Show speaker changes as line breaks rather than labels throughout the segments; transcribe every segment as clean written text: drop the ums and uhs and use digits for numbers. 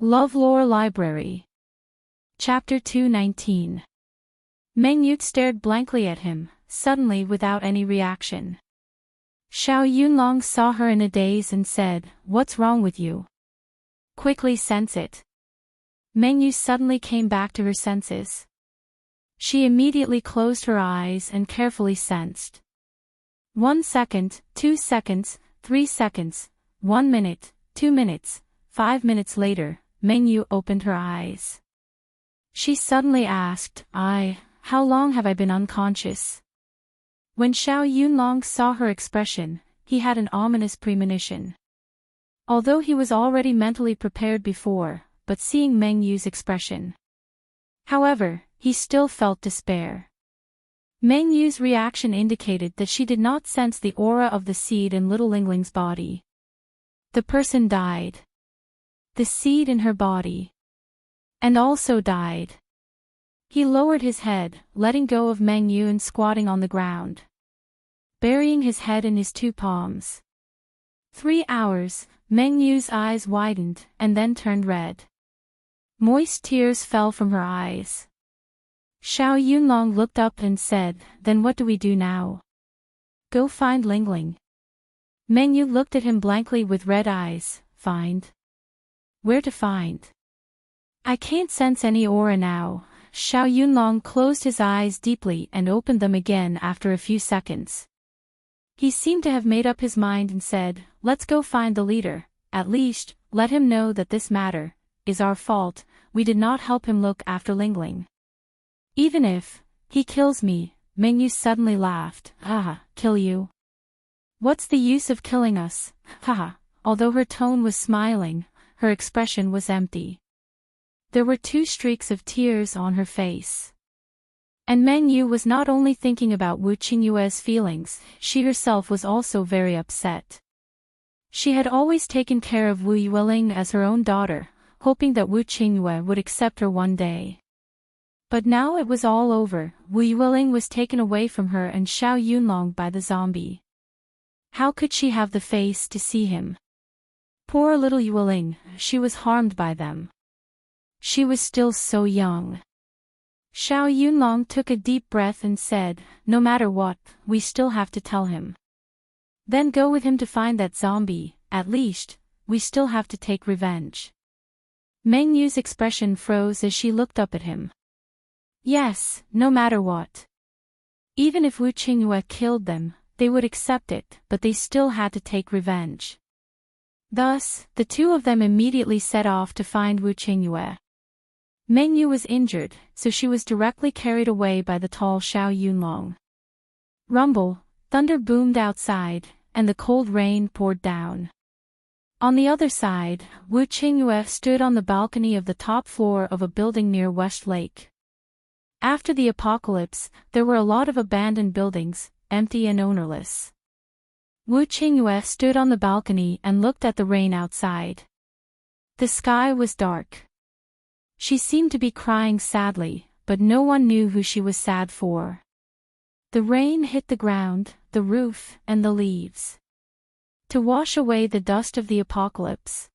LoveLore Library. Chapter 219. Meng Yu stared blankly at him, suddenly without any reaction. Xiao Yunlong saw her in a daze and said, "What's wrong with you? Quickly sense it." Meng Yu suddenly came back to her senses. She immediately closed her eyes and carefully sensed. 1 second, 2 seconds, 3 seconds, 1 minute, 2 minutes, 5 minutes later, Meng Yu opened her eyes. She suddenly asked, how long have I been unconscious?" When Xiao Yunlong saw her expression, he had an ominous premonition. Although he was already mentally prepared before, but seeing Meng Yu's expression. However, he still felt despair. Meng Yu's reaction indicated that she did not sense the aura of the seed in little Lingling's body. The person died. The seed in her body. And also died. He lowered his head, letting go of Meng Yu and squatting on the ground. Burying his head in his two palms. 3 hours, Meng Yu's eyes widened and then turned red. Moist tears fell from her eyes. Xiao Yunlong looked up and said, "Then what do we do now?" "Go find Lingling." Meng Yu looked at him blankly with red eyes. "Find? Where to find? I can't sense any aura now." Xiao Yunlong closed his eyes deeply and opened them again after a few seconds. He seemed to have made up his mind and said, "Let's go find the leader, at least, let him know that this matter is our fault, we did not help him look after Lingling. Even if he kills me." Meng Yu suddenly laughed. Kill you? What's the use of killing us? Although her tone was smiling, her expression was empty. There were 2 streaks of tears on her face. And Meng Yu was not only thinking about Wu Qingyue's feelings, she herself was also very upset. She had always taken care of Wu Yueling as her own daughter, hoping that Wu Qingyue would accept her one day. But now it was all over. Wu Yueling was taken away from her and Xiao Yunlong by the zombie. How could she have the face to see him? Poor little Yueling, she was harmed by them. She was still so young. Xiao Yunlong took a deep breath and said, "No matter what, we still have to tell him. Then go with him to find that zombie, at least, we still have to take revenge." Meng Yu's expression froze as she looked up at him. Yes, no matter what. Even if Wu Qingyue killed them, they would accept it, but they still had to take revenge. Thus, the 2 of them immediately set off to find Wu Qingyue. Meng Yu was injured, so she was directly carried away by the tall Xiao Yunlong. Rumble, thunder boomed outside, and the cold rain poured down. On the other side, Wu Qingyue stood on the balcony of the top floor of a building near West Lake. After the apocalypse, there were a lot of abandoned buildings, empty and ownerless. Wu Qingyue stood on the balcony and looked at the rain outside. The sky was dark. She seemed to be crying sadly, but no one knew who she was sad for. The rain hit the ground, the roof, and the leaves, to wash away the dust of the apocalypse.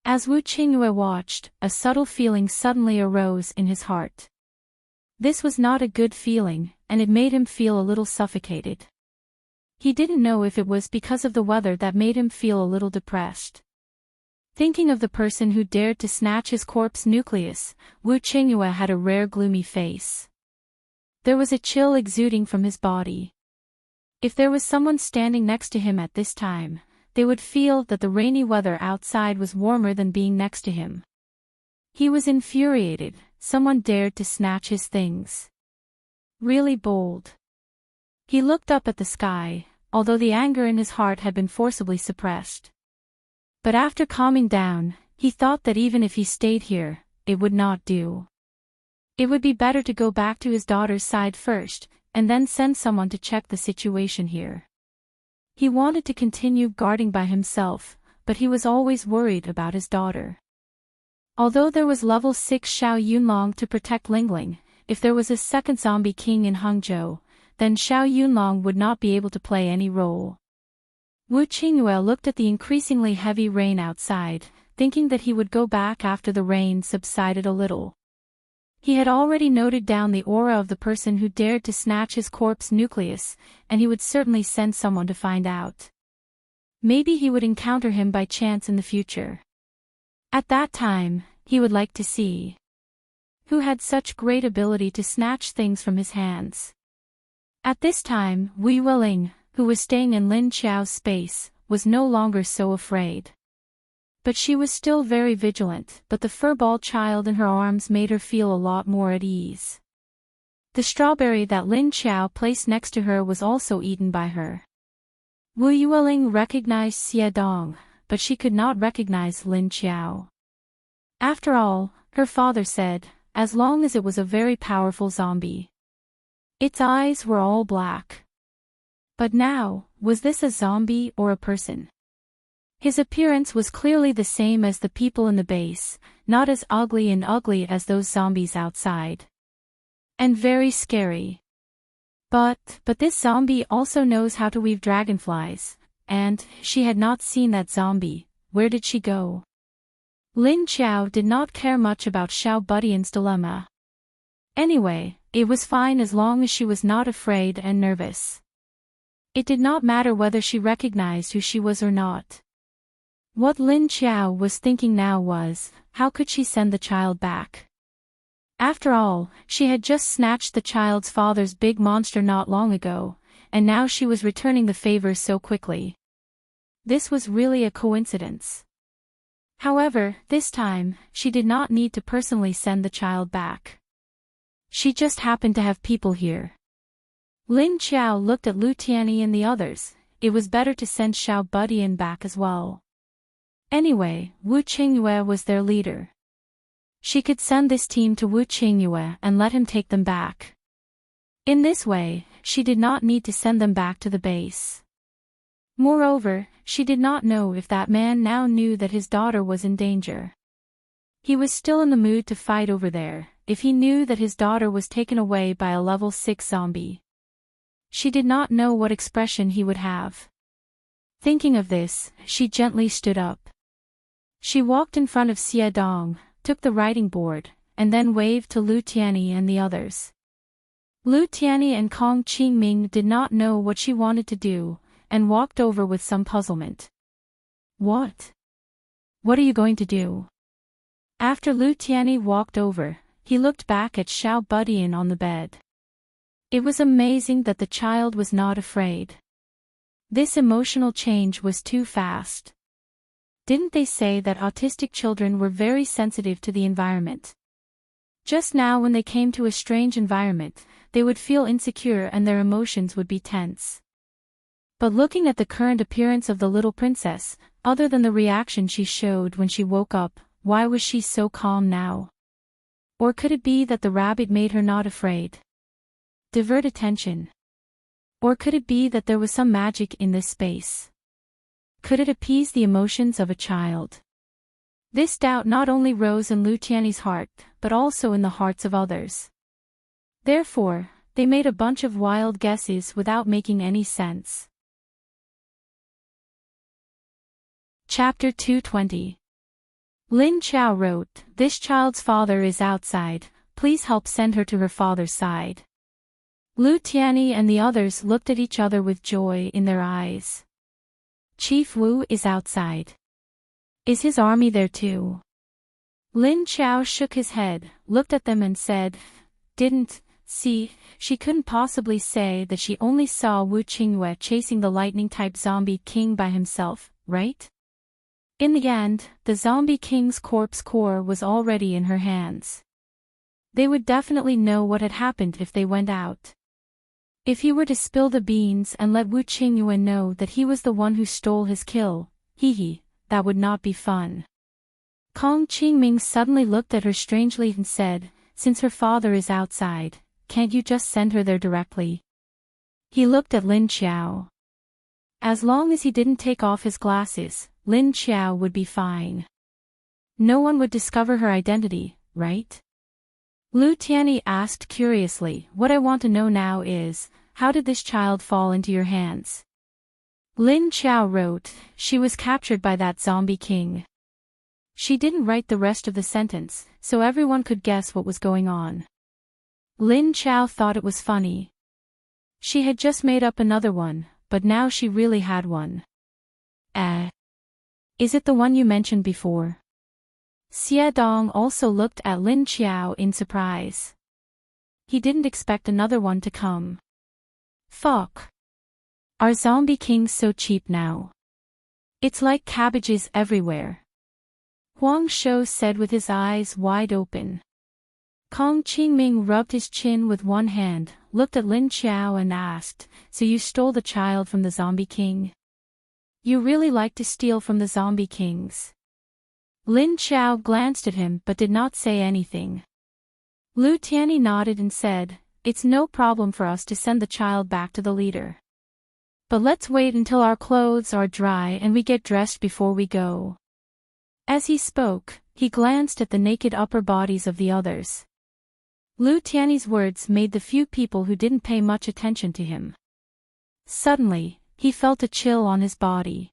As Wu Qingyue watched, a subtle feeling suddenly arose in his heart. This was not a good feeling, and it made him feel a little suffocated. He didn't know if it was because of the weather that made him feel a little depressed. Thinking of the person who dared to snatch his corpse nucleus, Wu Qingyue had a rare gloomy face. There was a chill exuding from his body. If there was someone standing next to him at this time, they would feel that the rainy weather outside was warmer than being next to him. He was infuriated. Someone dared to snatch his things. Really bold. He looked up at the sky, although the anger in his heart had been forcibly suppressed. But after calming down, he thought that even if he stayed here, it would not do. It would be better to go back to his daughter's side first, and then send someone to check the situation here. He wanted to continue guarding by himself, but he was always worried about his daughter. Although there was level 6 Xiao Yunlong to protect Lingling, if there was a second zombie king in Hangzhou, then Xiao Yunlong would not be able to play any role. Wu Qingyue looked at the increasingly heavy rain outside, thinking that he would go back after the rain subsided a little. He had already noted down the aura of the person who dared to snatch his corpse nucleus, and he would certainly send someone to find out. Maybe he would encounter him by chance in the future. At that time, he would like to see who had such great ability to snatch things from his hands. At this time, Wu Yueling, who was staying in Lin Qiao's space, was no longer so afraid. But she was still very vigilant, but the furball child in her arms made her feel a lot more at ease. The strawberry that Lin Qiao placed next to her was also eaten by her. Wu Yueling recognized Xie Dong, but she could not recognize Lin Qiao. After all, her father said, as long as it was a very powerful zombie. Its eyes were all black. But now, was this a zombie or a person? His appearance was clearly the same as the people in the base, not as ugly as those zombies outside. And very scary. But this zombie also knows how to weave dragonflies, and she had not seen that zombie. Where did she go? Lin Qiao did not care much about Xiao Budian's dilemma. Anyway, it was fine as long as she was not afraid and nervous. It did not matter whether she recognized who she was or not. What Lin Qiao was thinking now was, how could she send the child back? After all, she had just snatched the child's father's big monster not long ago, and now she was returning the favor so quickly. This was really a coincidence. However, this time, she did not need to personally send the child back. She just happened to have people here. Lin Qiao looked at Lu Tianyi and the others. It was better to send Xiao Budian back as well. Anyway, Wu Qingyue was their leader. She could send this team to Wu Qingyue and let him take them back. In this way, she did not need to send them back to the base. Moreover, she did not know if that man now knew that his daughter was in danger. He was still in the mood to fight over there, if he knew that his daughter was taken away by a level 6 zombie. She did not know what expression he would have. Thinking of this, she gently stood up. She walked in front of Xie Dong, took the writing board, and then waved to Lu Tianyi and the others. Lu Tianyi and Kong Qingming did not know what she wanted to do, and walked over with some puzzlement. What? What are you going to do? After Lu Tianyi walked over, he looked back at Xiao Budian on the bed. It was amazing that the child was not afraid. This emotional change was too fast. Didn't they say that autistic children were very sensitive to the environment? Just now when they came to a strange environment, they would feel insecure and their emotions would be tense. But looking at the current appearance of the little princess, other than the reaction she showed when she woke up, why was she so calm now? Or could it be that the rabbit made her not afraid? Divert attention. Or could it be that there was some magic in this space? Could it appease the emotions of a child? This doubt not only rose in Lu Tianyi's heart, but also in the hearts of others. Therefore, they made a bunch of wild guesses without making any sense. Chapter 220. Lin Qiao wrote, "This child's father is outside, please help send her to her father's side." Lu Tianyi and the others looked at each other with joy in their eyes. Chief Wu is outside. Is his army there too? Lin Qiao shook his head, looked at them and said, "Didn't see." She couldn't possibly say that she only saw Wu Qingyue chasing the lightning-type zombie king by himself, right? In the end, the zombie king's corpse core was already in her hands. They would definitely know what had happened if they went out. If he were to spill the beans and let Wu Qingyue know that he was the one who stole his kill, that would not be fun. Kong Qingming suddenly looked at her strangely and said, "Since her father is outside, can't you just send her there directly?" He looked at Lin Qiao. As long as he didn't take off his glasses, Lin Qiao would be fine. No one would discover her identity, right? Lu Tianyi asked curiously, "What I want to know now is, how did this child fall into your hands?" Lin Qiao wrote, "She was captured by that zombie king." She didn't write the rest of the sentence, so everyone could guess what was going on. Lin Chao thought it was funny. She had just made up another one, but now she really had one. Is it the one you mentioned before? Xie Dong also looked at Lin Chao in surprise. He didn't expect another one to come. Fuck. Are zombie kings so cheap now? It's like cabbages everywhere. Huang Shou said with his eyes wide open. Kong Qingming rubbed his chin with one hand, looked at Lin Chao and asked, "So you stole the child from the zombie king? You really like to steal from the zombie kings?" Lin Chao glanced at him but did not say anything. Lu Tianyi nodded and said, "It's no problem for us to send the child back to the leader. But let's wait until our clothes are dry and we get dressed before we go." As he spoke, he glanced at the naked upper bodies of the others. Lu Tianyi's words made the few people who didn't pay much attention to him. Suddenly, he felt a chill on his body.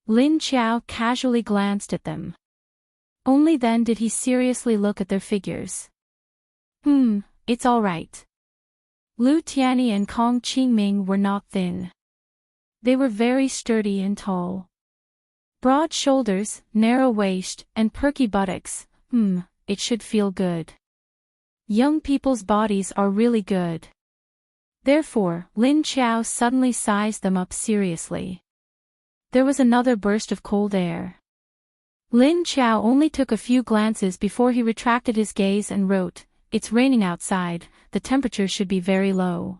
Lin Chao casually glanced at them. Only then did he seriously look at their figures. It's all right. Lu Tianyi and Kong Qingming were not thin. They were very sturdy and tall. Broad shoulders, narrow waist, and perky buttocks. It should feel good. Young people's bodies are really good. Therefore, Lin Chao suddenly sized them up seriously. There was another burst of cold air. Lin Chao only took a few glances before he retracted his gaze and wrote, "It's raining outside, the temperature should be very low.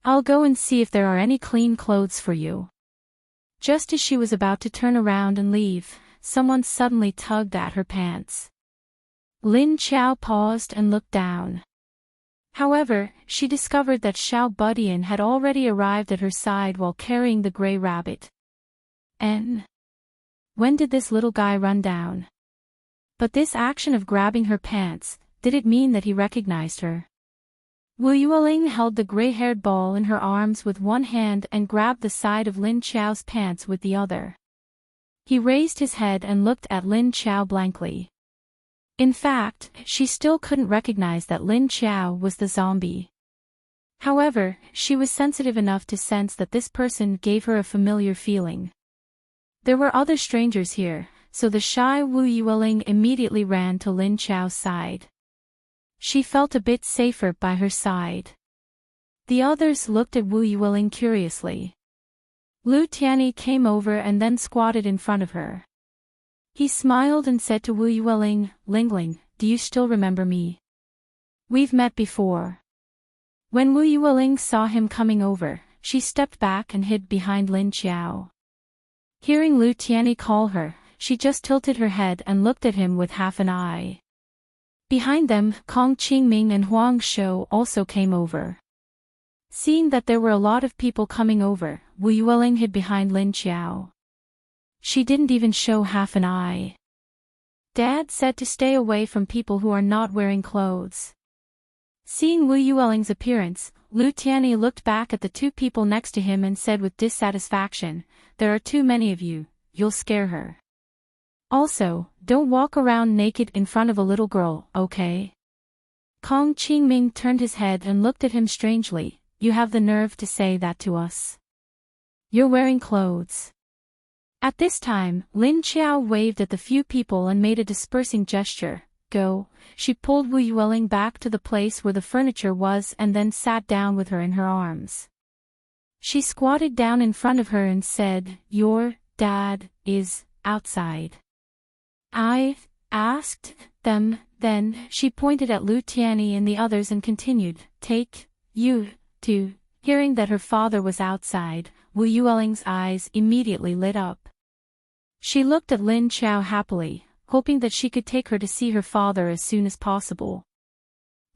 I'll go and see if there are any clean clothes for you." Just as she was about to turn around and leave, someone suddenly tugged at her pants. Lin Chao paused and looked down. However, she discovered that Xiao Budian had already arrived at her side while carrying the gray rabbit. And when did this little guy run down? But this action of grabbing her pants, did it mean that he recognized her? Wu Yueling held the gray-haired ball in her arms with one hand and grabbed the side of Lin Chao's pants with the other. He raised his head and looked at Lin Chao blankly. In fact, she still couldn't recognize that Lin Chao was the zombie. However, she was sensitive enough to sense that this person gave her a familiar feeling. There were other strangers here, so the shy Wu Yueling immediately ran to Lin Chao's side. She felt a bit safer by her side. The others looked at Wu Yueling curiously. Lu Tianyi came over and then squatted in front of her. He smiled and said to Wu Yueling, "Lingling, do you still remember me? We've met before." When Wu Yueling saw him coming over, she stepped back and hid behind Lin Chao. Hearing Lu Tianyi call her, she just tilted her head and looked at him with half an eye. Behind them, Kong Qingming and Huang Shou also came over. Seeing that there were a lot of people coming over, Wu Yueling hid behind Lin Chao. She didn't even show half an eye. Dad said to stay away from people who are not wearing clothes. Seeing Wu Yueling's appearance, Lu Tianyi looked back at the two people next to him and said with dissatisfaction, "There are too many of you, you'll scare her. Also, don't walk around naked in front of a little girl, okay?" Kong Qingming turned his head and looked at him strangely. "You have the nerve to say that to us? You're wearing clothes." At this time, Lin Chao waved at the few people and made a dispersing gesture. "Go." She pulled Wu Yueling back to the place where the furniture was and then sat down with her in her arms. She squatted down in front of her and said, "Your dad is outside." "I asked them." Then she pointed at Lu Tianyi and the others and continued, "Take you to." Hearing that her father was outside, Wu Yueling's eyes immediately lit up. She looked at Lin Chao happily, hoping that she could take her to see her father as soon as possible.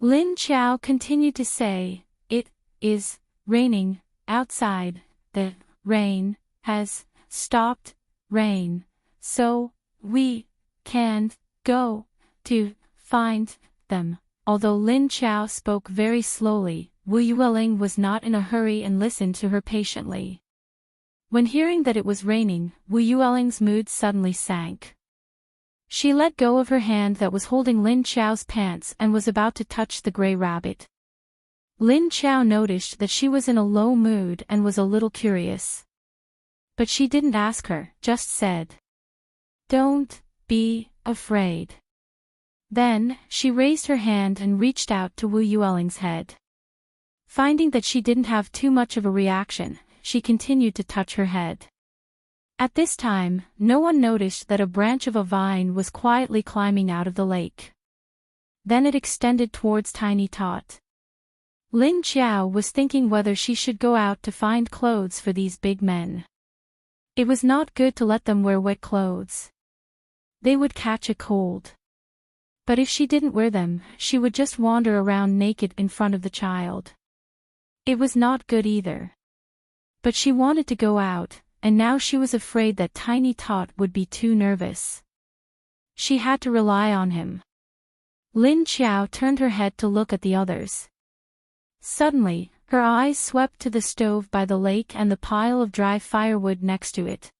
Lin Chao continued to say, "It is raining outside. The rain has stopped. Rain. So we can't go to find them." Although Lin Chao spoke very slowly, Wu Yueling was not in a hurry and listened to her patiently. When hearing that it was raining, Wu Yueling's mood suddenly sank. She let go of her hand that was holding Lin Qiao's pants and was about to touch the gray rabbit. Lin Qiao noticed that she was in a low mood and was a little curious. But she didn't ask her, just said, "Don't be afraid." Then, she raised her hand and reached out to Wu Yueling's head. Finding that she didn't have too much of a reaction, she continued to touch her head. At this time, no one noticed that a branch of a vine was quietly climbing out of the lake. Then it extended towards Tiny Tot. Lin Qiao was thinking whether she should go out to find clothes for these big men. It was not good to let them wear wet clothes. They would catch a cold. But if she didn't wear them, she would just wander around naked in front of the child. It was not good either. But she wanted to go out, and now she was afraid that Tiny Tot would be too nervous. She had to rely on him. Lin Qiao turned her head to look at the others. Suddenly, her eyes swept to the stove by the lake and the pile of dry firewood next to it.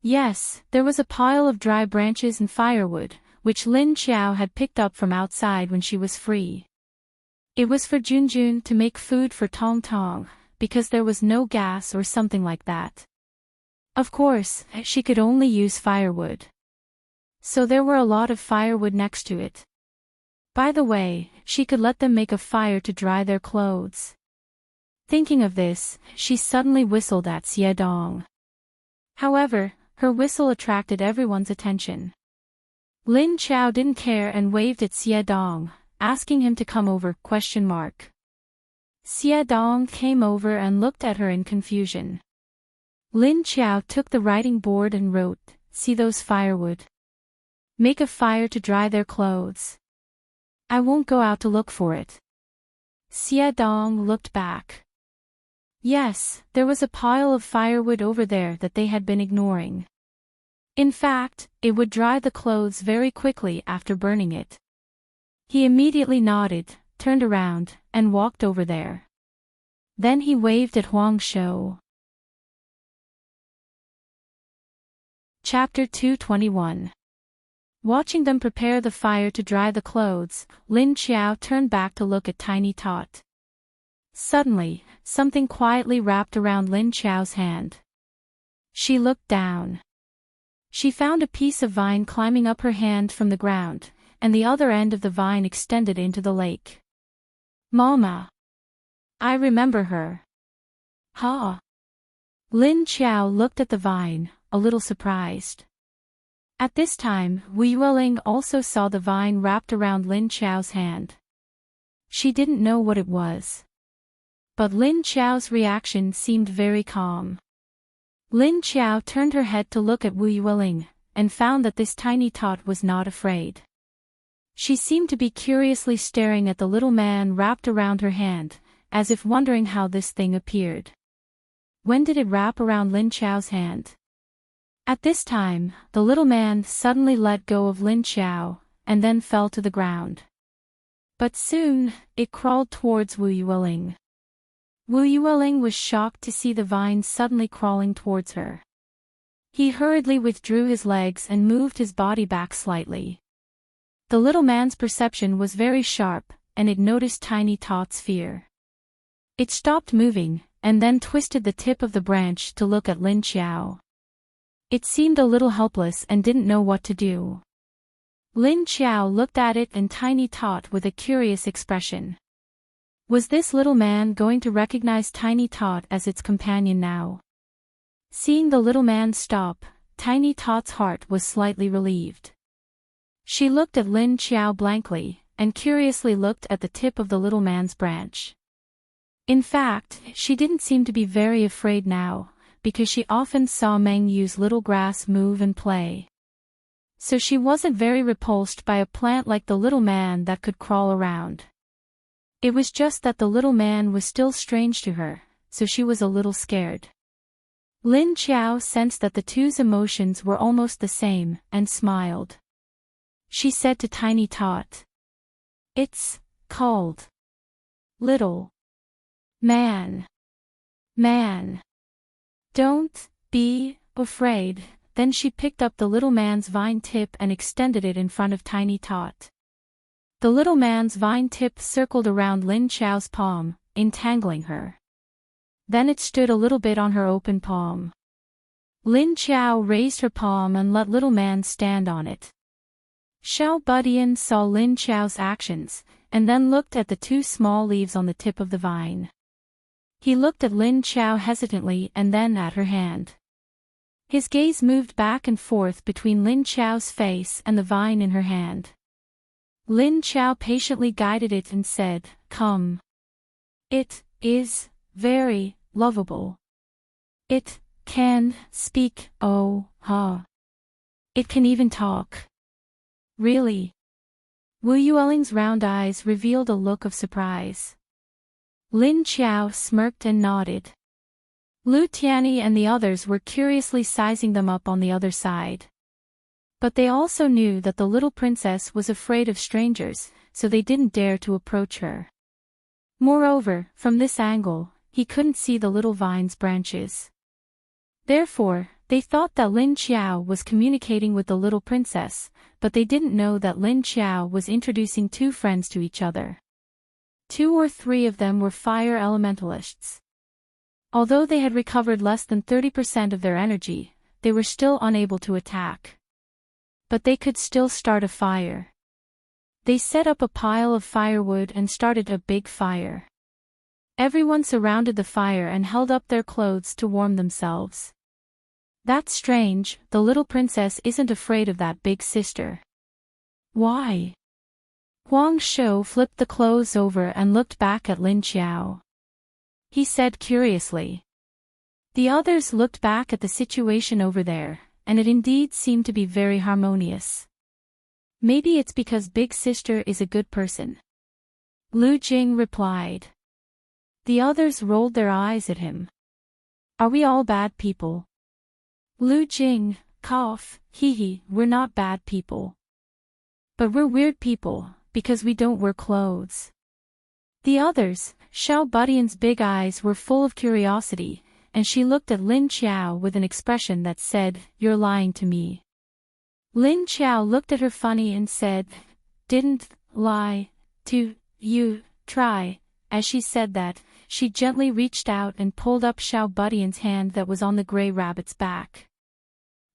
Yes, there was a pile of dry branches and firewood, which Lin Qiao had picked up from outside when she was free. It was for Junjun to make food for Tong Tong, because there was no gas or something like that. Of course, she could only use firewood. So there were a lot of firewood next to it. By the way, she could let them make a fire to dry their clothes. Thinking of this, she suddenly whistled at Xie Dong. However, her whistle attracted everyone's attention. Lin Qiao didn't care and waved at Xie Dong, asking him to come over, ? Xie Dong came over and looked at her in confusion. Lin Qiao took the writing board and wrote, "See those firewood? Make a fire to dry their clothes. I won't go out to look for it." Xie Dong looked back. Yes, there was a pile of firewood over there that they had been ignoring. In fact, it would dry the clothes very quickly after burning it. He immediately nodded, turned around, and walked over there. Then he waved at Huang Shou. Chapter 221. Watching them prepare the fire to dry the clothes, Lin Qiao turned back to look at Tiny Tot. Suddenly, something quietly wrapped around Lin Qiao's hand. She looked down. She found a piece of vine climbing up her hand from the ground, and the other end of the vine extended into the lake. "Mama! I remember her." "Huh?" Lin Qiao looked at the vine, a little surprised. At this time, Wu Yueling also saw the vine wrapped around Lin Qiao's hand. She didn't know what it was. But Lin Qiao's reaction seemed very calm. Lin Qiao turned her head to look at Wu Yueling, and found that this Tiny Tot was not afraid. She seemed to be curiously staring at the little man wrapped around her hand, as if wondering how this thing appeared. When did it wrap around Lin Qiao's hand? At this time, the little man suddenly let go of Lin Qiao, and then fell to the ground. But soon, it crawled towards Wu Yueling. Wu Yueling was shocked to see the vine suddenly crawling towards her. He hurriedly withdrew his legs and moved his body back slightly. The little man's perception was very sharp, and it noticed Tiny Tot's fear. It stopped moving, and then twisted the tip of the branch to look at Lin Qiao. It seemed a little helpless and didn't know what to do. Lin Qiao looked at it and Tiny Tot with a curious expression. Was this little man going to recognize Tiny Tot as its companion now? Seeing the little man stop, Tiny Tot's heart was slightly relieved. She looked at Lin Qiao blankly, and curiously looked at the tip of the little man's branch. In fact, she didn't seem to be very afraid now, because she often saw Meng Yu's little grass move and play. So she wasn't very repulsed by a plant like the little man that could crawl around. It was just that the little man was still strange to her, so she was a little scared. Lin Qiao sensed that the two's emotions were almost the same, and smiled. She said to Tiny Tot, "It's called Little Man. Man. Don't be afraid, then she picked up the little man's vine tip and extended it in front of Tiny Tot. The little man's vine tip circled around Lin Xiao's palm, entangling her. Then it stood a little bit on her open palm. Lin Xiao raised her palm and let little man stand on it. Xiao Budian saw Lin Xiao's actions, and then looked at the two small leaves on the tip of the vine. He looked at Lin Xiao hesitantly and then at her hand. His gaze moved back and forth between Lin Xiao's face and the vine in her hand. Lin Xiao patiently guided it and said, "Come. It is very lovable. It can speak, oh, ha. It can even talk." "Really?" Wu Yueling's round eyes revealed a look of surprise. Lin Xiao smirked and nodded. Lu Tianyi and the others were curiously sizing them up on the other side. But they also knew that the little princess was afraid of strangers, so they didn't dare to approach her. Moreover, from this angle, he couldn't see the little vine's branches. Therefore, they thought that Lin Xiao was communicating with the little princess, but they didn't know that Lin Xiao was introducing two friends to each other. 2 or 3 of them were fire elementalists. Although they had recovered less than 30% of their energy, they were still unable to attack. But they could still start a fire. They set up a pile of firewood and started a big fire. Everyone surrounded the fire and held up their clothes to warm themselves. "That's strange, the little princess isn't afraid of that big sister." "Why?" Huang Shou flipped the clothes over and looked back at Lin Xiao. He said curiously. The others looked back at the situation over there, and it indeed seemed to be very harmonious. "Maybe it's because Big Sister is a good person," Lu Jing replied. The others rolled their eyes at him. "Are we all bad people?" Lu Jing, cough, hee, we're not bad people. But we're weird people, because we don't wear clothes. The others, Xiao Budian's big eyes were full of curiosity, and she looked at Lin Xiao with an expression that said, "You're lying to me." Lin Xiao looked at her funny and said, "Didn't lie to you, try." As she said that, she gently reached out and pulled up Xiao Budian's hand that was on the gray rabbit's back.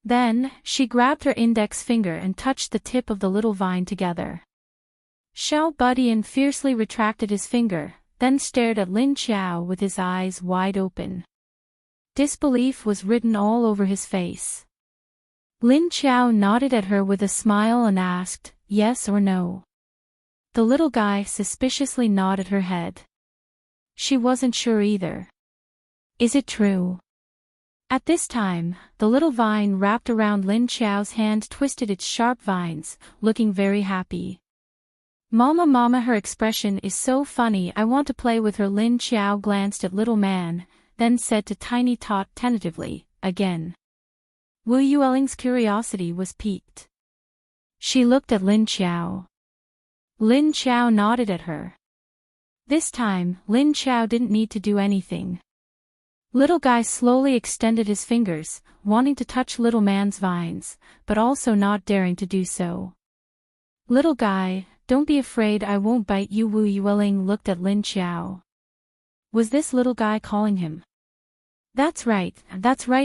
Then, she grabbed her index finger and touched the tip of the little vine together. Xiao Budian fiercely retracted his finger, then stared at Lin Xiao with his eyes wide open. Disbelief was written all over his face. Lin Xiao nodded at her with a smile and asked, "Yes or no?" The little guy suspiciously nodded her head. She wasn't sure either. "Is it true?" At this time, the little vine wrapped around Lin Xiao's hand twisted its sharp vines, looking very happy. Mama, her expression is so funny, I want to play with her." Lin Xiao glanced at little man, then said to Tiny Tot tentatively, "Again." Wu Yueling's curiosity was piqued. She looked at Lin Xiao. Lin Xiao nodded at her. This time, Lin Xiao didn't need to do anything. Little guy slowly extended his fingers, wanting to touch little man's vines, but also not daring to do so. "Little guy, don't be afraid, I won't bite you." Wu Yueling looked at Lin Xiao. Was this little guy calling him? That's right,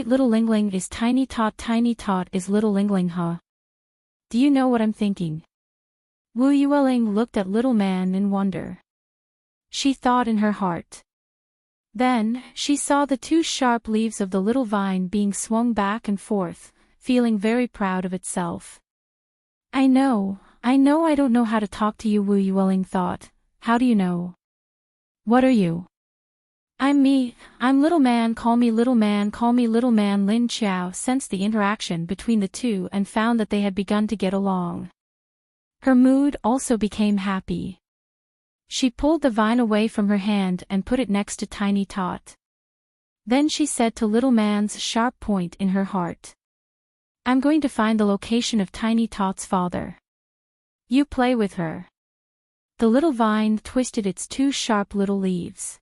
little Lingling is Tiny Tot is little Lingling, huh? Do you know what I'm thinking? Wu Yueling looked at little man in wonder. She thought in her heart. Then, she saw the 2 sharp leaves of the little vine being swung back and forth, feeling very proud of itself. I know I don't know how to talk to you," Wu Yueling thought. "How do you know?" "What are you?" "I'm me, I'm little man, call me little man, call me little man." Lin Xiao sensed the interaction between the two and found that they had begun to get along. Her mood also became happy. She pulled the vine away from her hand and put it next to Tiny Tot. Then she said to little man's sharp point in her heart, "I'm going to find the location of Tiny Tot's father. You play with her." The little vine twisted its 2 sharp little leaves.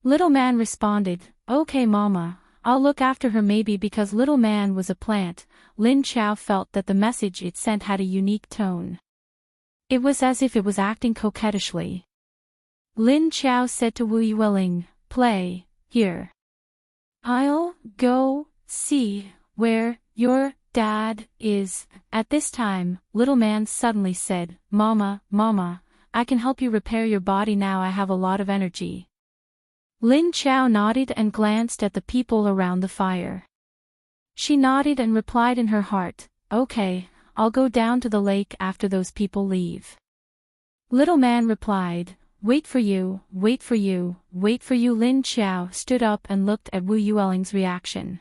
Little man responded, "Okay mama, I'll look after her maybe because little man was a plant. Lin Chao felt that the message it sent had a unique tone. It was as if it was acting coquettishly. Lin Chao said to Wu Yueling, play, here. I'll go see where your dad is. At this time, little man suddenly said, Mama, Mama, I can help you repair your body now. I have a lot of energy. Lin Chao nodded and glanced at the people around the fire. She nodded and replied in her heart, okay, I'll go down to the lake after those people leave. Little man replied, wait for you, wait for you, wait for you. Lin Chao stood up and looked at Wu Yueling's reaction.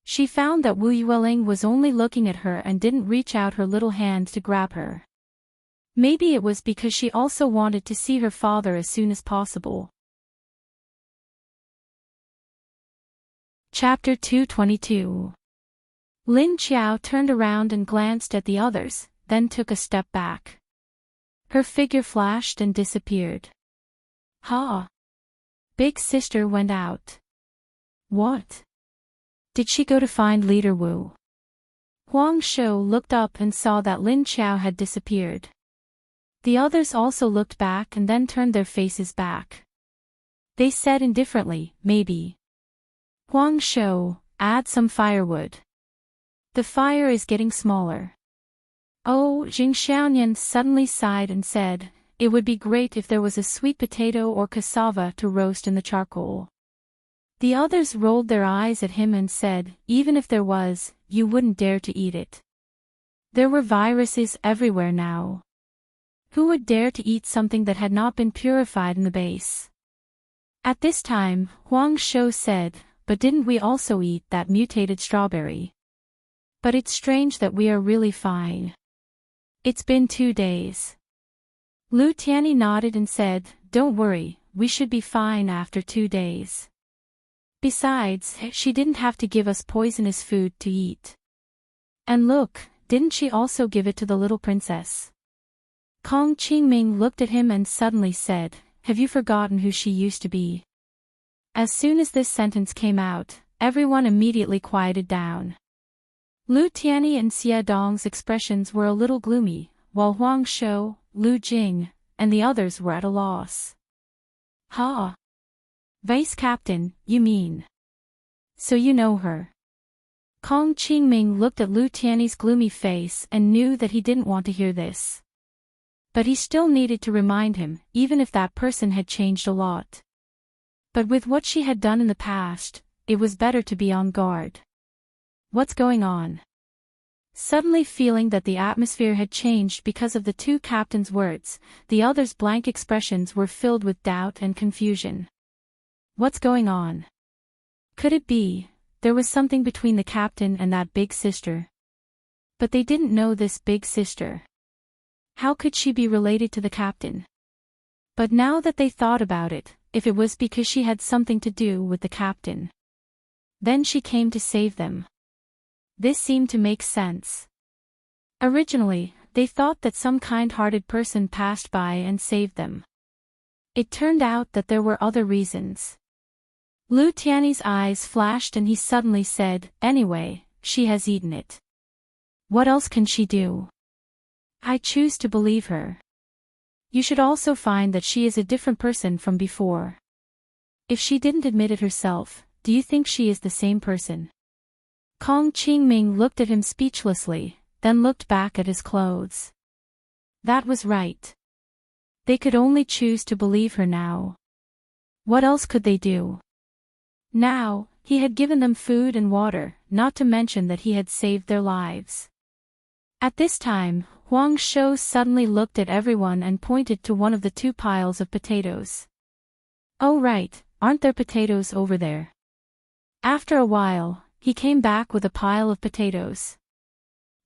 She found that Wu Yueling was only looking at her and didn't reach out her little hand to grab her. Maybe it was because she also wanted to see her father as soon as possible. Chapter 222. Lin Chao turned around and glanced at the others, then took a step back. Her figure flashed and disappeared. Ha! Big sister went out. What? Did she go to find Leader Wu? Huang Shou looked up and saw that Lin Chao had disappeared. The others also looked back and then turned their faces back. They said indifferently, maybe. Huang Shou, add some firewood. The fire is getting smaller. Oh, Jing Xiaoyan suddenly sighed and said, it would be great if there was a sweet potato or cassava to roast in the charcoal. The others rolled their eyes at him and said, even if there was, you wouldn't dare to eat it. There were viruses everywhere now. Who would dare to eat something that had not been purified in the base? At this time, Huang Shou said, but didn't we also eat that mutated strawberry? But it's strange that we are really fine. It's been 2 days. Lu Tianyi nodded and said, don't worry, we should be fine after 2 days. Besides, she didn't have to give us poisonous food to eat. And look, didn't she also give it to the little princess? Kong Qingming looked at him and suddenly said, have you forgotten who she used to be? As soon as this sentence came out, everyone immediately quieted down. Lu Tianyi and Xie Dong's expressions were a little gloomy, while Huang Shou, Lu Jing, and the others were at a loss. Ha! Vice Captain, you mean? So you know her. Kong Qingming looked at Lu Tianyi's gloomy face and knew that he didn't want to hear this. But he still needed to remind him, even if that person had changed a lot. But with what she had done in the past, it was better to be on guard. What's going on? Suddenly feeling that the atmosphere had changed because of the two captains' words, the others' blank expressions were filled with doubt and confusion. What's going on? Could it be, there was something between the captain and that big sister? But they didn't know this big sister. How could she be related to the captain? But now that they thought about it, if it was because she had something to do with the captain, then she came to save them. This seemed to make sense. Originally, they thought that some kind-hearted person passed by and saved them. It turned out that there were other reasons. Lu Tianyi's eyes flashed and he suddenly said, anyway, she has eaten it. What else can she do? I choose to believe her. You should also find that she is a different person from before. If she didn't admit it herself, do you think she is the same person? Kong Qingming looked at him speechlessly, then looked back at his clothes. That was right. They could only choose to believe her now. What else could they do? Now, he had given them food and water, not to mention that he had saved their lives. At this time, Huang Shou suddenly looked at everyone and pointed to one of the 2 piles of potatoes. Oh right, aren't there potatoes over there? After a while, he came back with a pile of potatoes.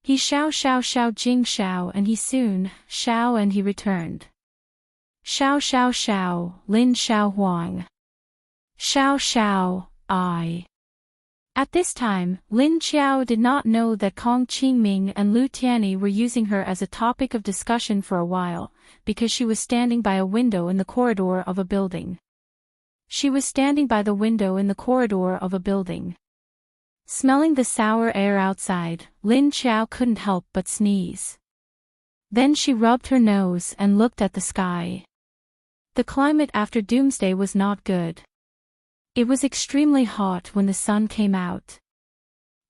He shao jing shao and he soon, shao and he returned. Shao, Lin Shao Huang. Shao, I. At this time, Lin Qiao did not know that Kong Qingming and Lu Tianyi were using her as a topic of discussion for a while, because she was standing by a window in the corridor of a building. She was standing by the window in the corridor of a building. Smelling the sour air outside, Lin Xiao couldn't help but sneeze. Then she rubbed her nose and looked at the sky. The climate after Doomsday was not good. It was extremely hot when the sun came out.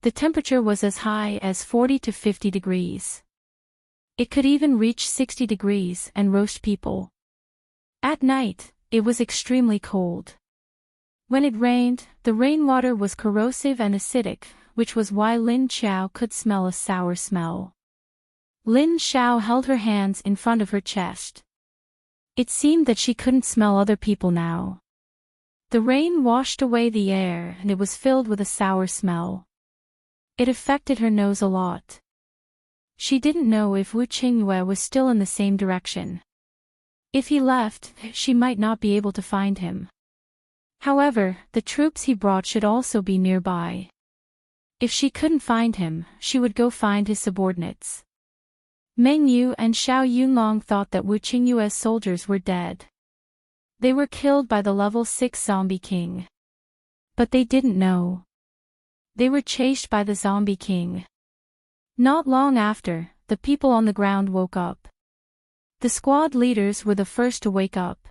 The temperature was as high as 40 to 50 degrees. It could even reach 60 degrees and roast people. At night, it was extremely cold. When it rained, the rainwater was corrosive and acidic, which was why Lin Xiao could smell a sour smell. Lin Xiao held her hands in front of her chest. It seemed that she couldn't smell other people now. The rain washed away the air and it was filled with a sour smell. It affected her nose a lot. She didn't know if Wu Qingyue was still in the same direction. If he left, she might not be able to find him. However, the troops he brought should also be nearby. If she couldn't find him, she would go find his subordinates. Meng Yu and Xiao Yunlong thought that Wu Qingyue's soldiers were dead. They were killed by the level 6 zombie king. But they didn't know. They were chased by the zombie king. Not long after, the people on the ground woke up. The squad leaders were the first to wake up.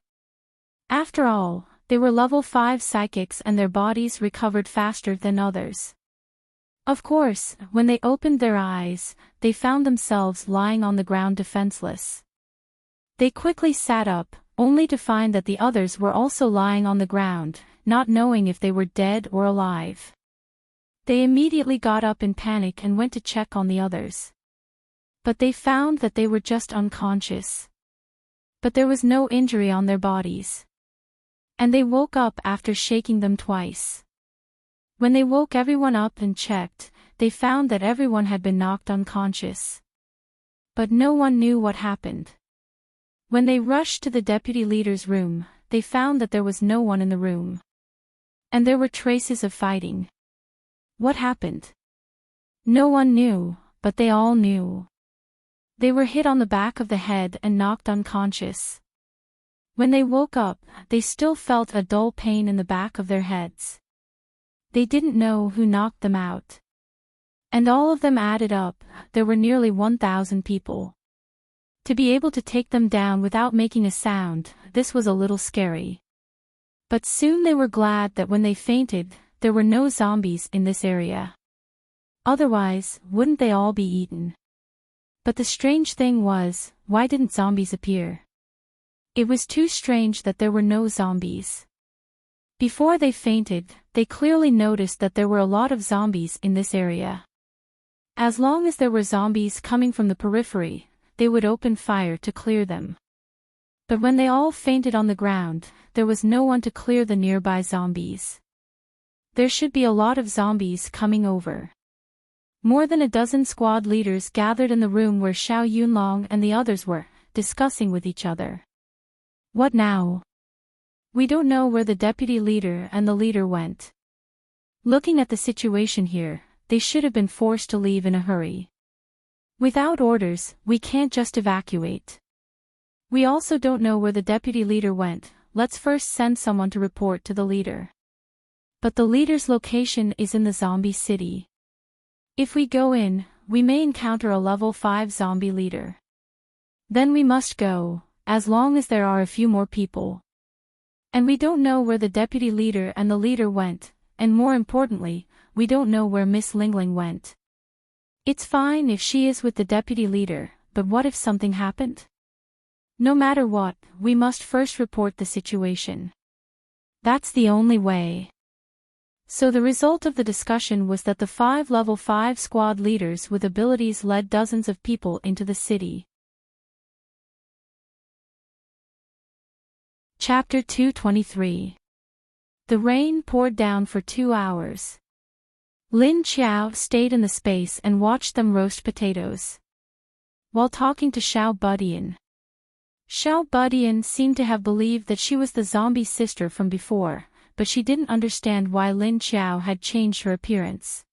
After all, they were level 5 psychics and their bodies recovered faster than others. Of course, when they opened their eyes, they found themselves lying on the ground defenseless. They quickly sat up, only to find that the others were also lying on the ground, not knowing if they were dead or alive. They immediately got up in panic and went to check on the others. But they found that they were just unconscious. But there was no injury on their bodies. And they woke up after shaking them twice. When they woke everyone up and checked, they found that everyone had been knocked unconscious. But no one knew what happened. When they rushed to the deputy leader's room, they found that there was no one in the room. And there were traces of fighting. What happened? No one knew, but they all knew. They were hit on the back of the head and knocked unconscious. When they woke up, they still felt a dull pain in the back of their heads. They didn't know who knocked them out. And all of them added up, there were nearly 1,000 people. To be able to take them down without making a sound, this was a little scary. But soon they were glad that when they fainted, there were no zombies in this area. Otherwise, wouldn't they all be eaten? But the strange thing was, why didn't zombies appear? It was too strange that there were no zombies. Before they fainted, they clearly noticed that there were a lot of zombies in this area. As long as there were zombies coming from the periphery, they would open fire to clear them. But when they all fainted on the ground, there was no one to clear the nearby zombies. There should be a lot of zombies coming over. More than a dozen squad leaders gathered in the room where Xiao Yunlong and the others were, discussing with each other. What now? We don't know where the deputy leader and the leader went. Looking at the situation here, they should have been forced to leave in a hurry. Without orders, we can't just evacuate. We also don't know where the deputy leader went, let's first send someone to report to the leader. But the leader's location is in the zombie city. If we go in, we may encounter a level 5 zombie leader. Then we must go, as long as there are a few more people. And we don't know where the deputy leader and the leader went, and more importantly, we don't know where Miss Lingling went. It's fine if she is with the deputy leader, but what if something happened? No matter what, we must first report the situation. That's the only way. So the result of the discussion was that the 5 level 5 squad leaders with abilities led dozens of people into the city. Chapter 223. The rain poured down for 2 hours. Lin Xiao stayed in the space and watched them roast potatoes. While talking to Xiao Budian. Xiao Budian seemed to have believed that she was the zombie sister from before, but she didn't understand why Lin Xiao had changed her appearance.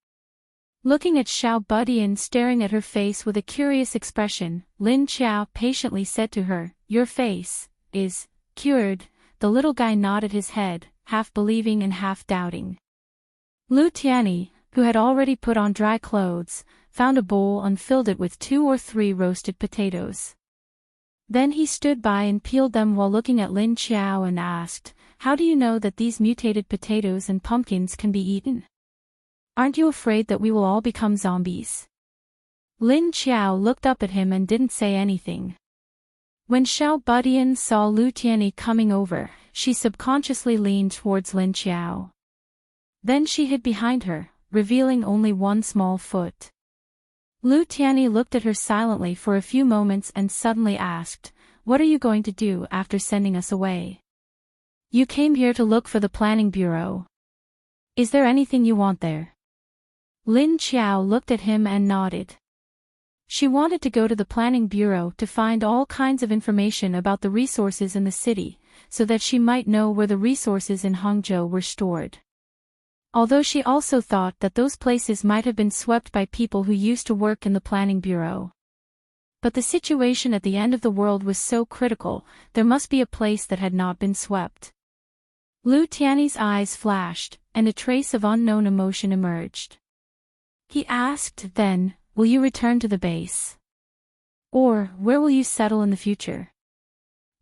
Looking at Xiao Budian staring at her face with a curious expression, Lin Xiao patiently said to her, "Your face is cured." The little guy nodded his head, half believing and half doubting. Lu Tianyi, who had already put on dry clothes, found a bowl and filled it with 2 or 3 roasted potatoes. Then he stood by and peeled them while looking at Lin Qiao and asked, "How do you know that these mutated potatoes and pumpkins can be eaten? Aren't you afraid that we will all become zombies?" Lin Qiao looked up at him and didn't say anything. When Xiao Budian saw Lu Tianyi coming over, she subconsciously leaned towards Lin Qiao. Then she hid behind her, revealing only one small foot. Lu Tianyi looked at her silently for a few moments and suddenly asked, "What are you going to do after sending us away? You came here to look for the planning bureau. Is there anything you want there?" Lin Qiao looked at him and nodded. She wanted to go to the planning bureau to find all kinds of information about the resources in the city, so that she might know where the resources in Hangzhou were stored. Although she also thought that those places might have been swept by people who used to work in the planning bureau. But the situation at the end of the world was so critical, there must be a place that had not been swept. Lu Tianyi's eyes flashed, and a trace of unknown emotion emerged. He asked then, "Will you return to the base? Or, where will you settle in the future?"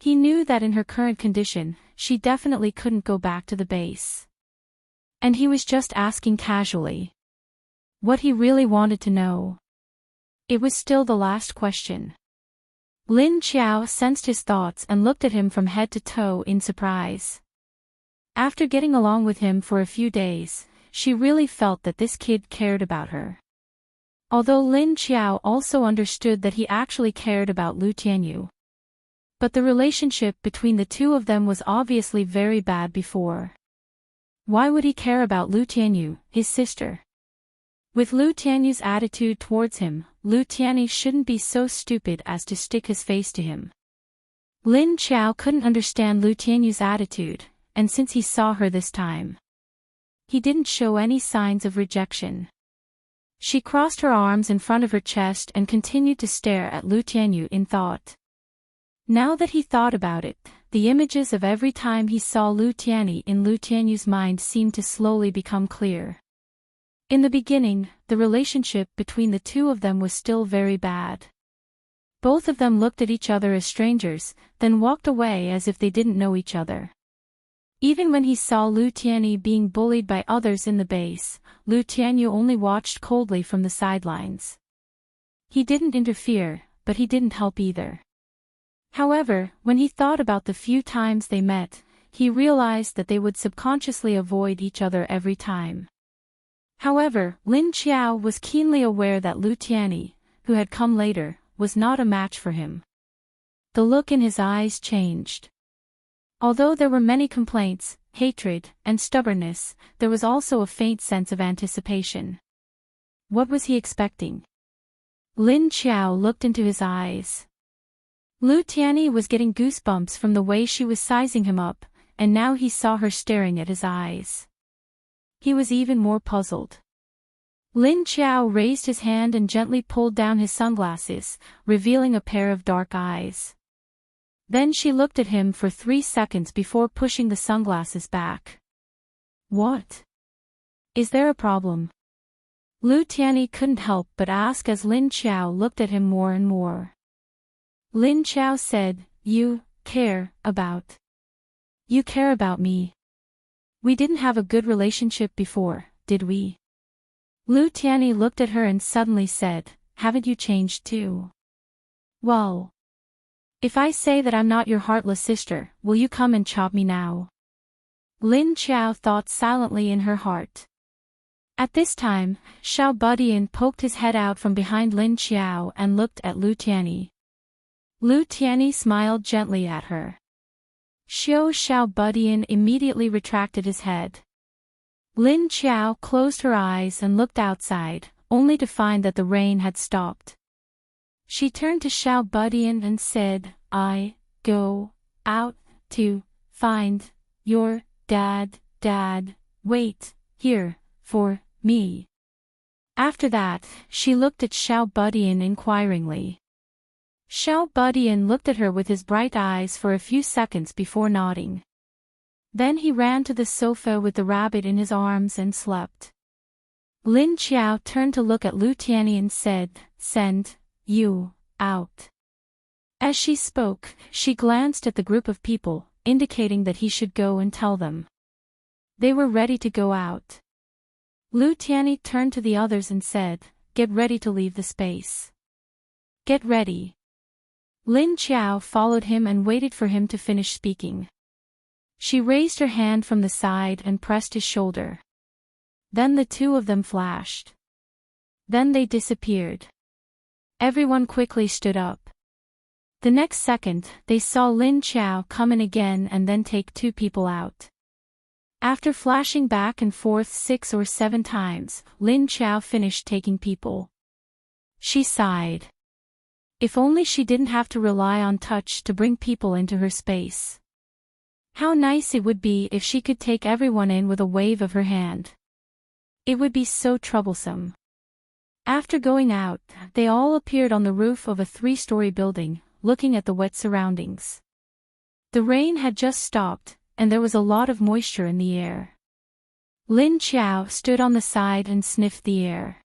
He knew that in her current condition, she definitely couldn't go back to the base. And he was just asking casually. What he really wanted to know. It was still the last question. Lin Qiao sensed his thoughts and looked at him from head to toe in surprise. After getting along with him for a few days, she really felt that this kid cared about her. Although Lin Qiao also understood that he actually cared about Lu Tianyi. But the relationship between the two of them was obviously very bad before. Why would he care about Lu Tianyi, his sister? With Lu Tianyi's attitude towards him, Lu Tianyi shouldn't be so stupid as to stick his face to him. Lin Qiao couldn't understand Lu Tianyi's attitude, and since he saw her this time, he didn't show any signs of rejection. She crossed her arms in front of her chest and continued to stare at Lu Tianyi in thought. Now that he thought about it, the images of every time he saw Lu Tianyi in Lu Tianyi's mind seemed to slowly become clear. In the beginning, the relationship between the two of them was still very bad. Both of them looked at each other as strangers, then walked away as if they didn't know each other. Even when he saw Lu Tianyi being bullied by others in the base, Lu Tianyi only watched coldly from the sidelines. He didn't interfere, but he didn't help either. However, when he thought about the few times they met, he realized that they would subconsciously avoid each other every time. However, Lin Qiao was keenly aware that Lu Tianyi, who had come later, was not a match for him. The look in his eyes changed. Although there were many complaints, hatred, and stubbornness, there was also a faint sense of anticipation. What was he expecting? Lin Qiao looked into his eyes. Lu Tianyi was getting goosebumps from the way she was sizing him up, and now he saw her staring at his eyes. He was even more puzzled. Lin Qiao raised his hand and gently pulled down his sunglasses, revealing a pair of dark eyes. Then she looked at him for 3 seconds before pushing the sunglasses back. "What? Is there a problem?" Lu Tianyi couldn't help but ask as Lin Qiao looked at him more and more. Lin Qiao said, You care about me. We didn't have a good relationship before, did we?" Lu Tianyi looked at her and suddenly said, "Haven't you changed too? Well, if I say that I'm not your heartless sister, will you come and chop me now?" Lin Qiao thought silently in her heart. At this time, Xiao Budian poked his head out from behind Lin Qiao and looked at Lu Tianyi. Lu Tianyi smiled gently at her. Xiao Budian immediately retracted his head. Lin Qiao closed her eyes and looked outside, only to find that the rain had stopped. She turned to Xiao Budian and said, "I go out to find your dad. Wait here for me." After that, she looked at Xiao Budian inquiringly. Xiao Budian looked at her with his bright eyes for a few seconds before nodding. Then he ran to the sofa with the rabbit in his arms and slept. Lin Qiao turned to look at Lu Tianyi and said, "Send you out." As she spoke, she glanced at the group of people, indicating that he should go and tell them. They were ready to go out. Lu Tianyi turned to the others and said, "Get ready to leave the space." "Get ready." Lin Qiao followed him and waited for him to finish speaking. She raised her hand from the side and pressed his shoulder. Then the two of them flashed. Then they disappeared. Everyone quickly stood up. The next second, they saw Lin Qiao come in again and then take two people out. After flashing back and forth 6 or 7 times, Lin Qiao finished taking people. She sighed. If only she didn't have to rely on touch to bring people into her space. How nice it would be if she could take everyone in with a wave of her hand. It would be so troublesome. After going out, they all appeared on the roof of a 3-story building, looking at the wet surroundings. The rain had just stopped, and there was a lot of moisture in the air. Lin Qiao stood on the side and sniffed the air.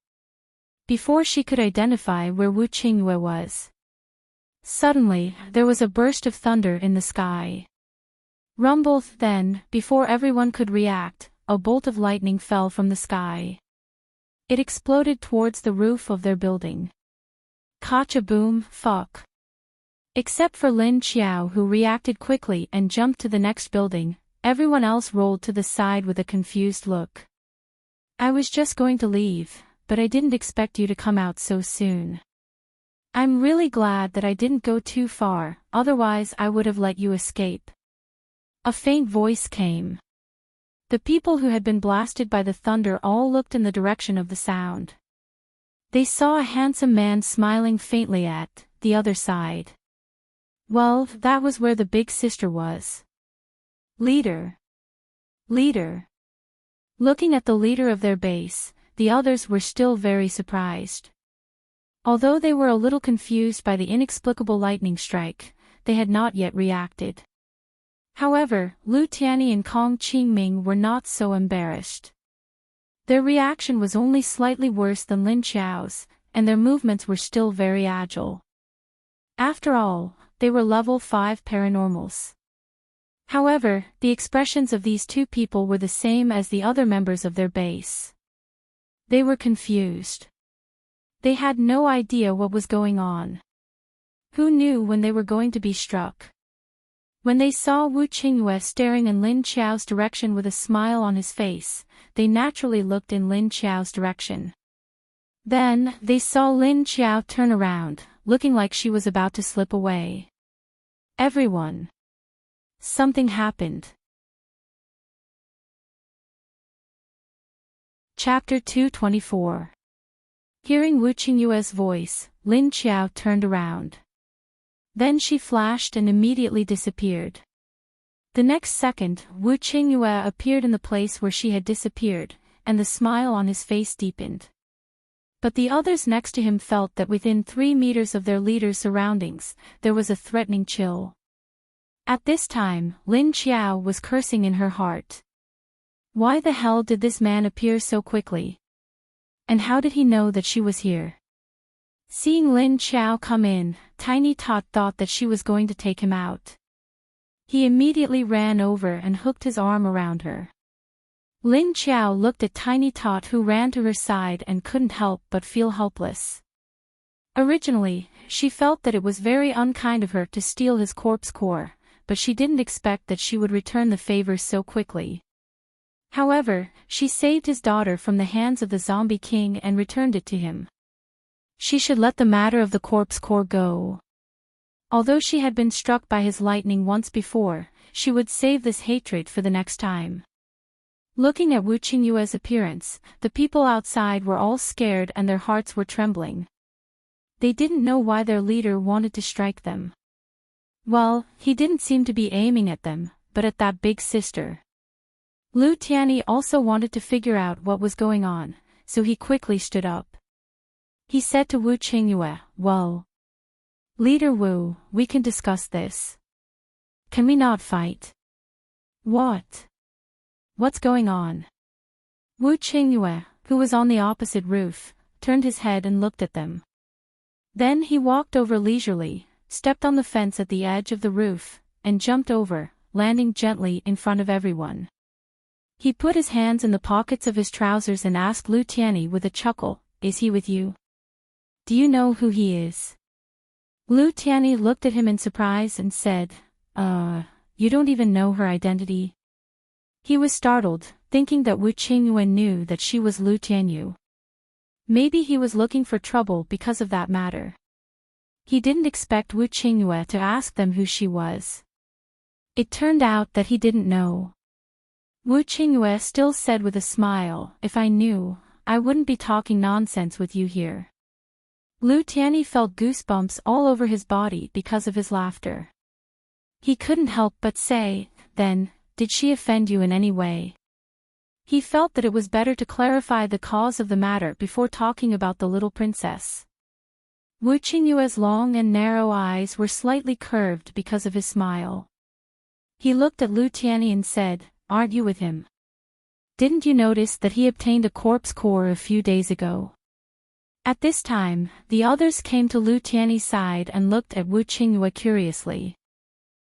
Before she could identify where Wu Qingyue was. Suddenly, there was a burst of thunder in the sky. Rumble, then, before everyone could react, a bolt of lightning fell from the sky. It exploded towards the roof of their building. Ka-cha-boom, fuck. Except for Lin Qiao, who reacted quickly and jumped to the next building, everyone else rolled to the side with a confused look. "I was just going to leave, but I didn't expect you to come out so soon. I'm really glad that I didn't go too far, otherwise I would have let you escape." A faint voice came. The people who had been blasted by the thunder all looked in the direction of the sound. They saw a handsome man smiling faintly at the other side. Well, that was where the big sister was. Leader. Leader. Looking at the leader of their base, the others were still very surprised. Although they were a little confused by the inexplicable lightning strike, they had not yet reacted. However, Lu Tianyi and Kong Qingming were not so embarrassed. Their reaction was only slightly worse than Lin Qiao's, and their movements were still very agile. After all, they were level 5 paranormals. However, the expressions of these two people were the same as the other members of their base. They were confused. They had no idea what was going on. Who knew when they were going to be struck? When they saw Wu Qingyue staring in Lin Qiao's direction with a smile on his face, they naturally looked in Lin Qiao's direction. Then, they saw Lin Qiao turn around, looking like she was about to slip away. Everyone. Something happened. Chapter 224. Hearing Wu Qingyue's voice, Lin Qiao turned around. Then she flashed and immediately disappeared. The next second, Wu Qingyue appeared in the place where she had disappeared, and the smile on his face deepened. But the others next to him felt that within 3 meters of their leader's surroundings, there was a threatening chill. At this time, Lin Qiao was cursing in her heart. Why the hell did this man appear so quickly? And how did he know that she was here? Seeing Lin Qiao come in, Tiny Tot thought that she was going to take him out. He immediately ran over and hooked his arm around her. Lin Qiao looked at Tiny Tot, who ran to her side and couldn't help but feel helpless. Originally, she felt that it was very unkind of her to steal his corpse core, but she didn't expect that she would return the favor so quickly. However, she saved his daughter from the hands of the zombie king and returned it to him. She should let the matter of the corpse core go. Although she had been struck by his lightning once before, she would save this hatred for the next time. Looking at Wu Qingyue's appearance, the people outside were all scared and their hearts were trembling. They didn't know why their leader wanted to strike them. Well, he didn't seem to be aiming at them, but at that big sister. Lu Tianyi also wanted to figure out what was going on, so he quickly stood up. He said to Wu Qingyue, "Well, Leader Wu, we can discuss this. Can we not fight?" What? What's going on? Wu Qingyue, who was on the opposite roof, turned his head and looked at them. Then he walked over leisurely, stepped on the fence at the edge of the roof, and jumped over, landing gently in front of everyone. He put his hands in the pockets of his trousers and asked Lu Tianyi with a chuckle, "Is he with you? Do you know who he is?" Lu Tianyi looked at him in surprise and said, You don't even know her identity?" He was startled, thinking that Wu Qingyue knew that she was Lu Tianyi. Maybe he was looking for trouble because of that matter. He didn't expect Wu Qingyue to ask them who she was. It turned out that he didn't know. Wu Qingyue still said with a smile, "If I knew, I wouldn't be talking nonsense with you here." Lu Tianyi felt goosebumps all over his body because of his laughter. He couldn't help but say, "Then, did she offend you in any way?" He felt that it was better to clarify the cause of the matter before talking about the little princess. Wu Qingyue's long and narrow eyes were slightly curved because of his smile. He looked at Lu Tianyi and said, "Aren't you with him? Didn't you notice that he obtained a corpse core a few days ago?" At this time, the others came to Lu Tianyi's side and looked at Wu Qingyue curiously.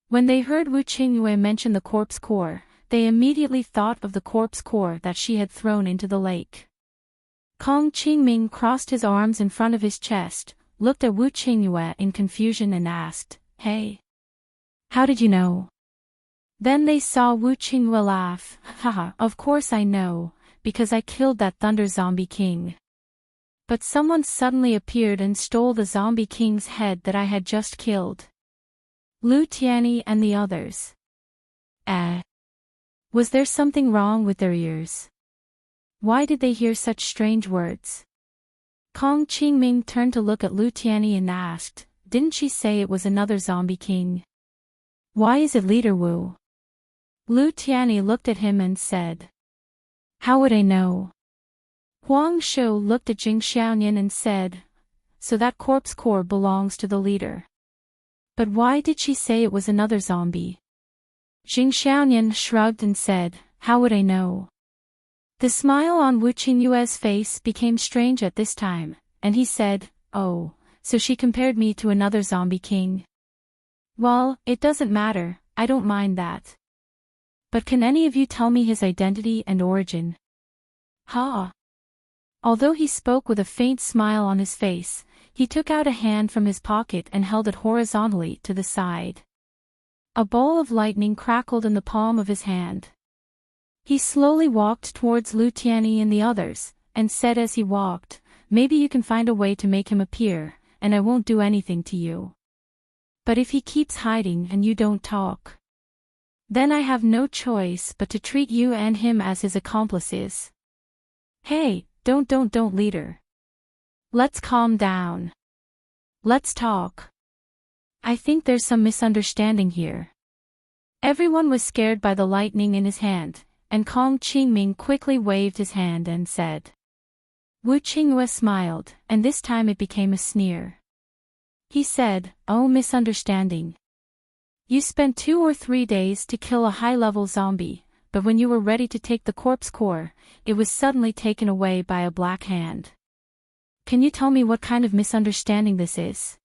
When they heard Wu Qingyue mention the corpse core, they immediately thought of the corpse core that she had thrown into the lake. Kong Qingming crossed his arms in front of his chest, looked at Wu Qingyue in confusion and asked, "Hey, how did you know?" Then they saw Wu Qingyue laugh, "Haha, of course I know, because I killed that Thunder Zombie King. But someone suddenly appeared and stole the Zombie King's head that I had just killed." Lu Tianyi and the others. Was there something wrong with their ears? Why did they hear such strange words? Kong Qingming turned to look at Lu Tianyi and asked, "Didn't she say it was another Zombie King? Why is it Leader Wu?" Lu Tianyi looked at him and said, "How would I know?" Huang Shu looked at Jing Xiaoyan and said, "So that corpse core belongs to the leader. But why did she say it was another zombie?" Jing Xiaoyan shrugged and said, "How would I know?" The smile on Wu Qingyue's face became strange at this time, and he said, "Oh, so she compared me to another zombie king. Well, it doesn't matter, I don't mind that. But can any of you tell me his identity and origin?" Ha! Although he spoke with a faint smile on his face, he took out a hand from his pocket and held it horizontally to the side. A ball of lightning crackled in the palm of his hand. He slowly walked towards Lu Tianyi and the others, and said as he walked, "Maybe you can find a way to make him appear, and I won't do anything to you. But if he keeps hiding and you don't talk, then I have no choice but to treat you and him as his accomplices." "Hey, don't leader. Let's calm down. Let's talk. I think there's some misunderstanding here." Everyone was scared by the lightning in his hand, and Kong Qingming quickly waved his hand and said. Wu Qingyue smiled, and this time it became a sneer. He said, "Oh, misunderstanding. You spent 2 or 3 days to kill a high-level zombie, but when you were ready to take the corpse core, it was suddenly taken away by a black hand. Can you tell me what kind of misunderstanding this is?"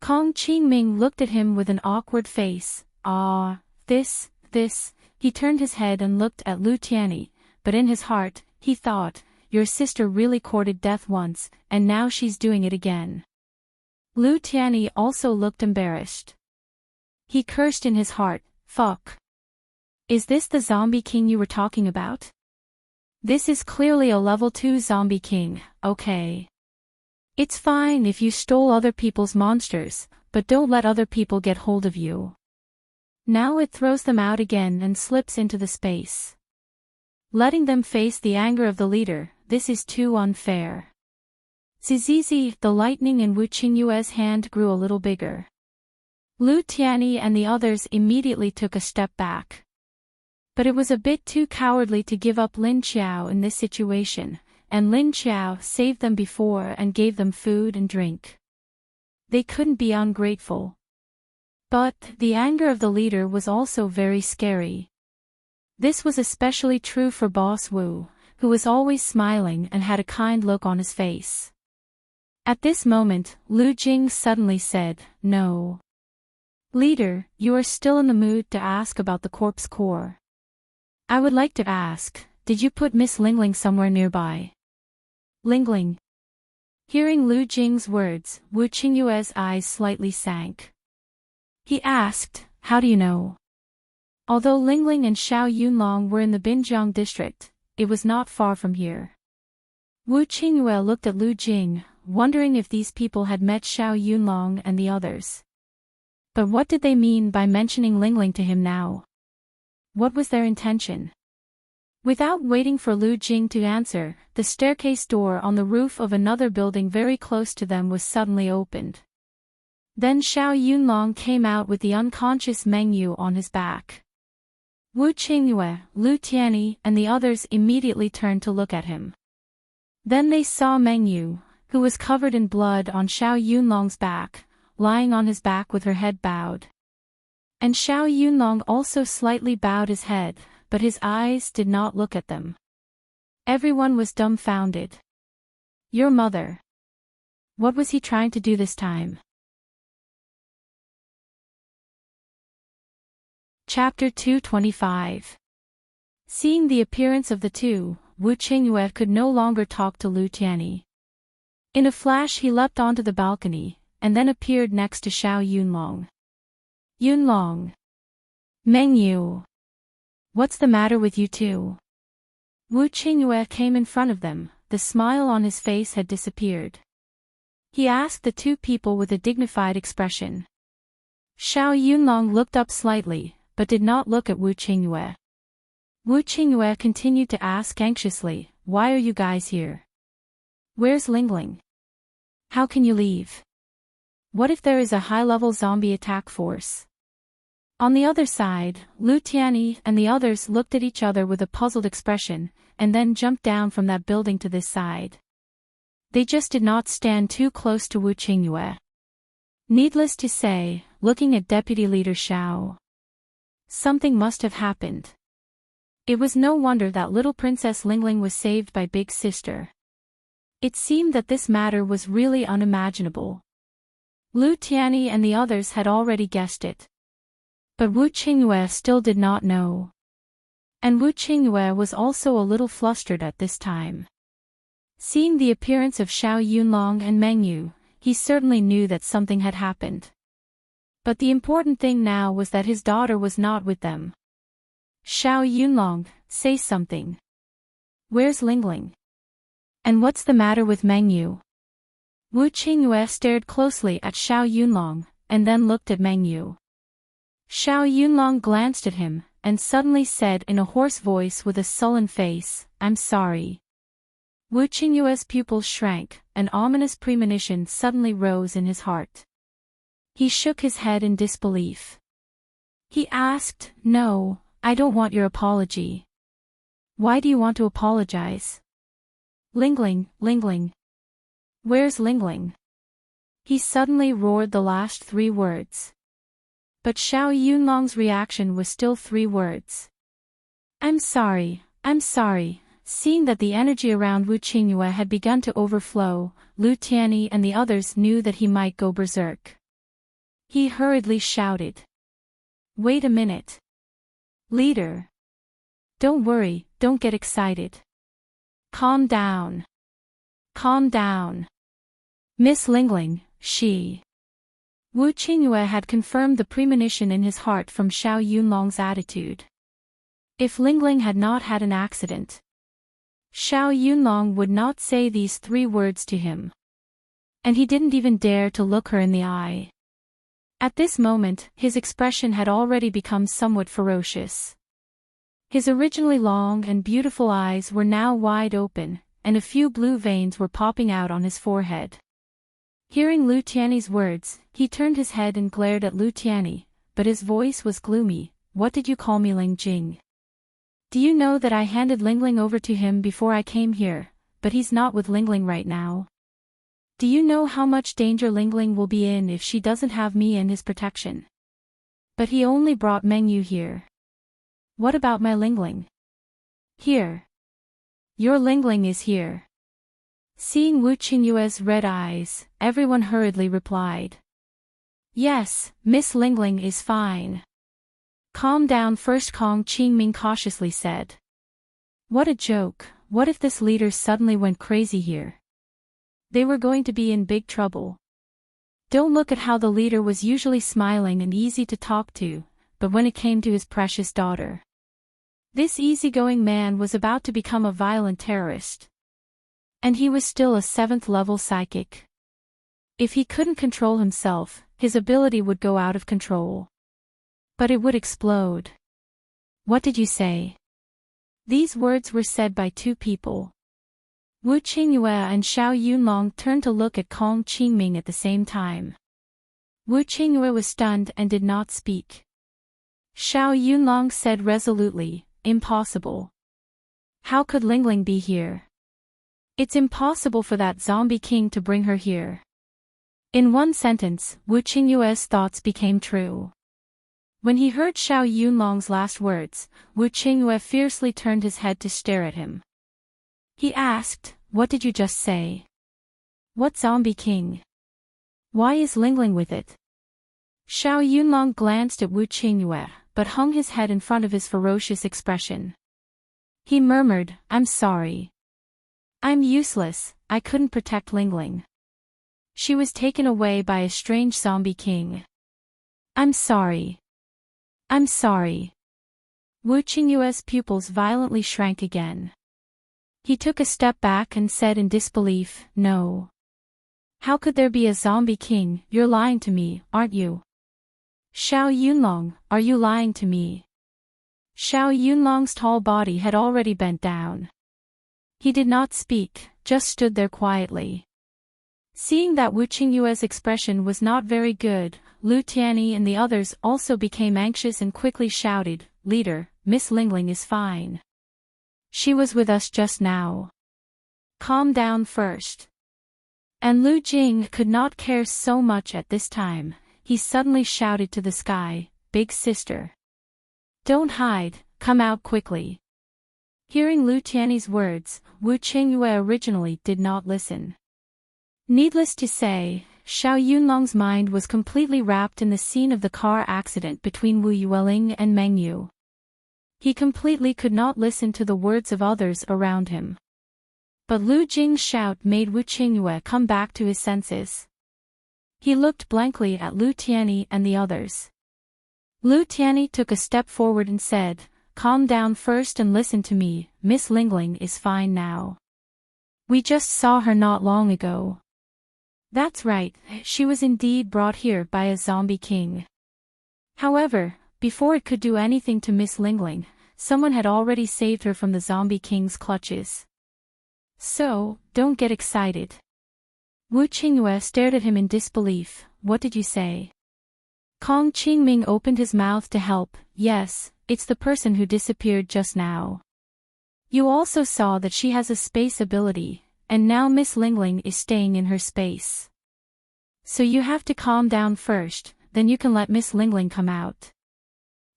Kong Qingming looked at him with an awkward face. This. He turned his head and looked at Lu Tianyi, but in his heart, he thought, "Your sister really courted death once, and now she's doing it again." Lu Tianyi also looked embarrassed. He cursed in his heart, "Fuck. Is this the zombie king you were talking about? This is clearly a level 2 zombie king, okay. It's fine if you stole other people's monsters, but don't let other people get hold of you. Now it throws them out again and slips into the space. Letting them face the anger of the leader, this is too unfair." Zizizi, the lightning in Wu Qingyue's hand grew a little bigger. Lu Tianyi and the others immediately took a step back. But it was a bit too cowardly to give up Lin Qiao in this situation, and Lin Qiao saved them before and gave them food and drink. They couldn't be ungrateful. But the anger of the leader was also very scary. This was especially true for Boss Wu, who was always smiling and had a kind look on his face. At this moment, Lu Jing suddenly said, "No. Leader, you are still in the mood to ask about the corpse core. I would like to ask, did you put Miss Lingling somewhere nearby?" Lingling. Hearing Lu Jing's words, Wu Qingyue's eyes slightly sank. He asked, "How do you know?" Although Lingling and Xiao Yunlong were in the Binjiang district, it was not far from here. Wu Qingyue looked at Lu Jing, wondering if these people had met Xiao Yunlong and the others. But what did they mean by mentioning Lingling to him now? What was their intention? Without waiting for Lu Jing to answer, the staircase door on the roof of another building very close to them was suddenly opened. Then Xiao Yunlong came out with the unconscious Meng Yu on his back. Wu Qingyue, Lu Tianyi, and the others immediately turned to look at him. Then they saw Meng Yu, who was covered in blood on Xiao Yunlong's back, lying on his back with her head bowed. And Xiao Yunlong also slightly bowed his head, but his eyes did not look at them. Everyone was dumbfounded. Your mother. What was he trying to do this time? Chapter 225. Seeing the appearance of the two, Wu Qingyue could no longer talk to Lu Tianyi. In a flash he leapt onto the balcony, and then appeared next to Xiao Yunlong. Yunlong. Meng Yu. What's the matter with you two? Wu Qingyue came in front of them, the smile on his face had disappeared. He asked the two people with a dignified expression. Xiao Yunlong looked up slightly, but did not look at Wu Qingyue. Wu Qingyue continued to ask anxiously, "Why are you guys here? Where's Lingling? How can you leave? What if there is a high-level zombie attack force?" On the other side, Lu Tianyi and the others looked at each other with a puzzled expression, and then jumped down from that building to this side. They just did not stand too close to Wu Qingyue. Needless to say, looking at Deputy Leader Xiao, something must have happened. It was no wonder that little Princess Lingling was saved by Big Sister. It seemed that this matter was really unimaginable. Lu Tianyi and the others had already guessed it. But Wu Qingyue still did not know. And Wu Qingyue was also a little flustered at this time. Seeing the appearance of Xiao Yunlong and Meng Yu, he certainly knew that something had happened. But the important thing now was that his daughter was not with them. Xiao Yunlong, say something. Where's Lingling? And what's the matter with Meng Yu? Wu Qingyue stared closely at Xiao Yunlong, and then looked at Meng Yu. Xiao Yunlong glanced at him, and suddenly said in a hoarse voice with a sullen face, "I'm sorry." Wu Qingyue's pupils shrank, an ominous premonition suddenly rose in his heart. He shook his head in disbelief. He asked, "No, I don't want your apology." "Why do you want to apologize?" Lingling. Where's Lingling?" He suddenly roared the last three words. But Xiao Yunlong's reaction was still three words. I'm sorry. Seeing that the energy around Wu Qingyue had begun to overflow, Lu Tianyi and the others knew that he might go berserk. He hurriedly shouted. "Wait a minute. Leader. Don't worry, don't get excited. Calm down. Miss Lingling, she..." Wu Qingyue had confirmed the premonition in his heart from Xiao Yunlong's attitude. If Lingling had not had an accident, Xiao Yunlong would not say these three words to him. And he didn't even dare to look her in the eye. At this moment, his expression had already become somewhat ferocious. His originally long and beautiful eyes were now wide open, and a few blue veins were popping out on his forehead. Hearing Lu Tianyi's words, he turned his head and glared at Lu Tianyi, but his voice was gloomy. "What did you call me, Ling Jing? Do you know that I handed Lingling over to him before I came here, but he's not with Lingling right now? Do you know how much danger Lingling will be in if she doesn't have me and his protection? But he only brought Meng Yu here. What about my Lingling? Here. Your Lingling is here. Seeing Wu Qingyue's red eyes, everyone hurriedly replied. Yes, Miss Lingling is fine. Calm down first, Kong Qingming cautiously said. What a joke, what if this leader suddenly went crazy here? They were going to be in big trouble. Don't look at how the leader was usually smiling and easy to talk to, but when it came to his precious daughter, this easygoing man was about to become a violent terrorist. And he was still a 7th level psychic. If he couldn't control himself, his ability would go out of control. But it would explode. What did you say? These words were said by two people. Wu Qingyue and Xiao Yunlong turned to look at Kong Qingming at the same time. Wu Qingyue was stunned and did not speak. Xiao Yunlong said resolutely, impossible. How could Lingling be here? It's impossible for that zombie king to bring her here. In one sentence, Wu Qingyue's thoughts became true. When he heard Xiao Yunlong's last words, Wu Qingyue fiercely turned his head to stare at him. He asked, what did you just say? What zombie king? Why is Lingling with it? Xiao Yunlong glanced at Wu Qingyue, but hung his head in front of his ferocious expression. He murmured, I'm sorry. I'm useless, I couldn't protect Lingling. She was taken away by a strange zombie king. I'm sorry. I'm sorry. Wu Qingyue's pupils violently shrank again. He took a step back and said in disbelief, no. How could there be a zombie king? You're lying to me, aren't you? Xiao Yunlong, are you lying to me? Xiao Yunlong's tall body had already bent down. He did not speak, just stood there quietly. Seeing that Wu Qingyue's expression was not very good, Lu Tianyi and the others also became anxious and quickly shouted, Leader, Miss Lingling is fine. She was with us just now. Calm down first. And Lu Jing could not care so much at this time. He suddenly shouted to the sky, Big sister. Don't hide, come out quickly. Hearing Lu Tianyi's words, Wu Qingyue originally did not listen. Needless to say, Xiao Yunlong's mind was completely wrapped in the scene of the car accident between Wu Yueling and Meng Yu. He completely could not listen to the words of others around him. But Lu Jing's shout made Wu Qingyue come back to his senses. He looked blankly at Lu Tianyi and the others. Lu Tianyi took a step forward and said, Calm down first and listen to me, Miss Lingling is fine now. We just saw her not long ago. That's right, she was indeed brought here by a zombie king. However, before it could do anything to Miss Lingling, someone had already saved her from the zombie king's clutches. So, don't get excited. Wu Qingyue stared at him in disbelief. What did you say? Kong Qingming opened his mouth to help. Yes, it's the person who disappeared just now. You also saw that she has a space ability, and now Miss Lingling is staying in her space. So you have to calm down first, then you can let Miss Lingling come out.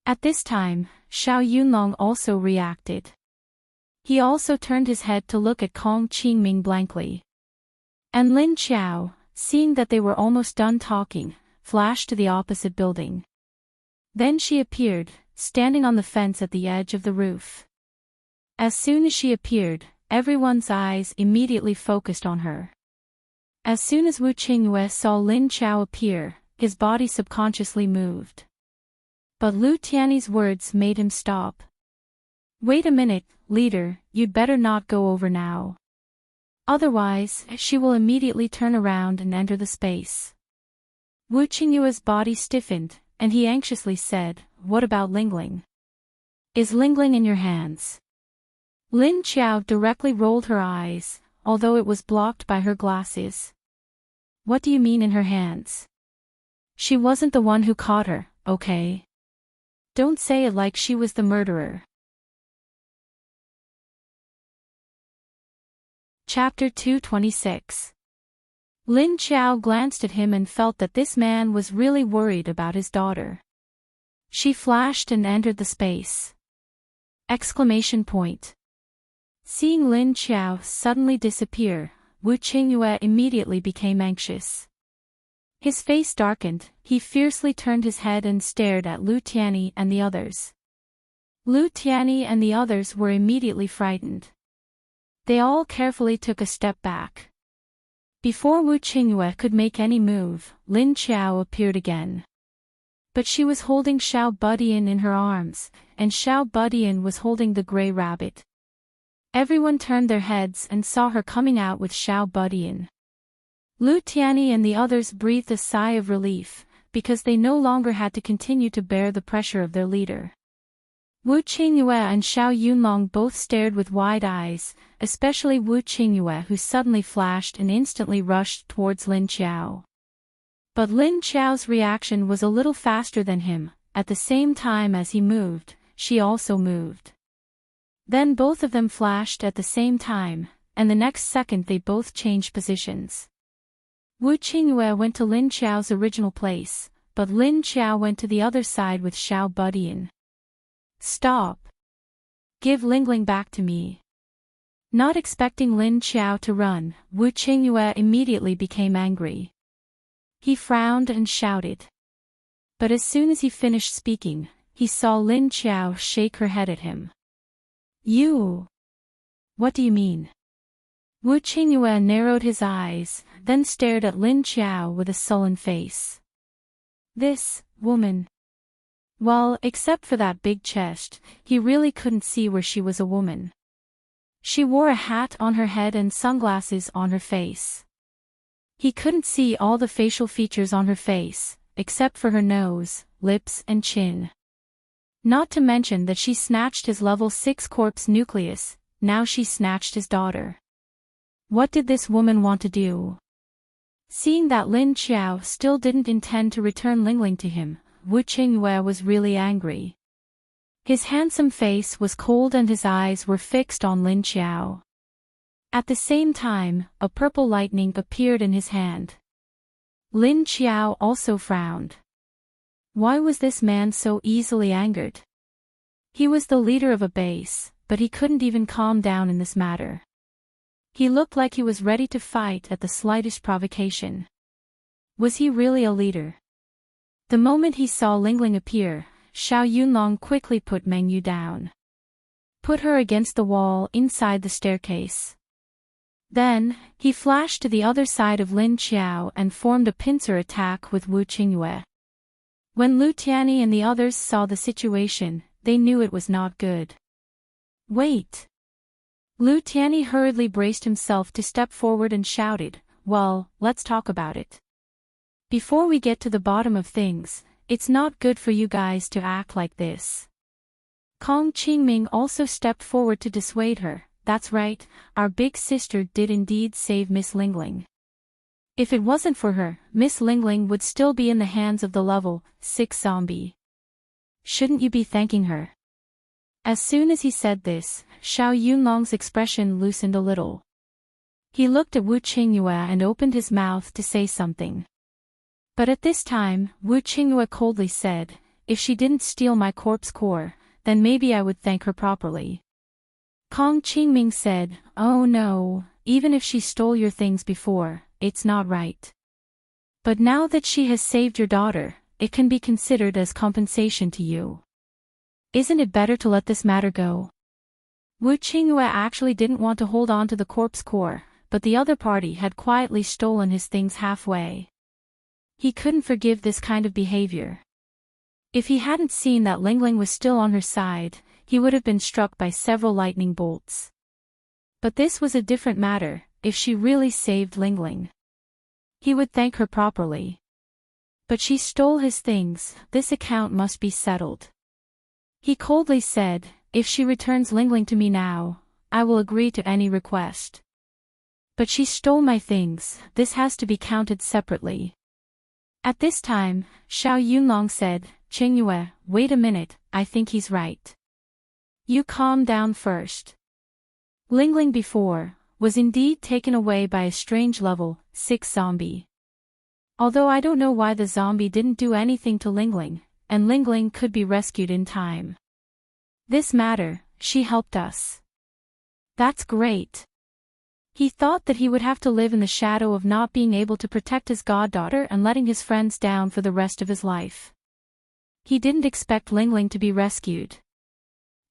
At this time, Xiao Yunlong also reacted. He also turned his head to look at Kong Qingming blankly. And Lin Qiao, seeing that they were almost done talking, flashed to the opposite building. Then she appeared, standing on the fence at the edge of the roof. As soon as she appeared, everyone's eyes immediately focused on her. As soon as Wu Qingyue saw Lin Qiao appear, his body subconsciously moved. But Lu Tianyi's words made him stop. Wait a minute, leader, you'd better not go over now. Otherwise, she will immediately turn around and enter the space. Wu Qingyue's body stiffened, and he anxiously said, What about Lingling? Is Lingling in your hands? Lin Qiao directly rolled her eyes, although it was blocked by her glasses. What do you mean in her hands? She wasn't the one who caught her, okay? Don't say it like she was the murderer. Chapter 226. Lin Qiao glanced at him and felt that this man was really worried about his daughter. She flashed and entered the space. Exclamation point. Seeing Lin Qiao suddenly disappear, Wu Qingyue immediately became anxious. His face darkened, he fiercely turned his head and stared at Lu Tianyi and the others. Lu Tianyi and the others were immediately frightened. They all carefully took a step back. Before Wu Qingyue could make any move, Lin Qiao appeared again. But she was holding Xiao Budian in her arms, and Xiao Budian was holding the gray rabbit. Everyone turned their heads and saw her coming out with Xiao Budian. Lu Tianyi and the others breathed a sigh of relief, because they no longer had to continue to bear the pressure of their leader. Wu Qingyue and Xiao Yunlong both stared with wide eyes, especially Wu Qingyue, who suddenly flashed and instantly rushed towards Lin Qiao. But Lin Qiao's reaction was a little faster than him. At the same time as he moved, she also moved. Then both of them flashed at the same time, and the next second they both changed positions. Wu Qingyue went to Lin Qiao's original place, but Lin Qiao went to the other side with Xiao Budian. Stop! Give Lingling back to me. Not expecting Lin Qiao to run, Wu Qingyue immediately became angry. He frowned and shouted. But as soon as he finished speaking, he saw Lin Qiao shake her head at him. You! What do you mean? Wu Qingyue narrowed his eyes, then stared at Lin Qiao with a sullen face. This woman. Well, except for that big chest, he really couldn't see where she was a woman. She wore a hat on her head and sunglasses on her face. He couldn't see all the facial features on her face, except for her nose, lips and chin. Not to mention that she snatched his level 6 corpse nucleus, now she snatched his daughter. What did this woman want to do? Seeing that Lin Qiao still didn't intend to return Lingling to him, Wu Qingyue was really angry. His handsome face was cold and his eyes were fixed on Lin Qiao. At the same time, a purple lightning appeared in his hand. Lin Qiao also frowned. Why was this man so easily angered? He was the leader of a base, but he couldn't even calm down in this matter. He looked like he was ready to fight at the slightest provocation. Was he really a leader? The moment he saw Lingling appear, Xiao Yunlong quickly put Meng Yu down. Put her against the wall inside the staircase. Then, he flashed to the other side of Lin Qiao and formed a pincer attack with Wu Qingyue. When Lu Tianyi and the others saw the situation, they knew it was not good. Wait! Lu Tianyi hurriedly braced himself to step forward and shouted, well, let's talk about it. Before we get to the bottom of things, it's not good for you guys to act like this. Kong Qingming also stepped forward to dissuade her. That's right, our big sister did indeed save Miss Lingling. If it wasn't for her, Miss Lingling would still be in the hands of the level 6 zombie. Shouldn't you be thanking her? As soon as he said this, Xiao Yunlong's expression loosened a little. He looked at Wu Qingyue and opened his mouth to say something. But at this time, Wu Qingyue coldly said, if she didn't steal my corpse core, then maybe I would thank her properly. Kong Qingming said, oh no, even if she stole your things before, it's not right. But now that she has saved your daughter, it can be considered as compensation to you. Isn't it better to let this matter go? Wu Qingyue actually didn't want to hold on to the corpse core, but the other party had quietly stolen his things halfway. He couldn't forgive this kind of behavior. If he hadn't seen that Lingling was still on her side, he would have been struck by several lightning bolts. But this was a different matter. If she really saved Lingling, he would thank her properly. But she stole his things, this account must be settled. He coldly said, if she returns Lingling to me now, I will agree to any request. But she stole my things, this has to be counted separately. At this time, Xiao Yunlong said, Qingyue, wait a minute, I think he's right. You calm down first. Lingling before, was indeed taken away by a strange level 6 zombie. Although I don't know why the zombie didn't do anything to Lingling, and Lingling could be rescued in time. This matter, she helped us. That's great. He thought that he would have to live in the shadow of not being able to protect his goddaughter and letting his friends down for the rest of his life. He didn't expect Ling Ling to be rescued.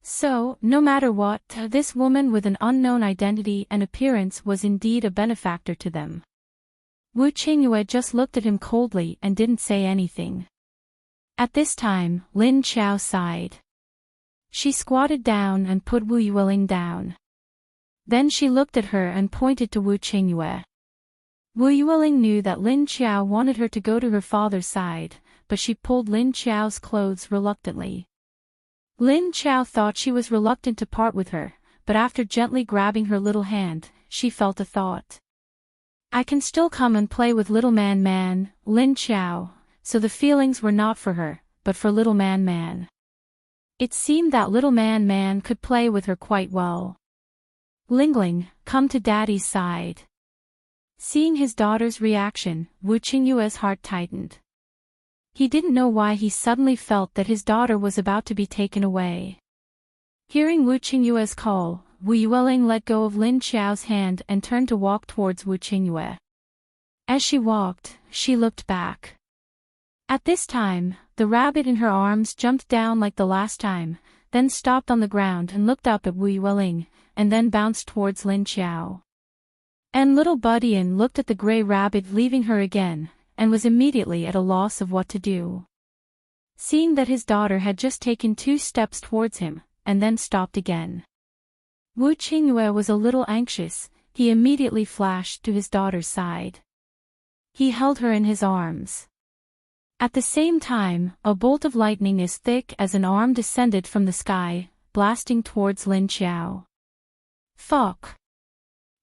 So, no matter what, this woman with an unknown identity and appearance was indeed a benefactor to them. Wu Qingyue just looked at him coldly and didn't say anything. At this time, Lin Qiao sighed. She squatted down and put Wu Yueling down. Then she looked at her and pointed to Wu Qingyue. Wu Yueling knew that Lin Qiao wanted her to go to her father's side, but she pulled Lin Qiao's clothes reluctantly. Lin Qiao thought she was reluctant to part with her, but after gently grabbing her little hand, she felt a thought. I can still come and play with little man, Lin Qiao, so the feelings were not for her, but for little man. It seemed that little man could play with her quite well. Ling Ling, come to daddy's side. Seeing his daughter's reaction, Wu Qingyue's heart tightened. He didn't know why he suddenly felt that his daughter was about to be taken away. Hearing Wu Qingyue's call, Wu Yueling let go of Lin Qiao's hand and turned to walk towards Wu Qingyue. As she walked, she looked back. At this time, the rabbit in her arms jumped down like the last time, then stopped on the ground and looked up at Wu Yueling, and then bounced towards Lin Qiao. And little Budian looked at the gray rabbit leaving her again, and was immediately at a loss of what to do. Seeing that his daughter had just taken 2 steps towards him, and then stopped again. Wu Qingyue was a little anxious. He immediately flashed to his daughter's side. He held her in his arms. At the same time, a bolt of lightning as thick as an arm descended from the sky, blasting towards Lin Qiao. Fuck!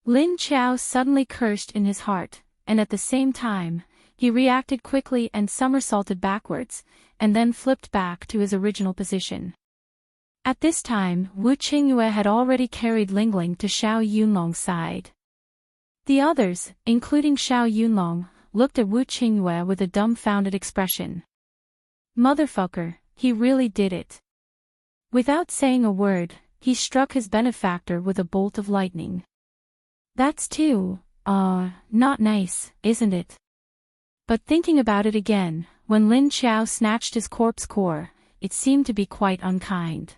Lin Qiao suddenly cursed in his heart, and at the same time, he reacted quickly and somersaulted backwards, and then flipped back to his original position. At this time, Wu Qingyue had already carried Ling Ling to Xiao Yunlong's side. The others, including Xiao Yunlong, looked at Wu Qingyue with a dumbfounded expression. Motherfucker, he really did it. Without saying a word, he struck his benefactor with a bolt of lightning. That's too, not nice, isn't it? But thinking about it again, when Lin Qiao snatched his corpse core, it seemed to be quite unkind.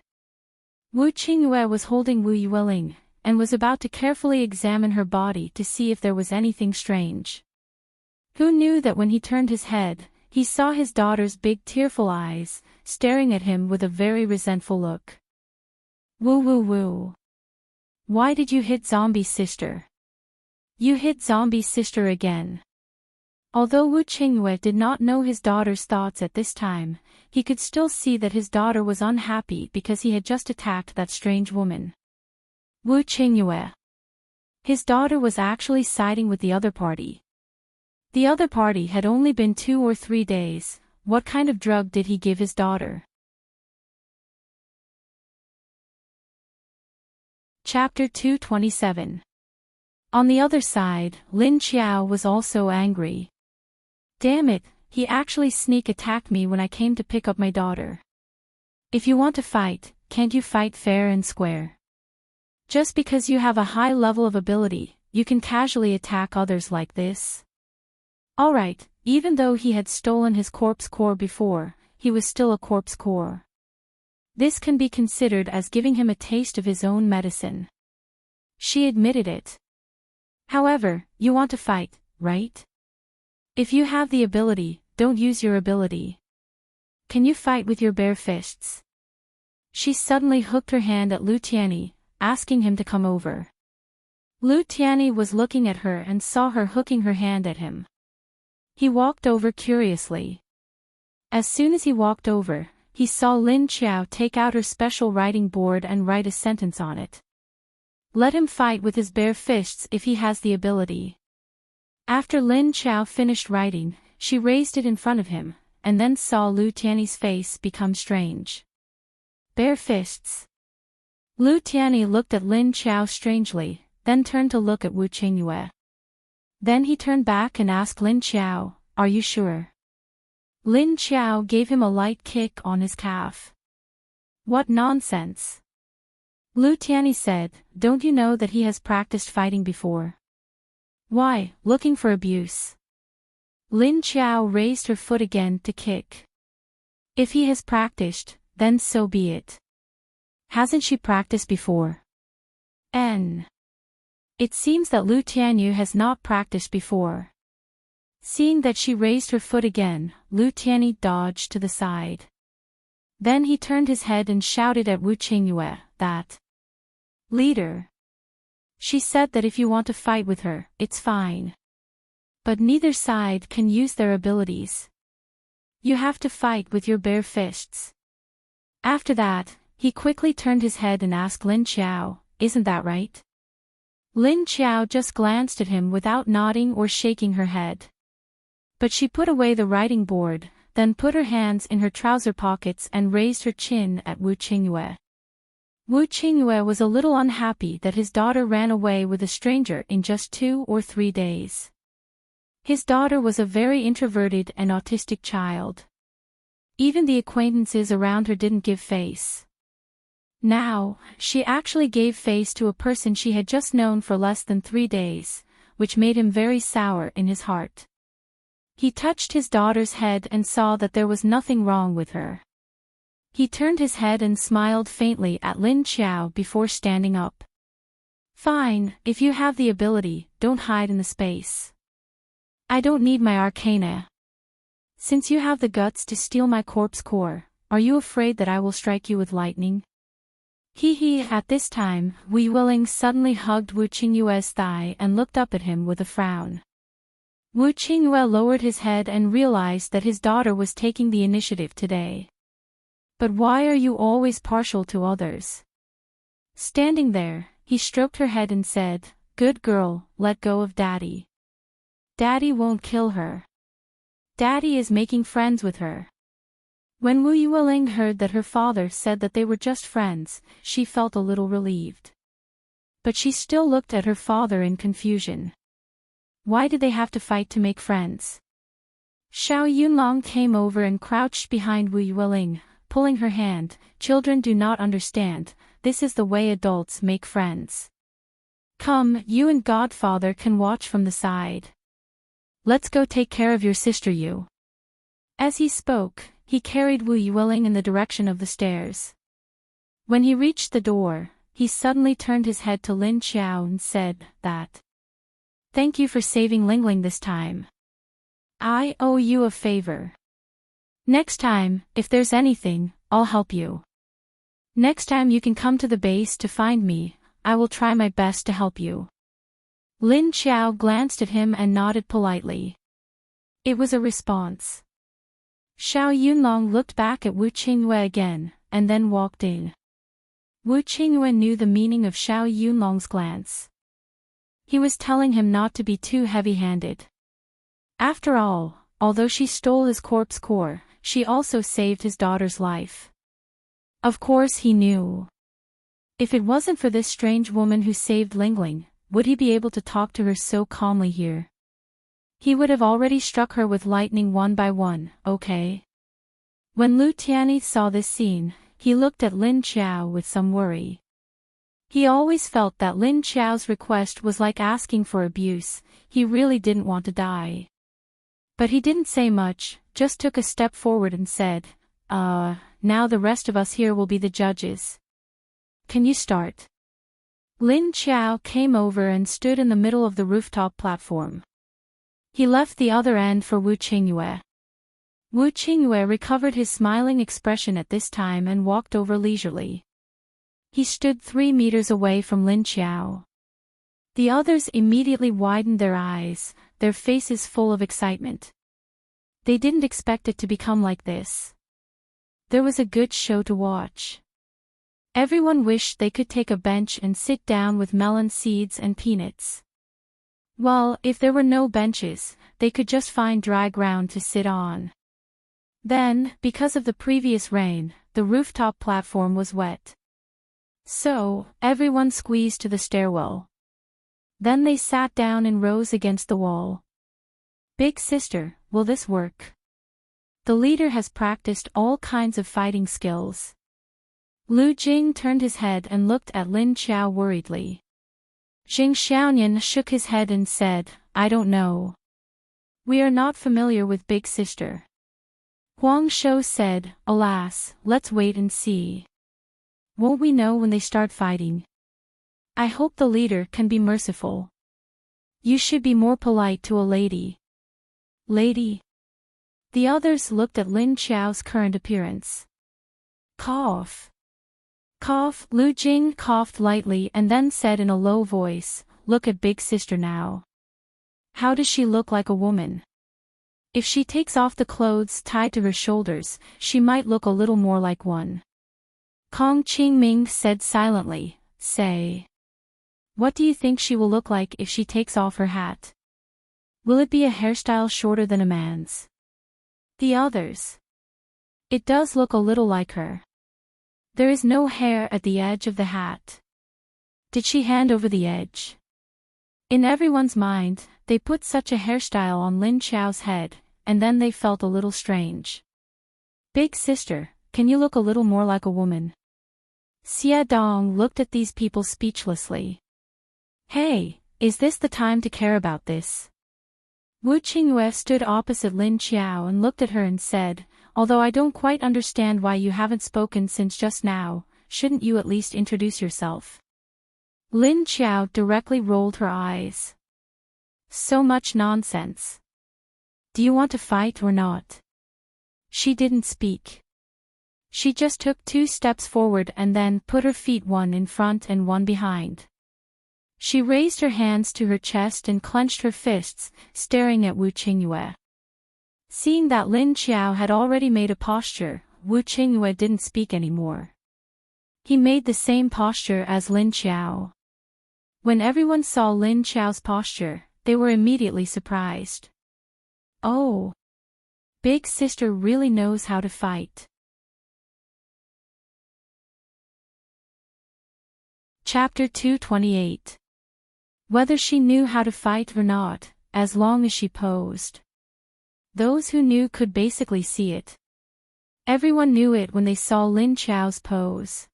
Wu Qingyue was holding Wu Yueling, and was about to carefully examine her body to see if there was anything strange. Who knew that when he turned his head, he saw his daughter's big tearful eyes, staring at him with a very resentful look. Woo. Why did you hit Zombie's sister? You hit Zombie's sister again. Although Wu Qingyue did not know his daughter's thoughts at this time, he could still see that his daughter was unhappy because he had just attacked that strange woman. Wu Qingyue. His daughter was actually siding with the other party. The other party had only been 2 or 3 days. What kind of drug did he give his daughter? Chapter 227. On the other side, Lin Qiao was also angry. Damn it, he actually sneak attacked me when I came to pick up my daughter. If you want to fight, can't you fight fair and square? Just because you have a high level of ability, you can casually attack others like this? Alright, even though he had stolen his corpse core before, he was still a corpse core. This can be considered as giving him a taste of his own medicine. She admitted it. However, you want to fight, right? If you have the ability, don't use your ability. Can you fight with your bare fists? She suddenly hooked her hand at Lu Tianyi, asking him to come over. Lu Tianyi was looking at her and saw her hooking her hand at him. He walked over curiously. As soon as he walked over, he saw Lin Qiao take out her special writing board and write a sentence on it. Let him fight with his bare fists if he has the ability. After Lin Qiao finished writing, she raised it in front of him, and then saw Lu Tianyi's face become strange. Bare fists. Lu Tianyi looked at Lin Qiao strangely, then turned to look at Wu Qingyue. Then he turned back and asked Lin Qiao, "Are you sure?" Lin Qiao gave him a light kick on his calf. What nonsense. Lu Tianyi said, "Don't you know that he has practiced fighting before?" "Why, looking for abuse?" Lin Qiao raised her foot again to kick. "If he has practiced, then so be it. Hasn't she practiced before?" It seems that Lu Tianyi has not practiced before. Seeing that she raised her foot again, Lu Tianyi dodged to the side. Then he turned his head and shouted at Wu Qingyue, that leader. She said that if you want to fight with her, it's fine. But neither side can use their abilities. You have to fight with your bare fists. After that, he quickly turned his head and asked Lin Qiao, "Isn't that right?" Lin Qiao just glanced at him without nodding or shaking her head. But she put away the writing board, then put her hands in her trouser pockets and raised her chin at Wu Qingyue. Wu Qingyue was a little unhappy that his daughter ran away with a stranger in just 2 or 3 days. His daughter was a very introverted and autistic child. Even the acquaintances around her didn't give face. Now, she actually gave face to a person she had just known for less than 3 days, which made him very sour in his heart. He touched his daughter's head and saw that there was nothing wrong with her. He turned his head and smiled faintly at Lin Qiao before standing up. "Fine, if you have the ability, don't hide in the space. I don't need my arcana. Since you have the guts to steal my corpse core, are you afraid that I will strike you with lightning?" At this time, Wu Yueling suddenly hugged Wu Qingyue's thigh and looked up at him with a frown. Wu Qingyue lowered his head and realized that his daughter was taking the initiative today. "But why are you always partial to others?" Standing there, he stroked her head and said, "Good girl, let go of Daddy. Daddy won't kill her. Daddy is making friends with her." When Wu Yueling heard that her father said that they were just friends, she felt a little relieved. But she still looked at her father in confusion. Why did they have to fight to make friends? Xiao Yunlong came over and crouched behind Wu Yueling, pulling her hand. "Children do not understand, this is the way adults make friends. Come, you and Godfather can watch from the side. Let's go take care of your sister Yu." As he spoke, he carried Wu Yueling in the direction of the stairs. When he reached the door, he suddenly turned his head to Lin Qiao and said, "That. Thank you for saving Lingling this time. I owe you a favor. Next time, if there's anything, I'll help you. Next time you can come to the base to find me, I will try my best to help you." Lin Qiao glanced at him and nodded politely. It was a response. Xiao Yunlong looked back at Wu Qingyue again, and then walked in. Wu Qingyue knew the meaning of Xiao Yunlong's glance. He was telling him not to be too heavy-handed. After all, although she stole his corpse core, she also saved his daughter's life. Of course he knew. If it wasn't for this strange woman who saved Lingling, would he be able to talk to her so calmly here? He would have already struck her with lightning one by one, okay? When Lu Tianyi saw this scene, he looked at Lin Qiao with some worry. He always felt that Lin Qiao's request was like asking for abuse. He really didn't want to die. But he didn't say much, just took a step forward and said, now the rest of us here will be the judges. Can you start?" Lin Qiao came over and stood in the middle of the rooftop platform. He left the other end for Wu Qingyue. Wu Qingyue recovered his smiling expression at this time and walked over leisurely. He stood 3 meters away from Lin Qiao. The others immediately widened their eyes, their faces full of excitement. They didn't expect it to become like this. There was a good show to watch. Everyone wished they could take a bench and sit down with melon seeds and peanuts. Well, if there were no benches, they could just find dry ground to sit on. Then, because of the previous rain, the rooftop platform was wet. So, everyone squeezed to the stairwell. Then they sat down in rows against the wall. "Big sister, will this work? The leader has practiced all kinds of fighting skills. Lu Jing turned his head and looked at Lin Qiao worriedly. Jing Xiaoyan shook his head and said, I don't know. We are not familiar with Big Sister. Huang Shou said, alas, let's wait and see. Won't we know when they start fighting? I hope the leader can be merciful. You should be more polite to a lady. Lady? The others looked at Lin Qiao's current appearance. Cough. Cough. Lu Jing coughed lightly and then said in a low voice, look at Big Sister now. How does she look like a woman? If she takes off the clothes tied to her shoulders, she might look a little more like one. Kong Qingming said silently, say. What do you think she will look like if she takes off her hat? Will it be a hairstyle shorter than a man's? The others. It does look a little like her. There is no hair at the edge of the hat. Did she hand over the edge? In everyone's mind, they put such a hairstyle on Lin Qiao's head, and then they felt a little strange. Big Sister, can you look a little more like a woman? Xia Dong looked at these people speechlessly. Hey, is this the time to care about this? Wu Qingyue stood opposite Lin Qiao and looked at her and said, although I don't quite understand why you haven't spoken since just now, shouldn't you at least introduce yourself? Lin Qiao directly rolled her eyes. So much nonsense. Do you want to fight or not? She didn't speak. She just took 2 steps forward and then put her feet one in front and one behind. She raised her hands to her chest and clenched her fists, staring at Wu Qingyue. Seeing that Lin Qiao had already made a posture, Wu Qingyue didn't speak anymore. He made the same posture as Lin Qiao. When everyone saw Lin Qiao's posture, they were immediately surprised. Oh! Big Sister really knows how to fight. Chapter 228. Whether she knew how to fight or not, as long as she posed. Those who knew could basically see it. Everyone knew it when they saw Lin Qiao's pose.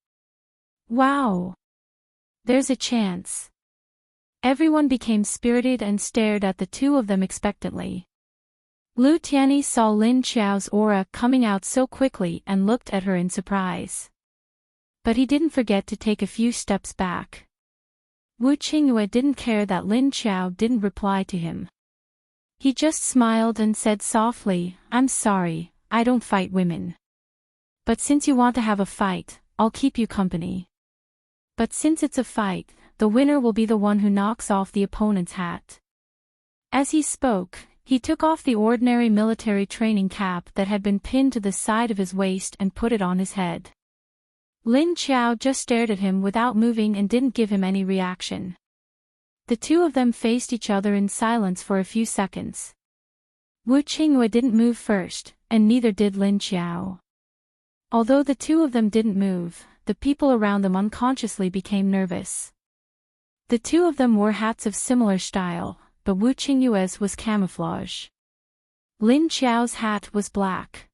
Wow! There's a chance. Everyone became spirited and stared at the two of them expectantly. Lu Tianyi saw Lin Qiao's aura coming out so quickly and looked at her in surprise. But he didn't forget to take a few steps back. Wu Qingyue didn't care that Lin Qiao didn't reply to him. He just smiled and said softly, I'm sorry, I don't fight women. But since you want to have a fight, I'll keep you company. But since it's a fight, the winner will be the one who knocks off the opponent's hat. As he spoke, he took off the ordinary military training cap that had been pinned to the side of his waist and put it on his head. Lin Qiao just stared at him without moving and didn't give him any reaction. The two of them faced each other in silence for a few seconds. Wu Qingyue didn't move first, and neither did Lin Qiao. Although the two of them didn't move, the people around them unconsciously became nervous. The two of them wore hats of similar style, but Wu Qingyue's was camouflage. Lin Qiao's hat was black.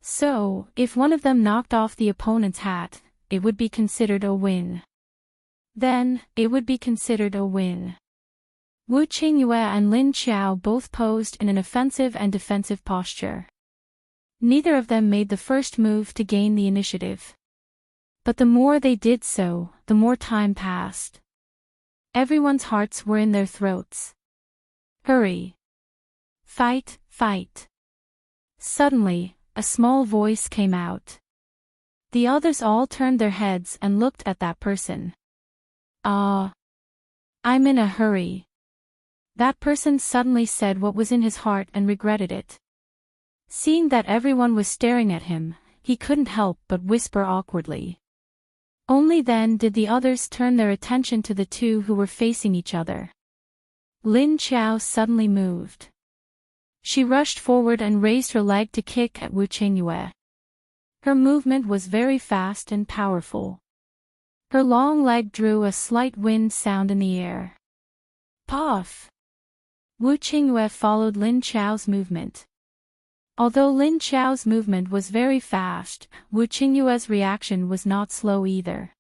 So, if one of them knocked off the opponent's hat, it would be considered a win. Then, it would be considered a win. Wu Qingyue and Lin Qiao both posed in an offensive and defensive posture. Neither of them made the first move to gain the initiative. But the more they did so, the more time passed. Everyone's hearts were in their throats. Hurry! Fight, fight! Suddenly, a small voice came out. The others all turned their heads and looked at that person. I'm in a hurry. That person suddenly said what was in his heart and regretted it. Seeing that everyone was staring at him, he couldn't help but whisper awkwardly. Only then did the others turn their attention to the two who were facing each other. Lin Qiao suddenly moved. She rushed forward and raised her leg to kick at Wu Qingyue. Her movement was very fast and powerful. Her long leg drew a slight wind sound in the air. Puff! Wu Qingyue followed Lin Qiao's movement. Although Lin Qiao's movement was very fast, Wu Qingyue's reaction was not slow either.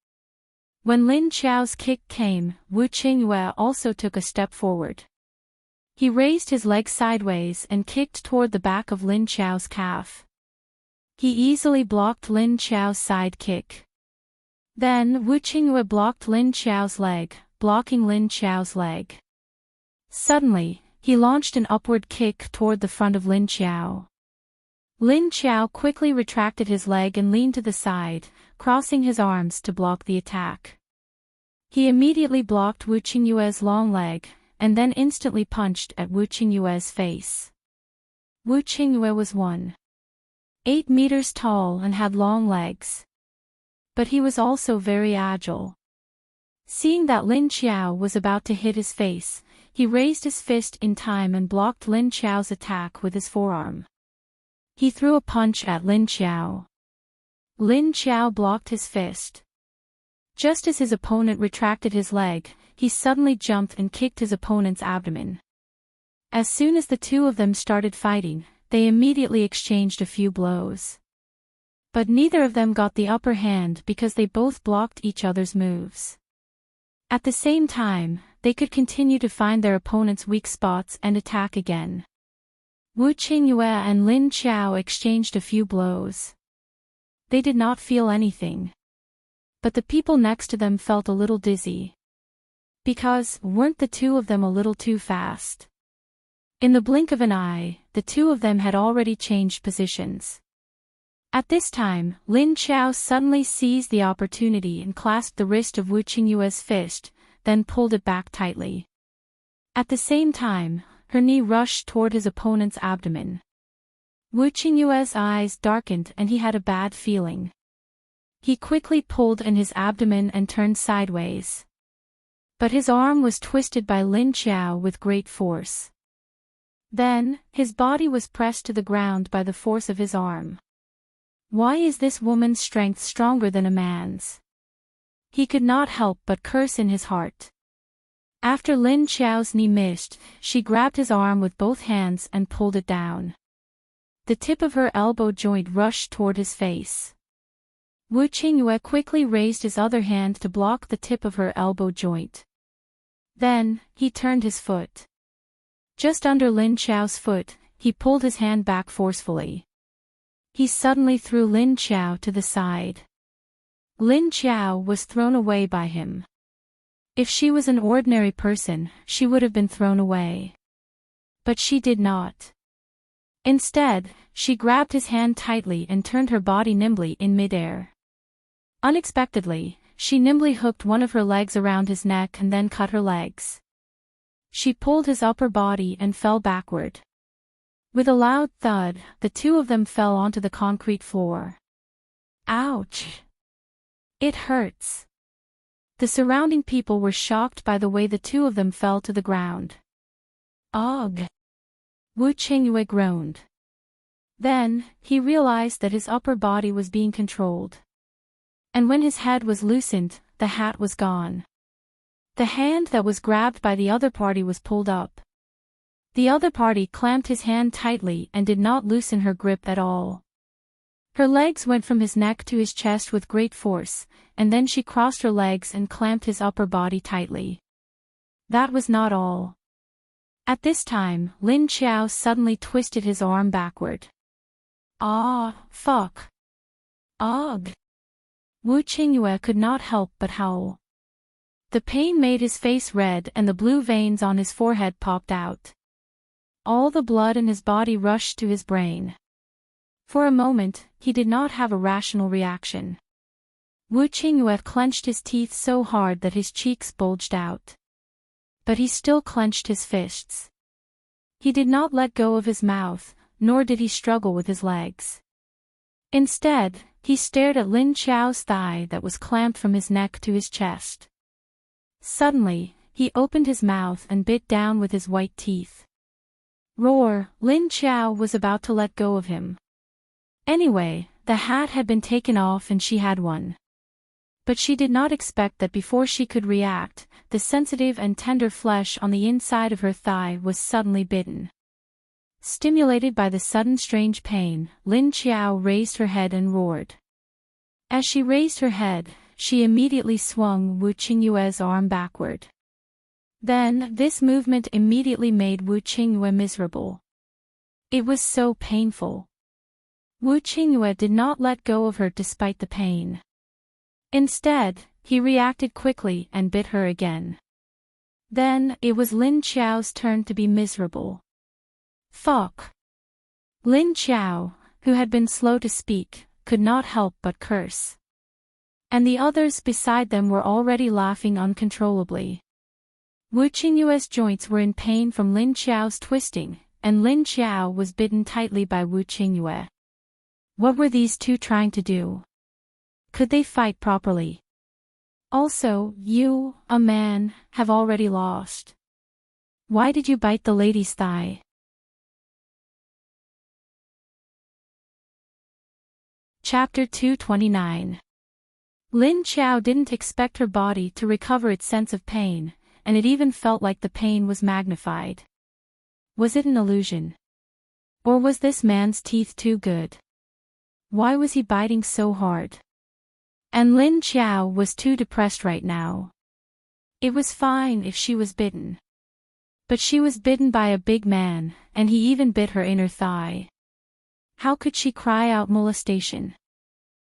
When Lin Qiao's kick came, Wu Qingyue also took a step forward. He raised his leg sideways and kicked toward the back of Lin Qiao's calf. He easily blocked Lin Qiao's side kick. Then Wu Qingyue blocked Lin Qiao's leg, blocking Lin Qiao's leg. Suddenly, he launched an upward kick toward the front of Lin Qiao. Lin Qiao quickly retracted his leg and leaned to the side, crossing his arms to block the attack. He immediately blocked Wu Qingyue's long leg, and then instantly punched at Wu Qingyue's face. Wu Qingyue was 1.8 meters tall and had long legs. But he was also very agile. Seeing that Lin Qiao was about to hit his face, he raised his fist in time and blocked Lin Qiao's attack with his forearm. He threw a punch at Lin Qiao. Lin Qiao blocked his fist. Just as his opponent retracted his leg, he suddenly jumped and kicked his opponent's abdomen. As soon as the two of them started fighting, they immediately exchanged a few blows. But neither of them got the upper hand because they both blocked each other's moves. At the same time, they could continue to find their opponent's weak spots and attack again. Wu Qingyue and Lin Qiao exchanged a few blows. They did not feel anything. But the people next to them felt a little dizzy. Because, weren't the two of them a little too fast? In the blink of an eye, the two of them had already changed positions. At this time, Lin Qiao suddenly seized the opportunity and clasped the wrist of Wu Qingyue's fist, then pulled it back tightly. At the same time, her knee rushed toward his opponent's abdomen. Wu Qingyue's eyes darkened and he had a bad feeling. He quickly pulled in his abdomen and turned sideways. But his arm was twisted by Lin Qiao with great force. Then, his body was pressed to the ground by the force of his arm. Why is this woman's strength stronger than a man's? He could not help but curse in his heart. After Lin Qiao's knee missed, she grabbed his arm with both hands and pulled it down. The tip of her elbow joint rushed toward his face. Wu Qingyue quickly raised his other hand to block the tip of her elbow joint. Then, he turned his foot. Just under Lin Qiao's foot, he pulled his hand back forcefully. He suddenly threw Lin Qiao to the side. Lin Qiao was thrown away by him. If she was an ordinary person, she would have been thrown away. But she did not. Instead, she grabbed his hand tightly and turned her body nimbly in midair. Unexpectedly, she nimbly hooked one of her legs around his neck and then cut her legs. She pulled his upper body and fell backward. With a loud thud, the two of them fell onto the concrete floor. Ouch! It hurts. The surrounding people were shocked by the way the two of them fell to the ground. Ugh! Wu Qingyue groaned. Then, he realized that his upper body was being controlled. And when his head was loosened, the hat was gone. The hand that was grabbed by the other party was pulled up. The other party clamped his hand tightly and did not loosen her grip at all. Her legs went from his neck to his chest with great force, and then she crossed her legs and clamped his upper body tightly. That was not all. At this time, Lin Qiao suddenly twisted his arm backward. Ah, fuck. Ugh. Wu Qingyue could not help but howl. The pain made his face red and the blue veins on his forehead popped out. All the blood in his body rushed to his brain. For a moment, he did not have a rational reaction. Wu Qingyue clenched his teeth so hard that his cheeks bulged out. But he still clenched his fists. He did not let go of his mouth, nor did he struggle with his legs. Instead, he stared at Lin Qiao's thigh that was clamped from his neck to his chest. Suddenly, he opened his mouth and bit down with his white teeth. Roar! Lin Qiao was about to let go of him. Anyway, the hat had been taken off and she had one. But she did not expect that before she could react, the sensitive and tender flesh on the inside of her thigh was suddenly bitten. Stimulated by the sudden strange pain, Lin Qiao raised her head and roared. As she raised her head, she immediately swung Wu Qingyue's arm backward. Then, this movement immediately made Wu Qingyue miserable. It was so painful. Wu Qingyue did not let go of her despite the pain. Instead, he reacted quickly and bit her again. Then, it was Lin Qiao's turn to be miserable. Fuck. Lin Qiao, who had been slow to speak, could not help but curse. And the others beside them were already laughing uncontrollably. Wu Qingyue's joints were in pain from Lin Qiao's twisting, and Lin Qiao was bitten tightly by Wu Qingyue. What were these two trying to do? Could they fight properly? Also, you, a man, have already lost. Why did you bite the lady's thigh? Chapter 229. Lin Qiao didn't expect her body to recover its sense of pain, and it even felt like the pain was magnified. Was it an illusion? Or was this man's teeth too good? Why was he biting so hard? And Lin Qiao was too depressed right now. It was fine if she was bitten. But she was bitten by a big man, and he even bit her inner thigh. How could she cry out molestation?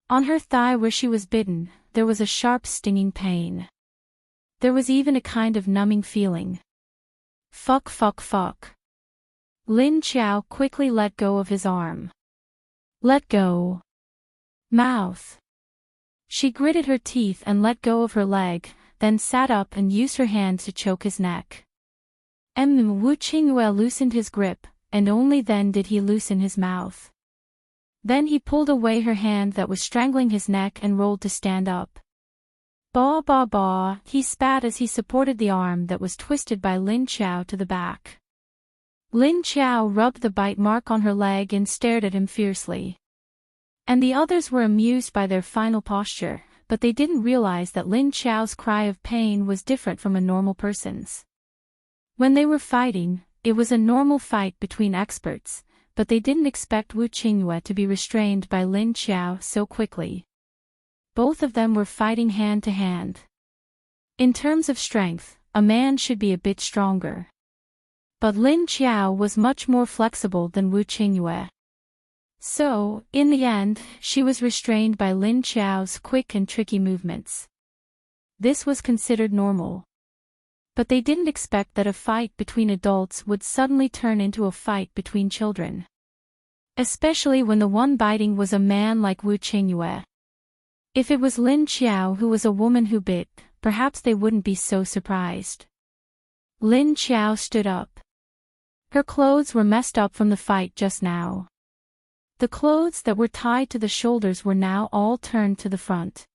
On her thigh where she was bitten, there was a sharp stinging pain. There was even a kind of numbing feeling. Fuck. Lin Qiao quickly let go of his arm. Let go. Mouth. She gritted her teeth and let go of her leg, then sat up and used her hand to choke his neck. Wu Qingyue loosened his grip, and only then did he loosen his mouth. Then he pulled away her hand that was strangling his neck and rolled to stand up. Ba, he spat as he supported the arm that was twisted by Lin Qiao to the back. Lin Qiao rubbed the bite mark on her leg and stared at him fiercely. And the others were amused by their final posture, but they didn't realize that Lin Qiao's cry of pain was different from a normal person's. When they were fighting, it was a normal fight between experts, but they didn't expect Wu Qingyue to be restrained by Lin Qiao so quickly. Both of them were fighting hand to hand. In terms of strength, a man should be a bit stronger. But Lin Qiao was much more flexible than Wu Qingyue. So, in the end, she was restrained by Lin Qiao's quick and tricky movements. This was considered normal. But they didn't expect that a fight between adults would suddenly turn into a fight between children. Especially when the one biting was a man like Wu Qingyue. If it was Lin Qiao who was a woman who bit, perhaps they wouldn't be so surprised. Lin Qiao stood up. Her clothes were messed up from the fight just now. The clothes that were tied to the shoulders were now all turned to the front.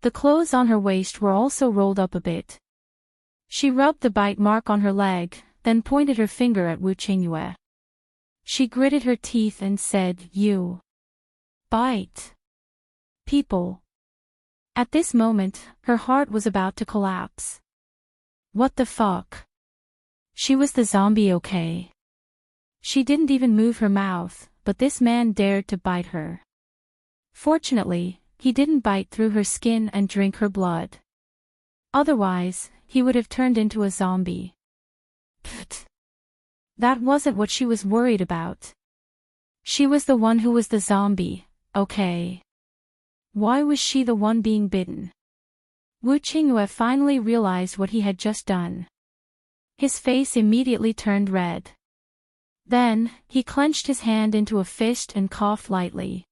The clothes on her waist were also rolled up a bit. She rubbed the bite mark on her leg, then pointed her finger at Wu Qingyue. She gritted her teeth and said, "You bite people." At this moment, her heart was about to collapse. What the fuck? She was the zombie, okay? She didn't even move her mouth, but this man dared to bite her. Fortunately, he didn't bite through her skin and drink her blood. Otherwise, he would have turned into a zombie. Pfft. That wasn't what she was worried about. She was the one who was the zombie, okay? Why was she the one being bitten? Wu Qingyue finally realized what he had just done. His face immediately turned red. Then, he clenched his hand into a fist and coughed lightly.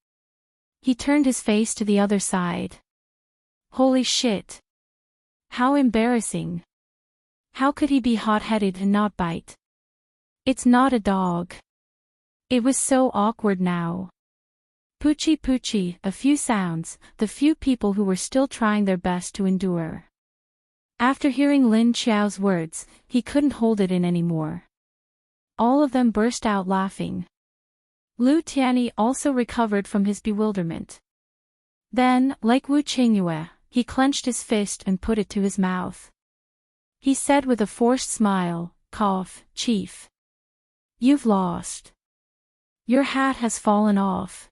He turned his face to the other side. Holy shit. How embarrassing. How could he be hot-headed and not bite? It's not a dog. It was so awkward now. Poochie, a few sounds, the few people who were still trying their best to endure. After hearing Lin Qiao's words, he couldn't hold it in anymore. All of them burst out laughing. Lu Tianyi also recovered from his bewilderment. Then, like Wu Qingyue, he clenched his fist and put it to his mouth. He said with a forced smile, "Cough, Chief. You've lost. Your hat has fallen off.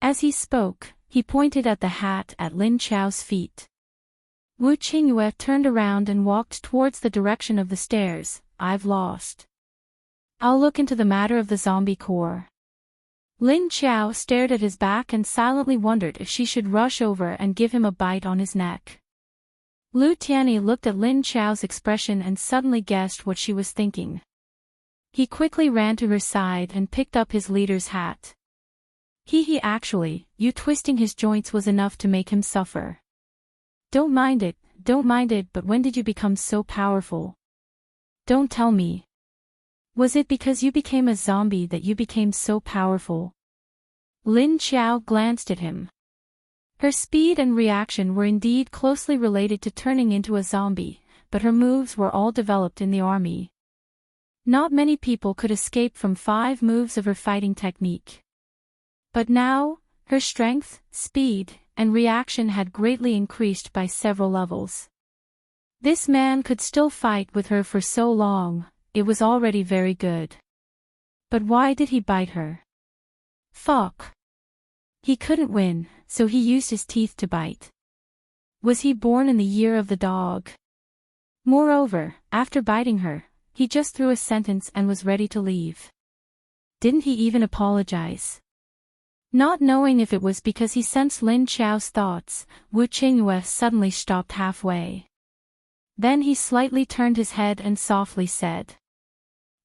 As he spoke, he pointed at the hat at Lin Chao's feet. Wu Qingyue turned around and walked towards the direction of the stairs. I've lost. I'll look into the matter of the zombie core. Lin Chao stared at his back and silently wondered if she should rush over and give him a bite on his neck. Lu Tianyi looked at Lin Chao's expression and suddenly guessed what she was thinking. He quickly ran to her side and picked up his leader's hat. Actually, you twisting his joints was enough to make him suffer. Don't mind it, but when did you become so powerful? Don't tell me. Was it because you became a zombie that you became so powerful? Lin Chao glanced at him. Her speed and reaction were indeed closely related to turning into a zombie, but her moves were all developed in the army. Not many people could escape from 5 moves of her fighting technique. But now, her strength, speed, and reaction had greatly increased by several levels. This man could still fight with her for so long, it was already very good. But why did he bite her? Fuck. He couldn't win, so he used his teeth to bite. Was he born in the year of the dog? Moreover, after biting her, he just threw a sentence and was ready to leave. Didn't he even apologize? Not knowing if it was because he sensed Lin Chao's thoughts, Wu Qingyue suddenly stopped halfway. Then he slightly turned his head and softly said,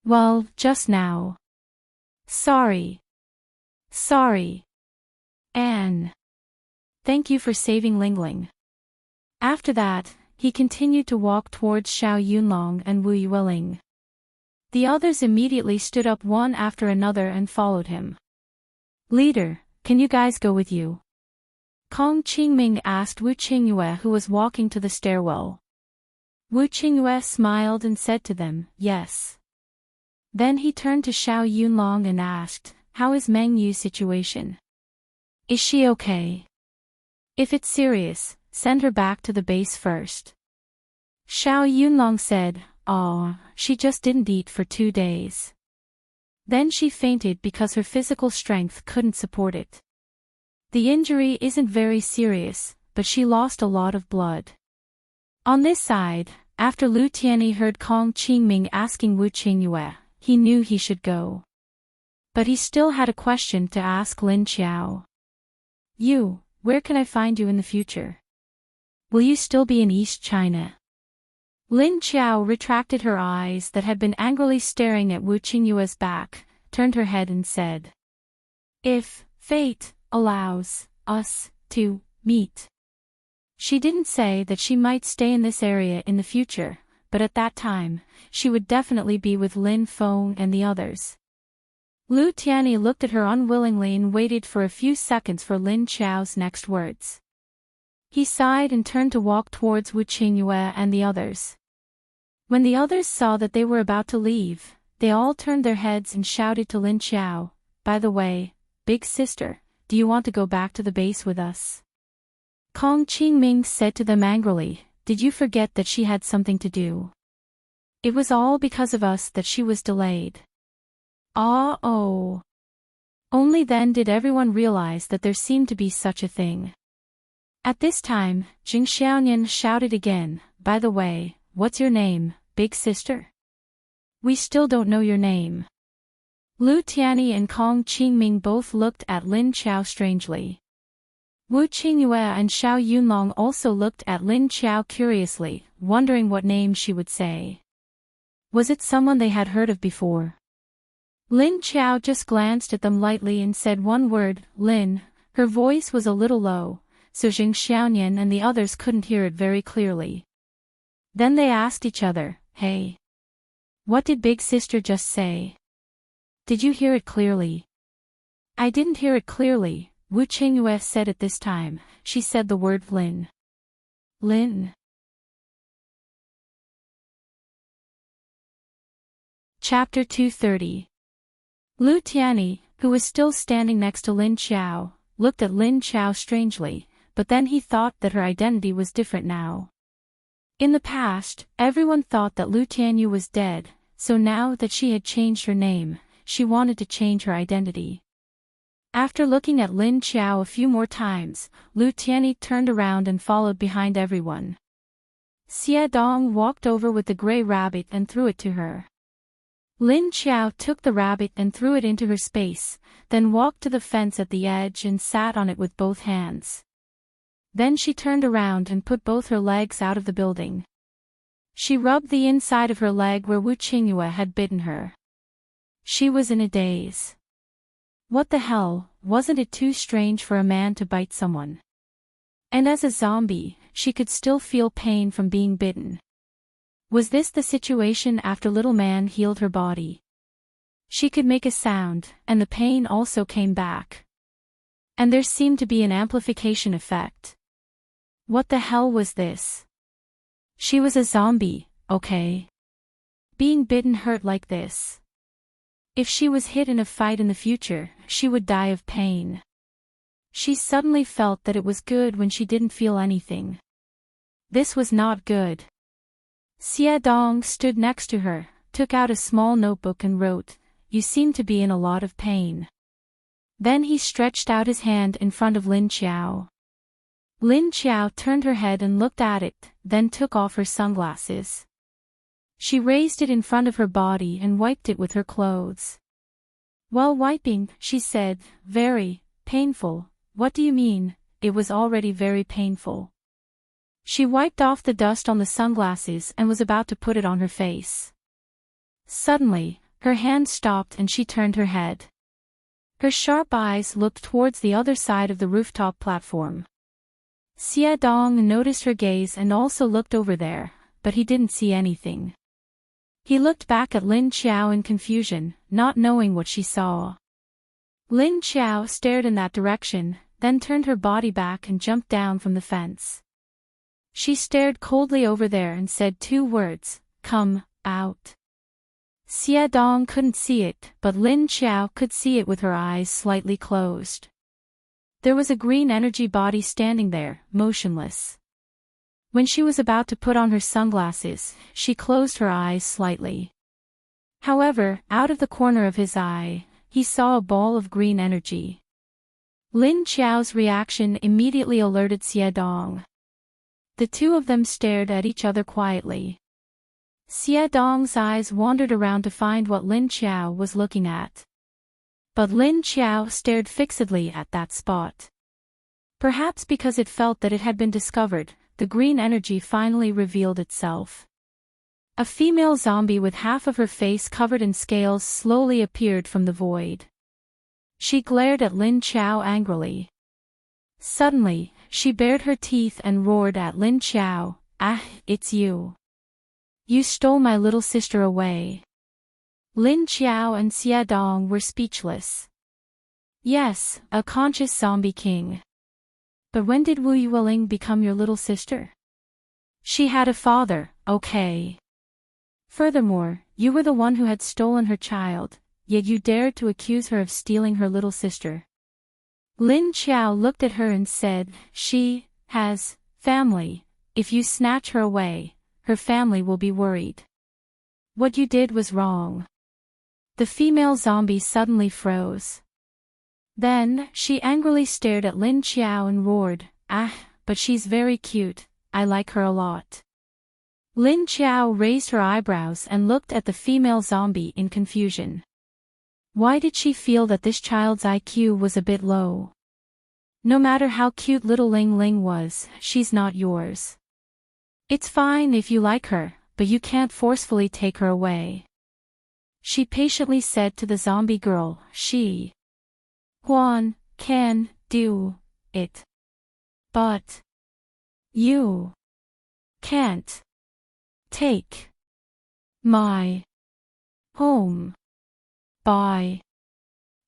"Well, just now. Sorry. Anne. Thank you for saving Lingling." After that, he continued to walk towards Xiao Yunlong and Wu Yueling. The others immediately stood up one after another and followed him. "Leader, can you guys go with you?" Kong Qingming asked Wu Qingyue, who was walking to the stairwell. Wu Qingyue smiled and said to them, "Yes." Then he turned to Xiao Yunlong and asked, "How is Meng Yu's situation? Is she okay? If it's serious, send her back to the base first." Xiao Yunlong said, "Aw, she just didn't eat for 2 days. Then she fainted because her physical strength couldn't support it. The injury isn't very serious, but she lost a lot of blood." On this side, after Lu Tianyi heard Kong Qingming asking Wu Qingyue, he knew he should go. But he still had a question to ask Lin Chao. Where can I find you in the future? Will you still be in East China?" Lin Chao retracted her eyes that had been angrily staring at Wu Qingyue's back, turned her head and said, "If fate allows us to meet." She didn't say that she might stay in this area in the future, but at that time, she would definitely be with Lin Feng and the others. Lu Tianyi looked at her unwillingly and waited for a few seconds for Lin Chao's next words. He sighed and turned to walk towards Wu Qingyue and the others. When the others saw that they were about to leave, they all turned their heads and shouted to Lin Chao, "By the way, big sister, do you want to go back to the base with us?" Kong Qingming said to them angrily, "Did you forget that she had something to do? It was all because of us that she was delayed." Oh. Only then did everyone realize that there seemed to be such a thing. At this time, Jing Xiaonian shouted again, "By the way, what's your name, big sister? We still don't know your name." Lu Tianyi and Kong Qingming both looked at Lin Chao strangely. Wu Qingyue and Xiao Yunlong also looked at Lin Chao curiously, wondering what name she would say. Was it someone they had heard of before? Lin Chao just glanced at them lightly and said one word, "Lin." Her voice was a little low, so Jing Xiaonian and the others couldn't hear it very clearly. Then they asked each other, "Hey. What did big sister just say? Did you hear it clearly?" "I didn't hear it clearly," Wu Qingyue said at this time. She said the word Lin. Lin. Chapter 230. Lu Tianyi, who was still standing next to Lin Chao, looked at Lin Chao strangely, but then he thought that her identity was different now. In the past, everyone thought that Lu Tianyi was dead, so now that she had changed her name, she wanted to change her identity. After looking at Lin Qiao a few more times, Lu Tianyi turned around and followed behind everyone. Xie Dong walked over with the gray rabbit and threw it to her. Lin Qiao took the rabbit and threw it into her space, then walked to the fence at the edge and sat on it with both hands. Then she turned around and put both her legs out of the building. She rubbed the inside of her leg where Wu Qingyue had bitten her. She was in a daze. What the hell, wasn't it too strange for a man to bite someone? And as a zombie, she could still feel pain from being bitten. Was this the situation after little man healed her body? She could make a sound, and the pain also came back. And there seemed to be an amplification effect. What the hell was this? She was a zombie, okay? Being bitten hurt like this. If she was hit in a fight in the future, she would die of pain. She suddenly felt that it was good when she didn't feel anything. This was not good. Xie Dong stood next to her, took out a small notebook and wrote, "You seem to be in a lot of pain." Then he stretched out his hand in front of Lin Qiao. Lin Qiao turned her head and looked at it, then took off her sunglasses. She raised it in front of her body and wiped it with her clothes. While wiping, she said, "Very painful." "What do you mean?" "It was already very painful." She wiped off the dust on the sunglasses and was about to put it on her face. Suddenly, her hand stopped and she turned her head. Her sharp eyes looked towards the other side of the rooftop platform. Xie Dong noticed her gaze and also looked over there, but he didn't see anything. He looked back at Lin Qiao in confusion, not knowing what she saw. Lin Qiao stared in that direction, then turned her body back and jumped down from the fence. She stared coldly over there and said 2 words, "Come out." Xie Dong couldn't see it, but Lin Qiao could see it with her eyes slightly closed. There was a green energy body standing there, motionless. When she was about to put on her sunglasses, she closed her eyes slightly. However, out of the corner of his eye, he saw a ball of green energy. Lin Qiao's reaction immediately alerted Xie Dong. The two of them stared at each other quietly. Xie Dong's eyes wandered around to find what Lin Qiao was looking at. But Lin Qiao stared fixedly at that spot. Perhaps because it felt that it had been discovered, the green energy finally revealed itself. A female zombie with half of her face covered in scales slowly appeared from the void. She glared at Lin Qiao angrily. Suddenly, she bared her teeth and roared at Lin Qiao, "Ah, it's you. You stole my little sister away." Lin Qiao and Xie Dong were speechless. Yes, a conscious zombie king. But when did Wu Yueling become your little sister? She had a father, okay. Furthermore, you were the one who had stolen her child, yet you dared to accuse her of stealing her little sister. Lin Qiao looked at her and said, "She has family. If you snatch her away, her family will be worried. What you did was wrong." The female zombie suddenly froze. Then, she angrily stared at Lin Qiao and roared, "Ah, but she's very cute, I like her a lot." Lin Qiao raised her eyebrows and looked at the female zombie in confusion. Why did she feel that this child's IQ was a bit low? No matter how cute little Ling Ling was, she's not yours. It's fine if you like her, but you can't forcefully take her away. She patiently said to the zombie girl, "She Huan can do it. But you can't take my home by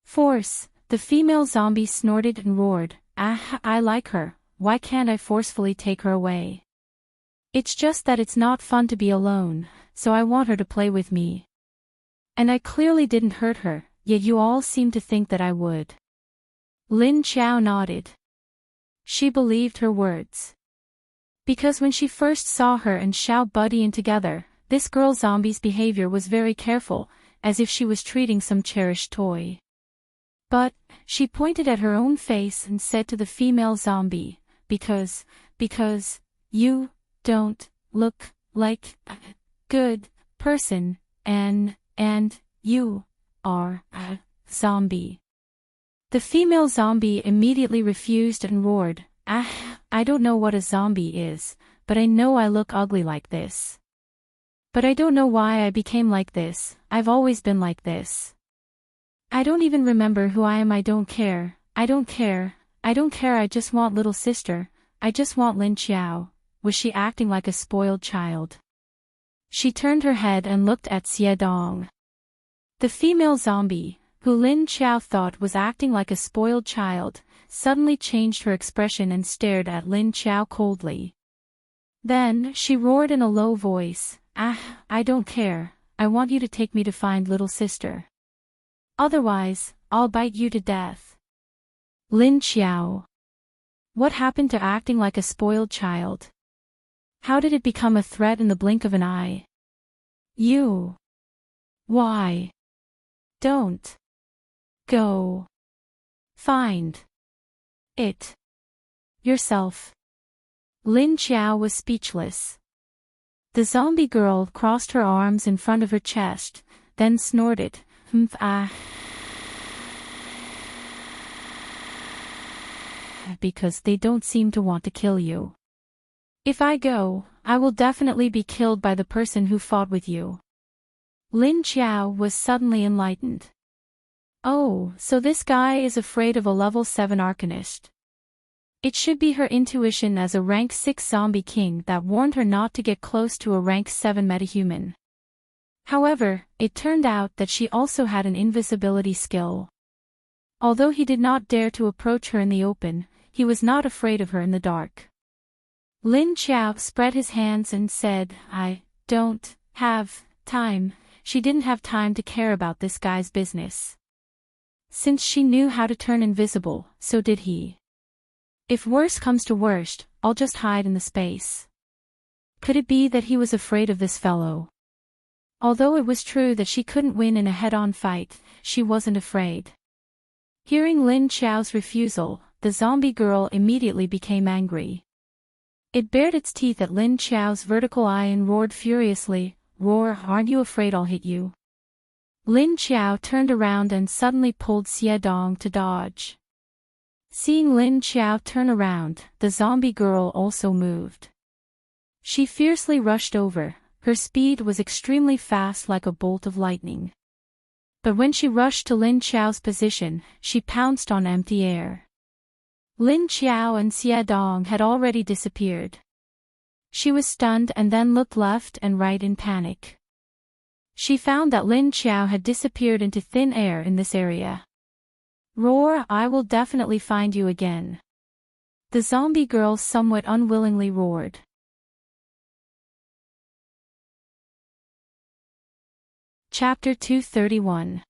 force." The female zombie snorted and roared, "Ah, I like her, why can't I forcefully take her away? It's just that it's not fun to be alone, so I want her to play with me. And I clearly didn't hurt her, yet you all seem to think that I would." Lin Qiao nodded. She believed her words. Because when she first saw her and Xiao buddying together, this girl zombie's behavior was very careful, as if she was treating some cherished toy. But, she pointed at her own face and said to the female zombie, because, you don't look like a good person, and you are a zombie. The female zombie immediately refused and roared, I don't know what a zombie is, but I know I look ugly like this. But I don't know why I became like this, I've always been like this. I don't even remember who I am. I don't care, I just want little sister, I just want Lin Xiao. Was she acting like a spoiled child? She turned her head and looked at Xie Dong. The female zombie, who Lin Xiao thought was acting like a spoiled child, suddenly changed her expression and stared at Lin Xiao coldly. Then, she roared in a low voice, I don't care, I want you to take me to find little sister. Otherwise, I'll bite you to death. Lin Xiao. What happened to acting like a spoiled child? How did it become a threat in the blink of an eye? You. Why? Don't. Go. Find. It. Yourself. Lin Xiao was speechless. The zombie girl crossed her arms in front of her chest, then snorted, because they don't seem to want to kill you. If I go, I will definitely be killed by the person who fought with you. Lin Xiao was suddenly enlightened. Oh, so this guy is afraid of a level 7 arcanist. It should be her intuition as a rank 6 zombie king that warned her not to get close to a rank 7 metahuman. However, it turned out that she also had an invisibility skill. Although he did not dare to approach her in the open, he was not afraid of her in the dark. Lin Xiao spread his hands and said, I don't have time. She didn't have time to care about this guy's business. Since she knew how to turn invisible, so did he. If worse comes to worst, I'll just hide in the space. Could it be that he was afraid of this fellow? Although it was true that she couldn't win in a head-on fight, she wasn't afraid. Hearing Lin Xiao's refusal, the zombie girl immediately became angry. It bared its teeth at Lin Xiao's vertical eye and roared furiously, Roar, aren't you afraid I'll hit you? Lin Xiao turned around and suddenly pulled Xie Dong to dodge. Seeing Lin Xiao turn around, the zombie girl also moved. She fiercely rushed over, her speed was extremely fast like a bolt of lightning. But when she rushed to Lin Xiao's position, she pounced on empty air. Lin Xiao and Xie Dong had already disappeared. She was stunned and then looked left and right in panic. She found that Lin Xiao had disappeared into thin air in this area. Roar, I will definitely find you again. The zombie girl somewhat unwillingly roared. Chapter 231.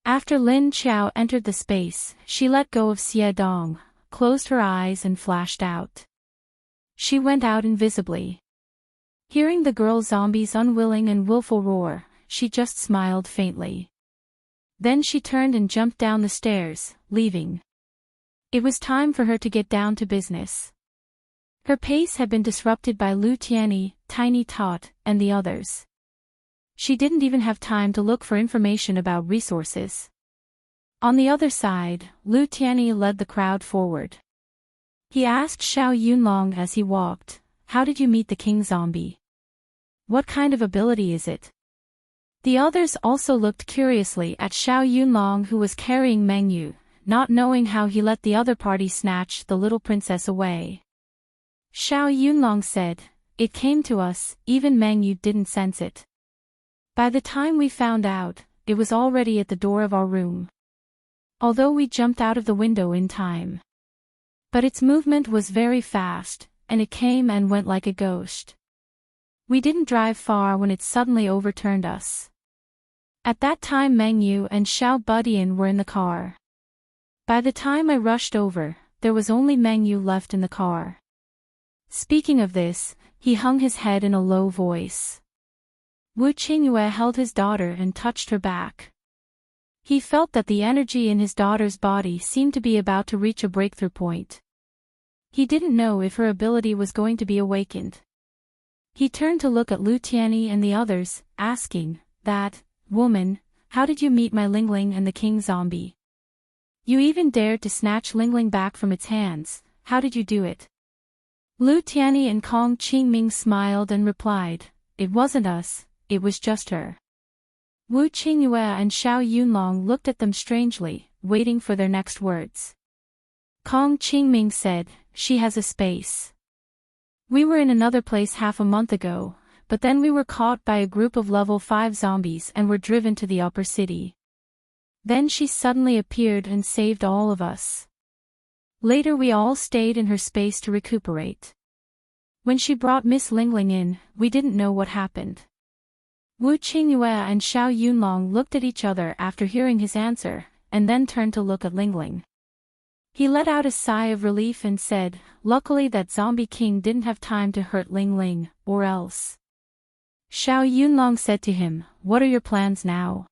After Lin Xiao entered the space, she let go of Xie Dong, closed her eyes and flashed out. She went out invisibly. Hearing the girl zombie's unwilling and willful roar, she just smiled faintly. Then she turned and jumped down the stairs, leaving. It was time for her to get down to business. Her pace had been disrupted by Lu Tianyi, Tiny Tot, and the others. She didn't even have time to look for information about resources. On the other side, Lu Tianyi led the crowd forward. He asked Xiao Yunlong as he walked, how did you meet the king zombie? What kind of ability is it? The others also looked curiously at Xiao Yunlong, who was carrying Meng Yu, not knowing how he let the other party snatch the little princess away. Xiao Yunlong said, it came to us, even Meng Yu didn't sense it. By the time we found out, it was already at the door of our room. Although we jumped out of the window in time. But its movement was very fast, and it came and went like a ghost. We didn't drive far when it suddenly overturned us. At that time Meng Yu and Xiao Budian were in the car. By the time I rushed over, there was only Meng Yu left in the car. Speaking of this, he hung his head in a low voice. Wu Qingyue held his daughter and touched her back. He felt that the energy in his daughter's body seemed to be about to reach a breakthrough point. He didn't know if her ability was going to be awakened. He turned to look at Lu Tianyi and the others, asking, "That woman, how did you meet my Lingling and the king zombie? You even dared to snatch Lingling back from its hands, how did you do it?" Lu Tianyi and Kong Qingming smiled and replied, "It wasn't us, it was just her." Wu Qingyue and Xiao Yunlong looked at them strangely, waiting for their next words. Kong Qingming said, "She has a space. We were in another place half a month ago, but then we were caught by a group of level 5 zombies and were driven to the upper city. Then she suddenly appeared and saved all of us. Later we all stayed in her space to recuperate. When she brought Miss Lingling in, we didn't know what happened." Wu Qingyue and Xiao Yunlong looked at each other after hearing his answer, and then turned to look at Lingling. He let out a sigh of relief and said, "Luckily that zombie king didn't have time to hurt Lingling, or else." Xiao Yunlong said to him, "What are your plans now?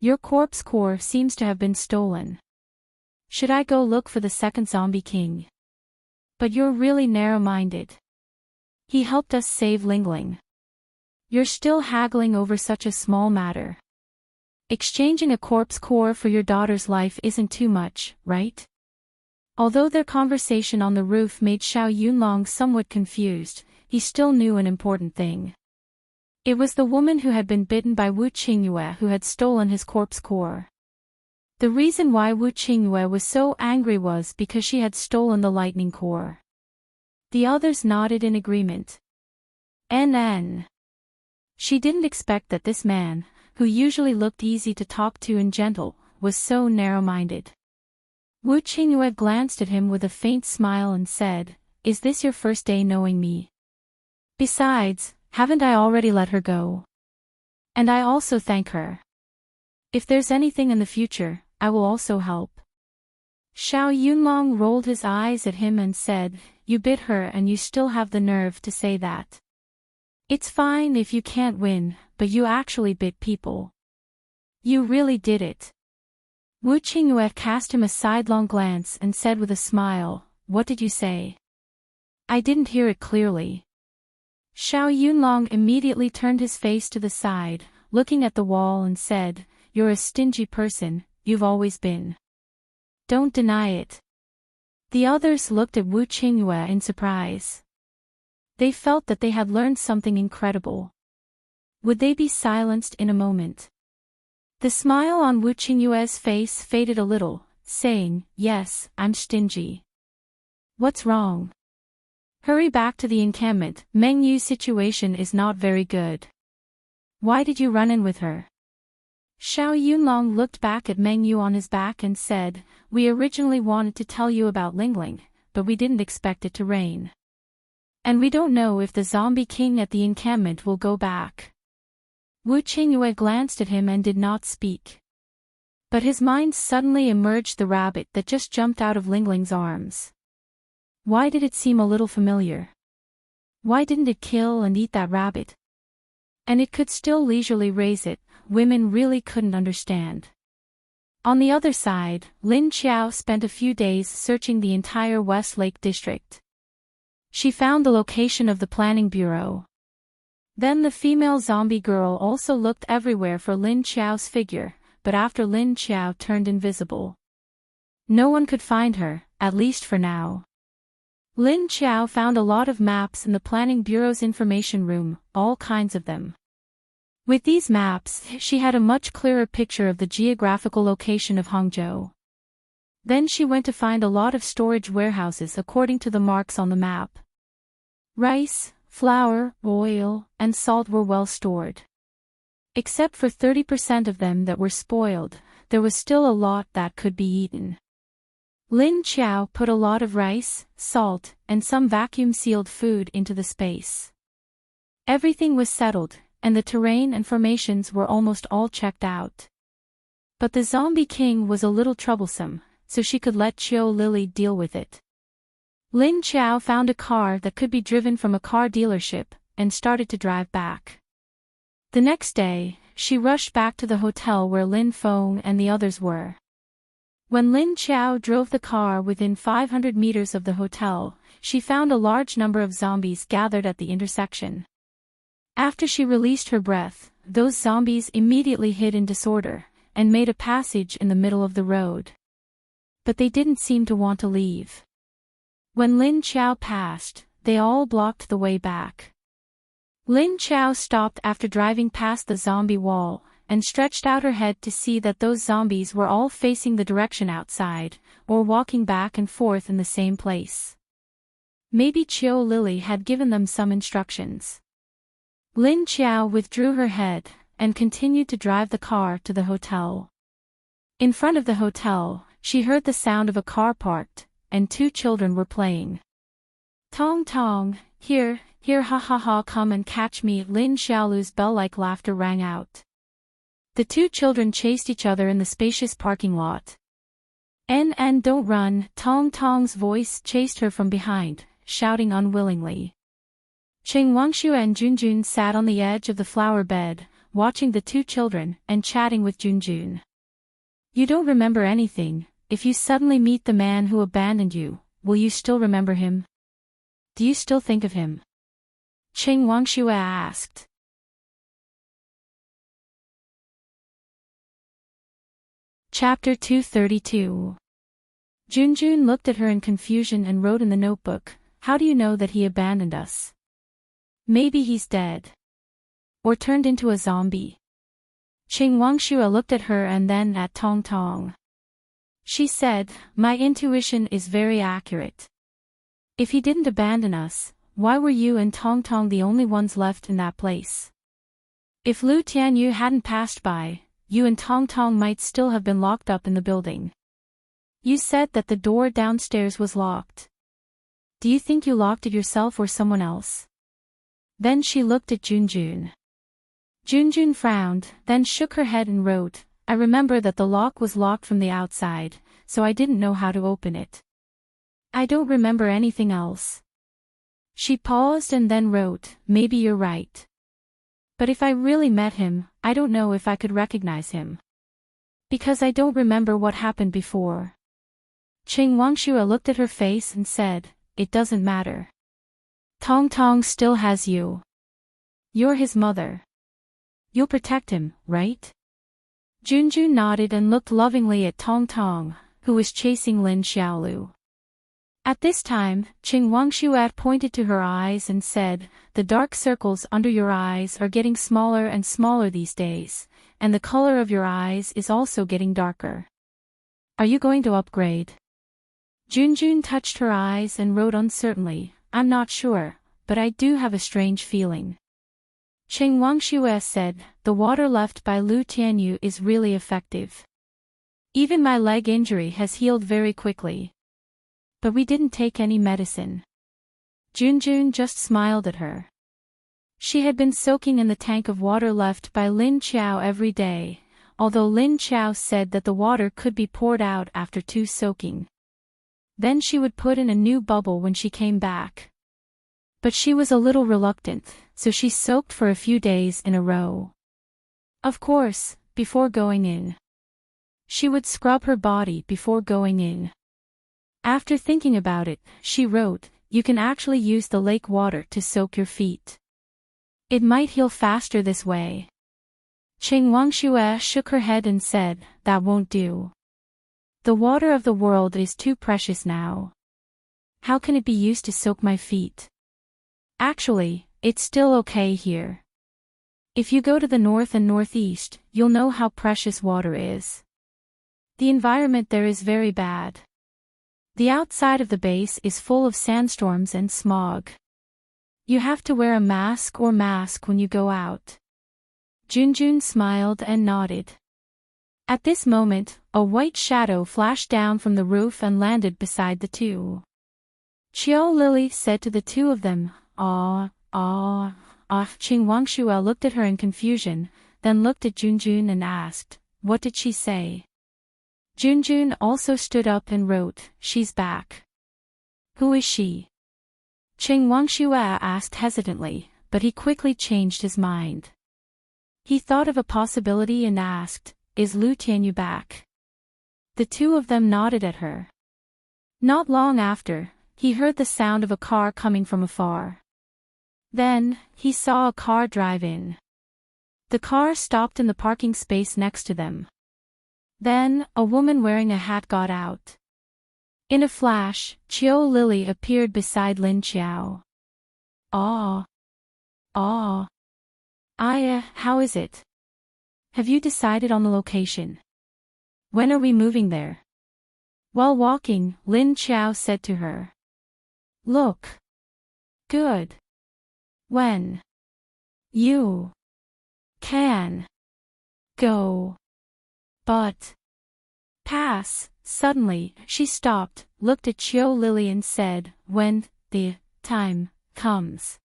Your corpse core seems to have been stolen. Should I go look for the second zombie king? But you're really narrow-minded. He helped us save Lingling. You're still haggling over such a small matter. Exchanging a corpse core for your daughter's life isn't too much, right?" Although their conversation on the roof made Xiao Yunlong somewhat confused, he still knew an important thing. It was the woman who had been bitten by Wu Qingyue who had stolen his corpse core. The reason why Wu Qingyue was so angry was because she had stolen the lightning core. The others nodded in agreement. NN. She didn't expect that this man, who usually looked easy to talk to and gentle, was so narrow-minded. Wu Qingyue glanced at him with a faint smile and said, "Is this your first day knowing me? Besides, haven't I already let her go? And I also thank her. If there's anything in the future, I will also help." Xiao Yunlong rolled his eyes at him and said, "You bit her and you still have the nerve to say that. It's fine if you can't win, but you actually bit people. You really did it." Wu Qingyue cast him a sidelong glance and said with a smile, "What did you say? I didn't hear it clearly." Xiao Yunlong immediately turned his face to the side, looking at the wall and said, "You're a stingy person, you've always been. Don't deny it." The others looked at Wu Qingyue in surprise. They felt that they had learned something incredible. Would they be silenced in a moment? The smile on Wu Qingyue's face faded a little, saying, "Yes, I'm stingy. What's wrong? Hurry back to the encampment, Meng Yu's situation is not very good. Why did you run in with her?" Xiao Yunlong looked back at Meng Yu on his back and said, "We originally wanted to tell you about Lingling, but we didn't expect it to rain. And we don't know if the zombie king at the encampment will go back." Wu Qingyue glanced at him and did not speak. But his mind suddenly emerged the rabbit that just jumped out of Lingling's arms. Why did it seem a little familiar? Why didn't it kill and eat that rabbit? And it could still leisurely raise it, women really couldn't understand. On the other side, Lin Qiao spent a few days searching the entire West Lake district. She found the location of the planning bureau. Then the female zombie girl also looked everywhere for Lin Qiao's figure, but after Lin Qiao turned invisible, no one could find her, at least for now. Lin Qiao found a lot of maps in the planning bureau's information room, all kinds of them. With these maps, she had a much clearer picture of the geographical location of Hangzhou. Then she went to find a lot of storage warehouses according to the marks on the map. Rice, flour, oil, and salt were well stored. Except for 30% of them that were spoiled, there was still a lot that could be eaten. Lin Qiao put a lot of rice, salt, and some vacuum-sealed food into the space. Everything was settled, and the terrain and formations were almost all checked out. But the zombie king was a little troublesome, so she could let Qiu Lily deal with it. Lin Qiao found a car that could be driven from a car dealership, and started to drive back. The next day, she rushed back to the hotel where Lin Feng and the others were. When Lin Qiao drove the car within 500 meters of the hotel, she found a large number of zombies gathered at the intersection. After she released her breath, those zombies immediately hid in disorder, and made a passage in the middle of the road. But they didn't seem to want to leave. When Lin Qiao passed, they all blocked the way back. Lin Qiao stopped after driving past the zombie wall, and stretched out her head to see that those zombies were all facing the direction outside, or walking back and forth in the same place. Maybe Qiao Lily had given them some instructions. Lin Qiao withdrew her head, and continued to drive the car to the hotel. In front of the hotel, she heard the sound of a car parked, and 2 children were playing. Tong tong, here, ha ha ha, come and catch me. Lin Xiaolu's bell-like laughter rang out. The 2 children chased each other in the spacious parking lot. And don't run, Tong Tong's voice chased her from behind, shouting unwillingly. Cheng Wangshu and Junjun sat on the edge of the flower bed, watching the 2 children and chatting with Junjun. You don't remember anything. If you suddenly meet the man who abandoned you, will you still remember him? Do you still think of him? Cheng Wangshu asked. Chapter 232. Junjun looked at her in confusion and wrote in the notebook, "How do you know that he abandoned us? Maybe he's dead. Or turned into a zombie." Cheng Wangshu looked at her and then at Tong Tong. She said, "My intuition is very accurate. If he didn't abandon us, why were you and Tong Tong the only ones left in that place? If Lu Tianyu hadn't passed by, you and Tong Tong might still have been locked up in the building. You said that the door downstairs was locked. Do you think you locked it yourself or someone else?" Then she looked at Junjun. Junjun frowned, then shook her head and wrote, "I remember that the lock was locked from the outside, so I didn't know how to open it. I don't remember anything else." She paused and then wrote, "Maybe you're right. But if I really met him, I don't know if I could recognize him. Because I don't remember what happened before." Cheng Wangshu looked at her face and said, "It doesn't matter. Tong Tong still has you. You're his mother. You'll protect him, right?" Junjun nodded and looked lovingly at Tong Tong, who was chasing Lin Xiaolu. At this time, Cheng Wangshu pointed to her eyes and said, "The dark circles under your eyes are getting smaller and smaller these days, and the color of your eyes is also getting darker. Are you going to upgrade?" Junjun touched her eyes and wrote uncertainly, "I'm not sure, but I do have a strange feeling." Cheng Wangshu said, "The water left by Lu Tianyu is really effective. Even my leg injury has healed very quickly. But we didn't take any medicine." Junjun just smiled at her. She had been soaking in the tank of water left by Lin Qiao every day, although Lin Qiao said that the water could be poured out after 2 soaking. Then she would put in a new bubble when she came back. But she was a little reluctant, so she soaked for a few days in a row. Of course, before going in. She would scrub her body before going in. After thinking about it, she wrote, "You can actually use the lake water to soak your feet. It might heal faster this way." Cheng Wangshu shook her head and said, "That won't do. The water of the world is too precious now. How can it be used to soak my feet? Actually, it's still okay here. If you go to the north and northeast, you'll know how precious water is. The environment there is very bad. The outside of the base is full of sandstorms and smog. You have to wear a mask when you go out." Junjun smiled and nodded. At this moment, a white shadow flashed down from the roof and landed beside the 2. Qiao Lily said to the 2 of them, "Ah." Cheng Wangshu looked at her in confusion, then looked at Junjun and asked, "What did she say?" Junjun also stood up and wrote, "She's back." "Who is she?" Cheng Wangshu asked hesitantly, but he quickly changed his mind. He thought of a possibility and asked, "Is Lu Tianyu back?" The two of them nodded at her. Not long after, he heard the sound of a car coming from afar. Then, he saw a car drive in. The car stopped in the parking space next to them. Then, a woman wearing a hat got out. In a flash, Chiu Lily appeared beside Lin Qiao. How is it? Have you decided on the location? When are we moving there? While walking, Lin Qiao said to her. Look. Good. When? You. Can. Go. But. Pass. Suddenly, she stopped, looked at Chiu Lily and said, when the time comes.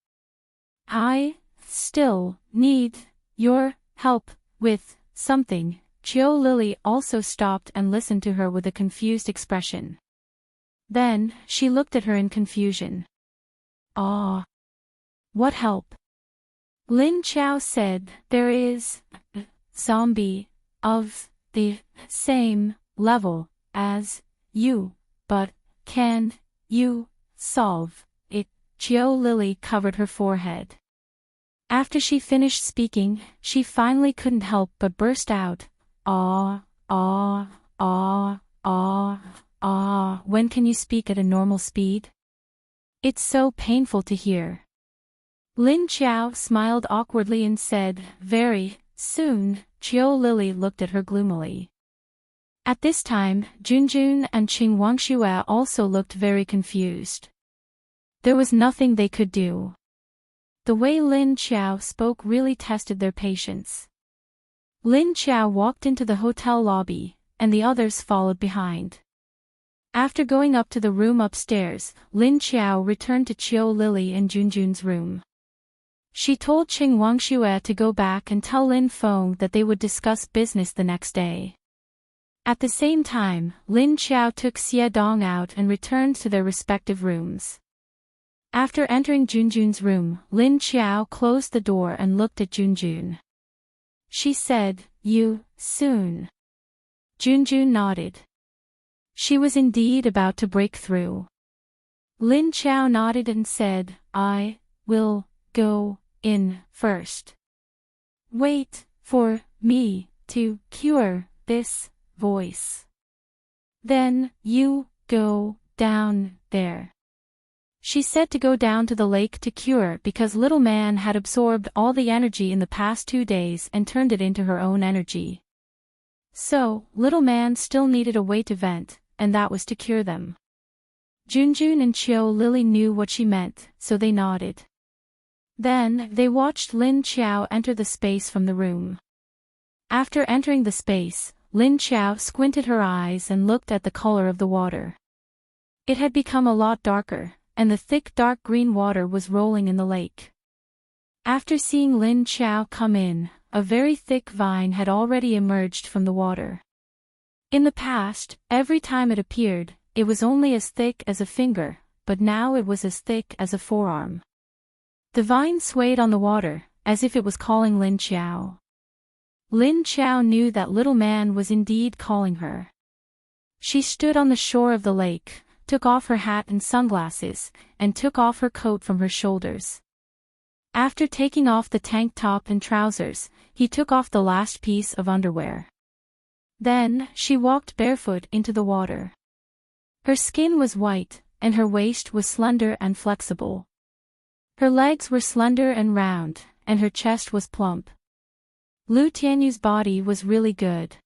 I still need your help with something. Chiu Lily also stopped and listened to her with a confused expression. Then, she looked at her in confusion. What help? Lin Qiao said, there is a zombie of the same level as you, but can you solve it? Chiu Lily covered her forehead. After she finished speaking, she finally couldn't help but burst out, when can you speak at a normal speed? It's so painful to hear. Lin Qiao smiled awkwardly and said, very soon. Chiu Lily looked at her gloomily. At this time, Junjun and Qing Wangxue also looked very confused. There was nothing they could do. The way Lin Qiao spoke really tested their patience. Lin Qiao walked into the hotel lobby, and the others followed behind. After going up to the room upstairs, Lin Qiao returned to Chiu Lily and Junjun's room. She told Qing Wangxue to go back and tell Lin Feng that they would discuss business the next day. At the same time, Lin Qiao took Xie Dong out and returned to their respective rooms. After entering Junjun's room, Lin Qiao closed the door and looked at Junjun. She said, you, soon. Junjun nodded. She was indeed about to break through. Lin Qiao nodded and said, I will go in first. Wait for me to cure this voice. Then you go down there. She said to go down to the lake to cure because little man had absorbed all the energy in the past 2 days and turned it into her own energy. So, little man still needed a way to vent, and that was to cure them. Junjun and Chiu Lily knew what she meant, so they nodded. Then, they watched Lin Qiao enter the space from the room. After entering the space, Lin Qiao squinted her eyes and looked at the color of the water. It had become a lot darker, and the thick dark green water was rolling in the lake. After seeing Lin Qiao come in, a very thick vine had already emerged from the water. In the past, every time it appeared, it was only as thick as a finger, but now it was as thick as a forearm. The vine swayed on the water, as if it was calling Lin Qiao. Lin Qiao knew that little man was indeed calling her. She stood on the shore of the lake, took off her hat and sunglasses, and took off her coat from her shoulders. After taking off the tank top and trousers, he took off the last piece of underwear. Then, she walked barefoot into the water. Her skin was white, and her waist was slender and flexible. Her legs were slender and round, and her chest was plump. Lu Tianyu's body was really good.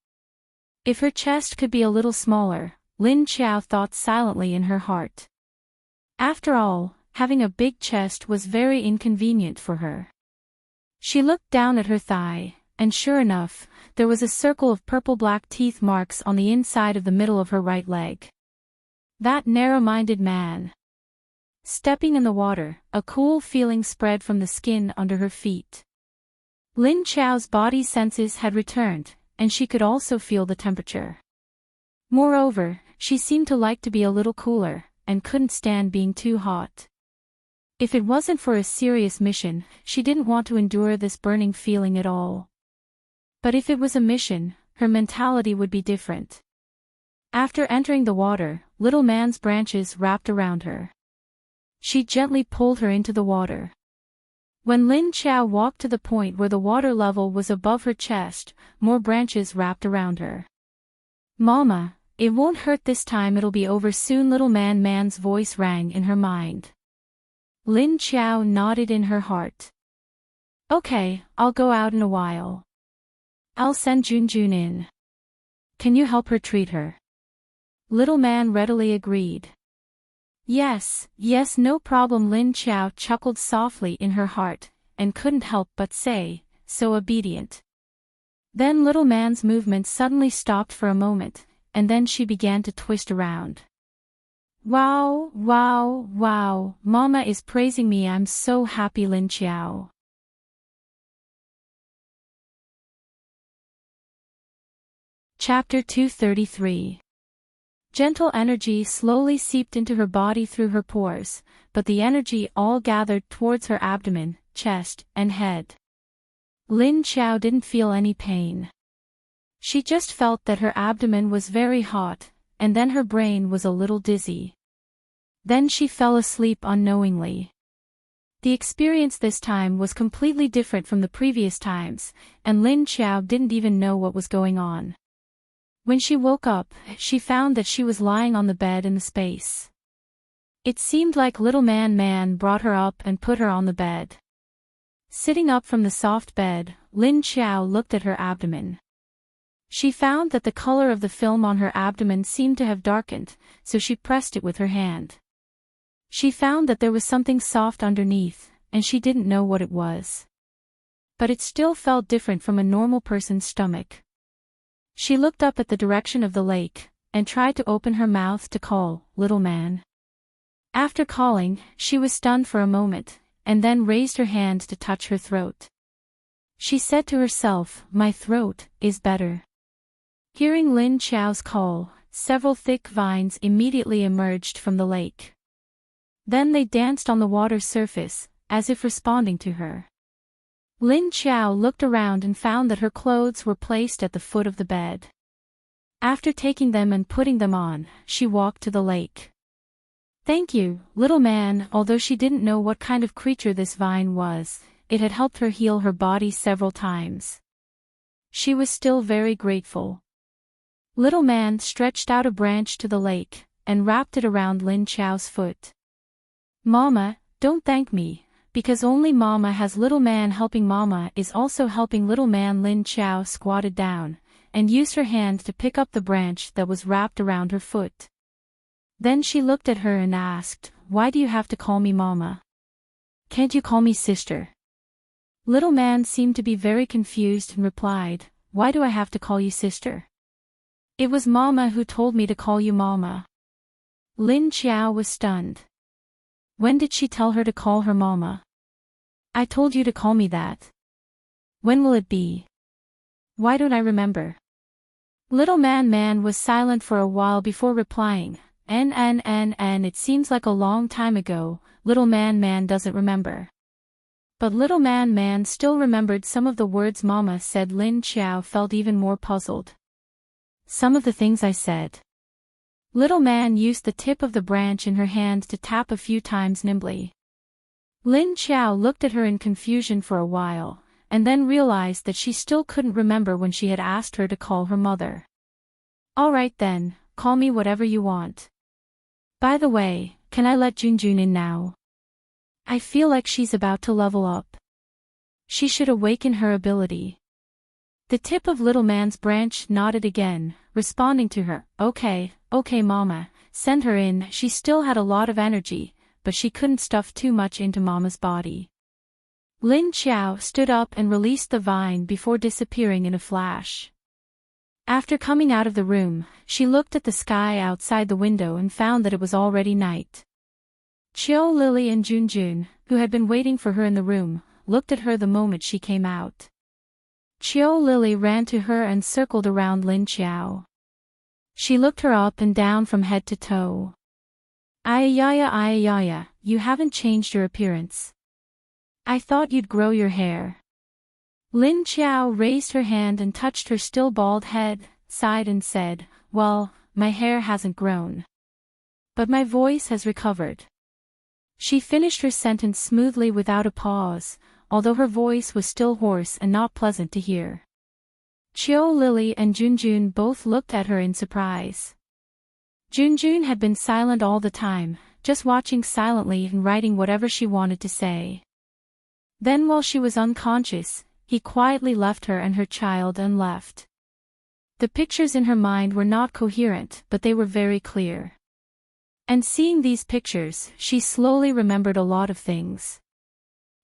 If her chest could be a little smaller, Lin Qiao thought silently in her heart. After all, having a big chest was very inconvenient for her. She looked down at her thigh, and sure enough, there was a circle of purple-black teeth marks on the inside of the middle of her right leg. That narrow-minded man. Stepping in the water, a cool feeling spread from the skin under her feet. Lin Qiao's body senses had returned, and she could also feel the temperature. Moreover, she seemed to like to be a little cooler, and couldn't stand being too hot. If it wasn't for a serious mission, she didn't want to endure this burning feeling at all. But if it was a mission, her mentality would be different. After entering the water, Little Man's branches wrapped around her. She gently pulled her into the water. When Lin Qiao walked to the point where the water level was above her chest, more branches wrapped around her. "Mama, it won't hurt this time, it'll be over soon," Little Man's voice rang in her mind. Lin Qiao nodded in her heart. "Okay, I'll go out in a while. I'll send Junjun in. Can you help her treat her?" Little Man readily agreed. Yes, no problem." Lin Qiao chuckled softly in her heart, and couldn't help but say, "So obedient." Then Little Man's movement suddenly stopped for a moment, and then she began to twist around. Wow, Mama is praising me, I'm so happy." Lin Qiao. Chapter 233. Gentle energy slowly seeped into her body through her pores, but the energy all gathered towards her abdomen, chest, and head. Lin Qiao didn't feel any pain. She just felt that her abdomen was very hot, and then her brain was a little dizzy. Then she fell asleep unknowingly. The experience this time was completely different from the previous times, and Lin Qiao didn't even know what was going on. When she woke up, she found that she was lying on the bed in the space. It seemed like Little Man brought her up and put her on the bed. Sitting up from the soft bed, Lin Qiao looked at her abdomen. She found that the color of the film on her abdomen seemed to have darkened, so she pressed it with her hand. She found that there was something soft underneath, and she didn't know what it was. But it still felt different from a normal person's stomach. She looked up at the direction of the lake, and tried to open her mouth to call, "Little Man." After calling, she was stunned for a moment, and then raised her hand to touch her throat. She said to herself, "My throat is better." Hearing Lin Qiao's call, several thick vines immediately emerged from the lake. Then they danced on the water's surface, as if responding to her. Lin Qiao looked around and found that her clothes were placed at the foot of the bed. After taking them and putting them on, she walked to the lake. "Thank you, Little Man." Although she didn't know what kind of creature this vine was, it had helped her heal her body several times. She was still very grateful. Little Man stretched out a branch to the lake, and wrapped it around Lin Qiao's foot. "Mama, don't thank me. Because only Mama has Little Man helping. Mama is also helping Little Man." Lin Qiao squatted down, and used her hand to pick up the branch that was wrapped around her foot. Then she looked at her and asked, "Why do you have to call me Mama? Can't you call me sister?" Little Man seemed to be very confused and replied, "Why do I have to call you sister? It was Mama who told me to call you Mama." Lin Qiao was stunned. When did she tell her to call her Mama? "I told you to call me that. When will it be? Why don't I remember?" Little Man was silent for a while before replying, It seems like a long time ago." Little Man doesn't remember. But Little Man still remembered some of the words Mama said. Lin Qiao felt even more puzzled. "Some of the things I said." Little Man used the tip of the branch in her hand to tap a few times nimbly. Lin Qiao looked at her in confusion for a while, and then realized that she still couldn't remember when she had asked her to call her mother. "All right then, call me whatever you want. By the way, can I let Junjun in now? I feel like she's about to level up. She should awaken her ability." The tip of Little Man's branch nodded again, responding to her, Okay, Mama, send her in." She still had a lot of energy, but she couldn't stuff too much into Mama's body. Lin Qiao stood up and released the vine before disappearing in a flash. After coming out of the room, she looked at the sky outside the window and found that it was already night. Qiu Lily and Junjun, who had been waiting for her in the room, looked at her the moment she came out. Qiu Lily ran to her and circled around Lin Qiao. She looked her up and down from head to toe. Ayaya, you haven't changed your appearance. I thought you'd grow your hair." Lin Qiao raised her hand and touched her still bald head, sighed and said, "Well, my hair hasn't grown. But my voice has recovered." She finished her sentence smoothly without a pause, although her voice was still hoarse and not pleasant to hear. Qiu Lily and Junjun both looked at her in surprise. Junjun had been silent all the time, just watching silently and writing whatever she wanted to say. Then while she was unconscious, he quietly left her and her child and left. The pictures in her mind were not coherent, but they were very clear. And seeing these pictures, she slowly remembered a lot of things.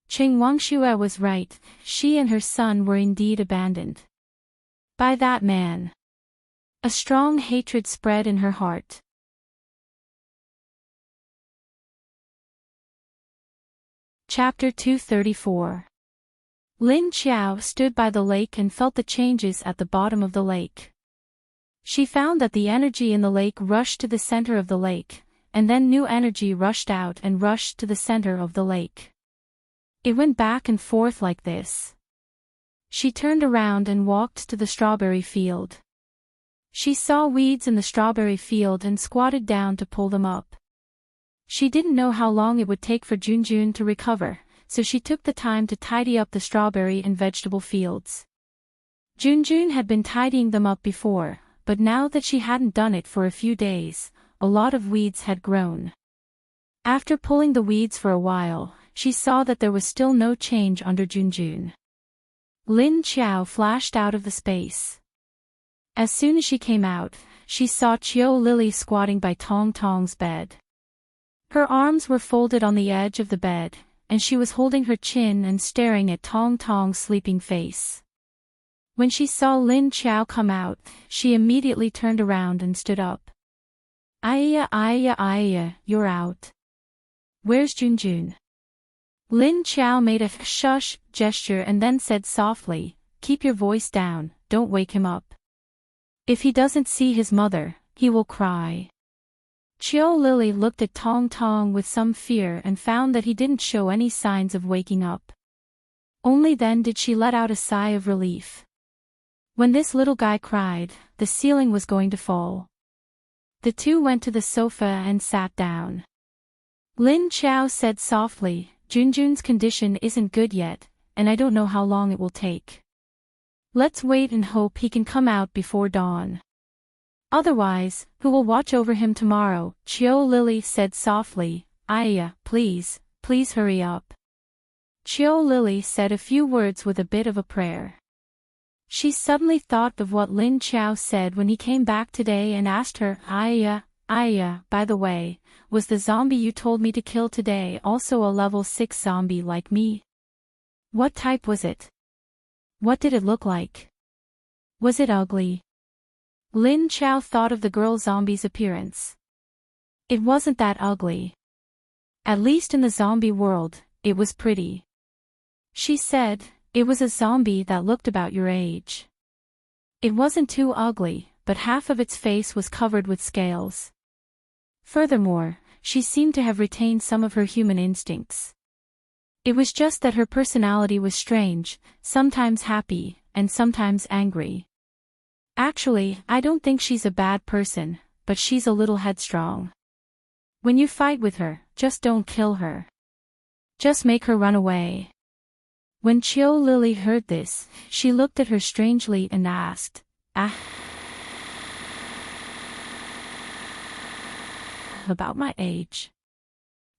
Qing Wangxue was right, she and her son were indeed abandoned. By that man. A strong hatred spread in her heart. Chapter 234. Lin Qiao stood by the lake and felt the changes at the bottom of the lake. She found that the energy in the lake rushed to the center of the lake, and then new energy rushed out and rushed to the center of the lake. It went back and forth like this. She turned around and walked to the strawberry field. She saw weeds in the strawberry field and squatted down to pull them up. She didn't know how long it would take for Junjun to recover, so she took the time to tidy up the strawberry and vegetable fields. Junjun had been tidying them up before, but now that she hadn't done it for a few days, a lot of weeds had grown. After pulling the weeds for a while, she saw that there was still no change under Junjun. Lin Qiao flashed out of the space. As soon as she came out, she saw Qiu Lily squatting by Tong Tong's bed. Her arms were folded on the edge of the bed, and she was holding her chin and staring at Tong Tong's sleeping face. When she saw Lin Qiao come out, she immediately turned around and stood up. Aya, you're out. Where's Junjun?" Lin Qiao made a shush gesture and then said softly, "Keep your voice down, don't wake him up. If he doesn't see his mother, he will cry." Qiu Lily looked at Tong Tong with some fear and found that he didn't show any signs of waking up. Only then did she let out a sigh of relief. When this little guy cried, the ceiling was going to fall. The two went to the sofa and sat down. Lin Qiao said softly, "Junjun's condition isn't good yet, and I don't know how long it will take. Let's wait and hope he can come out before dawn. Otherwise, who will watch over him tomorrow?" Qiu Lily said softly, "Aya, please hurry up." Qiu Lily said a few words with a bit of a prayer. She suddenly thought of what Lin Qiao said when he came back today and asked her, Aya, by the way, was the zombie you told me to kill today also a level 6 zombie like me? What type was it? What did it look like? Was it ugly?" Lin Qiao thought of the girl zombie's appearance. It wasn't that ugly. At least in the zombie world, it was pretty. She said, "It was a zombie that looked about your age. It wasn't too ugly, but half of its face was covered with scales. Furthermore, she seemed to have retained some of her human instincts. It was just that her personality was strange, sometimes happy, and sometimes angry. Actually, I don't think she's a bad person, but she's a little headstrong. When you fight with her, just don't kill her. Just make her run away." When Qiu Lily heard this, she looked at her strangely and asked, "About my age?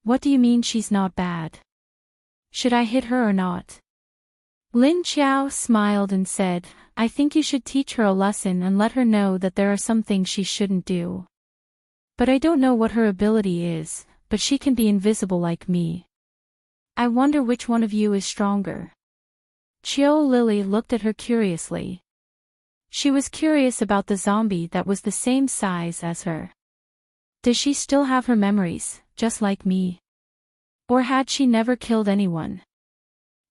What do you mean she's not bad? Should I hit her or not?" Lin Qiao smiled and said, "I think you should teach her a lesson and let her know that there are some things she shouldn't do. But I don't know what her ability is, but she can be invisible like me. I wonder which one of you is stronger." Qiu Lily looked at her curiously. She was curious about the zombie that was the same size as her. Does she still have her memories, just like me? Or had she never killed anyone?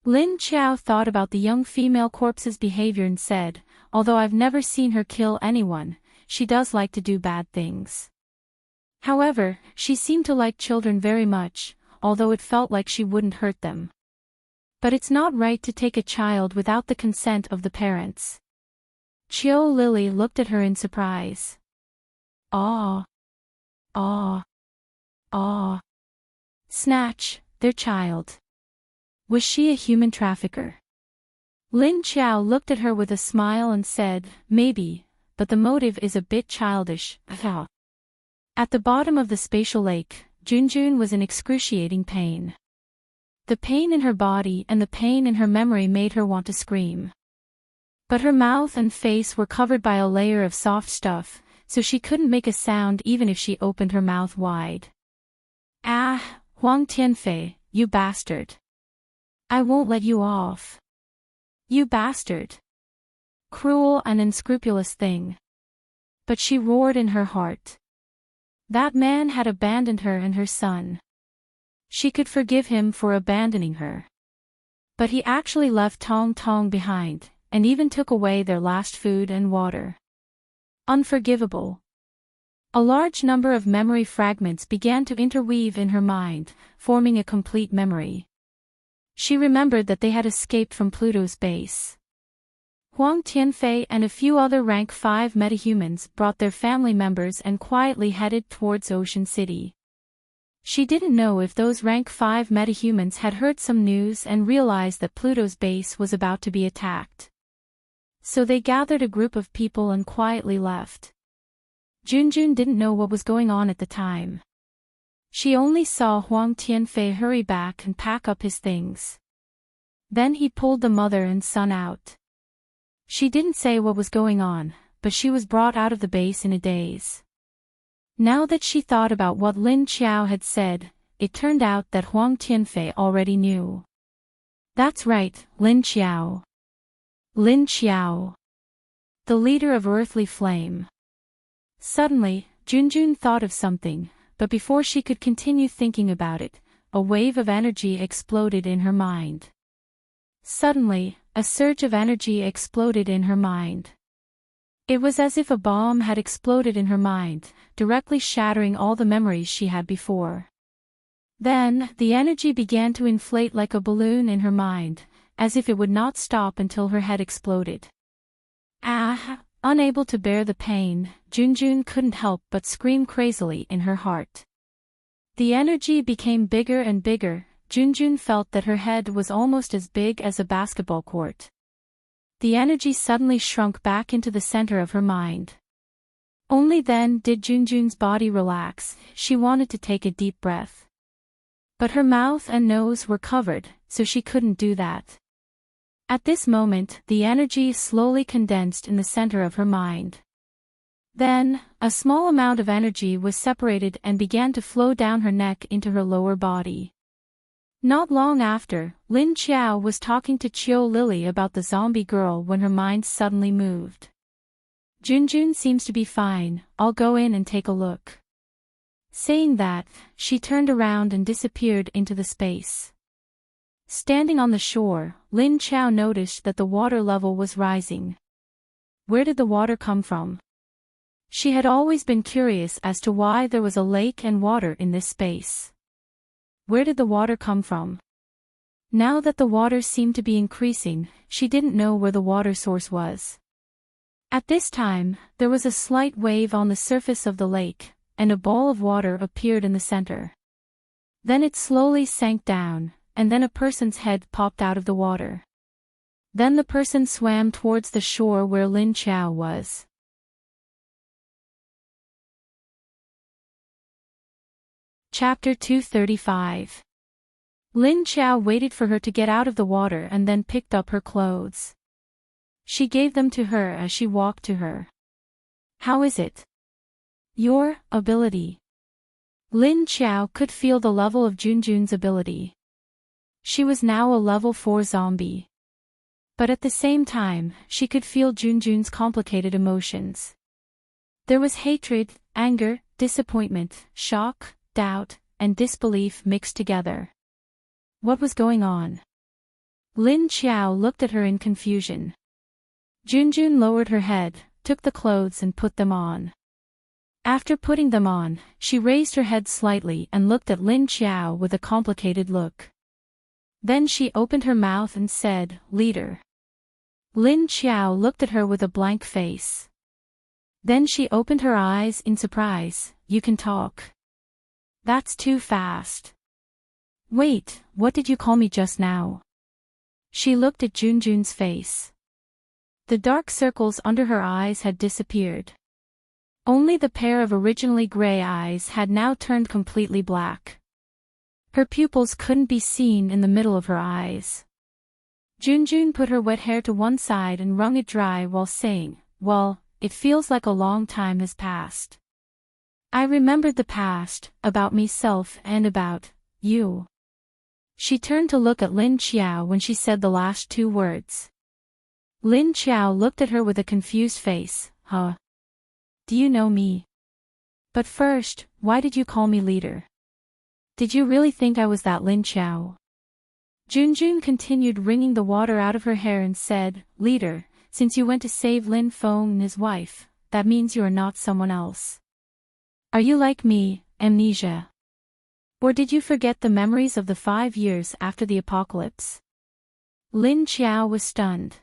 Lin Qiao thought about the young female corpse's behavior and said, "Although I've never seen her kill anyone, she does like to do bad things. However, she seemed to like children very much, although it felt like she wouldn't hurt them." But it's not right to take a child without the consent of the parents. Chiu Lily looked at her in surprise. Ah. Ah. Ah. Snatch their child. Was she a human trafficker? Lin Qiao looked at her with a smile and said, maybe, but the motive is a bit childish. At the bottom of the spatial lake, Junjun was in excruciating pain. The pain in her body and the pain in her memory made her want to scream. But her mouth and face were covered by a layer of soft stuff, so she couldn't make a sound even if she opened her mouth wide. Ah, Huang Tianfei, you bastard. I won't let you off. You bastard. Cruel and unscrupulous thing. But she roared in her heart. That man had abandoned her and her son. She could forgive him for abandoning her. But he actually left Tong Tong behind, and even took away their last food and water. Unforgivable. A large number of memory fragments began to interweave in her mind, forming a complete memory. She remembered that they had escaped from Pluto's base. Huang Tianfei and a few other rank 5 metahumans brought their family members and quietly headed towards Ocean City. She didn't know if those rank 5 metahumans had heard some news and realized that Pluto's base was about to be attacked. So they gathered a group of people and quietly left. Junjun didn't know what was going on at the time. She only saw Huang Tianfei hurry back and pack up his things. Then he pulled the mother and son out. She didn't say what was going on, but she was brought out of the base in a daze. Now that she thought about what Lin Qiao had said, it turned out that Huang Tianfei already knew. That's right, Lin Qiao. Lin Qiao. The leader of Earthly Flame. Suddenly, Junjun thought of something, but before she could continue thinking about it, a wave of energy exploded in her mind. Suddenly, a surge of energy exploded in her mind. It was as if a bomb had exploded in her mind, directly shattering all the memories she had before. Then, the energy began to inflate like a balloon in her mind, as if it would not stop until her head exploded. Ah! Unable to bear the pain, Junjun couldn't help but scream crazily in her heart. The energy became bigger and bigger. Junjun felt that her head was almost as big as a basketball court. The energy suddenly shrunk back into the center of her mind. Only then did Junjun's body relax. She wanted to take a deep breath. But her mouth and nose were covered, so she couldn't do that. At this moment, the energy slowly condensed in the center of her mind. Then, a small amount of energy was separated and began to flow down her neck into her lower body. Not long after, Lin Qiao was talking to Chiu Lily about the zombie girl when her mind suddenly moved. Junjun seems to be fine, I'll go in and take a look. Saying that, she turned around and disappeared into the space. Standing on the shore, Lin Qiao noticed that the water level was rising. Where did the water come from? She had always been curious as to why there was a lake and water in this space. Where did the water come from? Now that the water seemed to be increasing, she didn't know where the water source was. At this time, there was a slight wave on the surface of the lake, and a ball of water appeared in the center. Then it slowly sank down, and then a person's head popped out of the water. Then the person swam towards the shore where Lin Qiao was. Chapter 235. Lin Qiao waited for her to get out of the water and then picked up her clothes. She gave them to her as she walked to her. How is it? Your ability. Lin Qiao could feel the level of Junjun's ability. She was now a level 4 zombie. But at the same time, she could feel Junjun's complicated emotions. There was hatred, anger, disappointment, shock, doubt, and disbelief mixed together. What was going on? Lin Qiao looked at her in confusion. Junjun lowered her head, took the clothes and put them on. After putting them on, she raised her head slightly and looked at Lin Qiao with a complicated look. Then she opened her mouth and said, "Leader." Lin Qiao looked at her with a blank face. Then she opened her eyes in surprise. "You can talk. That's too fast." "Wait, what did you call me just now?" She looked at Junjun's face. The dark circles under her eyes had disappeared. Only the pair of originally gray eyes had now turned completely black. Her pupils couldn't be seen in the middle of her eyes. Junjun put her wet hair to one side and wrung it dry while saying, "Well, it feels like a long time has passed. I remembered the past, about myself and about you." She turned to look at Lin Qiao when she said the last two words. Lin Qiao looked at her with a confused face. "Huh? Do you know me? But first, why did you call me leader? Did you really think I was that Lin Qiao?" Junjun continued wringing the water out of her hair and said, "Leader, since you went to save Lin Feng and his wife, that means you are not someone else. Are you like me, amnesia? Or did you forget the memories of the 5 years after the apocalypse?" Lin Qiao was stunned.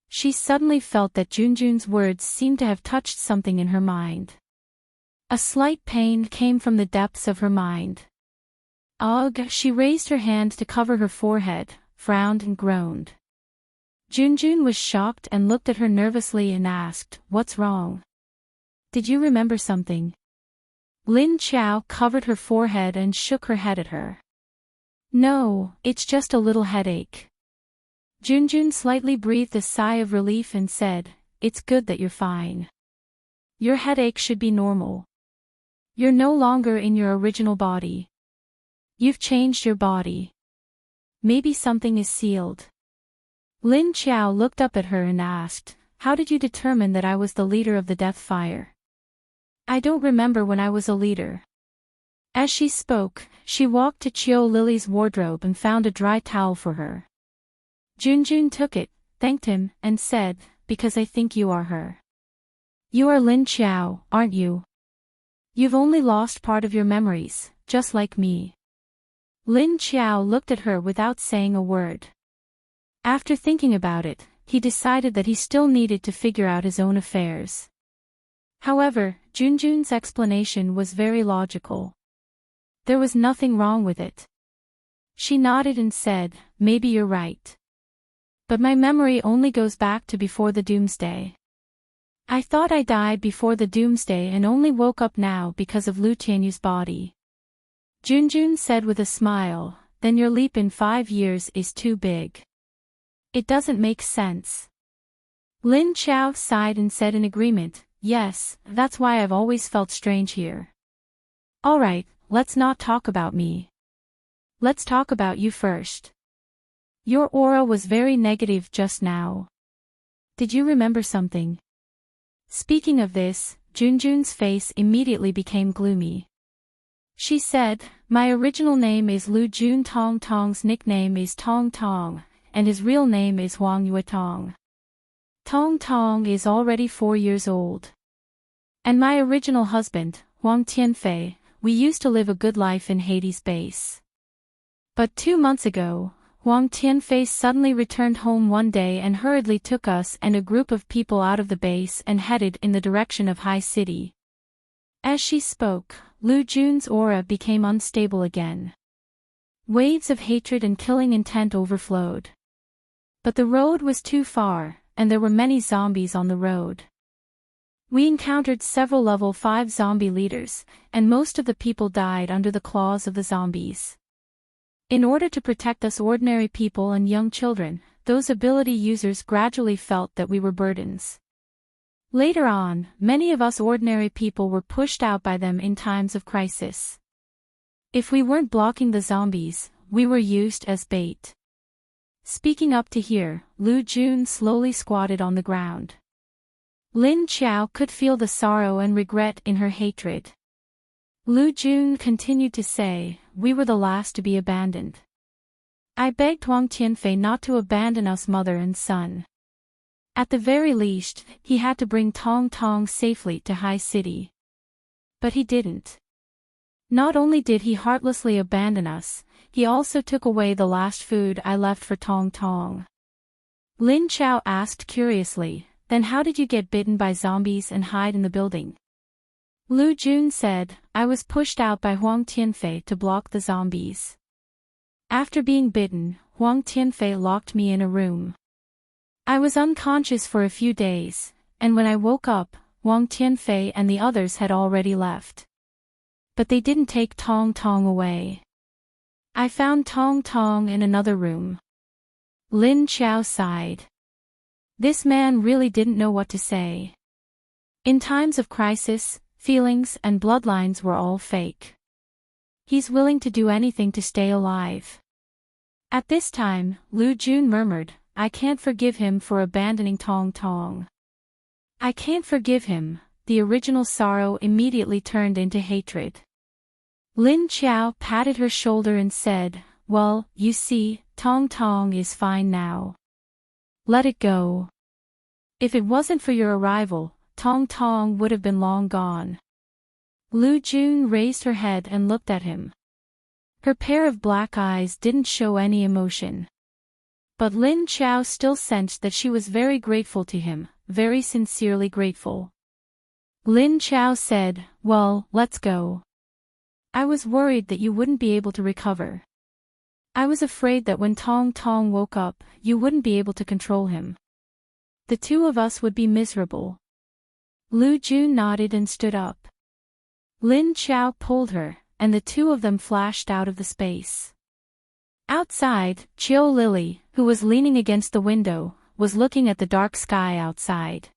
She suddenly felt that Junjun's words seemed to have touched something in her mind. A slight pain came from the depths of her mind. Ugh! She raised her hand to cover her forehead, frowned and groaned. Junjun was shocked and looked at her nervously and asked, "What's wrong? Did you remember something?" Lin Qiao covered her forehead and shook her head at her. "No, it's just a little headache." Junjun slightly breathed a sigh of relief and said, "It's good that you're fine. Your headache should be normal. You're no longer in your original body. You've changed your body. Maybe something is sealed." Lin Qiao looked up at her and asked, "How did you determine that I was the leader of the Death Fire?" "I don't remember when I was a leader." As she spoke, she walked to Chiu Lily's wardrobe and found a dry towel for her. Junjun took it, thanked him, and said, "Because I think you are her. You are Lin Qiao, aren't you? You've only lost part of your memories, just like me." Lin Qiao looked at her without saying a word. After thinking about it, he decided that he still needed to figure out his own affairs. However, Junjun's explanation was very logical. There was nothing wrong with it. She nodded and said, "Maybe you're right. But my memory only goes back to before the doomsday. I thought I died before the doomsday and only woke up now because of Lu Tianyu's body." Junjun said with a smile, "Then your leap in 5 years is too big. It doesn't make sense." Lin Qiao sighed and said in agreement, "Yes, that's why I've always felt strange here." "Alright, let's not talk about me. Let's talk about you first. Your aura was very negative just now. Did you remember something?" Speaking of this, Junjun's face immediately became gloomy. She said, "My original name is Lu Jun Tong. Tong's nickname is Tong Tong, and his real name is Huang Yue Tong. Tong Tong is already 4 years old. And my original husband, Huang Tianfei, we used to live a good life in Hades base. But 2 months ago, Huang Tianfei suddenly returned home one day and hurriedly took us and a group of people out of the base and headed in the direction of High City." As she spoke, Lu Jun's aura became unstable again. Waves of hatred and killing intent overflowed. But the road was too far, and there were many zombies on the road. We encountered several level 5 zombie leaders, and most of the people died under the claws of the zombies. In order to protect us ordinary people and young children, those ability users gradually felt that we were burdens. Later on, many of us ordinary people were pushed out by them in times of crisis. If we weren't blocking the zombies, we were used as bait. Speaking up to here, Lu Jun slowly squatted on the ground. Lin Qiao could feel the sorrow and regret in her hatred. Lu Jun continued to say, "We were the last to be abandoned. I begged Huang Tianfei not to abandon us mother and son. At the very least, he had to bring Tong Tong safely to High City. But he didn't. Not only did he heartlessly abandon us, he also took away the last food I left for Tong Tong. Lin Chao asked curiously, then how did you get bitten by zombies and hide in the building? Lu Jun said, I was pushed out by Huang Tianfei to block the zombies. After being bitten, Huang Tianfei locked me in a room. I was unconscious for a few days, and when I woke up, Huang Tianfei and the others had already left. But they didn't take Tong Tong away. I found Tong Tong in another room. Lin Chao sighed. This man really didn't know what to say. In times of crisis, feelings and bloodlines were all fake. He's willing to do anything to stay alive. At this time, Lu Jun murmured, I can't forgive him for abandoning Tong Tong. I can't forgive him. The original sorrow immediately turned into hatred. Lin Chao patted her shoulder and said, well, you see, Tong Tong is fine now. Let it go. If it wasn't for your arrival, Tong Tong would have been long gone. Lu Jun raised her head and looked at him. Her pair of black eyes didn't show any emotion. But Lin Chao still sensed that she was very grateful to him, very sincerely grateful. Lin Chao said, well, let's go. I was worried that you wouldn't be able to recover. I was afraid that when Tong Tong woke up, you wouldn't be able to control him. The two of us would be miserable. Lu Jun nodded and stood up. Lin Chao pulled her, and the two of them flashed out of the space. Outside, Chiu Lily, who was leaning against the window, was looking at the dark sky outside.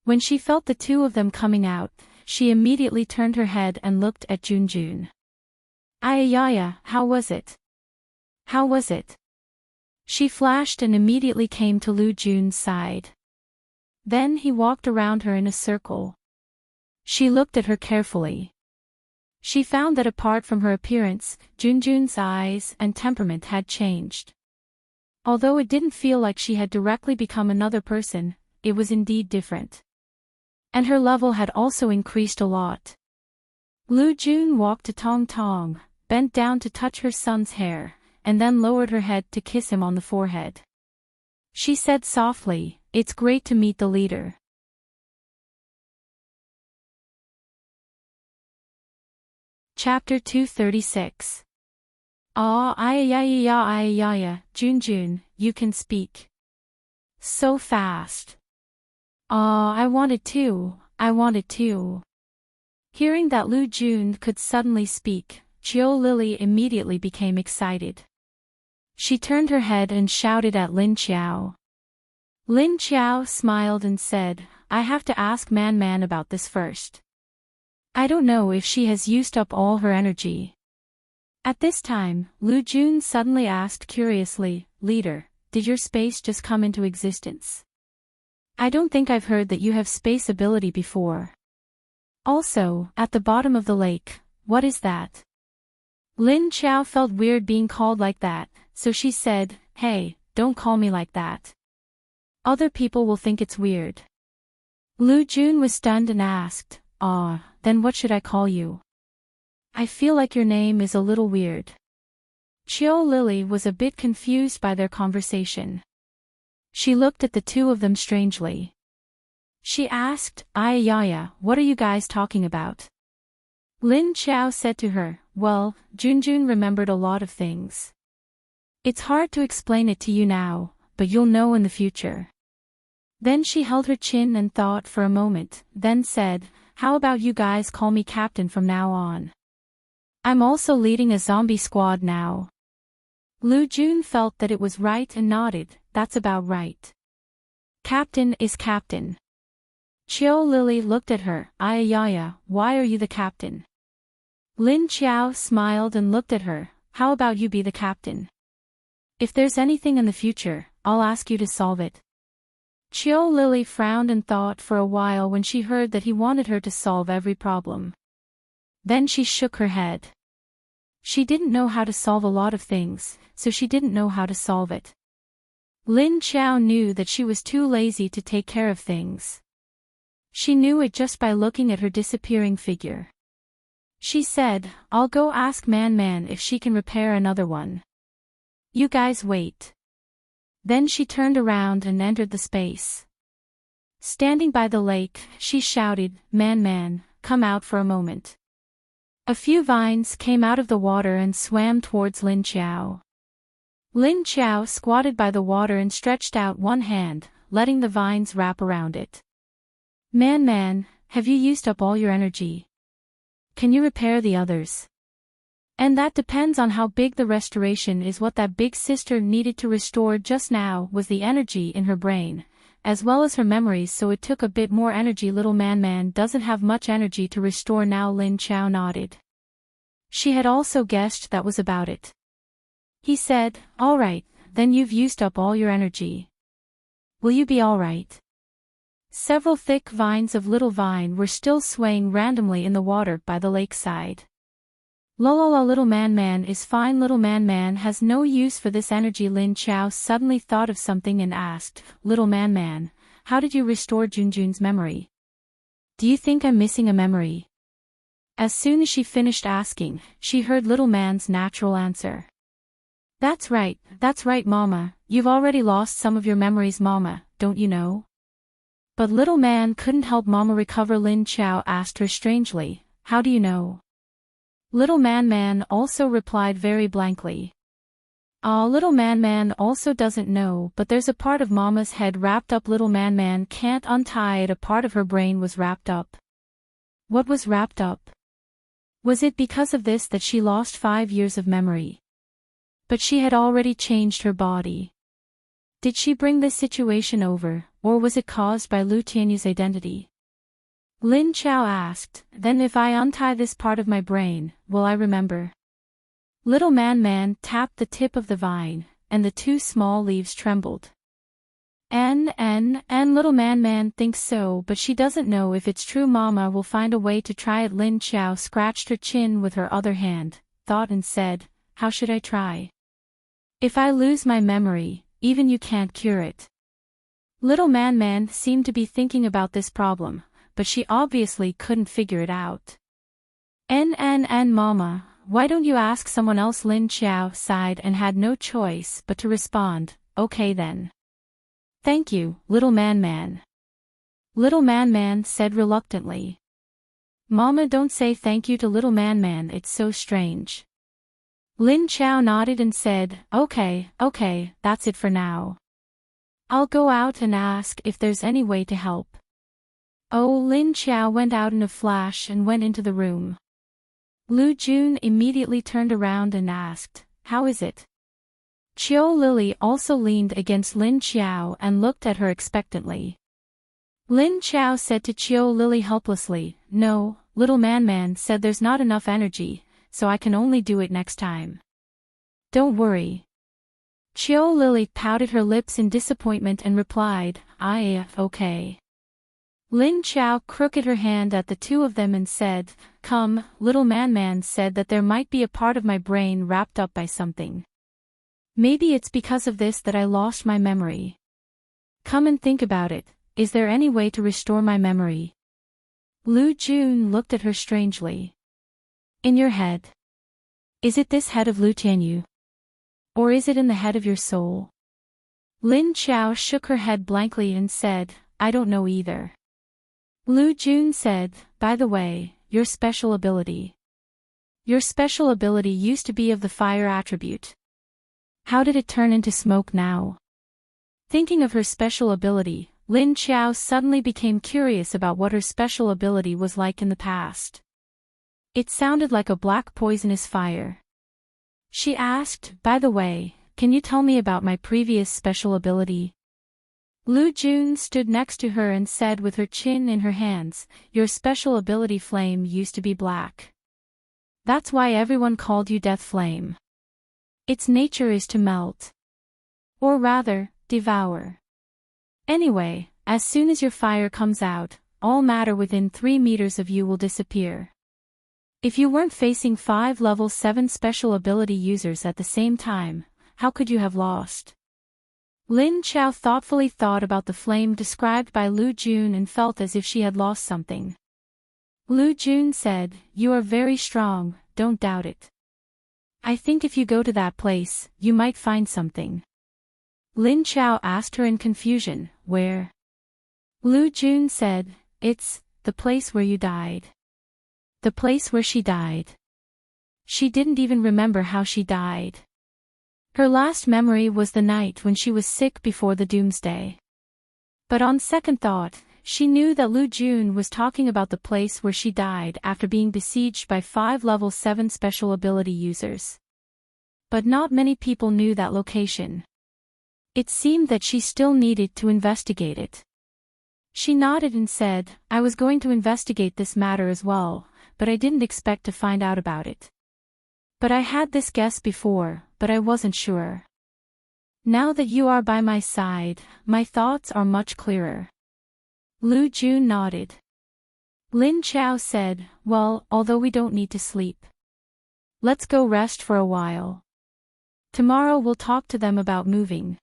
When she felt the two of them coming out, she immediately turned her head and looked at Junjun. Ayayaya, how was it? How was it? She flashed and immediately came to Lu Jun's side. Then he walked around her in a circle. She looked at her carefully. She found that apart from her appearance, Junjun's eyes and temperament had changed. Although it didn't feel like she had directly become another person, it was indeed different. And her level had also increased a lot. Lu Jun walked to Tong Tong, bent down to touch her son's hair, and then lowered her head to kiss him on the forehead. She said softly, it's great to meet the leader. Chapter 236. Ayayaya, Junjun, you can speak. So fast. I wanted to. Hearing that Lu Jun could suddenly speak, Chiu Lily immediately became excited. She turned her head and shouted at Lin Chao. Lin Chao smiled and said, I have to ask Man about this first. I don't know if she has used up all her energy. At this time, Lu Jun suddenly asked curiously, Leader, did your space just come into existence? I don't think I've heard that you have space ability before. Also, at the bottom of the lake, what is that? Lin Chao felt weird being called like that, so she said, hey, don't call me like that. Other people will think it's weird. Lu Jun was stunned and asked, then what should I call you? I feel like your name is a little weird. Chiu Lily was a bit confused by their conversation. She looked at the two of them strangely. She asked, Ayayaya, what are you guys talking about? Lin Chao said to her, well, Junjun remembered a lot of things. It's hard to explain it to you now, but you'll know in the future. Then she held her chin and thought for a moment, then said, how about you guys call me Captain from now on? I'm also leading a zombie squad now. Lu Jun felt that it was right and nodded, that's about right. Captain is captain. Chiu Lily looked at her, Ayayaya, why are you the captain? Lin Chao smiled and looked at her, how about you be the captain? If there's anything in the future, I'll ask you to solve it. Chiu Lily frowned and thought for a while when she heard that he wanted her to solve every problem. Then she shook her head. She didn't know how to solve a lot of things, so she didn't know how to solve it. Lin Chao knew that she was too lazy to take care of things. She knew it just by looking at her disappearing figure. She said, I'll go ask Man if she can repair another one. You guys wait. Then she turned around and entered the space. Standing by the lake, she shouted, Man, come out for a moment. A few vines came out of the water and swam towards Lin Qiao. Lin Qiao squatted by the water and stretched out one hand, letting the vines wrap around it. Man, have you used up all your energy? Can you repair the others? And that depends on how big the restoration is. What that big sister needed to restore just now was the energy in her brain, as well as her memories, so it took a bit more energy. Little Man doesn't have much energy to restore now. Lin Qiao nodded. She had also guessed that was about it. He said, all right, then you've used up all your energy. Will you be all right? Several thick vines of little vine were still swaying randomly in the water by the lakeside. La little man is fine. Little man has no use for this energy. Lin Qiao suddenly thought of something and asked, Little man, how did you restore Junjun's memory? Do you think I'm missing a memory? As soon as she finished asking, she heard little man's natural answer. That's right, Mama, you've already lost some of your memories, Mama, don't you know? But little man couldn't help Mama recover. Lin Qiao asked her strangely, how do you know? Little man also replied very blankly. Little man also doesn't know, but there's a part of Mama's head wrapped up. Little man can't untie it. A part of her brain was wrapped up. What was wrapped up? Was it because of this that she lost 5 years of memory? But she had already changed her body. Did she bring this situation over, or was it caused by Lu Tianyu's identity? Lin Qiao asked, then if I untie this part of my brain, will I remember? Little man tapped the tip of the vine, and the 2 small leaves trembled. And little man thinks so, but she doesn't know if it's true. Mama will find a way to try it. Lin Qiao scratched her chin with her other hand, thought and said, how should I try? If I lose my memory, even you can't cure it. Little man seemed to be thinking about this problem, but she obviously couldn't figure it out. Mama, why don't you ask someone else? Lin Qiao sighed and had no choice but to respond, okay then. Thank you, little man. Little man said reluctantly. Mama, don't say thank you to little man, it's so strange. Lin Qiao nodded and said, okay, that's it for now. I'll go out and ask if there's any way to help. Oh, Lin Qiao went out in a flash and went into the room. Lu Jun immediately turned around and asked, how is it? Qiu Lily also leaned against Lin Qiao and looked at her expectantly. Lin Qiao said to Qiu Lily helplessly, no, little man said there's not enough energy, so I can only do it next time. Don't worry. Qiu Lily pouted her lips in disappointment and replied, okay. Lin Qiao crooked her hand at the 2 of them and said, come, little man said that there might be a part of my brain wrapped up by something. Maybe it's because of this that I lost my memory. Come and think about it, is there any way to restore my memory? Lu Jun looked at her strangely. In your head. Is it this head of Lu Tianyu? Or is it in the head of your soul? Lin Qiao shook her head blankly and said, I don't know either. Lu Jun said, by the way, your special ability. Your special ability used to be of the fire attribute. How did it turn into smoke now? Thinking of her special ability, Lin Qiao suddenly became curious about what her special ability was like in the past. It sounded like a black poisonous fire. She asked, by the way, can you tell me about my previous special ability? Lu Jun stood next to her and said with her chin in her hands, your special ability flame used to be black. That's why everyone called you Death Flame. Its nature is to melt. Or rather, devour. Anyway, as soon as your fire comes out, all matter within 3 meters of you will disappear. If you weren't facing 5 level 7 special ability users at the same time, how could you have lost? Lin Qiao thoughtfully thought about the flame described by Lu Jun and felt as if she had lost something. Lu Jun said, "You are very strong, don't doubt it. I think if you go to that place, you might find something." Lin Chao asked her in confusion, "Where?" Lu Jun said, "It's the place where you died." The place where she died. She didn't even remember how she died. Her last memory was the night when she was sick before the doomsday. But on second thought, she knew that Lu Jun was talking about the place where she died after being besieged by 5 level 7 special ability users. But not many people knew that location. It seemed that she still needed to investigate it. She nodded and said, "I was going to investigate this matter as well, but I didn't expect to find out about it. But I had this guess before, but I wasn't sure. Now that you are by my side, my thoughts are much clearer." Lu Jun nodded. Lin Chao said, "Well, although we don't need to sleep. Let's go rest for a while. Tomorrow we'll talk to them about moving."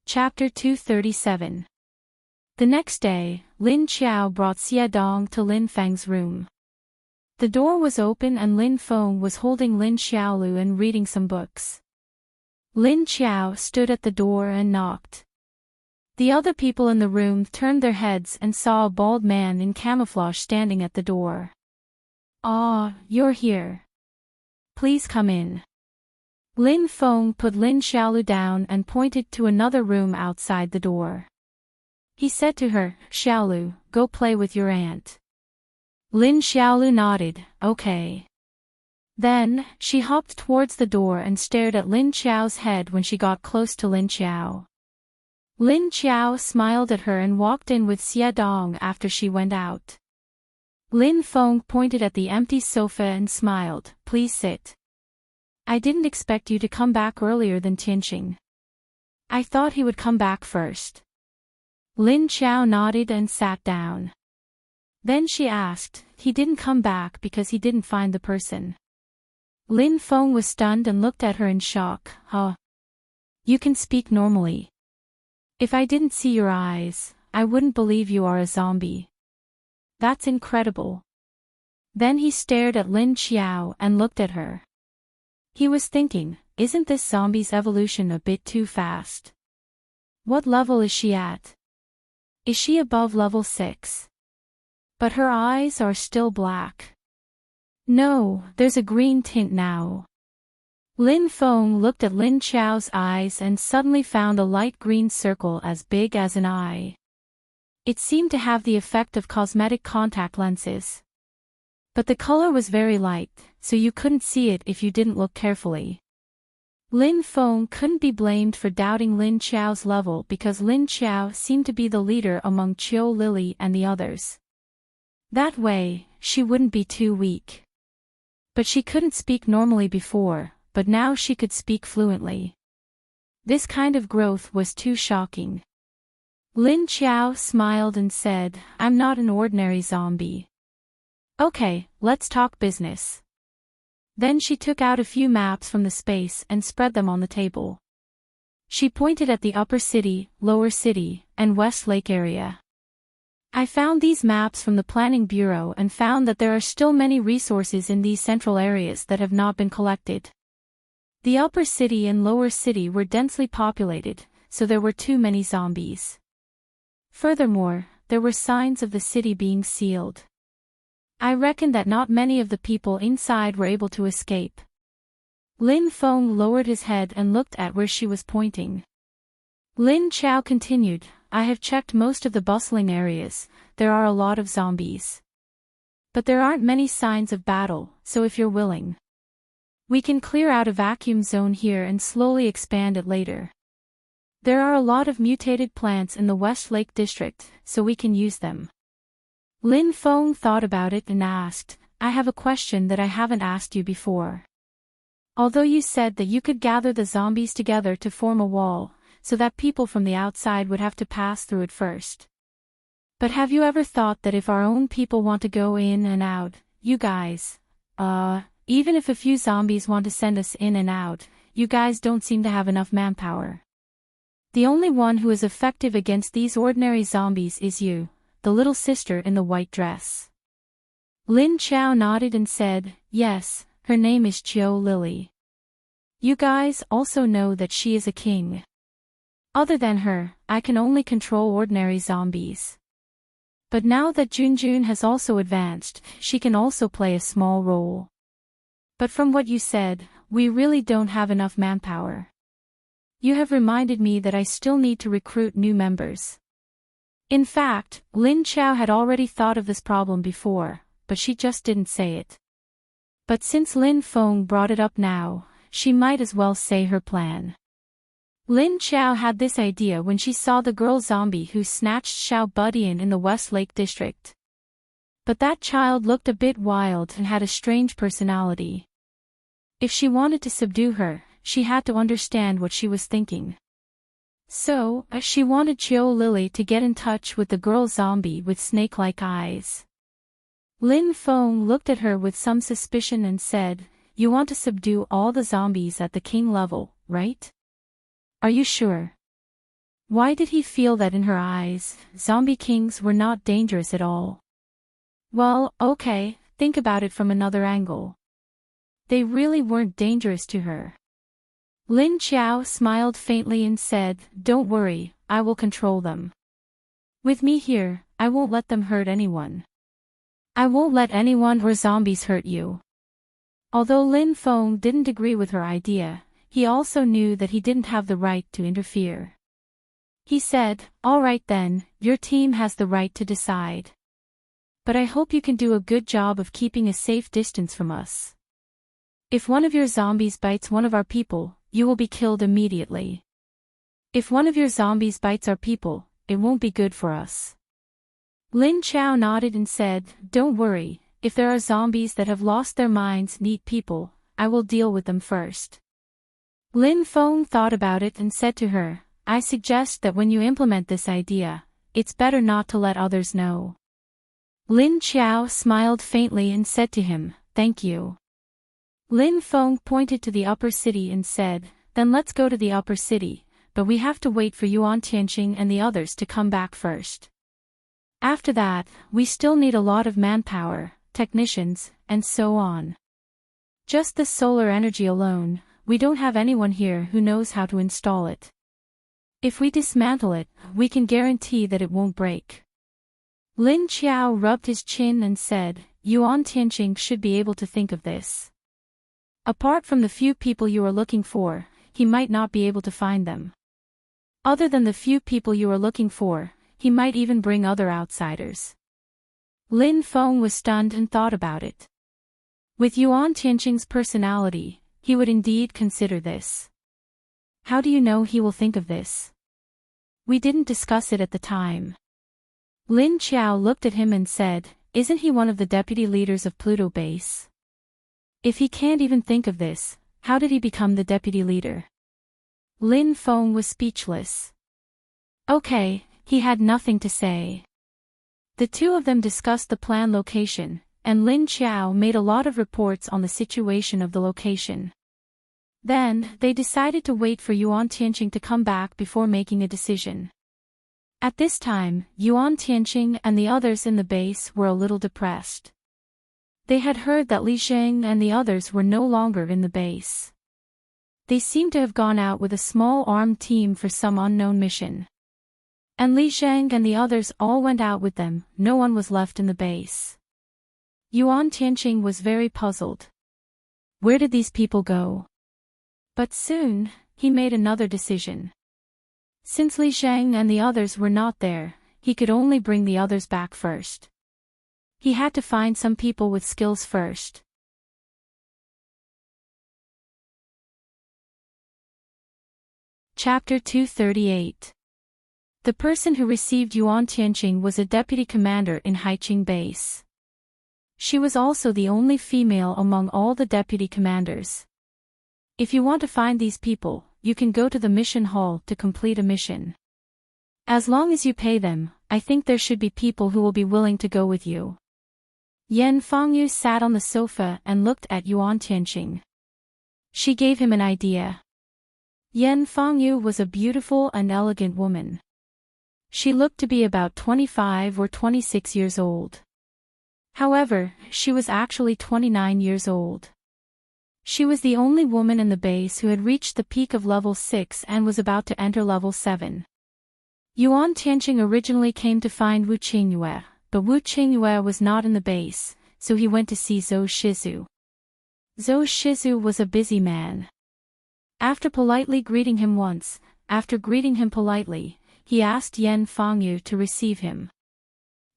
Chapter 237. The next day, Lin Qiao brought Xie Dong to Lin Feng's room. The door was open and Lin Feng was holding Lin Xiaolu and reading some books. Lin Qiao stood at the door and knocked. The other people in the room turned their heads and saw a bald man in camouflage standing at the door. "Ah, you're here. Please come in." Lin Feng put Lin Xiaolu down and pointed to another room outside the door. He said to her, "Xiaolu, go play with your aunt." Lin Xiaolu nodded, "Okay." Then, she hopped towards the door and stared at Lin Qiao's head when she got close to Lin Qiao. Lin Qiao smiled at her and walked in with Xie Dong after she went out. Lin Feng pointed at the empty sofa and smiled, "Please sit. I didn't expect you to come back earlier than Tianqing. I thought he would come back first." Lin Qiao nodded and sat down. Then she asked, "He didn't come back because he didn't find the person?" Lin Feng was stunned and looked at her in shock. "Huh? You can speak normally. If I didn't see your eyes, I wouldn't believe you are a zombie. That's incredible." Then he stared at Lin Qiao and looked at her. He was thinking, isn't this zombie's evolution a bit too fast? What level is she at? Is she above level 6? But her eyes are still black. No, there's a green tint now. Lin Feng looked at Lin Qiao's eyes and suddenly found a light green circle as big as an eye. It seemed to have the effect of cosmetic contact lenses. But the color was very light, so you couldn't see it if you didn't look carefully. Lin Feng couldn't be blamed for doubting Lin Qiao's level because Lin Qiao seemed to be the leader among Qiu Lily and the others. That way, she wouldn't be too weak. But she couldn't speak normally before, but now she could speak fluently. This kind of growth was too shocking. Lin Qiao smiled and said, "I'm not an ordinary zombie. Okay, let's talk business." Then she took out a few maps from the space and spread them on the table. She pointed at the Upper City, Lower City, and West Lake area. "I found these maps from the Planning Bureau and found that there are still many resources in these central areas that have not been collected. The Upper City and Lower City were densely populated, so there were too many zombies. Furthermore, there were signs of the city being sealed. I reckon that not many of the people inside were able to escape." Lin Feng lowered his head and looked at where she was pointing. Lin Qiao continued, "I have checked most of the bustling areas, there are a lot of zombies. But there aren't many signs of battle, so if you're willing, we can clear out a vacuum zone here and slowly expand it later. There are a lot of mutated plants in the West Lake district, so we can use them." Lin Feng thought about it and asked, "I have a question that I haven't asked you before. Although you said that you could gather the zombies together to form a wall, so that people from the outside would have to pass through it first. But have you ever thought that if our own people want to go in and out, you guys, even if a few zombies want to send us in and out, you guys don't seem to have enough manpower. The only one who is effective against these ordinary zombies is you, the little sister in the white dress. Lin Chao nodded and said, yes, her name is Chiu Lily. You guys also know that she is a king. Other than her, I can only control ordinary zombies. But now that Junjun has also advanced, she can also play a small role. But from what you said, we really don't have enough manpower. You have reminded me that I still need to recruit new members. In fact, Lin Chao had already thought of this problem before, but she just didn't say it. But since Lin Feng brought it up now, she might as well say her plan. Lin Chao had this idea when she saw the girl zombie who snatched Xiao Budian in the West Lake district. But that child looked a bit wild and had a strange personality. If she wanted to subdue her, she had to understand what she was thinking. So, she wanted Chiu Lily to get in touch with the girl zombie with snake-like eyes. Lin Feng looked at her with some suspicion and said, you want to subdue all the zombies at the king level, right? Are you sure? Why did he feel that in her eyes, zombie kings were not dangerous at all? Well, okay, think about it from another angle. They really weren't dangerous to her. Lin Chao smiled faintly and said, don't worry, I will control them. With me here, I won't let them hurt anyone. I won't let anyone or zombies hurt you. Although Lin Feng didn't agree with her idea, he also knew that he didn't have the right to interfere. He said, all right then, your team has the right to decide. But I hope you can do a good job of keeping a safe distance from us. If one of your zombies bites one of our people, you will be killed immediately. If one of your zombies bites our people, it won't be good for us. Lin Chao nodded and said, don't worry, if there are zombies that have lost their minds need people, I will deal with them first. Lin Feng thought about it and said to her, I suggest that when you implement this idea, it's better not to let others know. Lin Chao smiled faintly and said to him, thank you. Lin Feng pointed to the upper city and said, then let's go to the upper city, but we have to wait for Yuan Tianqing and the others to come back first. After that, we still need a lot of manpower, technicians, and so on. Just the solar energy alone, we don't have anyone here who knows how to install it. If we dismantle it, we can guarantee that it won't break. Lin Chao rubbed his chin and said, Yuan Tianqing should be able to think of this. Apart from the few people you are looking for, he might not be able to find them. Other than the few people you are looking for, he might even bring other outsiders. Lin Feng was stunned and thought about it. With Yuan Tianqing's personality, he would indeed consider this. How do you know he will think of this? We didn't discuss it at the time. Lin Chao looked at him and said, isn't he one of the deputy leaders of Pluto Base? If he can't even think of this, how did he become the deputy leader? Lin Feng was speechless. Okay, he had nothing to say. The two of them discussed the planned location, and Lin Chao made a lot of reports on the situation of the location. Then, they decided to wait for Yuan Tianqing to come back before making a decision. At this time, Yuan Tianqing and the others in the base were a little depressed. They had heard that Li Sheng and the others were no longer in the base. They seemed to have gone out with a small armed team for some unknown mission. And Li Sheng and the others all went out with them, no one was left in the base. Yuan Tianqing was very puzzled. Where did these people go? But soon, he made another decision. Since Li Sheng and the others were not there, he could only bring the others back first. He had to find some people with skills first. Chapter 238. The person who received Yuan Tianqing was a deputy commander in Haiqing Base. She was also the only female among all the deputy commanders. If you want to find these people, you can go to the mission hall to complete a mission. As long as you pay them, I think there should be people who will be willing to go with you. Yan Fangyu sat on the sofa and looked at Yuan Tianqing. She gave him an idea. Yan Fangyu was a beautiful and elegant woman. She looked to be about 25 or 26 years old. However, she was actually 29 years old. She was the only woman in the base who had reached the peak of level 6 and was about to enter level 7. Yuan Tianqing originally came to find Wu Qingyue, but Wu Qingyue was not in the base, so he went to see Zhou Shizu. Zhou Shizu was a busy man. After politely greeting him once, after greeting him politely, he asked Yan Fangyu to receive him.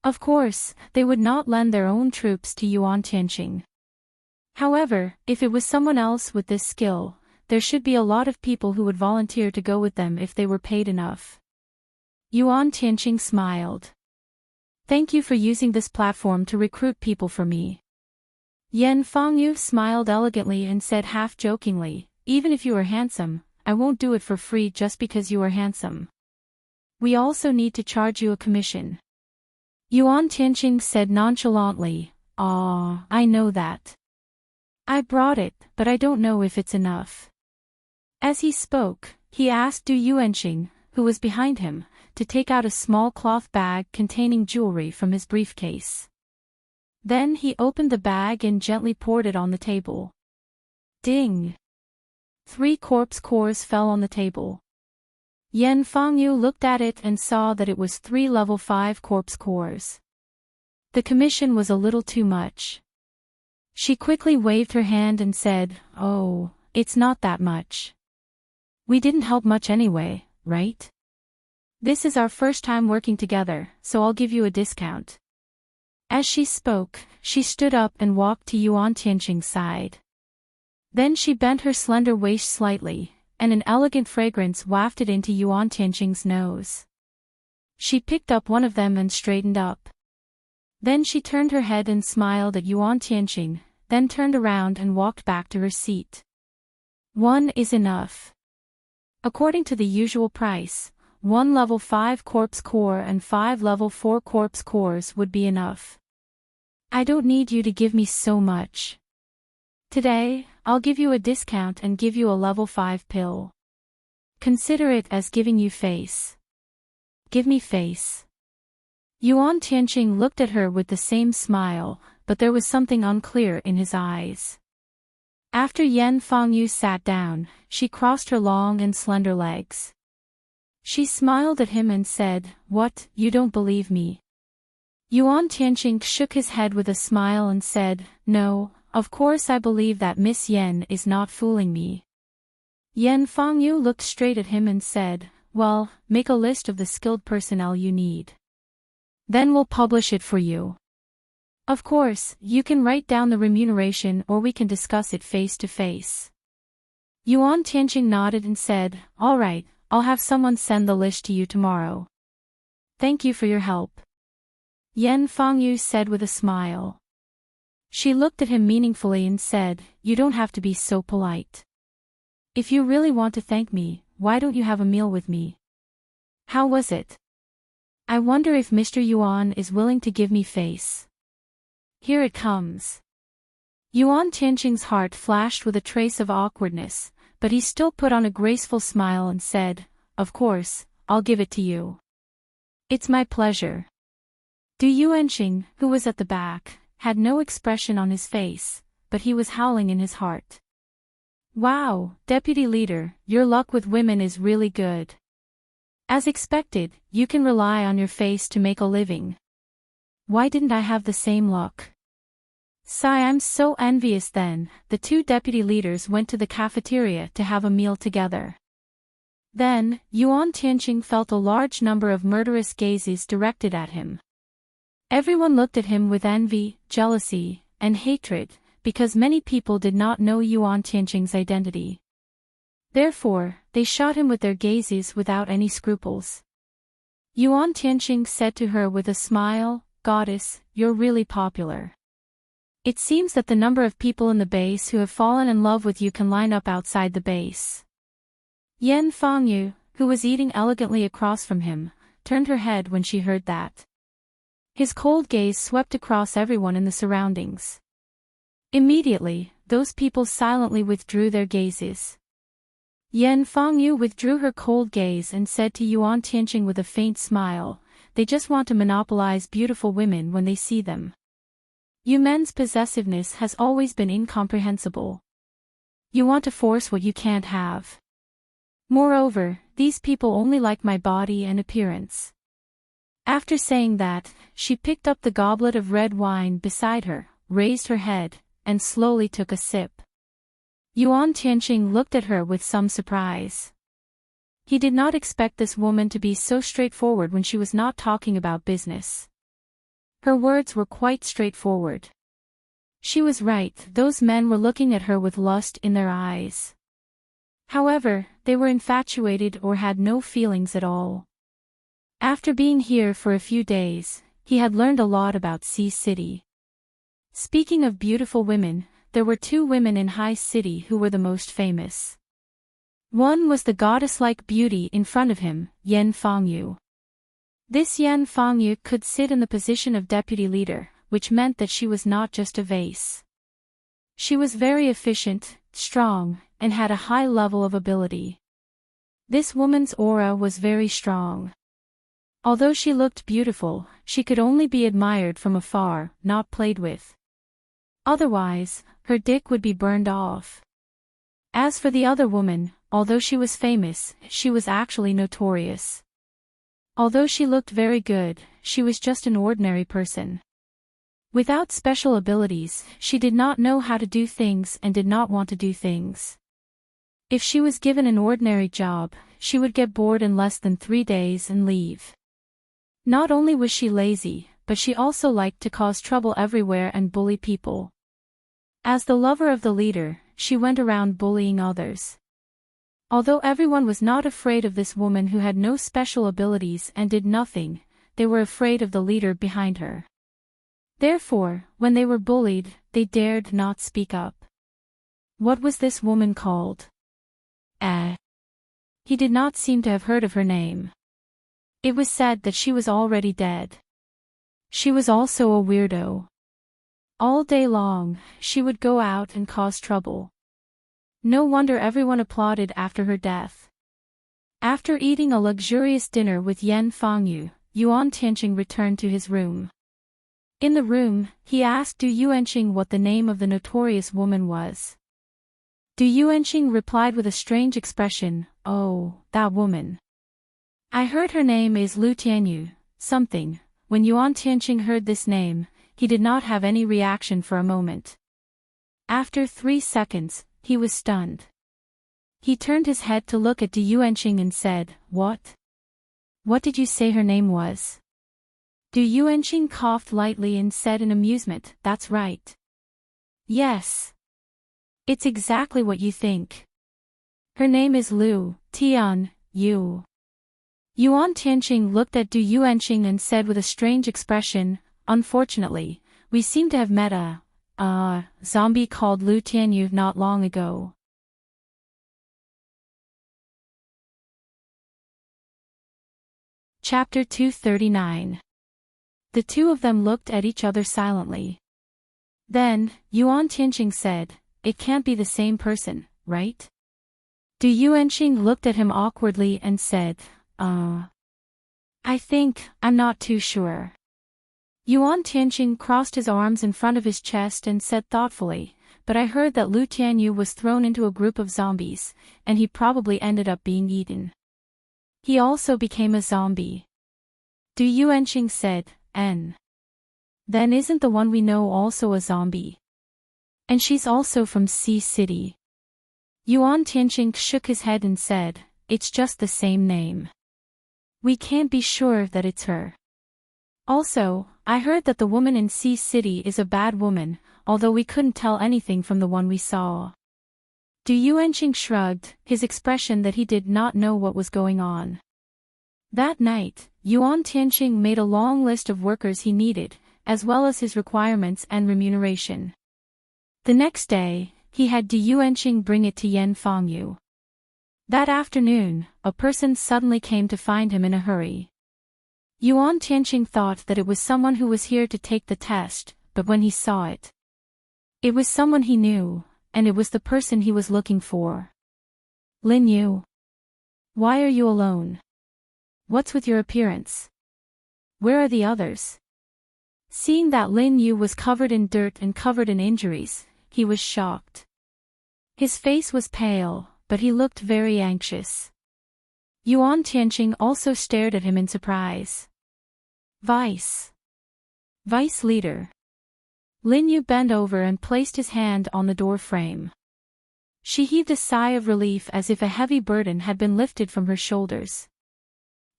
Of course, they would not lend their own troops to Yuan Tianqing. However, if it was someone else with this skill, there should be a lot of people who would volunteer to go with them if they were paid enough. Yuan Tianqing smiled. Thank you for using this platform to recruit people for me. Yan Fangyu smiled elegantly and said half-jokingly, even if you are handsome, I won't do it for free just because you are handsome. We also need to charge you a commission. Yuan Tianqing said nonchalantly, I know that. I brought it, but I don't know if it's enough. As he spoke, he asked Du Yuanqing, who was behind him, to take out a small cloth bag containing jewelry from his briefcase. Then he opened the bag and gently poured it on the table. Ding! 3 corpse cores fell on the table. Yan Fangyu looked at it and saw that it was 3 level 5 corpse cores. The commission was a little too much. She quickly waved her hand and said, "Oh, it's not that much. We didn't help much anyway, right? This is our first time working together, so I'll give you a discount." As she spoke, she stood up and walked to Yuan Tianqing's side. Then she bent her slender waist slightly, and an elegant fragrance wafted into Yuan Tianqing's nose. She picked up one of them and straightened up. Then she turned her head and smiled at Yuan Tianqing, then turned around and walked back to her seat. 1 is enough. According to the usual price, 1 level 5 corpse core and 5 level 4 corpse cores would be enough. I don't need you to give me so much. Today, I'll give you a discount and give you a level 5 pill. Consider it as giving you face. Give me face. Yuan Tianqing looked at her with the same smile, but there was something unclear in his eyes. After Yan Fangyu sat down, she crossed her long and slender legs. She smiled at him and said, "What, you don't believe me?" Yuan Tianqing shook his head with a smile and said, "No, of course I believe that Miss Yan is not fooling me." Yan Fangyu looked straight at him and said, "Well, make a list of the skilled personnel you need. Then we'll publish it for you. Of course, you can write down the remuneration or we can discuss it face to face." Yuan Tianqing nodded and said, "All right, I'll have someone send the list to you tomorrow. Thank you for your help." Yan Fangyu said with a smile. She looked at him meaningfully and said, "You don't have to be so polite. If you really want to thank me, why don't you have a meal with me? How was it? I wonder if Mr. Yuan is willing to give me face. Here it comes." Yuan Tianqing's heart flashed with a trace of awkwardness, but he still put on a graceful smile and said, "Of course, I'll give it to you. It's my pleasure." Du Yuanqing, who was at the back, had no expression on his face, but he was howling in his heart. "Wow, Deputy Leader, your luck with women is really good. As expected, you can rely on your face to make a living. Why didn't I have the same luck?" "Sigh, I'm so envious." Then, the 2 deputy leaders went to the cafeteria to have a meal together. Then, Yuan Tianqing felt a large number of murderous gazes directed at him. Everyone looked at him with envy, jealousy, and hatred, because many people did not know Yuan Tianqing's identity. Therefore, they shot him with their gazes without any scruples. Yuan Tianqing said to her with a smile, "Goddess, you're really popular. It seems that the number of people in the base who have fallen in love with you can line up outside the base." Yan Fangyu, who was eating elegantly across from him, turned her head when she heard that. His cold gaze swept across everyone in the surroundings. Immediately, those people silently withdrew their gazes. Yan Fangyu withdrew her cold gaze and said to Yuan Tianqing with a faint smile, "They just want to monopolize beautiful women when they see them. You men's possessiveness has always been incomprehensible. You want to force what you can't have. Moreover, these people only like my body and appearance." After saying that, she picked up the goblet of red wine beside her, raised her head, and slowly took a sip. Yuan Tianqing looked at her with some surprise. He did not expect this woman to be so straightforward when she was not talking about business. Her words were quite straightforward. She was right, those men were looking at her with lust in their eyes. However, they were infatuated or had no feelings at all. After being here for a few days, he had learned a lot about Sea City. Speaking of beautiful women, there were two women in High City who were the most famous. One was the goddess-like beauty in front of him, Yan Fangyu. This Yan Fangyu could sit in the position of deputy leader, which meant that she was not just a vase. She was very efficient, strong, and had a high level of ability. This woman's aura was very strong. Although she looked beautiful, she could only be admired from afar, not played with. Otherwise, her dick would be burned off. As for the other woman, although she was famous, she was actually notorious. Although she looked very good, she was just an ordinary person. Without special abilities, she did not know how to do things and did not want to do things. If she was given an ordinary job, she would get bored in less than 3 days and leave. Not only was she lazy, but she also liked to cause trouble everywhere and bully people. As the lover of the leader, she went around bullying others. Although everyone was not afraid of this woman who had no special abilities and did nothing, they were afraid of the leader behind her. Therefore, when they were bullied, they dared not speak up. What was this woman called? He did not seem to have heard of her name. It was said that she was already dead. She was also a weirdo. All day long, she would go out and cause trouble. No wonder everyone applauded after her death. After eating a luxurious dinner with Yan Fangyu, Yuan Tianqing returned to his room. In the room, he asked Du Yuanqing what the name of the notorious woman was. Du Yuanqing replied with a strange expression, "Oh, that woman. I heard her name is Lu Tianyu, something." When Yuan Tianqing heard this name, he did not have any reaction for a moment. After 3 seconds, he was stunned. He turned his head to look at Du Yuanqing and said, "What? What did you say her name was?" Du Yuanqing coughed lightly and said in amusement, "That's right. Yes. It's exactly what you think. Her name is Lu Tianyu." Yuan Tianqing looked at Du Yuanqing and said with a strange expression, "Unfortunately, we seem to have met a zombie called Lu Tianyu not long ago." Chapter 239. The two of them looked at each other silently. Then, Yuan Tianqing said, "It can't be the same person, right?" Du Yuanqing looked at him awkwardly and said, I'm not too sure." Yuan Tianqing crossed his arms in front of his chest and said thoughtfully, "But I heard that Lu Tianyu was thrown into a group of zombies, and he probably ended up being eaten. He also became a zombie." Du Yuanqing said, Then isn't the one we know also a zombie? And she's also from Sea City." Yuan Tianqing shook his head and said, "It's just the same name. We can't be sure that it's her. Also, I heard that the woman in Sea City is a bad woman, although we couldn't tell anything from the one we saw." Du Yuanqing shrugged, his expression that he did not know what was going on. That night, Yuan Tianqing made a long list of workers he needed, as well as his requirements and remuneration. The next day, he had Du Yuanqing bring it to Yan Fangyu. That afternoon, a person suddenly came to find him in a hurry. Yuan Tianqing thought that it was someone who was here to take the test, but when he saw it, it was someone he knew, and it was the person he was looking for. Lin Yu. Why are you alone? What's with your appearance? Where are the others? Seeing that Lin Yu was covered in dirt and covered in injuries, he was shocked. His face was pale, but he looked very anxious. Yuan Tianqing also stared at him in surprise. Vice Leader. Lin Yu bent over and placed his hand on the door frame. She heaved a sigh of relief as if a heavy burden had been lifted from her shoulders.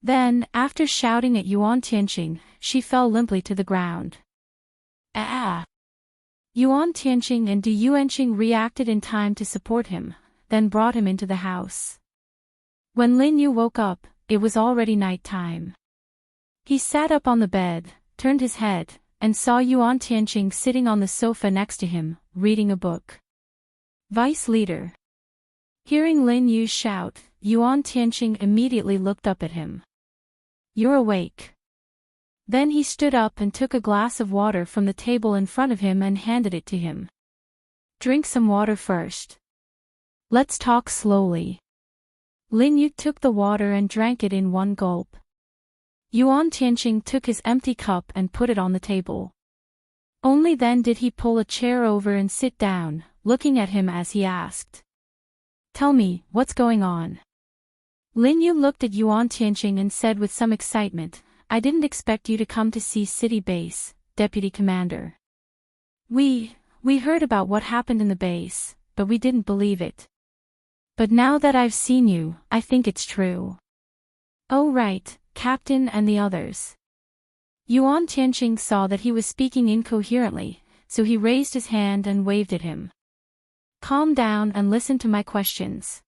Then, after shouting at Yuan Tianqing, she fell limply to the ground. Ah! Yuan Tianqing and Du Yuanqing reacted in time to support him, then brought him into the house. When Lin Yu woke up, it was already night time. He sat up on the bed, turned his head, and saw Yuan Tianqing sitting on the sofa next to him, reading a book. Vice Leader. Hearing Lin Yu's shout, Yuan Tianqing immediately looked up at him. You're awake. Then he stood up and took a glass of water from the table in front of him and handed it to him. Drink some water first. Let's talk slowly. Lin Yu took the water and drank it in one gulp. Yuan Tianqing took his empty cup and put it on the table. Only then did he pull a chair over and sit down, looking at him as he asked. Tell me, what's going on? Lin Yu looked at Yuan Tianqing and said with some excitement, I didn't expect you to come to see City Base, Deputy Commander. We heard about what happened in the base, but we didn't believe it. But now that I've seen you, I think it's true. Oh right, Captain and the others. Yuan Tianqing saw that he was speaking incoherently, so he raised his hand and waved at him. Calm down and listen to my questions.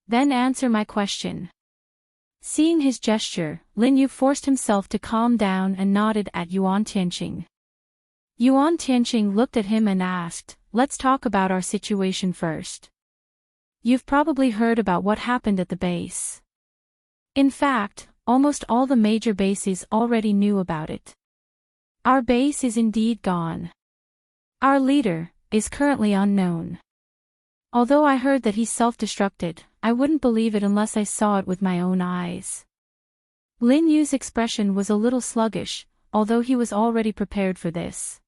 Then answer my question. Seeing his gesture, Lin Yu forced himself to calm down and nodded at Yuan Tianqing. Yuan Tianqing looked at him and asked, let's talk about our situation first. You've probably heard about what happened at the base. In fact, almost all the major bases already knew about it. Our base is indeed gone. Our leader is currently unknown. Although I heard that he self-destructed, I wouldn't believe it unless I saw it with my own eyes. Lin Yu's expression was a little sluggish, although he was already prepared for this.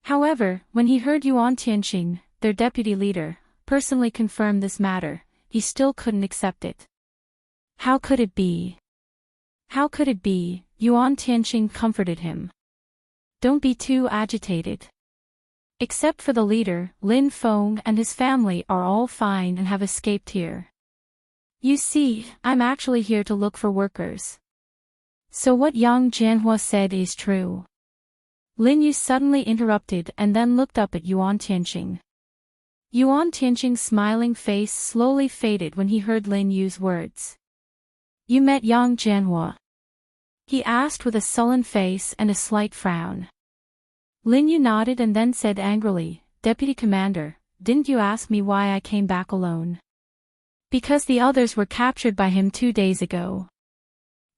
However, when he heard Yuan Tianqing, their deputy leader, personally confirm this matter, he still couldn't accept it. How could it be? How could it be? Yuan Tianqing comforted him. Don't be too agitated. Except for the leader, Lin Feng and his family are all fine and have escaped here. You see, I'm actually here to look for workers. So what Yang Jianhua said is true. Lin Yu suddenly interrupted and then looked up at Yuan Tianqing. Yuan Tianqing's smiling face slowly faded when he heard Lin Yu's words. You met Yang Jianhua? He asked with a sullen face and a slight frown. Lin Yu nodded and then said angrily, Deputy Commander, didn't you ask me why I came back alone? Because the others were captured by him 2 days ago.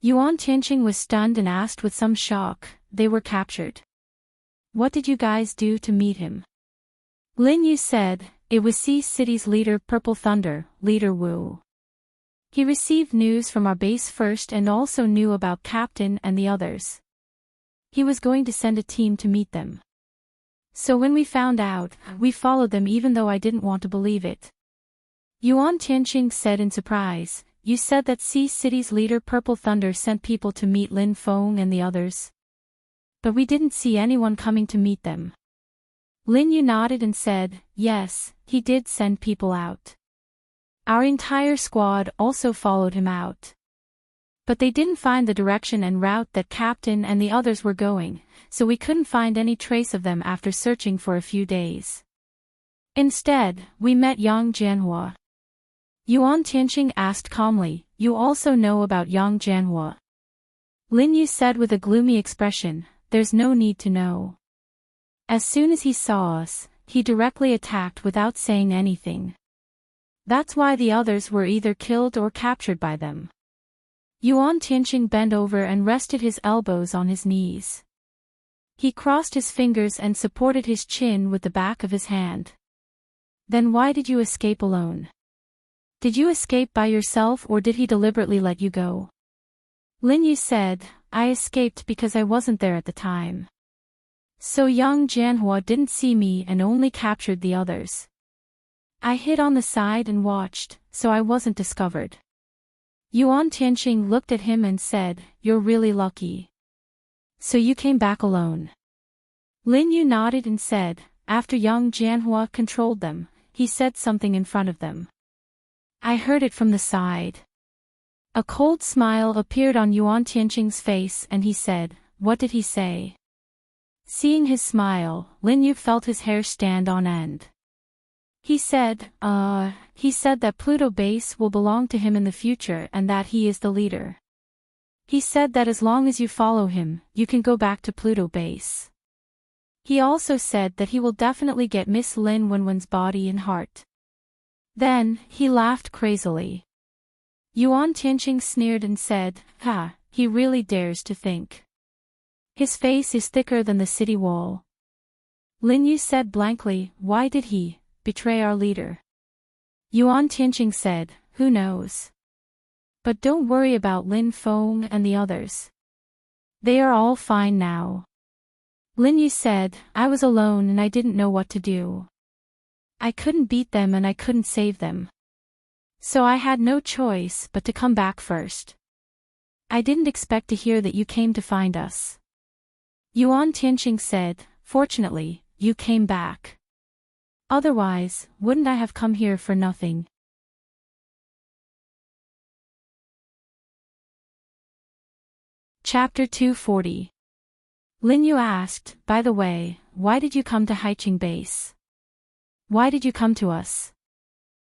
Yuan Tianqing was stunned and asked with some shock, they were captured. What did you guys do to meet him? Lin Yu said, it was Sea City's leader Purple Thunder, Leader Wu. He received news from our base first and also knew about Captain and the others. He was going to send a team to meet them. So when we found out, we followed them even though I didn't want to believe it. Yuan Tianqing said in surprise, you said that Sea City's leader Purple Thunder sent people to meet Lin Feng and the others. But we didn't see anyone coming to meet them. Lin Yu nodded and said, yes, he did send people out. Our entire squad also followed him out. But they didn't find the direction and route that Captain and the others were going, so we couldn't find any trace of them after searching for a few days. Instead, we met Yang Jianhua. Yuan Tianqing asked calmly, you also know about Yang Jianhua? Lin Yu said with a gloomy expression, there's no need to know. As soon as he saw us, he directly attacked without saying anything. That's why the others were either killed or captured by them. Yuan Tianqing bent over and rested his elbows on his knees. He crossed his fingers and supported his chin with the back of his hand. Then why did you escape alone? Did you escape by yourself or did he deliberately let you go? Lin Yu said, I escaped because I wasn't there at the time. So young Jianhua didn't see me and only captured the others. I hid on the side and watched, so I wasn't discovered. Yuan Tianqing looked at him and said, You're really lucky. So you came back alone. Lin Yu nodded and said, After young Jianhua controlled them, he said something in front of them. I heard it from the side. A cold smile appeared on Yuan Tianqing's face and he said, What did he say? Seeing his smile, Lin Yu felt his hair stand on end. He said that Pluto Base will belong to him in the future and that he is the leader. He said that as long as you follow him, you can go back to Pluto Base. He also said that he will definitely get Miss Lin Wenwen's body and heart. Then, he laughed crazily. Yuan Tianqing sneered and said, Ha, he really dares to think. His face is thicker than the city wall. Lin Yu said blankly, Why did he betray our leader? Yuan Tianqing said, Who knows? But don't worry about Lin Feng and the others. They are all fine now. Lin Yu said, I was alone and I didn't know what to do. I couldn't beat them and I couldn't save them. So I had no choice but to come back first. I didn't expect to hear that you came to find us. Yuan Tianqing said, Fortunately, you came back. Otherwise, wouldn't I have come here for nothing? Chapter 240. Lin Yu asked, By the way, why did you come to Haiqing Base? Why did you come to us?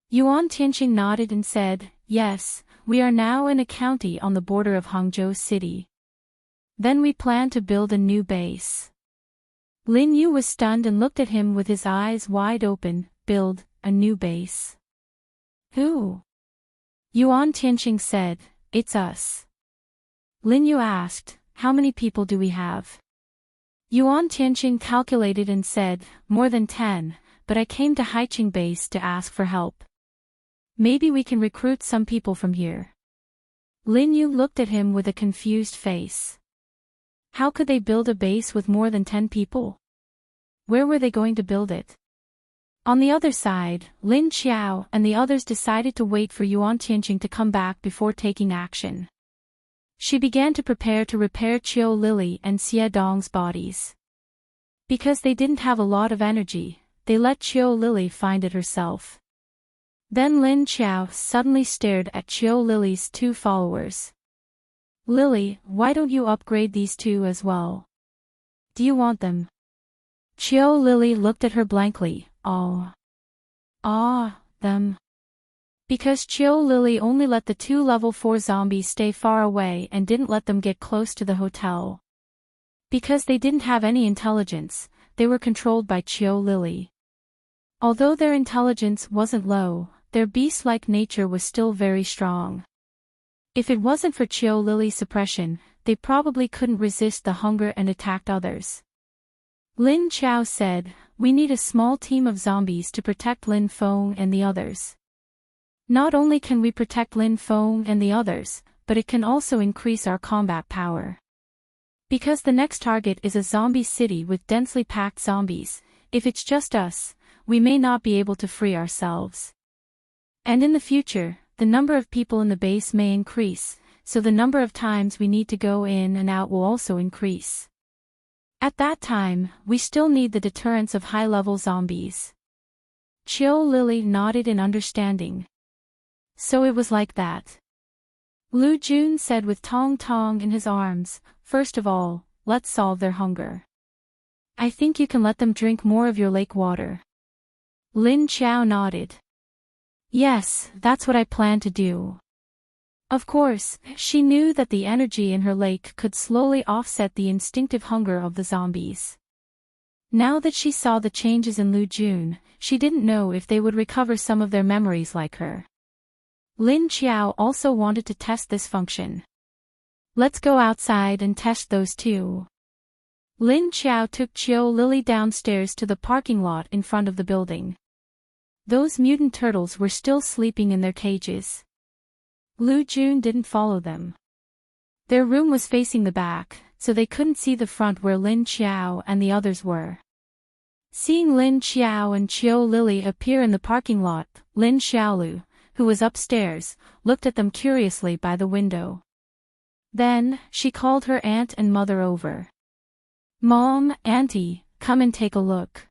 Yuan Tianqing nodded and said, Yes, we are now in a county on the border of Hangzhou City. Then we plan to build a new base. Lin Yu was stunned and looked at him with his eyes wide open. Build a new base? Who? Yuan Tianqing said, It's us. Lin Yu asked, How many people do we have? Yuan Tianqing calculated and said, More than 10, but I came to Haiqing Base to ask for help. Maybe we can recruit some people from here. Lin Yu looked at him with a confused face. How could they build a base with more than 10 people? Where were they going to build it? On the other side, Lin Qiao and the others decided to wait for Yuan Tianqing to come back before taking action. She began to prepare to repair Qiu Lily and Xie Dong's bodies. Because they didn't have a lot of energy, they let Qiu Lily find it herself. Then Lin Qiao suddenly stared at Qiu Lily's 2 followers. Lily, why don't you upgrade these 2 as well? Do you want them? Qiu Lily looked at her blankly. Them. Because Qiu Lily only let the 2 level 4 zombies stay far away and didn't let them get close to the hotel. Because they didn't have any intelligence, they were controlled by Qiu Lily. Although their intelligence wasn't low, their beast-like nature was still very strong. If it wasn't for Qiu Lily's suppression, they probably couldn't resist the hunger and attacked others. Lin Qiao said, We need a small team of zombies to protect Lin Feng and the others. Not only can we protect Lin Feng and the others, but it can also increase our combat power. Because the next target is a zombie city with densely packed zombies, if it's just us, we may not be able to free ourselves. And in the future, the number of people in the base may increase, so the number of times we need to go in and out will also increase. At that time, we still need the deterrence of high-level zombies. Qiu Lily nodded in understanding. So it was like that. Lu Jun said with Tong Tong in his arms, First of all, let's solve their hunger. I think you can let them drink more of your lake water. Lin Qiao nodded. Yes, that's what I plan to do. Of course, she knew that the energy in her lake could slowly offset the instinctive hunger of the zombies. Now that she saw the changes in Lu Jun, she didn't know if they would recover some of their memories like her. Lin Qiao also wanted to test this function. Let's go outside and test those 2. Lin Qiao took Qiu Lily downstairs to the parking lot in front of the building. Those mutant turtles were still sleeping in their cages. Lu Jun didn't follow them. Their room was facing the back, so they couldn't see the front where Lin Qiao and the others were. Seeing Lin Qiao and Qiu Lily appear in the parking lot, Lin Xiaolu, who was upstairs, looked at them curiously by the window. Then, she called her aunt and mother over. "Mom, Auntie, come and take a look.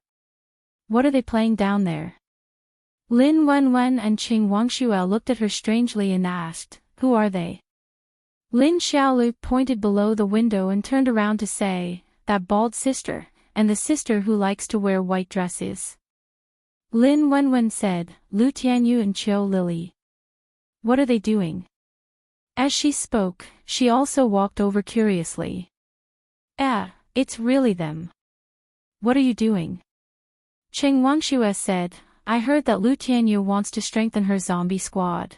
What are they playing down there?" Lin Wenwen and Qing Wangxue looked at her strangely and asked, "Who are they?" Lin Xiaolu pointed below the window and turned around to say, "That bald sister, and the sister who likes to wear white dresses." Lin Wenwen said, "Lu Tianyu and Qiu Lily. What are they doing?" As she spoke, she also walked over curiously. It's really them. What are you doing?" Qing Wangxue said, "I heard that Lu Tianyu wants to strengthen her zombie squad.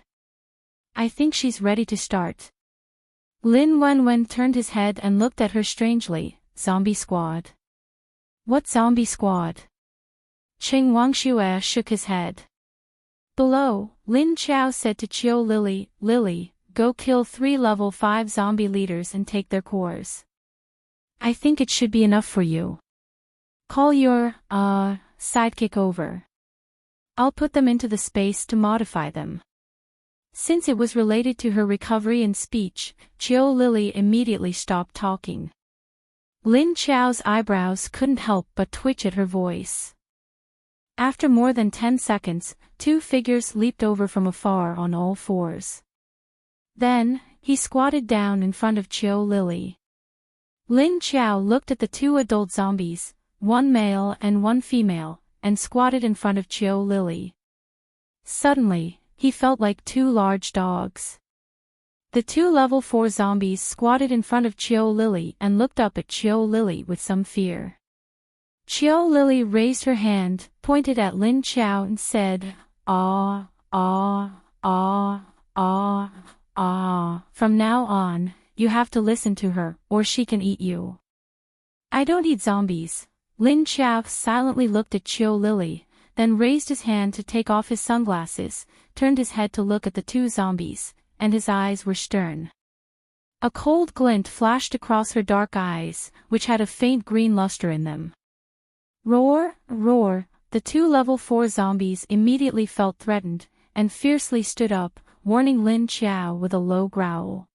I think she's ready to start." Lin Wenwen turned his head and looked at her strangely. "Zombie squad? What zombie squad?" Qing Wangxue shook his head. Below, Lin Qiao said to Qiu Lily, "Lily, go kill 3 level 5 zombie leaders and take their cores. I think it should be enough for you. Call your, sidekick over. I'll put them into the space to modify them." Since it was related to her recovery and speech, Qiu Lily immediately stopped talking. Lin Qiao's eyebrows couldn't help but twitch at her voice. After more than 10 seconds, 2 figures leaped over from afar on all fours. Then, he squatted down in front of Qiu Lily. Lin Qiao looked at the 2 adult zombies, 1 male and 1 female, and squatted in front of Qiu Lily. Suddenly, he felt like 2 large dogs. The 2 level 4 zombies squatted in front of Qiu Lily and looked up at Qiu Lily with some fear. Qiu Lily raised her hand, pointed at Lin Qiao and said, "Ah, ah, ah, ah, ah. From now on, you have to listen to her, or she can eat you." "I don't eat zombies." Lin Qiao silently looked at Qiu Lily, then raised his hand to take off his sunglasses, turned his head to look at the 2 zombies, and his eyes were stern. A cold glint flashed across her dark eyes, which had a faint green luster in them. Roar, roar, the 2 level 4 zombies immediately felt threatened, and fiercely stood up, warning Lin Qiao with a low growl.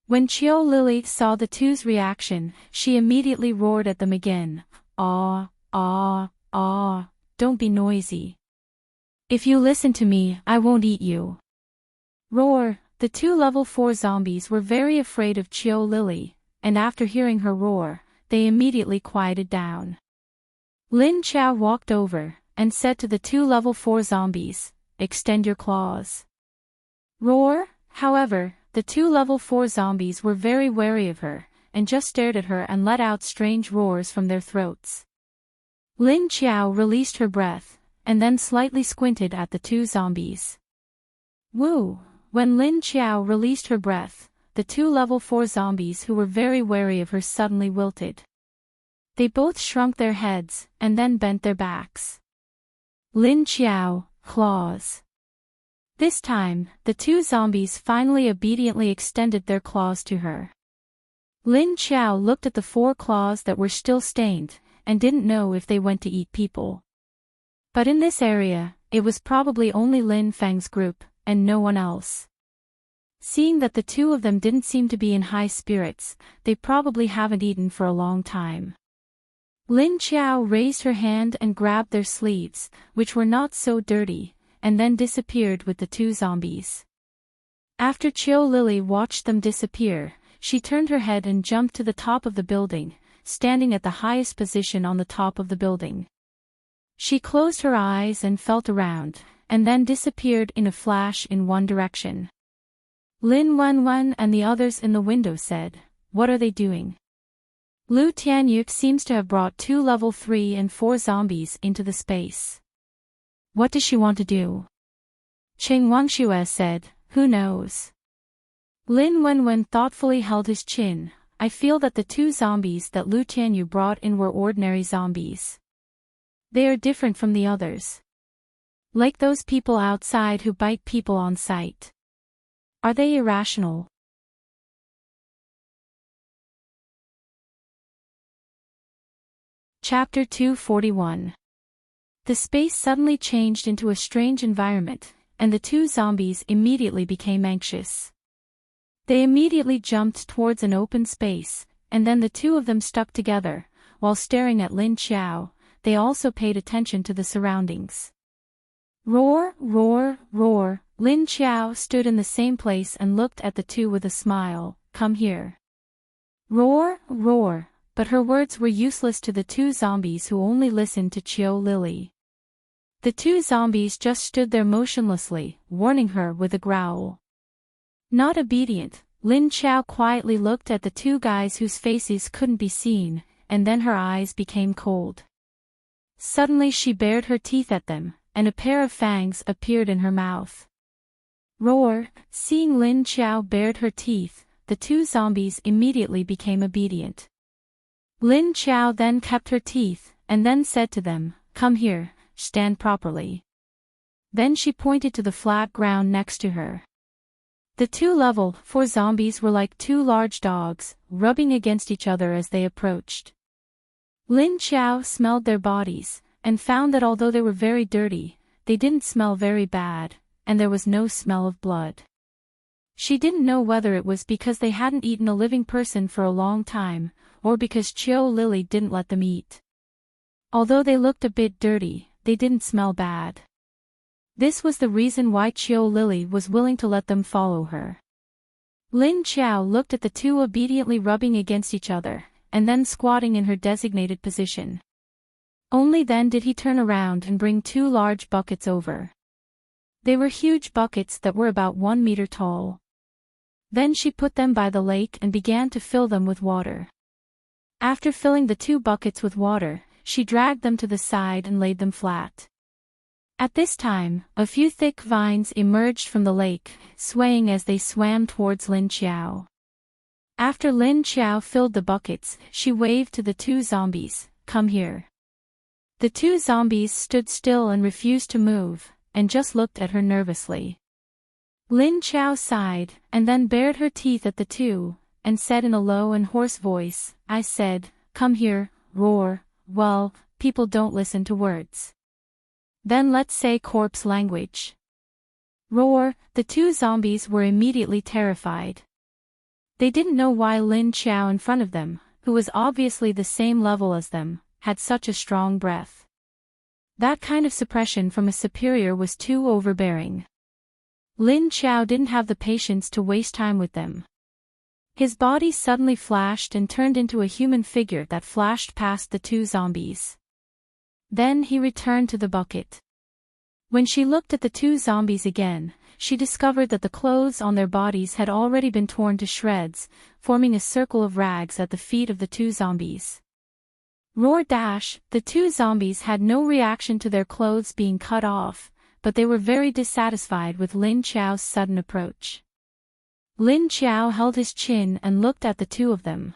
When Qiu Lily saw the 2's reaction, she immediately roared at them again, "Ah, ah, ah, don't be noisy. If you listen to me, I won't eat you." Roar, the 2 level 4 zombies were very afraid of Qiu Lily, and after hearing her roar, they immediately quieted down. Lin Qiao walked over, and said to the 2 level 4 zombies, "Extend your claws." Roar, however, the 2 level 4 zombies were very wary of her, and just stared at her and let out strange roars from their throats. Lin Qiao released her breath, and then slightly squinted at the 2 zombies. Woo! When Lin Qiao released her breath, the 2 level 4 zombies who were very wary of her suddenly wilted. They both shrunk their heads, and then bent their backs. Lin Qiao, claws. This time, the 2 zombies finally obediently extended their claws to her. Lin Qiao looked at the 4 claws that were still stained, and didn't know if they went to eat people. But in this area, it was probably only Lin Feng's group, and no one else. Seeing that the 2 of them didn't seem to be in high spirits, they probably haven't eaten for a long time. Lin Qiao raised her hand and grabbed their sleeves, which were not so dirty, and then disappeared with the 2 zombies. After Qiu Lily watched them disappear, she turned her head and jumped to the top of the building, standing at the highest position on the top of the building. She closed her eyes and felt around, and then disappeared in a flash in one direction. Lin Wenwen and the others in the window said, "What are they doing?" Lu Tianyu seems to have brought 2 level 3 and 4 zombies into the space. What does she want to do? Qing Wangxue said, "Who knows?" Lin Wenwen thoughtfully held his chin. "I feel that the 2 zombies that Lu Tianyu brought in were ordinary zombies. They are different from the others. Like those people outside who bite people on sight. Are they irrational? Chapter 241. The space suddenly changed into a strange environment, and the two zombies immediately became anxious. They immediately jumped towards an open space, and then the two of them stuck together. While staring at Lin Qiao, they also paid attention to the surroundings. Roar, roar, roar. Lin Qiao stood in the same place and looked at the two with a smile. Come here. Roar, roar. But her words were useless to the two zombies who only listened to Qiao Lily. The two zombies just stood there motionlessly, warning her with a growl. Not obedient, Lin Qiao quietly looked at the two guys whose faces couldn't be seen, and then her eyes became cold. Suddenly she bared her teeth at them, and a pair of fangs appeared in her mouth. Roar. Seeing Lin Qiao bared her teeth, the two zombies immediately became obedient. Lin Qiao then kept her teeth, and then said to them, Come here, stand properly. Then she pointed to the flat ground next to her. The two level 4 zombies were like two large dogs, rubbing against each other as they approached. Lin Qiao smelled their bodies, and found that although they were very dirty, they didn't smell very bad, and there was no smell of blood. She didn't know whether it was because they hadn't eaten a living person for a long time, or because Qiao Lily didn't let them eat. Although they looked a bit dirty, they didn't smell bad. This was the reason why Qiao Lily was willing to let them follow her. Lin Qiao looked at the two obediently rubbing against each other, and then squatting in her designated position. Only then did he turn around and bring two large buckets over. They were huge buckets that were about 1 meter tall. Then she put them by the lake and began to fill them with water. After filling the two buckets with water, she dragged them to the side and laid them flat. At this time, a few thick vines emerged from the lake, swaying as they swam towards Lin Qiao. After Lin Qiao filled the buckets, she waved to the two zombies, Come here. The two zombies stood still and refused to move, and just looked at her nervously. Lin Qiao sighed, and then bared her teeth at the two, and said in a low and hoarse voice, I said, Come here, roar. Well, people don't listen to words. Then let's say corpse language. Roar. The two zombies were immediately terrified. They didn't know why Lin Qiao in front of them, who was obviously the same level as them, had such a strong breath. That kind of suppression from a superior was too overbearing. Lin Qiao didn't have the patience to waste time with them. His body suddenly flashed and turned into a human figure that flashed past the two zombies. Then he returned to the bucket. When she looked at the two zombies again, she discovered that the clothes on their bodies had already been torn to shreds, forming a circle of rags at the feet of the two zombies. Roar dash. The two zombies had no reaction to their clothes being cut off, but they were very dissatisfied with Lin Qiao's sudden approach. Lin Qiao held his chin and looked at the two of them.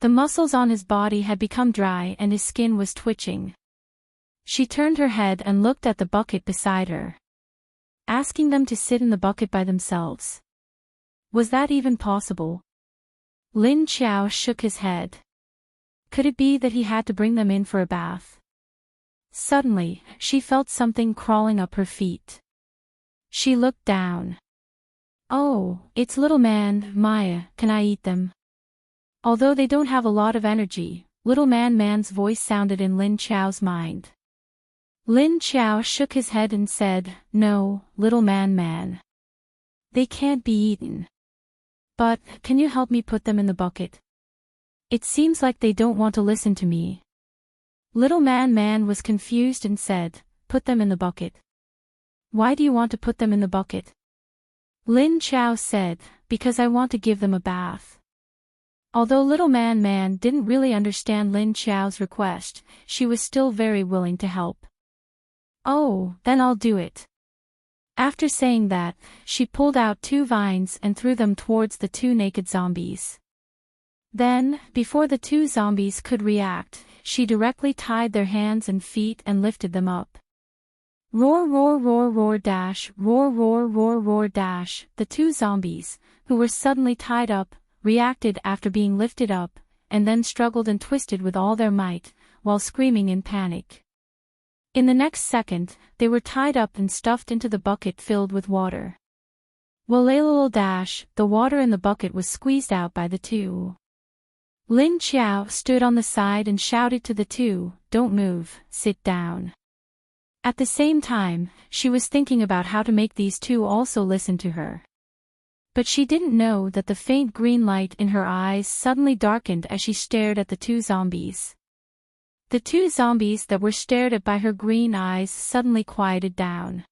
The muscles on his body had become dry and his skin was twitching. She turned her head and looked at the bucket beside her, asking them to sit in the bucket by themselves. Was that even possible? Lin Qiao shook his head. Could it be that he had to bring them in for a bath? Suddenly, she felt something crawling up her feet. She looked down. Oh, it's little man, Maya, can I eat them? Although they don't have a lot of energy, little man's voice sounded in Lin Qiao's mind. Lin Qiao shook his head and said, No, little man. They can't be eaten. But, can you help me put them in the bucket? It seems like they don't want to listen to me. Little man was confused and said, Put them in the bucket. Why do you want to put them in the bucket? Lin Qiao said, Because I want to give them a bath. Although little man didn't really understand Lin Qiao's request, she was still very willing to help. Oh, then I'll do it. After saying that, she pulled out two vines and threw them towards the two naked zombies. Then, before the two zombies could react, she directly tied their hands and feet and lifted them up. Roar roar roar roar dash, roar roar roar roar dash. The two zombies, who were suddenly tied up, reacted after being lifted up, and then struggled and twisted with all their might, while screaming in panic. In the next second, they were tied up and stuffed into the bucket filled with water. Walalal dash, the water in the bucket was squeezed out by the two. Lin Qiao stood on the side and shouted to the two, "Don't move, sit down." At the same time, she was thinking about how to make these two also listen to her. But she didn't know that the faint green light in her eyes suddenly darkened as she stared at the two zombies. The two zombies that were stared at by her green eyes suddenly quieted down.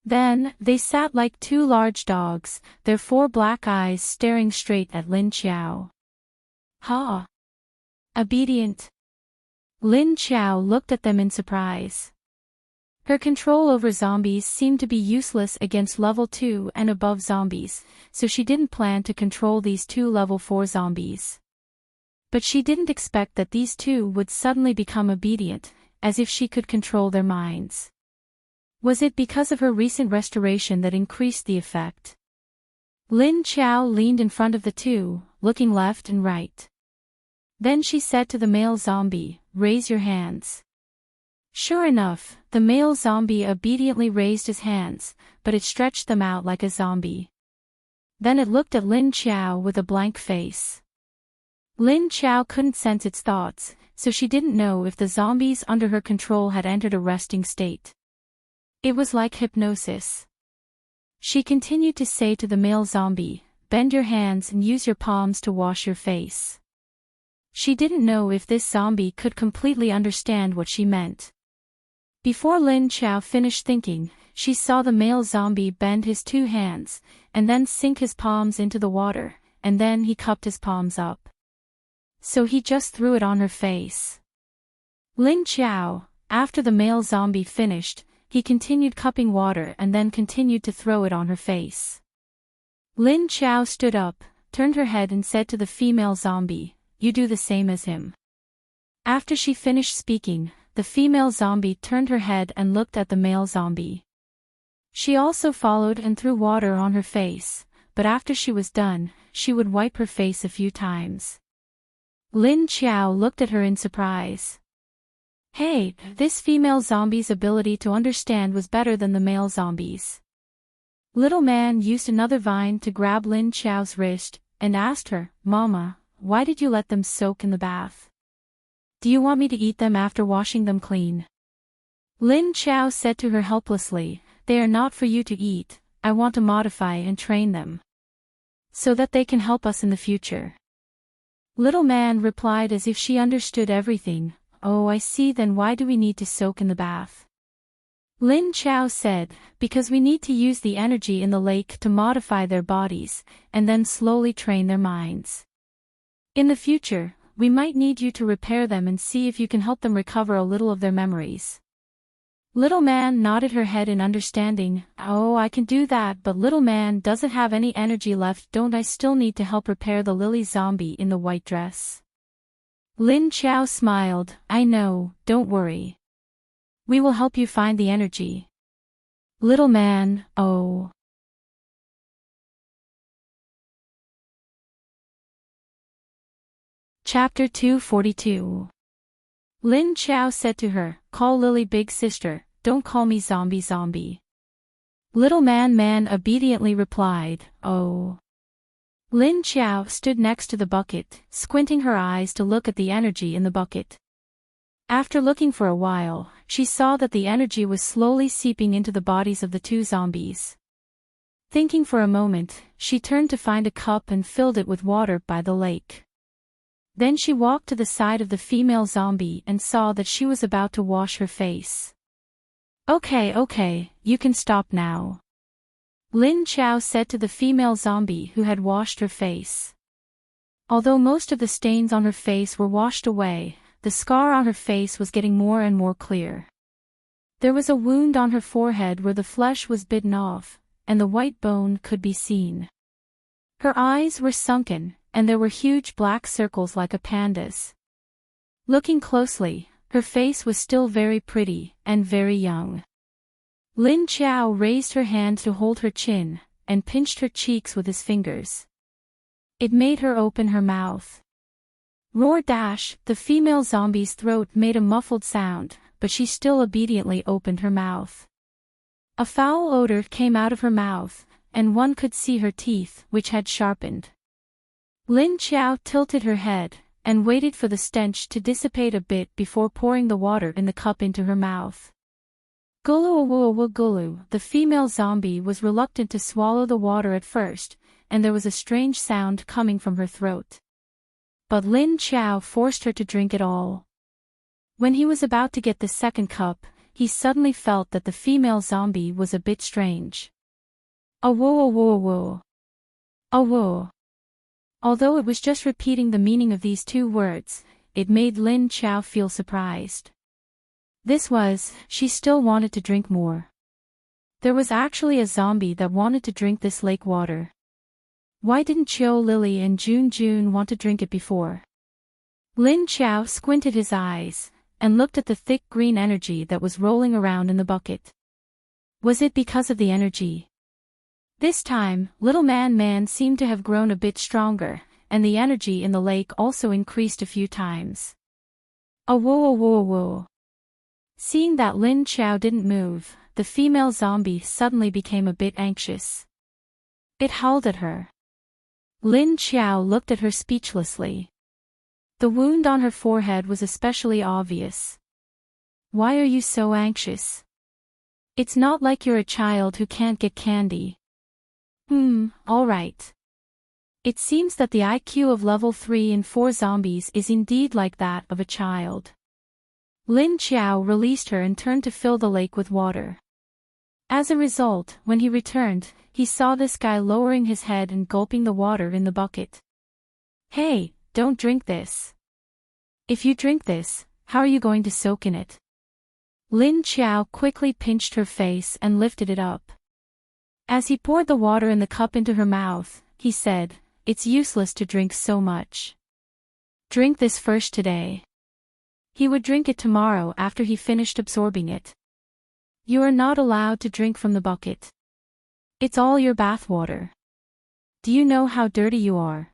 Then, they sat like two large dogs, their four black eyes staring straight at Lin Qiao. "Ha! Obedient." Lin Qiao looked at them in surprise. Her control over zombies seemed to be useless against level 2 and above zombies, so she didn't plan to control these two level 4 zombies. But she didn't expect that these two would suddenly become obedient, as if she could control their minds. Was it because of her recent restoration that increased the effect? Lin Qiao leaned in front of the two, looking left and right. Then she said to the male zombie, "Raise your hands." Sure enough, the male zombie obediently raised his hands, but it stretched them out like a zombie. Then it looked at Lin Qiao with a blank face. Lin Qiao couldn't sense its thoughts, so she didn't know if the zombies under her control had entered a resting state. It was like hypnosis. She continued to say to the male zombie, "Bend your hands and use your palms to wash your face." She didn't know if this zombie could completely understand what she meant. Before Lin Qiao finished thinking, she saw the male zombie bend his two hands, and then sink his palms into the water, and then he cupped his palms up. So he just threw it on her face. Lin Qiao, after the male zombie finished, he continued cupping water and then continued to throw it on her face. Lin Qiao stood up, turned her head and said to the female zombie, "You do the same as him." After she finished speaking, the female zombie turned her head and looked at the male zombie. She also followed and threw water on her face, but after she was done, she would wipe her face a few times. Lin Qiao looked at her in surprise. Hey, this female zombie's ability to understand was better than the male zombie's. Little Man used another vine to grab Lin Qiao's wrist, and asked her, "Mama, why did you let them soak in the bath? Do you want me to eat them after washing them clean?" Lin Qiao said to her helplessly, "They are not for you to eat, I want to modify and train them. So that they can help us in the future." Little Man replied as if she understood everything, "Oh, I see, then why do we need to soak in the bath?" Lin Qiao said, "Because we need to use the energy in the lake to modify their bodies, and then slowly train their minds. In the future, we might need you to repair them and see if you can help them recover a little of their memories." Little Man nodded her head in understanding. "Oh, I can do that, but Little Man doesn't have any energy left. Don't I still need to help repair the lily zombie in the white dress?" Lin Qiao smiled. "I know, don't worry. We will help you find the energy." Little Man, oh. Chapter 242. Lin Qiao said to her, "Call Lily big sister, don't call me zombie." Little Man obediently replied, "Oh." Lin Qiao stood next to the bucket, squinting her eyes to look at the energy in the bucket. After looking for a while, she saw that the energy was slowly seeping into the bodies of the two zombies. Thinking for a moment, she turned to find a cup and filled it with water by the lake. Then she walked to the side of the female zombie and saw that she was about to wash her face. Okay, you can stop now," Lin Qiao said to the female zombie who had washed her face. Although most of the stains on her face were washed away, the scar on her face was getting more and more clear. There was a wound on her forehead where the flesh was bitten off, and the white bone could be seen. Her eyes were sunken, and there were huge black circles like a panda's. Looking closely, her face was still very pretty, and very young. Lin Qiao raised her hand to hold her chin, and pinched her cheeks with his fingers. It made her open her mouth. Roar dash, the female zombie's throat made a muffled sound, but she still obediently opened her mouth. A foul odor came out of her mouth, and one could see her teeth, which had sharpened. Lin Qiao tilted her head, and waited for the stench to dissipate a bit before pouring the water in the cup into her mouth. Gulu, the female zombie was reluctant to swallow the water at first, and there was a strange sound coming from her throat. But Lin Qiao forced her to drink it all. When he was about to get the second cup, he suddenly felt that the female zombie was a bit strange. Awoo. Although it was just repeating the meaning of these two words, it made Lin Qiao feel surprised. She still wanted to drink more. There was actually a zombie that wanted to drink this lake water. Why didn't Qiu Lily and Jun want to drink it before? Lin Qiao squinted his eyes, and looked at the thick green energy that was rolling around in the bucket. Was it because of the energy? This time, Little Man seemed to have grown a bit stronger, and the energy in the lake also increased a few times. Awoo. Seeing that Lin Qiao didn't move, the female zombie suddenly became a bit anxious. It howled at her. Lin Qiao looked at her speechlessly. The wound on her forehead was especially obvious. Why are you so anxious? It's not like you're a child who can't get candy. All right. It seems that the IQ of level 3 and 4 zombies is indeed like that of a child. Lin Qiao released her and turned to fill the lake with water. As a result, when he returned, he saw this guy lowering his head and gulping the water in the bucket. Hey, don't drink this. If you drink this, how are you going to soak in it? Lin Qiao quickly pinched her face and lifted it up. As he poured the water in the cup into her mouth, he said, "It's useless to drink so much. Drink this first today." He would drink it tomorrow after he finished absorbing it. You are not allowed to drink from the bucket. It's all your bathwater. Do you know how dirty you are?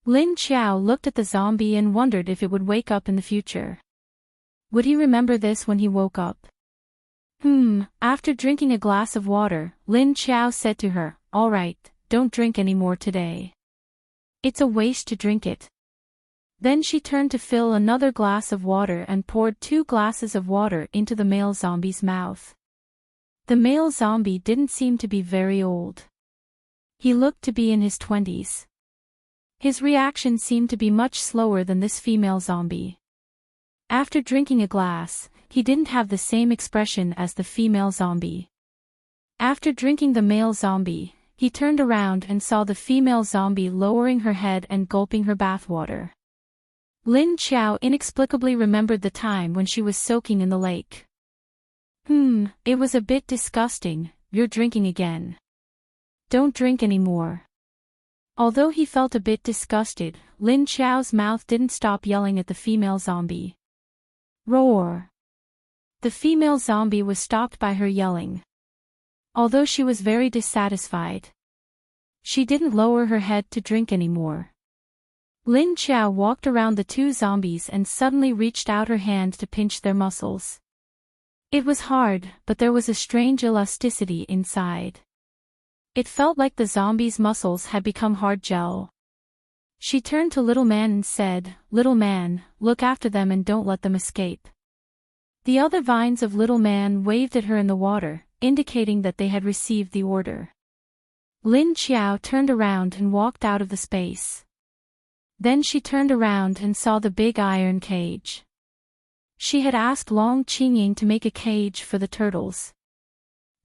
Lin Qiao looked at the zombie and wondered if it would wake up in the future. Would he remember this when he woke up? After drinking a glass of water, Lin Qiao said to her, "All right, don't drink any more today. It's a waste to drink it." Then she turned to fill another glass of water and poured 2 glasses of water into the male zombie's mouth. The male zombie didn't seem to be very old. He looked to be in his 20s. His reaction seemed to be much slower than this female zombie. After drinking a glass, he didn't have the same expression as the female zombie. After drinking the male zombie, he turned around and saw the female zombie lowering her head and gulping her bathwater. Lin Qiao inexplicably remembered the time when she was soaking in the lake. It was a bit disgusting. You're drinking again. Don't drink anymore. Although he felt a bit disgusted, Lin Qiao's mouth didn't stop yelling at the female zombie. Roar! The female zombie was stopped by her yelling. Although she was very dissatisfied, she didn't lower her head to drink anymore. Lin Qiao walked around the 2 zombies and suddenly reached out her hand to pinch their muscles. It was hard, but there was a strange elasticity inside. It felt like the zombies' muscles had become hard gel. She turned to Little Man and said, "Little Man, look after them and don't let them escape." The other vines of Little Man waved at her in the water, indicating that they had received the order. Lin Qiao turned around and walked out of the space. Then she turned around and saw the big iron cage. She had asked Long Qingying to make a cage for the turtles.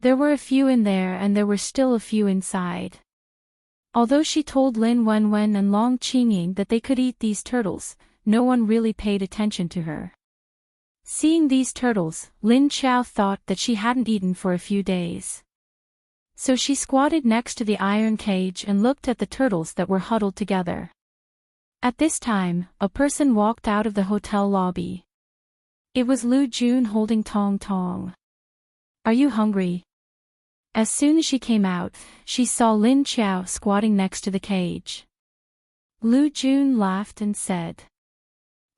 There were a few in there and there were still a few inside. Although she told Lin Wenwen and Long Qingying that they could eat these turtles, no one really paid attention to her. Seeing these turtles, Lin Qiao thought that she hadn't eaten for a few days. So she squatted next to the iron cage and looked at the turtles that were huddled together. At this time, a person walked out of the hotel lobby. It was Lu Jun holding Tong Tong. Are you hungry? As soon as she came out, she saw Lin Qiao squatting next to the cage. Lu Jun laughed and said.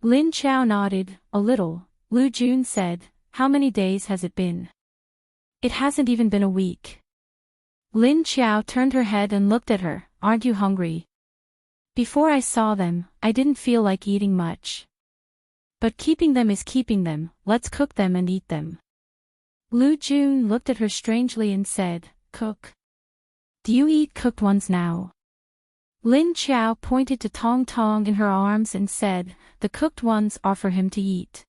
Lin Qiao nodded, a little. Lu Jun said, how many days has it been? It hasn't even been a week. Lin Qiao turned her head and looked at her, aren't you hungry? Before I saw them, I didn't feel like eating much. But keeping them is keeping them, let's cook them and eat them. Lu Jun looked at her strangely and said, cook? Do you eat cooked ones now? Lin Qiao pointed to Tong Tong in her arms and said, the cooked ones are for him to eat.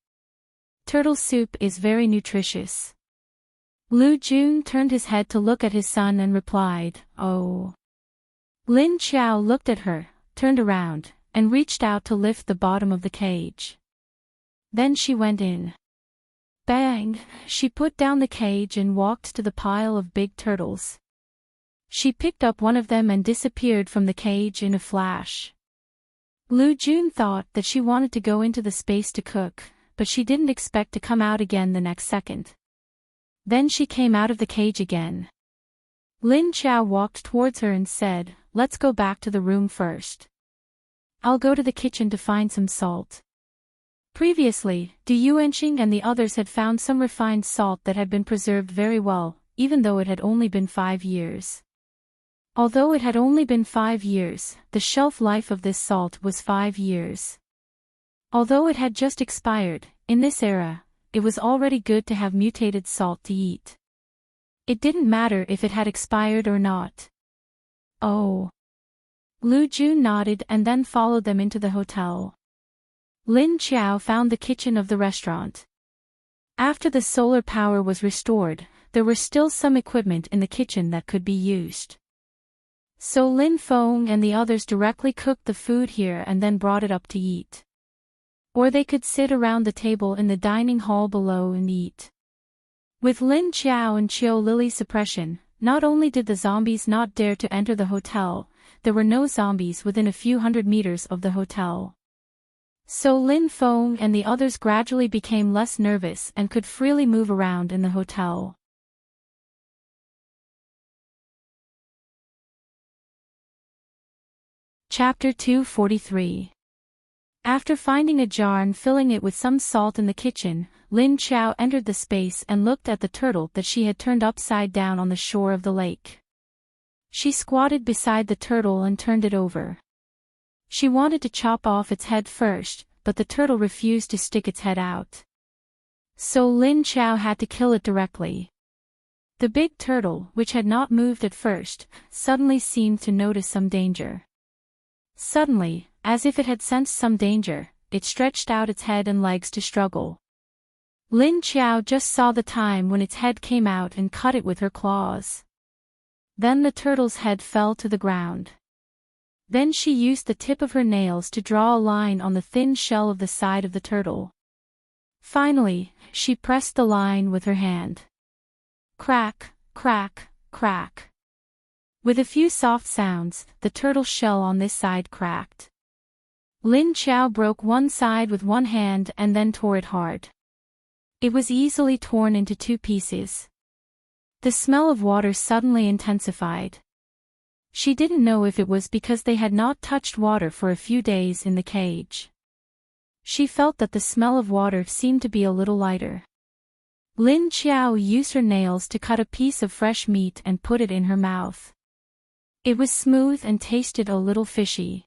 Turtle soup is very nutritious. Lu Jun turned his head to look at his son and replied, oh. Lin Qiao looked at her, turned around, and reached out to lift the bottom of the cage. Then she went in. Bang! She put down the cage and walked to the pile of big turtles. She picked up one of them and disappeared from the cage in a flash. Lu Jun thought that she wanted to go into the space to cook, but she didn't expect to come out again the next second. Then she came out of the cage again. Lin Qiao walked towards her and said, let's go back to the room first. I'll go to the kitchen to find some salt. Previously, Du Yuanqing and the others had found some refined salt that had been preserved very well, even though it had only been 5 years. Although it had only been 5 years, the shelf life of this salt was 5 years. Although it had just expired, in this era, it was already good to have mutated salt to eat. It didn't matter if it had expired or not. Oh. Lu Jun nodded and then followed them into the hotel. Lin Qiao found the kitchen of the restaurant. After the solar power was restored, there were still some equipment in the kitchen that could be used. So Lin Feng and the others directly cooked the food here and then brought it up to eat. Or they could sit around the table in the dining hall below and eat. With Lin Qiao and Qiu Lily's suppression, not only did the zombies not dare to enter the hotel, there were no zombies within a few hundred meters of the hotel. So Lin Feng and the others gradually became less nervous and could freely move around in the hotel. Chapter 243. After finding a jar and filling it with some salt in the kitchen, Lin Qiao entered the space and looked at the turtle that she had turned upside down on the shore of the lake. She squatted beside the turtle and turned it over. She wanted to chop off its head first, but the turtle refused to stick its head out. So Lin Qiao had to kill it directly. The big turtle, which had not moved at first, suddenly seemed to notice some danger. Suddenly, as if it had sensed some danger, it stretched out its head and legs to struggle. Lin Qiao just saw the time when its head came out and cut it with her claws. Then the turtle's head fell to the ground. Then she used the tip of her nails to draw a line on the thin shell of the side of the turtle. Finally, she pressed the line with her hand. Crack, crack, crack. With a few soft sounds, the turtle shell on this side cracked. Lin Qiao broke one side with one hand and then tore it hard. It was easily torn into 2 pieces. The smell of water suddenly intensified. She didn't know if it was because they had not touched water for a few days in the cage. She felt that the smell of water seemed to be a little lighter. Lin Qiao used her nails to cut a piece of fresh meat and put it in her mouth. It was smooth and tasted a little fishy.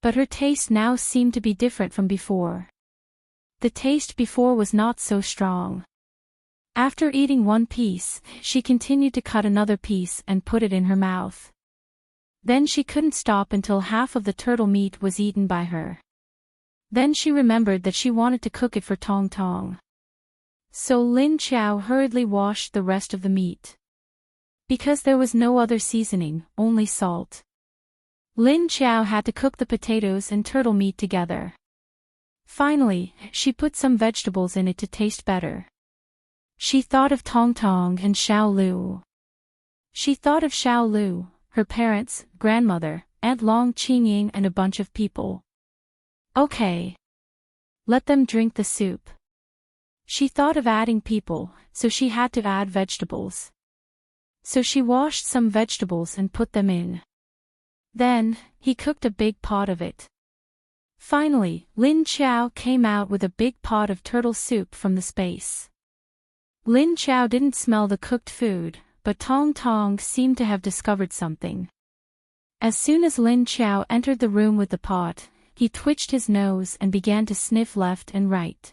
But her taste now seemed to be different from before. The taste before was not so strong. After eating one piece, she continued to cut another piece and put it in her mouth. Then she couldn't stop until half of the turtle meat was eaten by her. Then she remembered that she wanted to cook it for Tong Tong. So Lin Qiao hurriedly washed the rest of the meat. Because there was no other seasoning, only salt. Lin Qiao had to cook the potatoes and turtle meat together. Finally, she put some vegetables in it to taste better. She thought of Tong Tong and Xiao Lu. She thought of Xiao Lu, her parents, grandmother, Aunt Long Qingying and a bunch of people. Okay. Let them drink the soup. She thought of adding people, so she had to add vegetables. So she washed some vegetables and put them in. Then, he cooked a big pot of it. Finally, Lin Chao came out with a big pot of turtle soup from the space. Lin Chao didn't smell the cooked food, but Tong Tong seemed to have discovered something. As soon as Lin Chao entered the room with the pot, he twitched his nose and began to sniff left and right.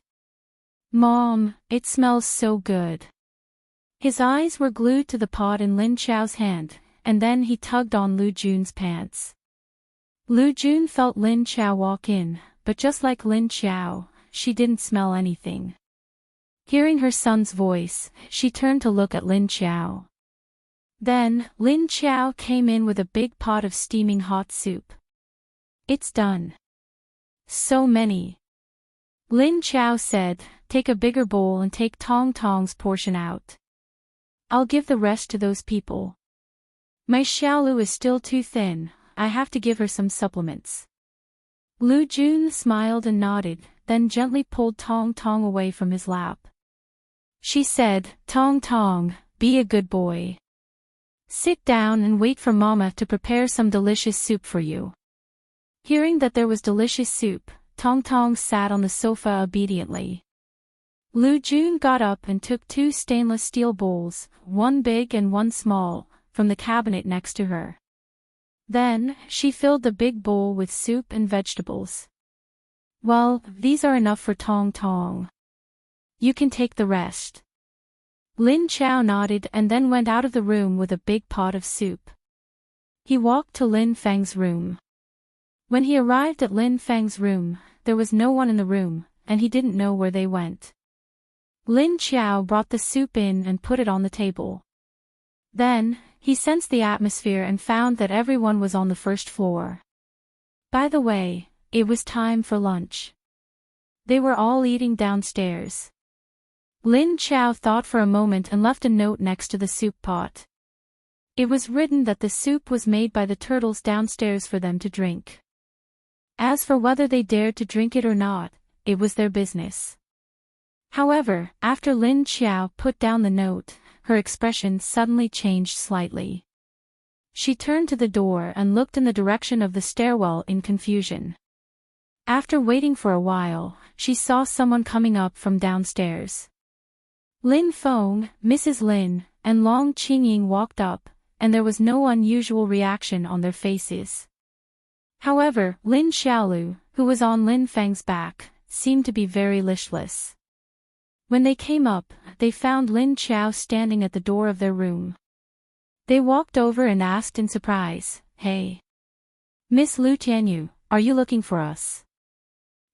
"Mom, it smells so good." His eyes were glued to the pot in Lin Chao's hand, and then he tugged on Lu Jun's pants. Lu Jun felt Lin Chao walk in, but just like Lin Chao, she didn't smell anything. Hearing her son's voice, she turned to look at Lin Chao. Then, Lin Chao came in with a big pot of steaming hot soup. "It's done." "So many." Lin Chao said, "Take a bigger bowl and take Tong Tong's portion out. I'll give the rest to those people. My Xiaolu is still too thin, I have to give her some supplements." Lu Jun smiled and nodded, then gently pulled Tong Tong away from his lap. She said, "Tong Tong, be a good boy. Sit down and wait for Mama to prepare some delicious soup for you." Hearing that there was delicious soup, Tong Tong sat on the sofa obediently. Lu Jun got up and took 2 stainless steel bowls, one big and one small, from the cabinet next to her. Then, she filled the big bowl with soup and vegetables. "Well, these are enough for Tong Tong. You can take the rest." Lin Chao nodded and then went out of the room with a big pot of soup. He walked to Lin Feng's room. When he arrived at Lin Feng's room, there was no one in the room, and he didn't know where they went. Lin Chao brought the soup in and put it on the table. Then, he sensed the atmosphere and found that everyone was on the first floor. By the way, it was time for lunch. They were all eating downstairs. Lin Chao thought for a moment and left a note next to the soup pot. It was written that the soup was made by the turtles downstairs for them to drink. As for whether they dared to drink it or not, it was their business. However, after Lin Chao put down the note, her expression suddenly changed slightly. She turned to the door and looked in the direction of the stairwell in confusion. After waiting for a while, she saw someone coming up from downstairs. Lin Feng, Mrs. Lin, and Long Qingying walked up, and there was no unusual reaction on their faces. However, Lin Xiaolu, who was on Lin Feng's back, seemed to be very listless. When they came up, they found Lin Chao standing at the door of their room. They walked over and asked in surprise, "Hey, Miss Lu Tianyu, are you looking for us?"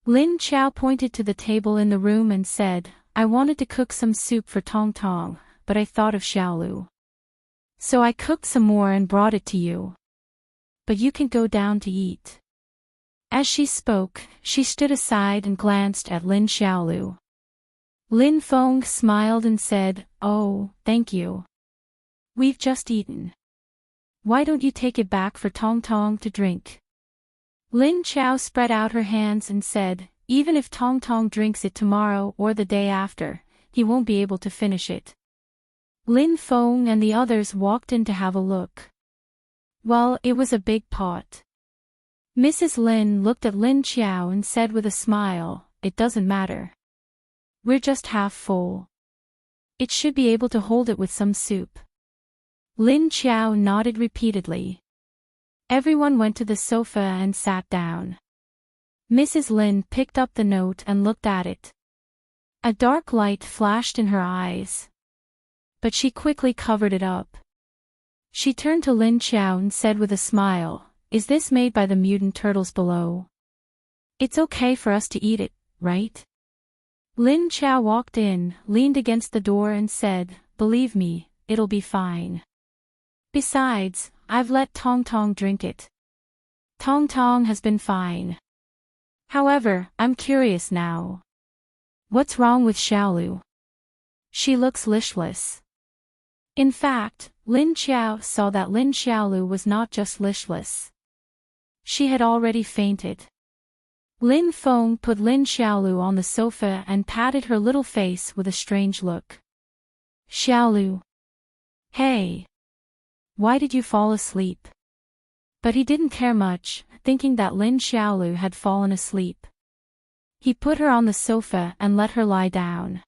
Lin Chao pointed to the table in the room and said, "I wanted to cook some soup for Tong Tong, but I thought of Xiaolu. So I cooked some more and brought it to you. But you can go down to eat." As she spoke, she stood aside and glanced at Lin Xiaolu. Lin Feng smiled and said, "Oh, thank you. We've just eaten. Why don't you take it back for Tong Tong to drink?" Lin Chao spread out her hands and said, "Even if Tong Tong drinks it tomorrow or the day after, he won't be able to finish it." Lin Feng and the others walked in to have a look. Well, it was a big pot. Mrs. Lin looked at Lin Chao and said with a smile, "It doesn't matter. We're just half full. It should be able to hold it with some soup." Lin Chao nodded repeatedly. Everyone went to the sofa and sat down. Mrs. Lin picked up the note and looked at it. A dark light flashed in her eyes. But she quickly covered it up. She turned to Lin Chao and said with a smile, "Is this made by the mutant turtles below? It's okay for us to eat it, right?" Lin Chao walked in, leaned against the door and said, "Believe me, it'll be fine. Besides, I've let Tong Tong drink it. Tong Tong has been fine. However, I'm curious now. What's wrong with Xiaolu? She looks listless." In fact, Lin Chao saw that Lin Xiaolu was not just listless. She had already fainted. Lin Feng put Lin Xiaolu on the sofa and patted her little face with a strange look. Xiaolu. Hey. Why did you fall asleep? But he didn't care much, thinking that Lin Xiaolu had fallen asleep. He put her on the sofa and let her lie down.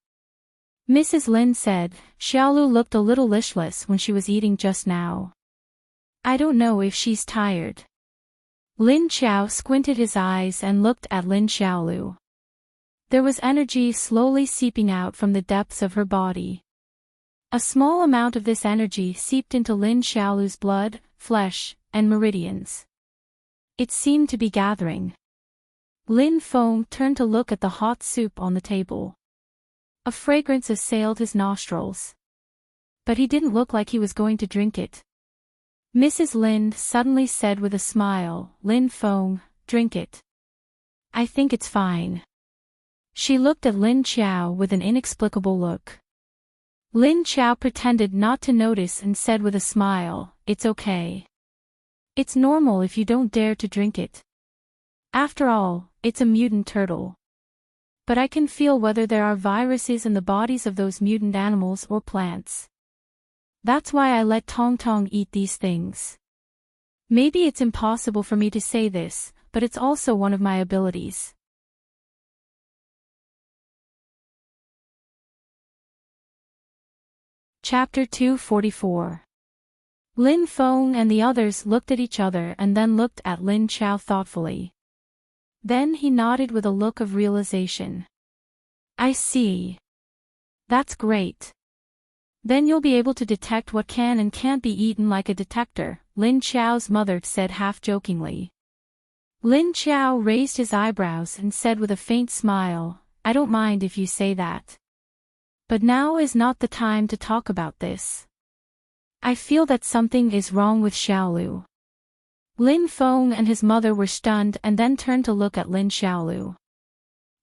Mrs. Lin said, Xiaolu looked a little listless when she was eating just now. I don't know if she's tired. Lin Xiao squinted his eyes and looked at Lin Xiaolu. There was energy slowly seeping out from the depths of her body. A small amount of this energy seeped into Lin Xiaolu's blood, flesh, and meridians. It seemed to be gathering. Lin Feng turned to look at the hot soup on the table. A fragrance assailed his nostrils. But he didn't look like he was going to drink it. Mrs. Lin suddenly said with a smile, Lin Feng, drink it. I think it's fine. She looked at Lin Xiao with an inexplicable look. Lin Xiao pretended not to notice and said with a smile, it's okay. It's normal if you don't dare to drink it. After all, it's a mutant turtle. But I can feel whether there are viruses in the bodies of those mutant animals or plants. That's why I let Tong Tong eat these things. Maybe it's impossible for me to say this, but it's also one of my abilities. Chapter 244. Lin Feng and the others looked at each other and then looked at Lin Xiao thoughtfully. Then he nodded with a look of realization. I see. That's great. Then you'll be able to detect what can and can't be eaten like a detector, Lin Xiao's mother said half-jokingly. Lin Xiao raised his eyebrows and said with a faint smile, I don't mind if you say that. But now is not the time to talk about this. I feel that something is wrong with Xiaolu. Lin Feng and his mother were stunned and then turned to look at Lin Xiaolu.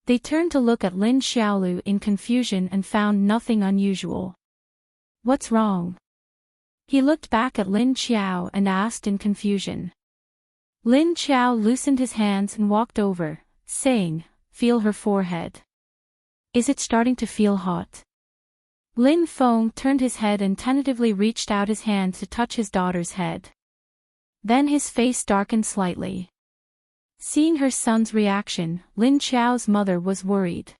They turned to look at Lin Xiaolu in confusion and found nothing unusual. What's wrong? He looked back at Lin Xiao and asked in confusion. Lin Xiao loosened his hands and walked over, saying, feel her forehead. Is it starting to feel hot? Lin Feng turned his head and tentatively reached out his hand to touch his daughter's head. Then his face darkened slightly. Seeing her son's reaction, Lin Xiao's mother was worried.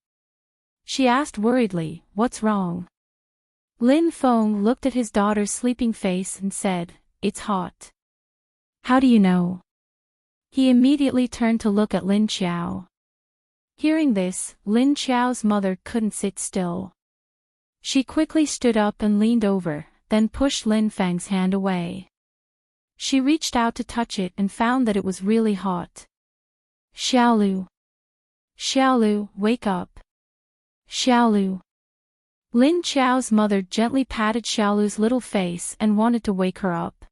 She asked worriedly, what's wrong? Lin Feng looked at his daughter's sleeping face and said, it's hot. How do you know? He immediately turned to look at Lin Xiao. Hearing this, Lin Xiao's mother couldn't sit still. She quickly stood up and leaned over, then pushed Lin Feng's hand away. She reached out to touch it and found that it was really hot. Xiaolu. Xiaolu, wake up. Xiaolu. Lin Xiao's mother gently patted Xiaolu's little face and wanted to wake her up.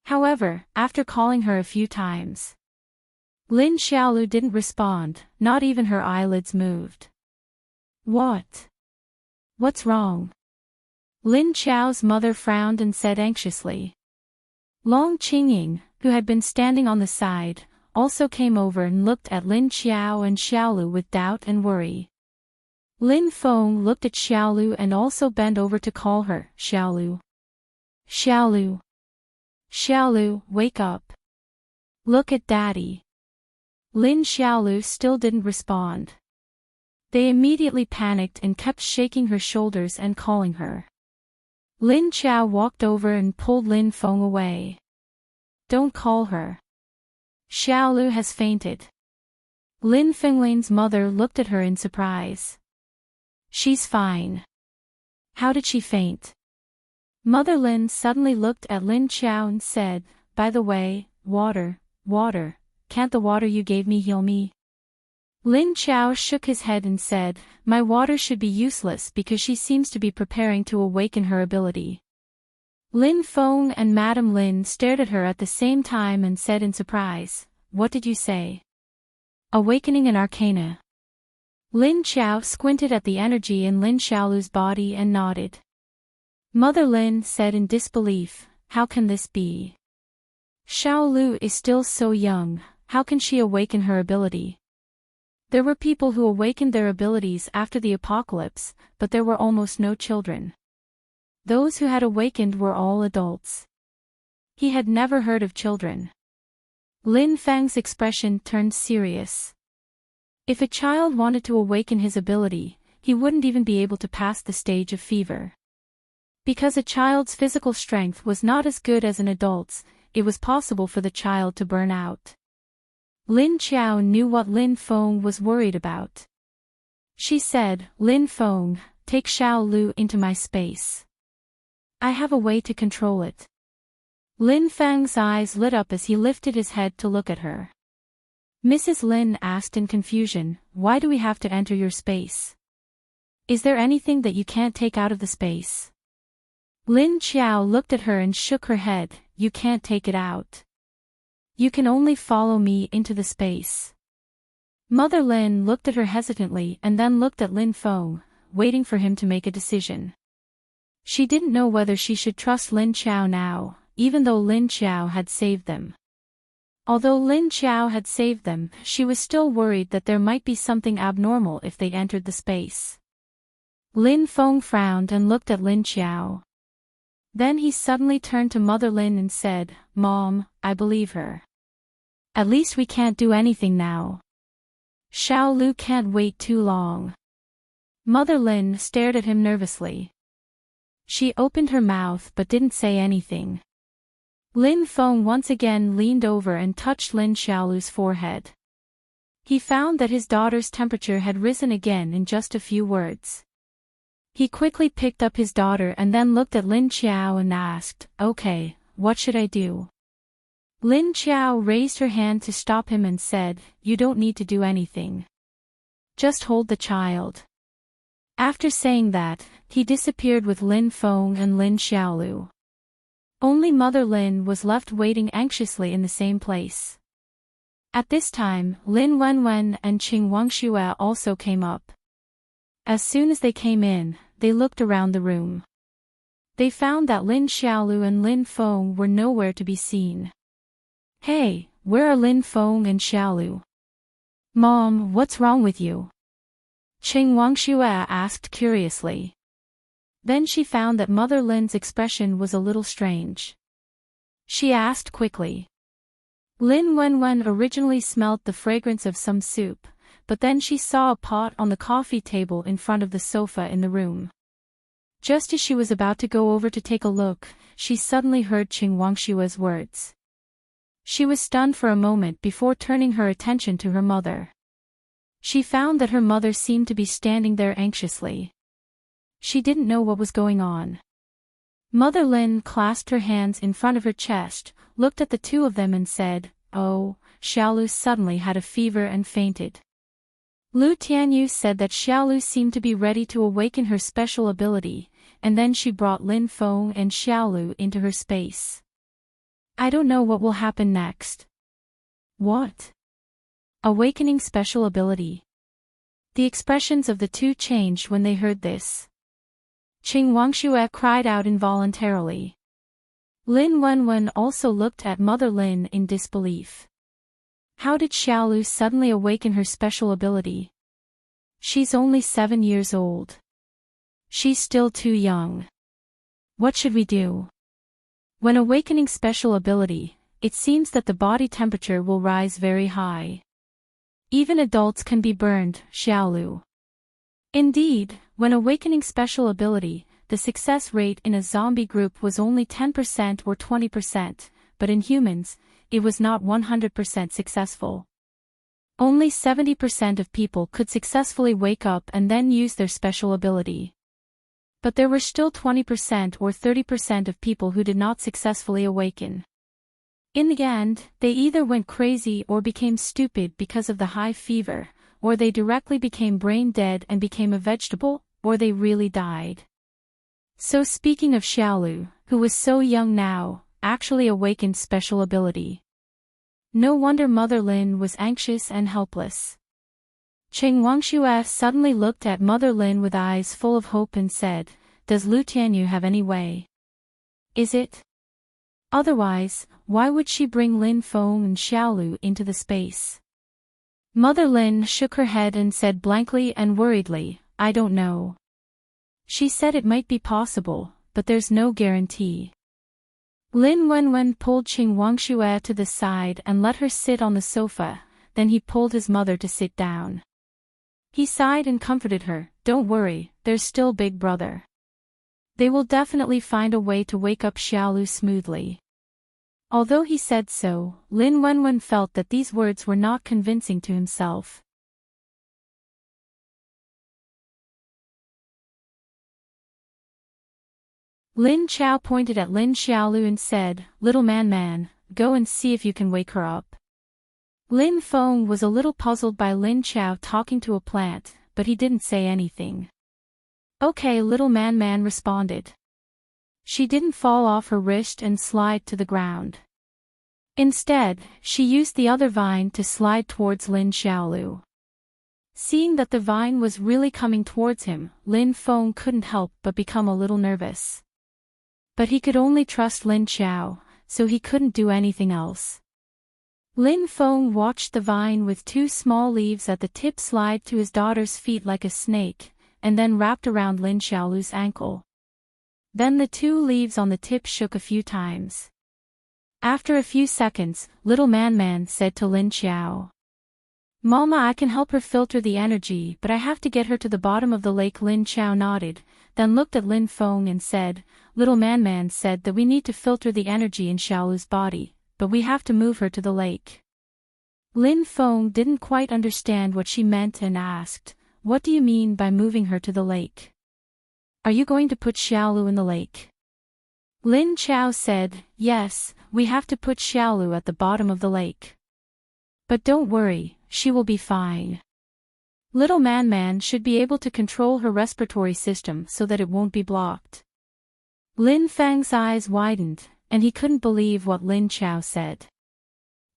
However, after calling her a few times, Lin Xiaolu didn't respond, not even her eyelids moved. What? What's wrong? Lin Xiao's mother frowned and said anxiously. Long Qingying, who had been standing on the side, also came over and looked at Lin Xiao and Xiaolu with doubt and worry. Lin Feng looked at Xiaolu and also bent over to call her, Xiaolu. Xiaolu. Xiaolu, wake up. Look at Daddy. Lin Xiaolu still didn't respond. They immediately panicked and kept shaking her shoulders and calling her. Lin Xiao walked over and pulled Lin Feng away. Don't call her. Xiaolu has fainted. Lin Fenglin's mother looked at her in surprise. She's fine. How did she faint? Mother Lin suddenly looked at Lin Xiao and said, by the way, water, can't the water you gave me heal me? Lin Xiao shook his head and said, my water should be useless because she seems to be preparing to awaken her ability. Lin Feng and Madame Lin stared at her at the same time and said in surprise, what did you say? Awakening an arcana. Lin Xiao squinted at the energy in Lin Xiaolu's body and nodded. Mother Lin said in disbelief, how can this be? Xiaolu is still so young, how can she awaken her ability? There were people who awakened their abilities after the apocalypse, but there were almost no children. Those who had awakened were all adults. He had never heard of children. Lin Feng's expression turned serious. If a child wanted to awaken his ability, he wouldn't even be able to pass the stage of fever. Because a child's physical strength was not as good as an adult's, it was possible for the child to burn out. Lin Qiao knew what Lin Feng was worried about. She said, "Lin Feng, take Xiao Lu into my space. I have a way to control it." Lin Feng's eyes lit up as he lifted his head to look at her. Mrs. Lin asked in confusion, "Why do we have to enter your space? Is there anything that you can't take out of the space?" Lin Qiao looked at her and shook her head, "You can't take it out. You can only follow me into the space." Mother Lin looked at her hesitantly and then looked at Lin Feng, waiting for him to make a decision. She didn't know whether she should trust Lin Qiao now, even though Lin Qiao had saved them. Although Lin Qiao had saved them, she was still worried that there might be something abnormal if they entered the space. Lin Feng frowned and looked at Lin Qiao. Then he suddenly turned to Mother Lin and said, "Mom, I believe her. At least we can't do anything now. Xiao Lu can't wait too long." Mother Lin stared at him nervously. She opened her mouth but didn't say anything. Lin Feng once again leaned over and touched Lin Xiaolu's forehead. He found that his daughter's temperature had risen again in just a few words. He quickly picked up his daughter and then looked at Lin Qiao and asked, "Okay, what should I do?" Lin Qiao raised her hand to stop him and said, "You don't need to do anything. Just hold the child." After saying that, he disappeared with Lin Feng and Lin Xiaolu. Only Mother Lin was left waiting anxiously in the same place. At this time, Lin Wenwen and Qing Wangxue also came up. As soon as they came in, they looked around the room. They found that Lin Xiaolu and Lin Feng were nowhere to be seen. "Hey, where are Lin Feng and Xiaolu?" "Mom, what's wrong with you?" Qing Wangxue asked curiously. Then she found that Mother Lin's expression was a little strange. She asked quickly. Lin Wenwen originally smelled the fragrance of some soup, but then she saw a pot on the coffee table in front of the sofa in the room. Just as she was about to go over to take a look, she suddenly heard Qing Wangshue's words. She was stunned for a moment before turning her attention to her mother. She found that her mother seemed to be standing there anxiously. She didn't know what was going on. Mother Lin clasped her hands in front of her chest, looked at the two of them and said, "Oh, Xiaolu suddenly had a fever and fainted." Lu Tianyu said that Xiaolu seemed to be ready to awaken her special ability, and then she brought Lin Feng and Xiaolu into her space. "I don't know what will happen next." "What?" Awakening special ability. The expressions of the two changed when they heard this. Qing Wangxue cried out involuntarily. Lin Wenwen also looked at Mother Lin in disbelief. How did Xiaolu suddenly awaken her special ability? She's only 7 years old. She's still too young. What should we do? When awakening special ability, it seems that the body temperature will rise very high. Even adults can be burned, Xiaolu. Indeed, when awakening special ability, the success rate in a zombie group was only 10% or 20%, but in humans, it was not 100% successful. Only 70% of people could successfully wake up and then use their special ability. But there were still 20% or 30% of people who did not successfully awaken. In the end, they either went crazy or became stupid because of the high fever, or they directly became brain dead and became a vegetable, or they really died. So speaking of Xiaolu, who was so young now, actually awakened special ability. No wonder Mother Lin was anxious and helpless. Qing Wangxue suddenly looked at Mother Lin with eyes full of hope and said, "Does Lu Tianyu have any way? Is it? Otherwise, why would she bring Lin Feng and Xiaolu into the space?" Mother Lin shook her head and said blankly and worriedly, I don't know. She said it might be possible, but there's no guarantee. Lin Wenwen pulled Qing Wangxue to the side and let her sit on the sofa, then he pulled his mother to sit down. He sighed and comforted her, don't worry, there's still Big Brother. They will definitely find a way to wake up Xiaolu smoothly. Although he said so, Lin Wenwen felt that these words were not convincing to himself. Lin Chao pointed at Lin Xiaolu and said, Little man, go and see if you can wake her up. Lin Feng was a little puzzled by Lin Chao talking to a plant, but he didn't say anything. Okay, little man responded. She didn't fall off her wrist and slide to the ground. Instead, she used the other vine to slide towards Lin Xiaolu. Seeing that the vine was really coming towards him, Lin Feng couldn't help but become a little nervous. But he could only trust Lin Chao, so he couldn't do anything else. Lin Feng watched the vine with two small leaves at the tip slide to his daughter's feet like a snake, and then wrapped around Lin Xiaolu's ankle. Then the two leaves on the tip shook a few times. After a few seconds, Little Man said to Lin Xiao. Mama, I can help her filter the energy, but I have to get her to the bottom of the lake. Lin Xiao nodded, then looked at Lin Feng and said, Little Man said that we need to filter the energy in Xiaolu's body, but we have to move her to the lake. Lin Feng didn't quite understand what she meant and asked, What do you mean by moving her to the lake? Are you going to put Xiaolu in the lake? Lin Chao said, Yes, we have to put Xiaolu at the bottom of the lake. But don't worry, she will be fine. Little Man should be able to control her respiratory system so that it won't be blocked. Lin Feng's eyes widened, and he couldn't believe what Lin Chao said.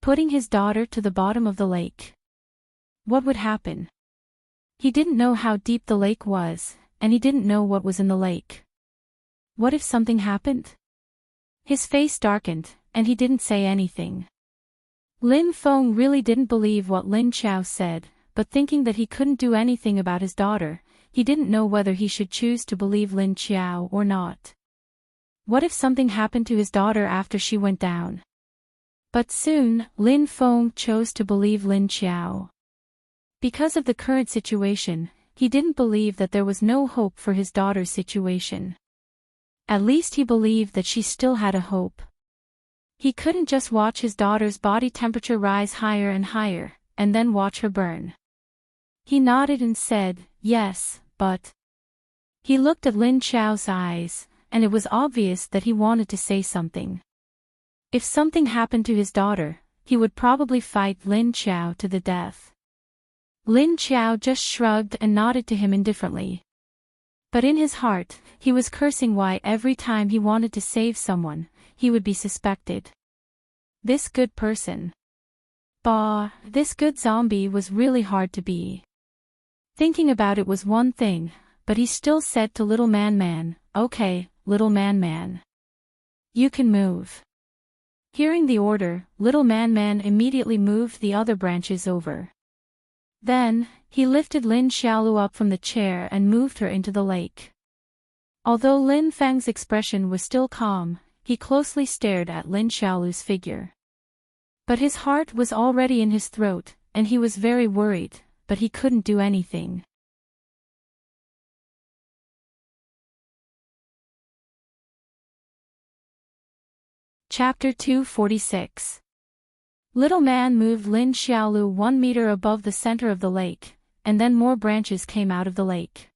Putting his daughter to the bottom of the lake. What would happen? He didn't know how deep the lake was, and he didn't know what was in the lake. What if something happened? His face darkened, and he didn't say anything. Lin Feng really didn't believe what Lin Chao said, but thinking that he couldn't do anything about his daughter, he didn't know whether he should choose to believe Lin Chao or not. What if something happened to his daughter after she went down? But soon, Lin Feng chose to believe Lin Chao. Because of the current situation, he didn't believe that there was no hope for his daughter's situation. At least he believed that she still had a hope. He couldn't just watch his daughter's body temperature rise higher and higher, and then watch her burn. He nodded and said, Yes, but... He looked at Lin Chao's eyes, and it was obvious that he wanted to say something. If something happened to his daughter, he would probably fight Lin Chao to the death. Lin Chao just shrugged and nodded to him indifferently. But in his heart, he was cursing why every time he wanted to save someone, he would be suspected. This good person. Bah, this good zombie was really hard to be. Thinking about it was one thing, but he still said to Little Man, Okay, Little Man. You can move. Hearing the order, Little Man immediately moved the other branches over. Then, he lifted Lin Xiaolu up from the chair and moved her into the lake. Although Lin Feng's expression was still calm, he closely stared at Lin Xiaolu's figure. But his heart was already in his throat, and he was very worried, but he couldn't do anything. Chapter 246. Little Man moved Lin Xiaolu 1 meter above the center of the lake, and then more branches came out of the lake.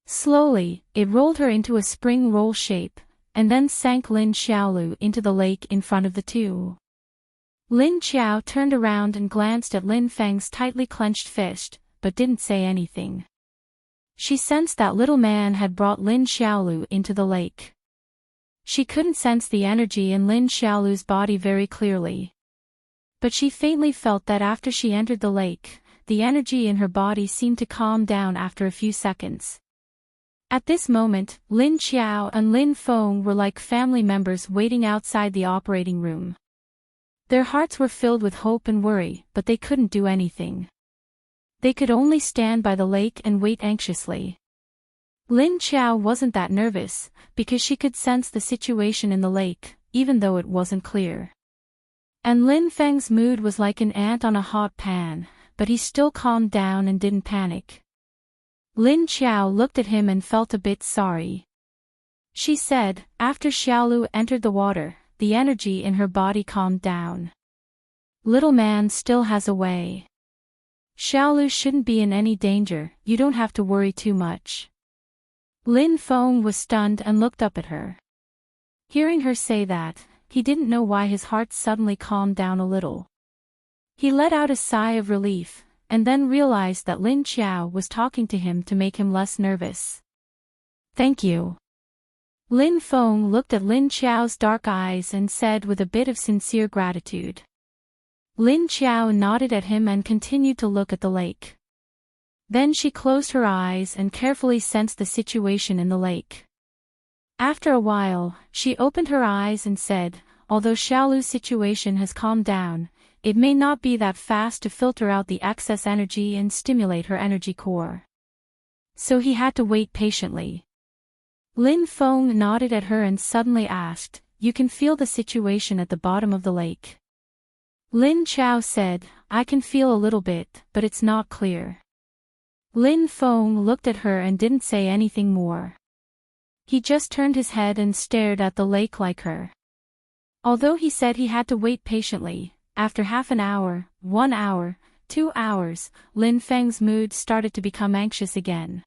Slowly, it rolled her into a spring roll shape, and then sank Lin Xiaolu into the lake in front of the two. Lin Chao turned around and glanced at Lin Feng's tightly clenched fist, but didn't say anything. She sensed that Little Man had brought Lin Xiaolu into the lake. She couldn't sense the energy in Lin Xiaolu's body very clearly. But she faintly felt that after she entered the lake, the energy in her body seemed to calm down after a few seconds. At this moment, Lin Chao and Lin Feng were like family members waiting outside the operating room. Their hearts were filled with hope and worry, but they couldn't do anything. They could only stand by the lake and wait anxiously. Lin Qiao wasn't that nervous, because she could sense the situation in the lake, even though it wasn't clear. And Lin Feng's mood was like an ant on a hot pan, but he still calmed down and didn't panic. Lin Qiao looked at him and felt a bit sorry. She said, after Xiaolu entered the water, the energy in her body calmed down. Little man still has a way. Xiaolu shouldn't be in any danger, you don't have to worry too much. Lin Feng was stunned and looked up at her. Hearing her say that, he didn't know why his heart suddenly calmed down a little. He let out a sigh of relief, and then realized that Lin Qiao was talking to him to make him less nervous. Thank you. Lin Feng looked at Lin Qiao's dark eyes and said with a bit of sincere gratitude. Lin Qiao nodded at him and continued to look at the lake. Then she closed her eyes and carefully sensed the situation in the lake. After a while, she opened her eyes and said, although Xiaolu's situation has calmed down, it may not be that fast to filter out the excess energy and stimulate her energy core. So he had to wait patiently. Lin Feng nodded at her and suddenly asked, you can feel the situation at the bottom of the lake? Lin Qiao said, I can feel a little bit, but it's not clear. Lin Feng looked at her and didn't say anything more. He just turned his head and stared at the lake like her. Although he said he had to wait patiently, after half an hour, 1 hour, 2 hours, Lin Feng's mood started to become anxious again.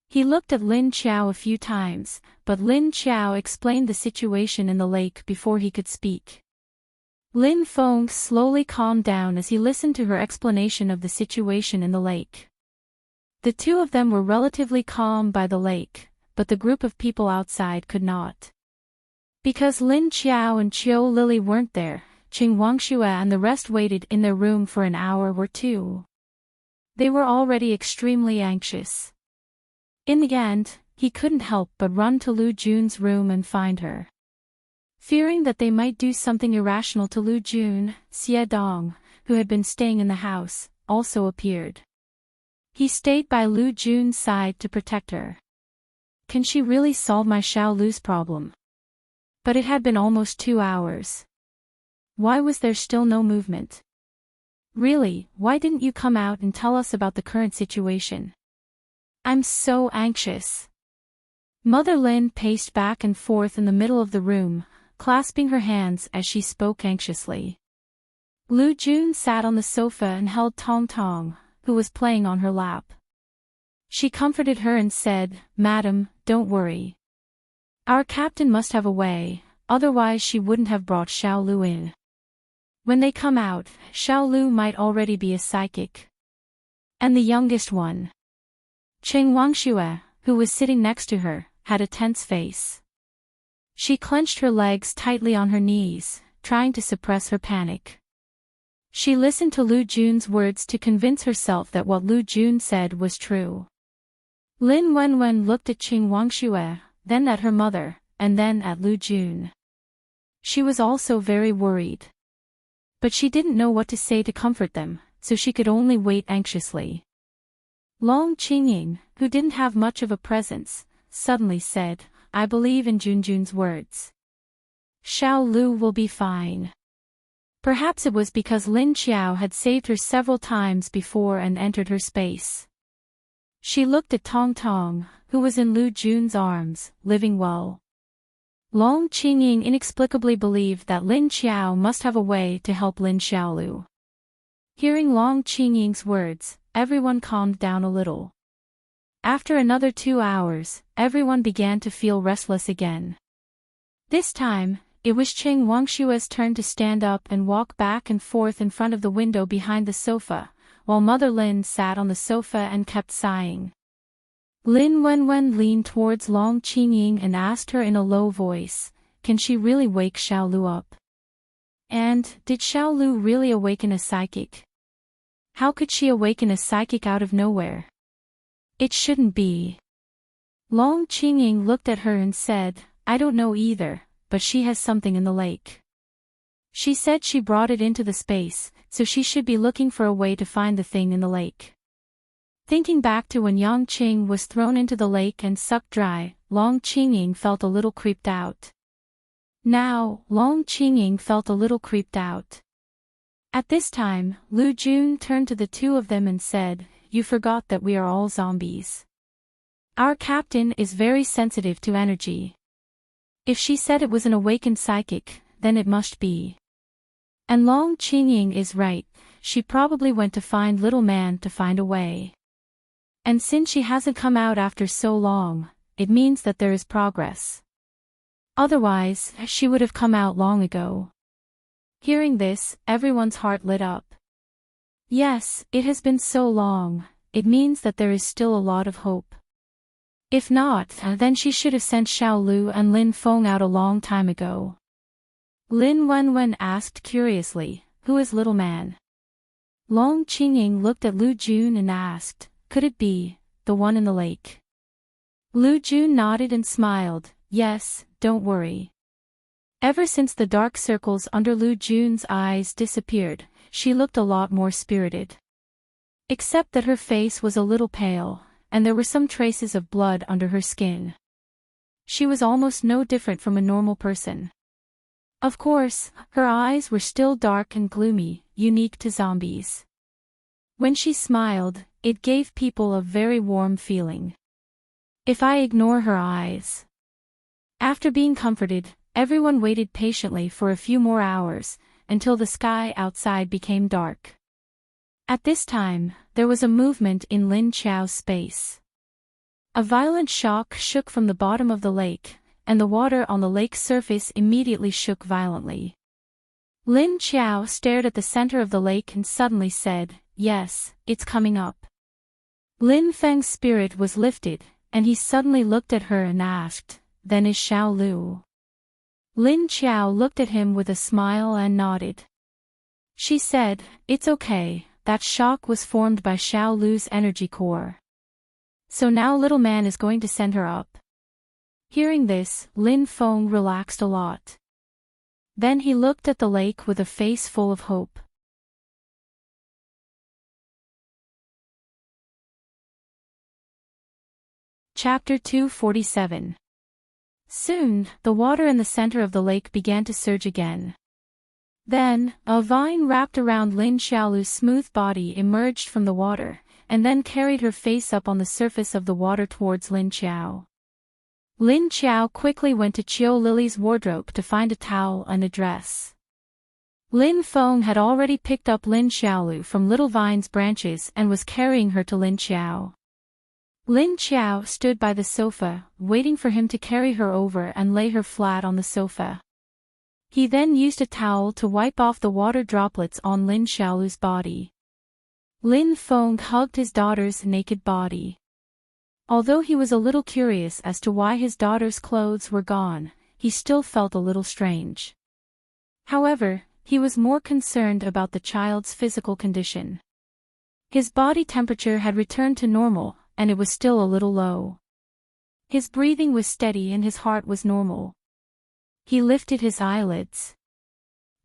He looked at Lin Qiao a few times, but Lin Qiao explained the situation in the lake before he could speak. Lin Feng slowly calmed down as he listened to her explanation of the situation in the lake. The two of them were relatively calm by the lake, but the group of people outside could not. Because Lin Qiao and Qiu Lily weren't there, Qing Wangxue and the rest waited in their room for an hour or two. They were already extremely anxious. In the end, he couldn't help but run to Lu Jun's room and find her. Fearing that they might do something irrational to Lu Jun, Xie Dong, who had been staying in the house, also appeared. He stayed by Lu Jun's side to protect her. Can she really solve my Xiaolu's problem? But it had been almost 2 hours. Why was there still no movement? Really, why didn't you come out and tell us about the current situation? I'm so anxious. Mother Lin paced back and forth in the middle of the room, clasping her hands as she spoke anxiously. Lu Jun sat on the sofa and held Tong Tong, who was playing on her lap. She comforted her and said, Madam, don't worry. Our captain must have a way, otherwise she wouldn't have brought Xiaolu in. When they come out, Xiaolu might already be a psychic. And the youngest one, Qing Wangxue, who was sitting next to her, had a tense face. She clenched her legs tightly on her knees, trying to suppress her panic. She listened to Lu Jun's words to convince herself that what Lu Jun said was true. Lin Wenwen looked at Qing Wangxue, then at her mother, and then at Lu Jun. She was also very worried. But she didn't know what to say to comfort them, so she could only wait anxiously. Long Qingying, who didn't have much of a presence, suddenly said, I believe in Junjun's words. Xiaolu will be fine. Perhaps it was because Lin Qiao had saved her several times before and entered her space. She looked at Tong Tong, who was in Lu Jun's arms, living well. Long Qingying inexplicably believed that Lin Qiao must have a way to help Lin Xiaolu. Hearing Long Qingying's words, everyone calmed down a little. After another 2 hours, everyone began to feel restless again. This time, it was Qing Wangshue's turn to stand up and walk back and forth in front of the window behind the sofa, while Mother Lin sat on the sofa and kept sighing. Lin Wenwen leaned towards Long Qingying and asked her in a low voice, can she really wake Xiaolu up? And, did Xiaolu really awaken a psychic? How could she awaken a psychic out of nowhere? It shouldn't be. Long Qingying looked at her and said, I don't know either, but she has something in the lake. She said she brought it into the space, so she should be looking for a way to find the thing in the lake. Thinking back to when Yang Qing was thrown into the lake and sucked dry, Long Qingying felt a little creeped out. Now, Long Qingying felt a little creeped out. At this time, Lu Jun turned to the two of them and said, "You forgot that we are all zombies. Our captain is very sensitive to energy. If she said it was an awakened psychic, then it must be. And Long Qingying is right, she probably went to find little man to find a way. And since she hasn't come out after so long, it means that there is progress. Otherwise, she would have come out long ago." Hearing this, everyone's heart lit up. Yes, it has been so long, it means that there is still a lot of hope. If not, then she should have sent Xiao Lu and Lin Feng out a long time ago. Lin Wenwen asked curiously, "Who is little man?" Long Qingying looked at Lu Jun and asked, "Could it be the one in the lake?" Lu Jun nodded and smiled, "Yes, don't worry." Ever since the dark circles under Lu Jun's eyes disappeared, she looked a lot more spirited. Except that her face was a little pale, and there were some traces of blood under her skin. She was almost no different from a normal person. Of course, her eyes were still dark and gloomy, unique to zombies. When she smiled, it gave people a very warm feeling. If I ignore her eyes. After being comforted, everyone waited patiently for a few more hours, until the sky outside became dark. At this time, there was a movement in Lin Qiao's space. A violent shock shook from the bottom of the lake, and the water on the lake's surface immediately shook violently. Lin Qiao stared at the center of the lake and suddenly said, "Yes, it's coming up." Lin Feng's spirit was lifted, and he suddenly looked at her and asked, "Then is Xiao Lu?" Lin Qiao looked at him with a smile and nodded. She said, "It's okay, that shock was formed by Xiao Lu's energy core. So now little man is going to send her up." Hearing this, Lin Feng relaxed a lot. Then he looked at the lake with a face full of hope. Chapter 247. Soon, the water in the center of the lake began to surge again. Then, a vine wrapped around Lin Xiaolu's smooth body emerged from the water, and then carried her face up on the surface of the water towards Lin Qiao. Lin Qiao quickly went to Qiu Lily's wardrobe to find a towel and a dress. Lin Feng had already picked up Lin Xiaolu from Little Vine's branches and was carrying her to Lin Qiao. Lin Qiao stood by the sofa, waiting for him to carry her over and lay her flat on the sofa. He then used a towel to wipe off the water droplets on Lin Xiaolu's body. Lin Feng hugged his daughter's naked body. Although he was a little curious as to why his daughter's clothes were gone, he still felt a little strange. However, he was more concerned about the child's physical condition. His body temperature had returned to normal, and it was still a little low. His breathing was steady and his heart was normal. He lifted his eyelids.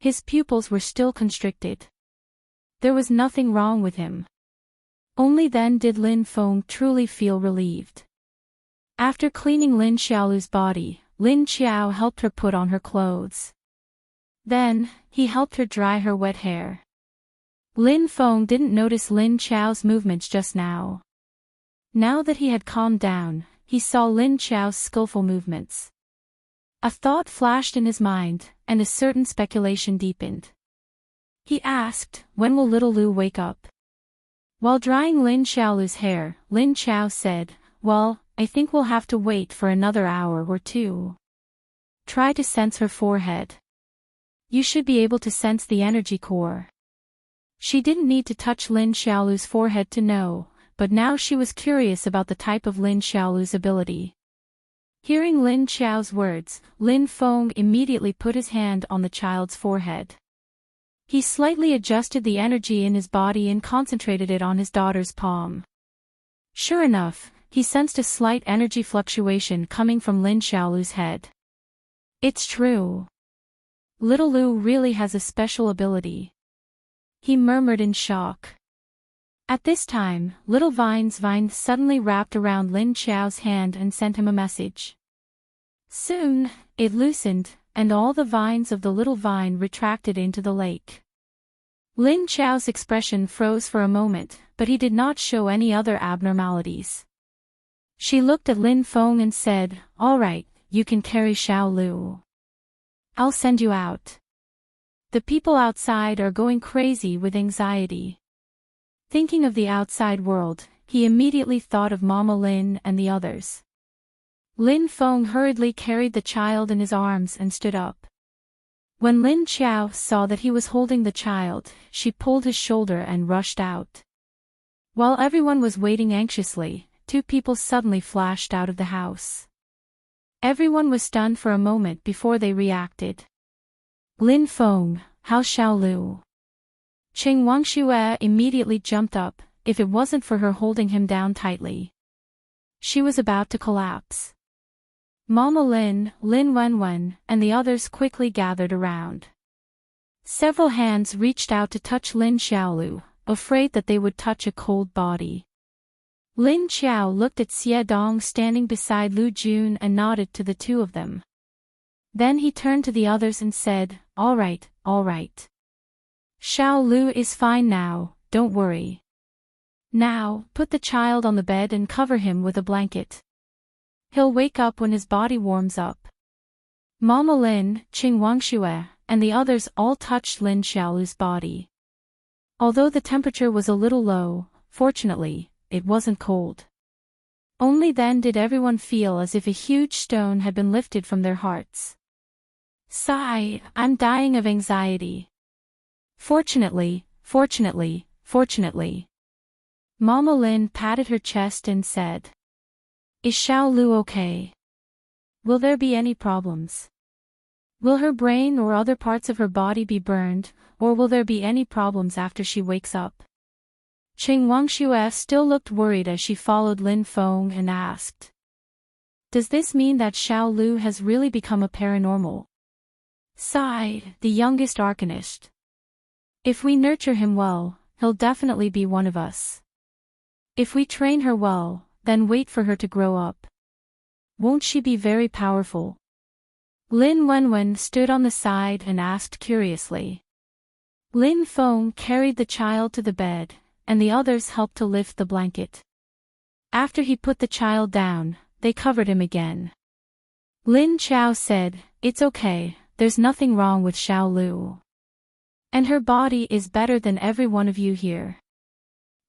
His pupils were still constricted. There was nothing wrong with him. Only then did Lin Feng truly feel relieved. After cleaning Lin Xiaolu's body, Lin Qiao helped her put on her clothes. Then, he helped her dry her wet hair. Lin Feng didn't notice Lin Qiao's movements just now. Now that he had calmed down, he saw Lin Qiao's skillful movements. A thought flashed in his mind, and a certain speculation deepened. He asked, "When will little Lu wake up?" While drying Lin Xiaolu's hair, Lin Qiao said, "Well, I think we'll have to wait for another hour or two. Try to sense her forehead. You should be able to sense the energy core." She didn't need to touch Lin Xiaolu's forehead to know, but now she was curious about the type of Lin Xiaolu's ability. Hearing Lin Qiao's words, Lin Feng immediately put his hand on the child's forehead. He slightly adjusted the energy in his body and concentrated it on his daughter's palm. Sure enough, he sensed a slight energy fluctuation coming from Lin Xiaolu's head. It's true. Little Lu really has a special ability. He murmured in shock. At this time, little vine suddenly wrapped around Lin Xiao's hand and sent him a message. Soon, it loosened, and all the vines of the little vine retracted into the lake. Lin Xiao's expression froze for a moment, but he did not show any other abnormalities. She looked at Lin Feng and said, "All right, you can carry Xiao Lu. I'll send you out. The people outside are going crazy with anxiety." Thinking of the outside world, he immediately thought of Mama Lin and the others. Lin Feng hurriedly carried the child in his arms and stood up. When Lin Xiao saw that he was holding the child, she pulled his shoulder and rushed out. While everyone was waiting anxiously, two people suddenly flashed out of the house. Everyone was stunned for a moment before they reacted. "Lin Feng, how's Xiao Lu?" Qing Wangxue immediately jumped up, if it wasn't for her holding him down tightly. She was about to collapse. Mama Lin, Lin Wenwen, and the others quickly gathered around. Several hands reached out to touch Lin Xiaolu, afraid that they would touch a cold body. Lin Xiao looked at Xie Dong standing beside Lu Jun and nodded to the two of them. Then he turned to the others and said, all right. Xiao Lu is fine now, don't worry. Now, put the child on the bed and cover him with a blanket. He'll wake up when his body warms up." Mama Lin, Qing Wangxue, and the others all touched Lin Xiaolu's body. Although the temperature was a little low, fortunately, it wasn't cold. Only then did everyone feel as if a huge stone had been lifted from their hearts. Sigh, I'm dying of anxiety. Fortunately. Mama Lin patted her chest and said, "Is Xiao Lu okay? Will there be any problems? Will her brain or other parts of her body be burned, or will there be any problems after she wakes up?" Qing Wangxue still looked worried as she followed Lin Feng and asked, "Does this mean that Xiao Lu has really become a paranormal?" Sighed, the youngest arcanist. "If we nurture him well, he'll definitely be one of us. If we train her well, then wait for her to grow up. Won't she be very powerful?" Lin Wenwen stood on the side and asked curiously. Lin Feng carried the child to the bed, and the others helped to lift the blanket. After he put the child down, they covered him again. Lin Xiao said, "It's okay, there's nothing wrong with Xiao Lu. And her body is better than every one of you here.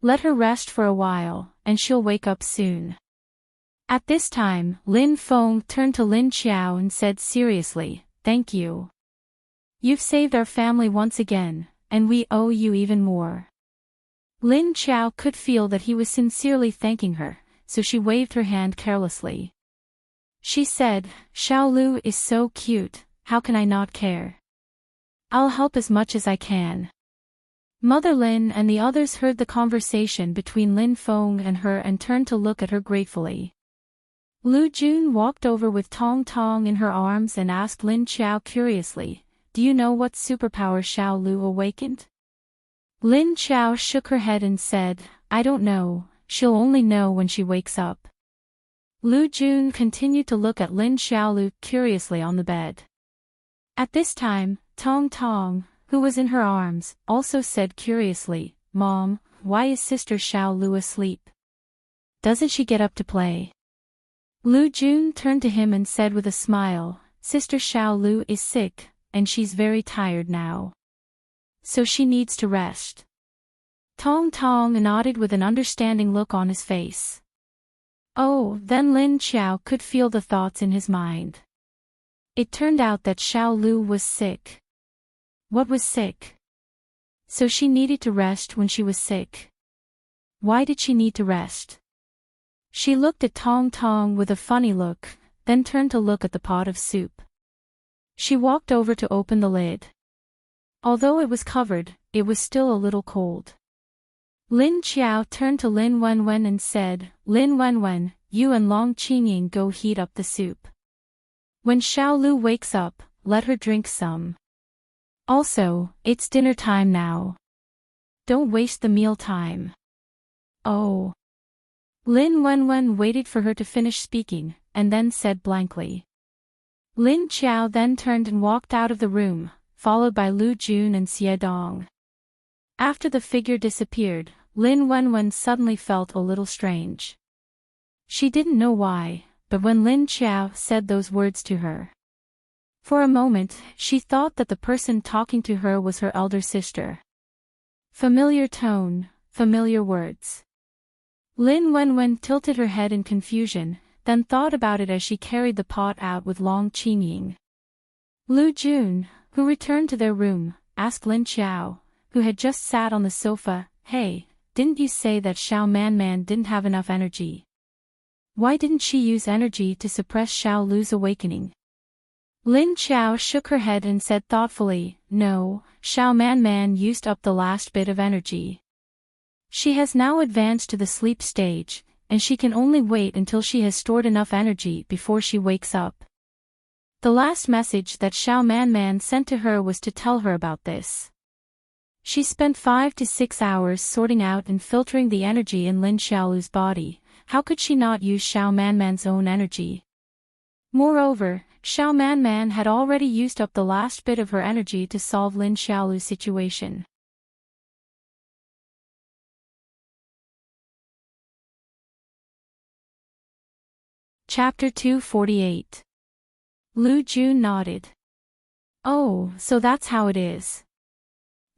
Let her rest for a while, and she'll wake up soon." At this time, Lin Feng turned to Lin Xiao and said seriously, "Thank you. You've saved our family once again, and we owe you even more." Lin Xiao could feel that he was sincerely thanking her, so she waved her hand carelessly. She said, "Xiao Lu is so cute, how can I not care? I'll help as much as I can." Mother Lin and the others heard the conversation between Lin Feng and her and turned to look at her gratefully. Lu Jun walked over with Tong Tong in her arms and asked Lin Xiao curiously, "Do you know what superpower Xiao Lu awakened?" Lin Xiao shook her head and said, "I don't know, she'll only know when she wakes up." Lu Jun continued to look at Lin Xiaolu curiously on the bed. At this time, Tong Tong, who was in her arms, also said curiously, "Mom, why is Sister Xiao Lu asleep? Doesn't she get up to play?" Lu Jun turned to him and said with a smile, "Sister Xiao Lu is sick, and she's very tired now. So she needs to rest." Tong Tong nodded with an understanding look on his face. Oh, then Lin Xiao could feel the thoughts in his mind. It turned out that Xiao Lu was sick. What was sick? So she needed to rest when she was sick. Why did she need to rest? She looked at Tong Tong with a funny look, then turned to look at the pot of soup. She walked over to open the lid. Although it was covered, it was still a little cold. Lin Xiao turned to Lin Wenwen and said, "Lin Wenwen, you and Long Qingying go heat up the soup. When Xiao Lu wakes up, let her drink some. Also, it's dinner time now. Don't waste the meal time." Oh. Lin Wenwen waited for her to finish speaking, and then said blankly. Lin Qiao then turned and walked out of the room, followed by Lu Jun and Xie Dong. After the figure disappeared, Lin Wenwen suddenly felt a little strange. She didn't know why, but when Lin Qiao said those words to her, for a moment, she thought that the person talking to her was her elder sister. Familiar tone, familiar words. Lin Wenwen tilted her head in confusion, then thought about it as she carried the pot out with Long Qingying. Lu Jun, who returned to their room, asked Lin Qiao, who had just sat on the sofa, "Hey, didn't you say that Xiao Man didn't have enough energy? Why didn't she use energy to suppress Xiao Lu's awakening?" Lin Qiao shook her head and said thoughtfully, "No, Xiao Man used up the last bit of energy. She has now advanced to the sleep stage, and she can only wait until she has stored enough energy before she wakes up. The last message that Xiao Man sent to her was to tell her about this. She spent 5 to 6 hours sorting out and filtering the energy in Lin Xiaolu's body. How could she not use Xiao Man's own energy? Moreover, Xiao Man had already used up the last bit of her energy to solve Lin Xiaolu's situation." Chapter 248. Lu Jun nodded. "Oh, so that's how it is.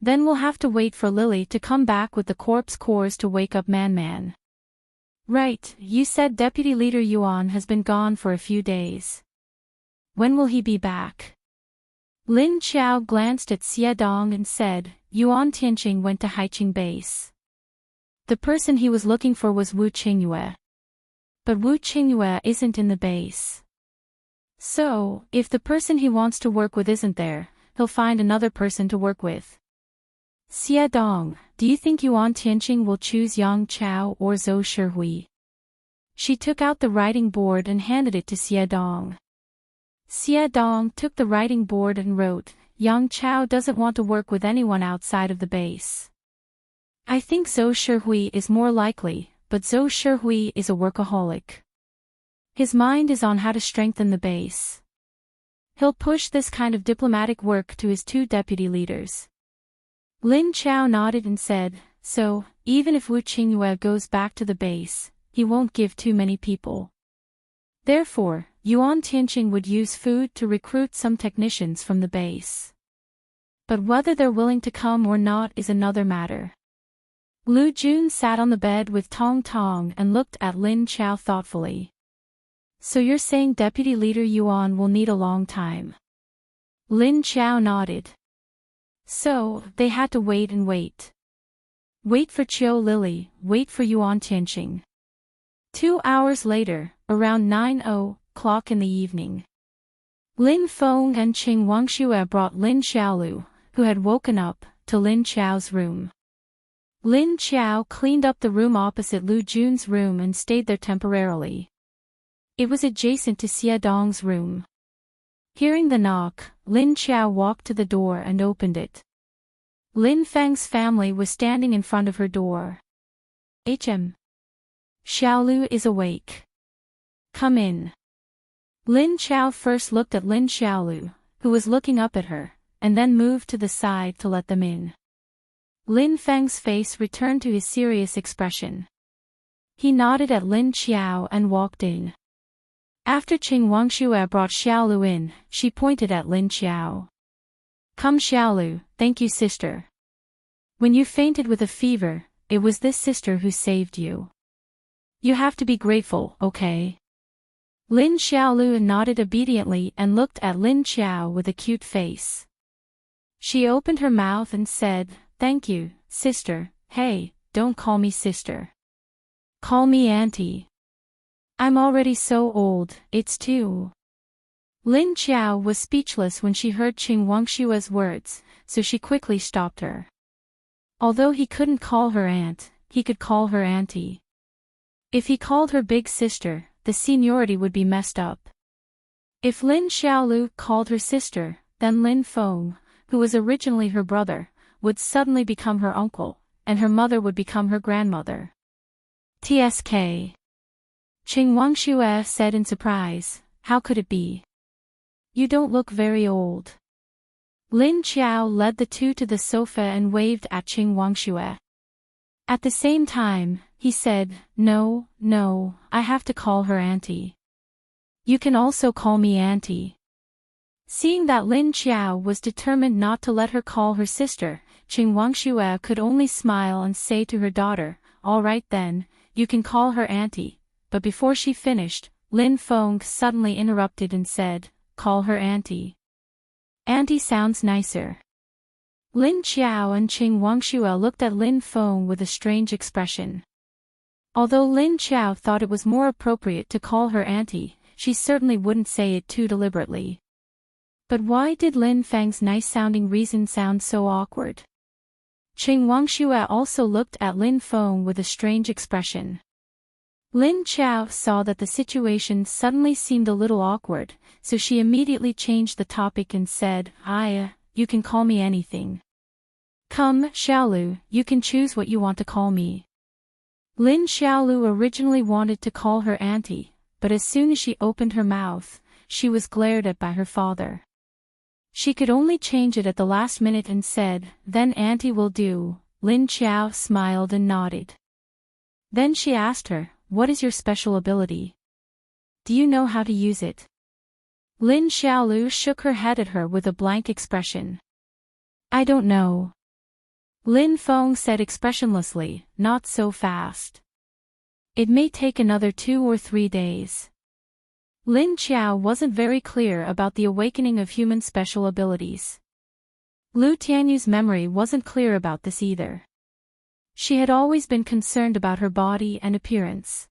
Then we'll have to wait for Lily to come back with the corpse cores to wake up Man. Right, you said Deputy Leader Yuan has been gone for a few days. When will he be back?" Lin Qiao glanced at Xie Dong and said, "Yuan Tianqing went to Haiqing base. The person he was looking for was Wu Qingyue. But Wu Qingyue isn't in the base. So, if the person he wants to work with isn't there, he'll find another person to work with." "Xie Dong, do you think Yuan Tianqing will choose Yang Chao or Zhou Shihui?" She took out the writing board and handed it to Xie Dong. Xie Dong took the writing board and wrote, "Yang Chao doesn't want to work with anyone outside of the base. I think Zhou Shihui is more likely, but Zhou Shihui is a workaholic. His mind is on how to strengthen the base. He'll push this kind of diplomatic work to his 2 deputy leaders." Lin Qiao nodded and said, "So, even if Wu Qingyue goes back to the base, he won't give too many people. Therefore, Yuan Tianqing would use food to recruit some technicians from the base. But whether they're willing to come or not is another matter." Lu Jun sat on the bed with Tong Tong and looked at Lin Qiao thoughtfully. "So you're saying Deputy Leader Yuan will need a long time?" Lin Qiao nodded. So, they had to wait and wait. Wait for Qiu Lily, wait for Yuan Tianqing. 2 hours later, around 9:00 in the evening, Lin Feng and Qing Wangxue brought Lin Xiaolu, who had woken up, to Lin Qiao's room. Lin Qiao cleaned up the room opposite Lu Jun's room and stayed there temporarily. It was adjacent to Xie Dong's room. Hearing the knock, Lin Qiao walked to the door and opened it. Lin Feng's family was standing in front of her door. "HM. Xiaolu is awake. Come in." Lin Qiao first looked at Lin Xiaolu, who was looking up at her, and then moved to the side to let them in. Lin Feng's face returned to his serious expression. He nodded at Lin Qiao and walked in. After Qing Wangxue brought Xiaolu in, she pointed at Lin Qiao. "Come Xiaolu, thank you sister. When you fainted with a fever, it was this sister who saved you. You have to be grateful, okay?" Lin Xiaolu nodded obediently and looked at Lin Qiao with a cute face. She opened her mouth and said, "Thank you, sister. Hey, don't call me sister. Call me auntie. I'm already so old, it's too." Lin Qiao was speechless when she heard Qing Wangshue's words, so she quickly stopped her. Although he couldn't call her aunt, he could call her auntie. If he called her big sister, the seniority would be messed up. If Lin Xiaolu called her sister, then Lin Feng, who was originally her brother, would suddenly become her uncle, and her mother would become her grandmother. TSK. Qing Wangxue said in surprise, how could it be? You don't look very old. Lin Qiao led the two to the sofa and waved at Qing Wangxue. At the same time, he said, no, I have to call her auntie. You can also call me auntie. Seeing that Lin Qiao was determined not to let her call her sister, Qing Wangxue could only smile and say to her daughter, all right then, you can call her auntie. But before she finished, Lin Feng suddenly interrupted and said, call her auntie. Auntie sounds nicer. Lin Qiao and Qing Wangxue looked at Lin Feng with a strange expression. Although Lin Qiao thought it was more appropriate to call her auntie, she certainly wouldn't say it too deliberately. But why did Lin Feng's nice-sounding reason sound so awkward? Qing Wangxue also looked at Lin Feng with a strange expression. Lin Qiao saw that the situation suddenly seemed a little awkward, so she immediately changed the topic and said, you can call me anything. Come, Xiaolu, you can choose what you want to call me. Lin Xiaolu originally wanted to call her auntie, but as soon as she opened her mouth, she was glared at by her father. She could only change it at the last minute and said, then auntie will do. Lin Qiao smiled and nodded. Then she asked her, what is your special ability? Do you know how to use it? Lin Xiaolu shook her head at her with a blank expression. I don't know. Lin Feng said expressionlessly, not so fast. It may take another 2 or 3 days. Lin Qiao wasn't very clear about the awakening of human special abilities. Lu Tianyu's memory wasn't clear about this either. She had always been concerned about her body and appearance.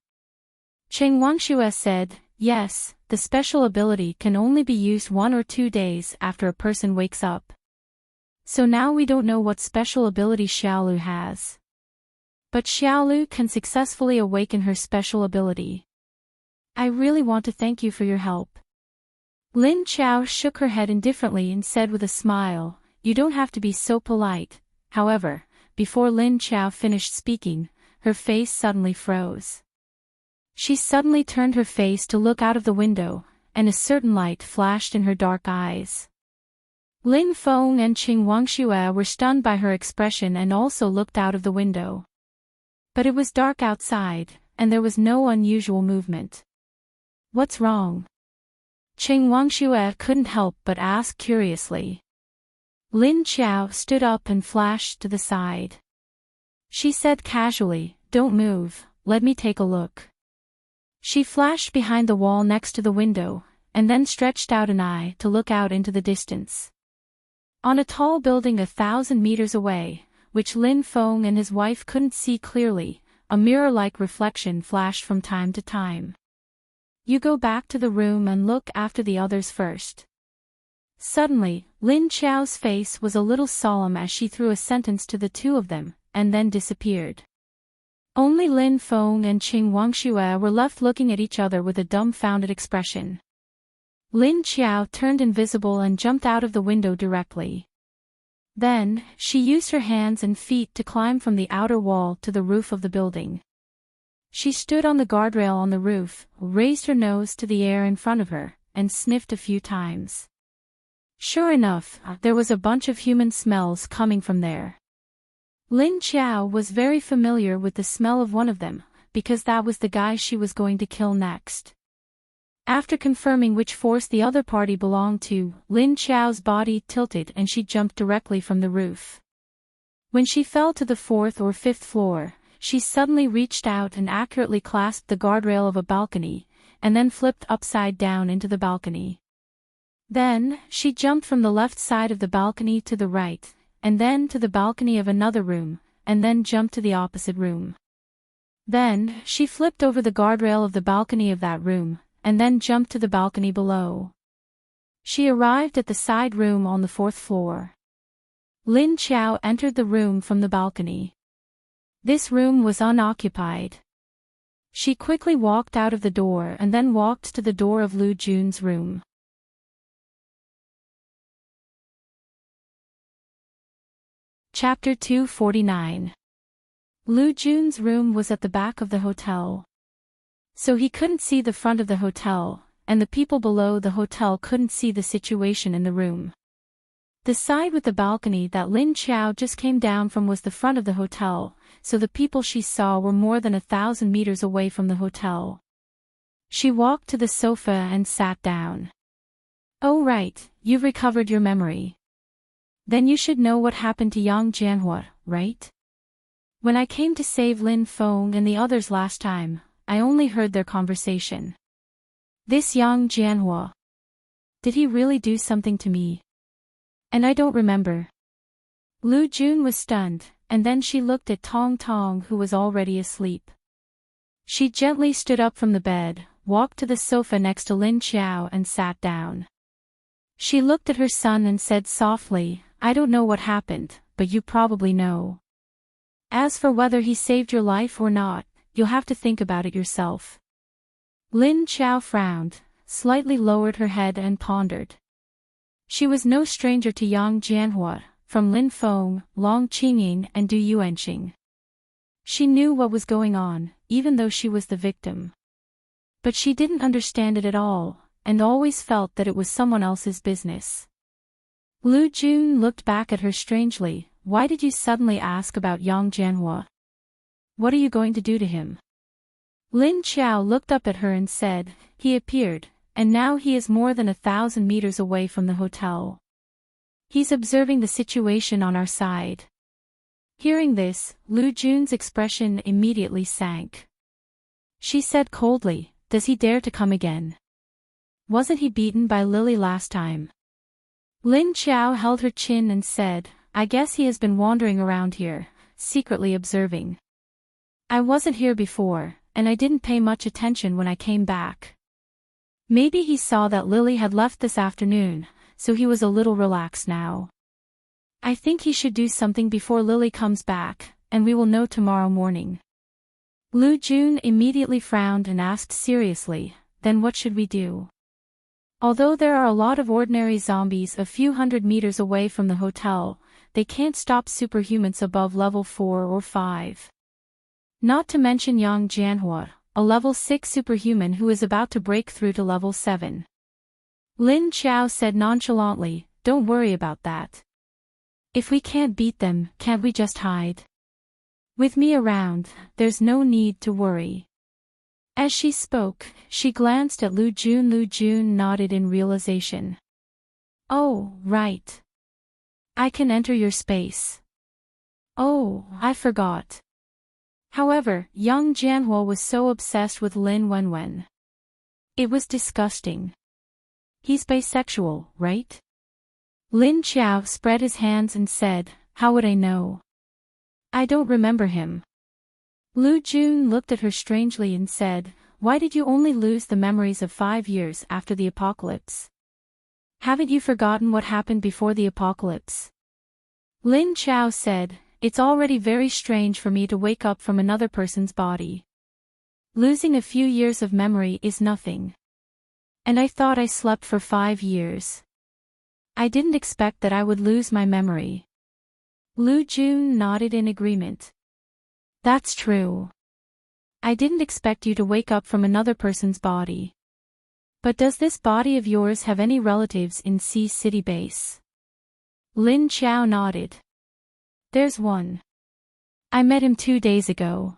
Qing Wangxue said, yes, the special ability can only be used 1 or 2 days after a person wakes up. So now we don't know what special ability Xiaolu has. But Xiaolu can successfully awaken her special ability. I really want to thank you for your help. Lin Qiao shook her head indifferently and said with a smile, you don't have to be so polite. However, before Lin Qiao finished speaking, her face suddenly froze. She suddenly turned her face to look out of the window, and a certain light flashed in her dark eyes. Lin Feng and Qing Wangxue were stunned by her expression and also looked out of the window. But it was dark outside, and there was no unusual movement. What's wrong? Qing Wangxue couldn't help but ask curiously. Lin Qiao stood up and flashed to the side. She said casually, don't move, let me take a look. She flashed behind the wall next to the window, and then stretched out an eye to look out into the distance. On a tall building 1,000 meters away, which Lin Feng and his wife couldn't see clearly, a mirror-like reflection flashed from time to time. You go back to the room and look after the others first. Suddenly, Lin Qiao's face was a little solemn as she threw a sentence to the two of them, and then disappeared. Only Lin Feng and Qing Wangxue were left looking at each other with a dumbfounded expression. Lin Qiao turned invisible and jumped out of the window directly. Then, she used her hands and feet to climb from the outer wall to the roof of the building. She stood on the guardrail on the roof, raised her nose to the air in front of her, and sniffed a few times. Sure enough, there was a bunch of human smells coming from there. Lin Qiao was very familiar with the smell of one of them, because that was the guy she was going to kill next. After confirming which force the other party belonged to, Lin Qiao's body tilted and she jumped directly from the roof. When she fell to the 4th or 5th floor, she suddenly reached out and accurately clasped the guardrail of a balcony, and then flipped upside down into the balcony. Then, she jumped from the left side of the balcony to the right, and then to the balcony of another room, and then jumped to the opposite room. Then, she flipped over the guardrail of the balcony of that room, and then jumped to the balcony below. She arrived at the side room on the 4th floor. Lin Qiao entered the room from the balcony. This room was unoccupied. She quickly walked out of the door and then walked to the door of Lu Jun's room. Chapter 249. Lu Jun's room was at the back of the hotel. So he couldn't see the front of the hotel, and the people below the hotel couldn't see the situation in the room. The side with the balcony that Lin Qiao just came down from was the front of the hotel, so the people she saw were more than 1,000 meters away from the hotel. She walked to the sofa and sat down. "Oh right, you've recovered your memory. Then you should know what happened to Yang Jianhua, right? When I came to save Lin Feng and the others last time, I only heard their conversation. This Yang Jianhua. Did he really do something to me? And I don't remember." Lu Jun was stunned, and then she looked at Tong Tong, who was already asleep. She gently stood up from the bed, walked to the sofa next to Lin Qiao and sat down. She looked at her son and said softly, "I don't know what happened, but you probably know. As for whether he saved your life or not, you'll have to think about it yourself." Lin Qiao frowned, slightly lowered her head and pondered. She was no stranger to Yang Jianhua, from Lin Feng, Long Qingying and Du Yuanqing. She knew what was going on, even though she was the victim. But she didn't understand it at all, and always felt that it was someone else's business. Lu Jun looked back at her strangely. "Why did you suddenly ask about Yang Jianhua? What are you going to do to him?" Lin Qiao looked up at her and said, "He appeared, and now he is more than 1,000 meters away from the hotel. He's observing the situation on our side." Hearing this, Lu Jun's expression immediately sank. She said coldly, "Does he dare to come again? Wasn't he beaten by Lily last time?" Lin Qiao held her chin and said, "I guess he has been wandering around here, secretly observing. I wasn't here before, and I didn't pay much attention when I came back. Maybe he saw that Lily had left this afternoon, so he was a little relaxed now. I think he should do something before Lily comes back, and we will know tomorrow morning." Lu Jun immediately frowned and asked seriously, "Then what should we do?" Although there are a lot of ordinary zombies a few hundred meters away from the hotel, they can't stop superhumans above level 4 or 5. Not to mention Yang Jianhua, a level 6 superhuman who is about to break through to level 7. Lin Qiao said nonchalantly, "Don't worry about that. If we can't beat them, can't we just hide? With me around, there's no need to worry." As she spoke, she glanced at Lu Jun. Lu Jun nodded in realization. "Oh, right. I can enter your space. Oh, I forgot." However, Yang Jianhua was so obsessed with Lin Wenwen. It was disgusting. "He's bisexual, right?" Lin Qiao spread his hands and said, "How would I know? I don't remember him." Lu Jun looked at her strangely and said, "Why did you only lose the memories of 5 years after the apocalypse? Haven't you forgotten what happened before the apocalypse?" Lin Qiao said, "It's already very strange for me to wake up from another person's body. Losing a few years of memory is nothing. And I thought I slept for 5 years. I didn't expect that I would lose my memory." Lu Jun nodded in agreement. "That's true. I didn't expect you to wake up from another person's body. But does this body of yours have any relatives in Sea City Base?" Lin Qiao nodded. "There's one. I met him 2 days ago."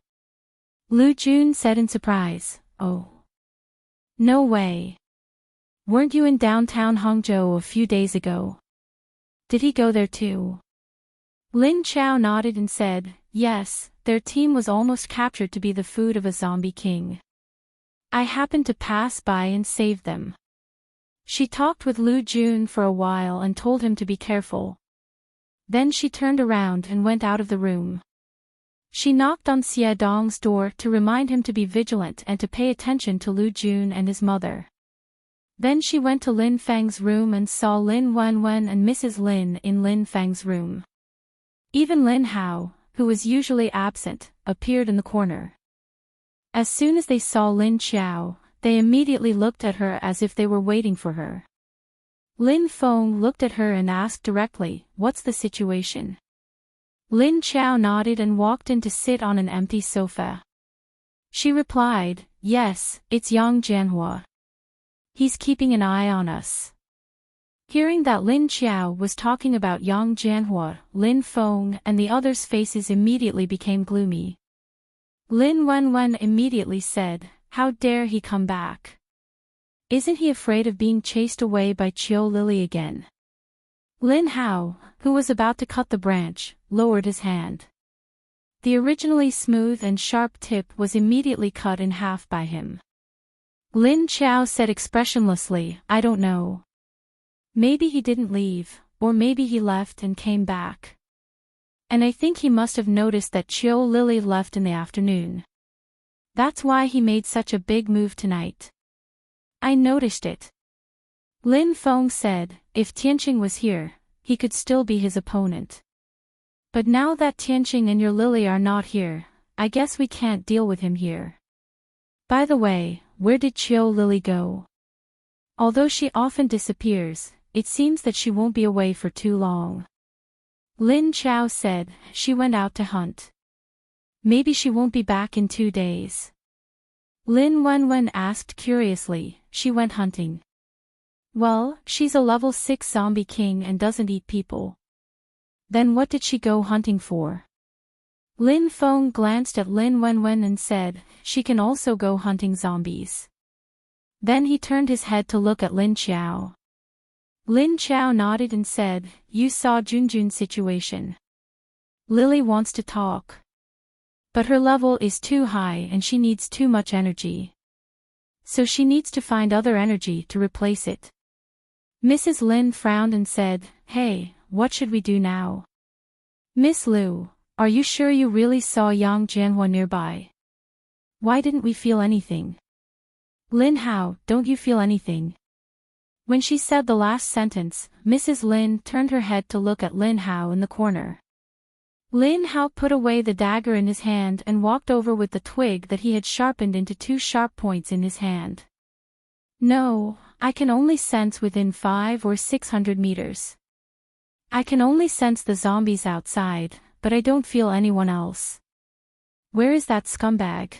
Lu Jun said in surprise, "Oh. No way. Weren't you in downtown Hangzhou a few days ago? Did he go there too?" Lin Qiao nodded and said, "Yes, their team was almost captured to be the food of a zombie king. I happened to pass by and save them." She talked with Lu Jun for a while and told him to be careful. Then she turned around and went out of the room. She knocked on Xie Dong's door to remind him to be vigilant and to pay attention to Lu Jun and his mother. Then she went to Lin Feng's room and saw Lin Wenwen and Mrs. Lin in Lin Feng's room. Even Lin Hao, who was usually absent, appeared in the corner. As soon as they saw Lin Qiao, they immediately looked at her as if they were waiting for her. Lin Feng looked at her and asked directly, "What's the situation?" Lin Chao nodded and walked in to sit on an empty sofa. She replied, "Yes, it's Yang Jianhua. He's keeping an eye on us." Hearing that Lin Chao was talking about Yang Jianhua, Lin Feng and the others' faces immediately became gloomy. Lin Wenwen immediately said, "How dare he come back? Isn't he afraid of being chased away by Chiu Lily again?" Lin Hao, who was about to cut the branch, lowered his hand. The originally smooth and sharp tip was immediately cut in half by him. Lin Chao said expressionlessly, "I don't know. Maybe he didn't leave, or maybe he left and came back. And I think he must have noticed that Chiu Lily left in the afternoon. That's why he made such a big move tonight. I noticed it." Lin Feng said, "If Tianqing was here, he could still be his opponent. But now that Tianqing and your Lily are not here, I guess we can't deal with him here. By the way, where did Chiu Lily go? Although she often disappears, it seems that she won't be away for too long." Lin Chao said, "She went out to hunt. Maybe she won't be back in 2 days." Lin Wenwen asked curiously, "She went hunting? Well, she's a level 6 zombie king and doesn't eat people. Then what did she go hunting for?" Lin Feng glanced at Lin Wenwen and said, "She can also go hunting zombies." Then he turned his head to look at Lin Chao. Lin Chao nodded and said, "You saw Junjun's situation. Lily wants to talk. But her level is too high and she needs too much energy. So she needs to find other energy to replace it." Mrs. Lin frowned and said, "Hey, what should we do now? Miss Liu, are you sure you really saw Yang Jianhua nearby? Why didn't we feel anything? Lin Hao, don't you feel anything?" When she said the last sentence, Mrs. Lin turned her head to look at Lin Hao in the corner. Lin Hao put away the dagger in his hand and walked over with the twig that he had sharpened into 2 sharp points in his hand. "No, I can only sense within 500 or 600 meters. I can only sense the zombies outside, but I don't feel anyone else. Where is that scumbag?"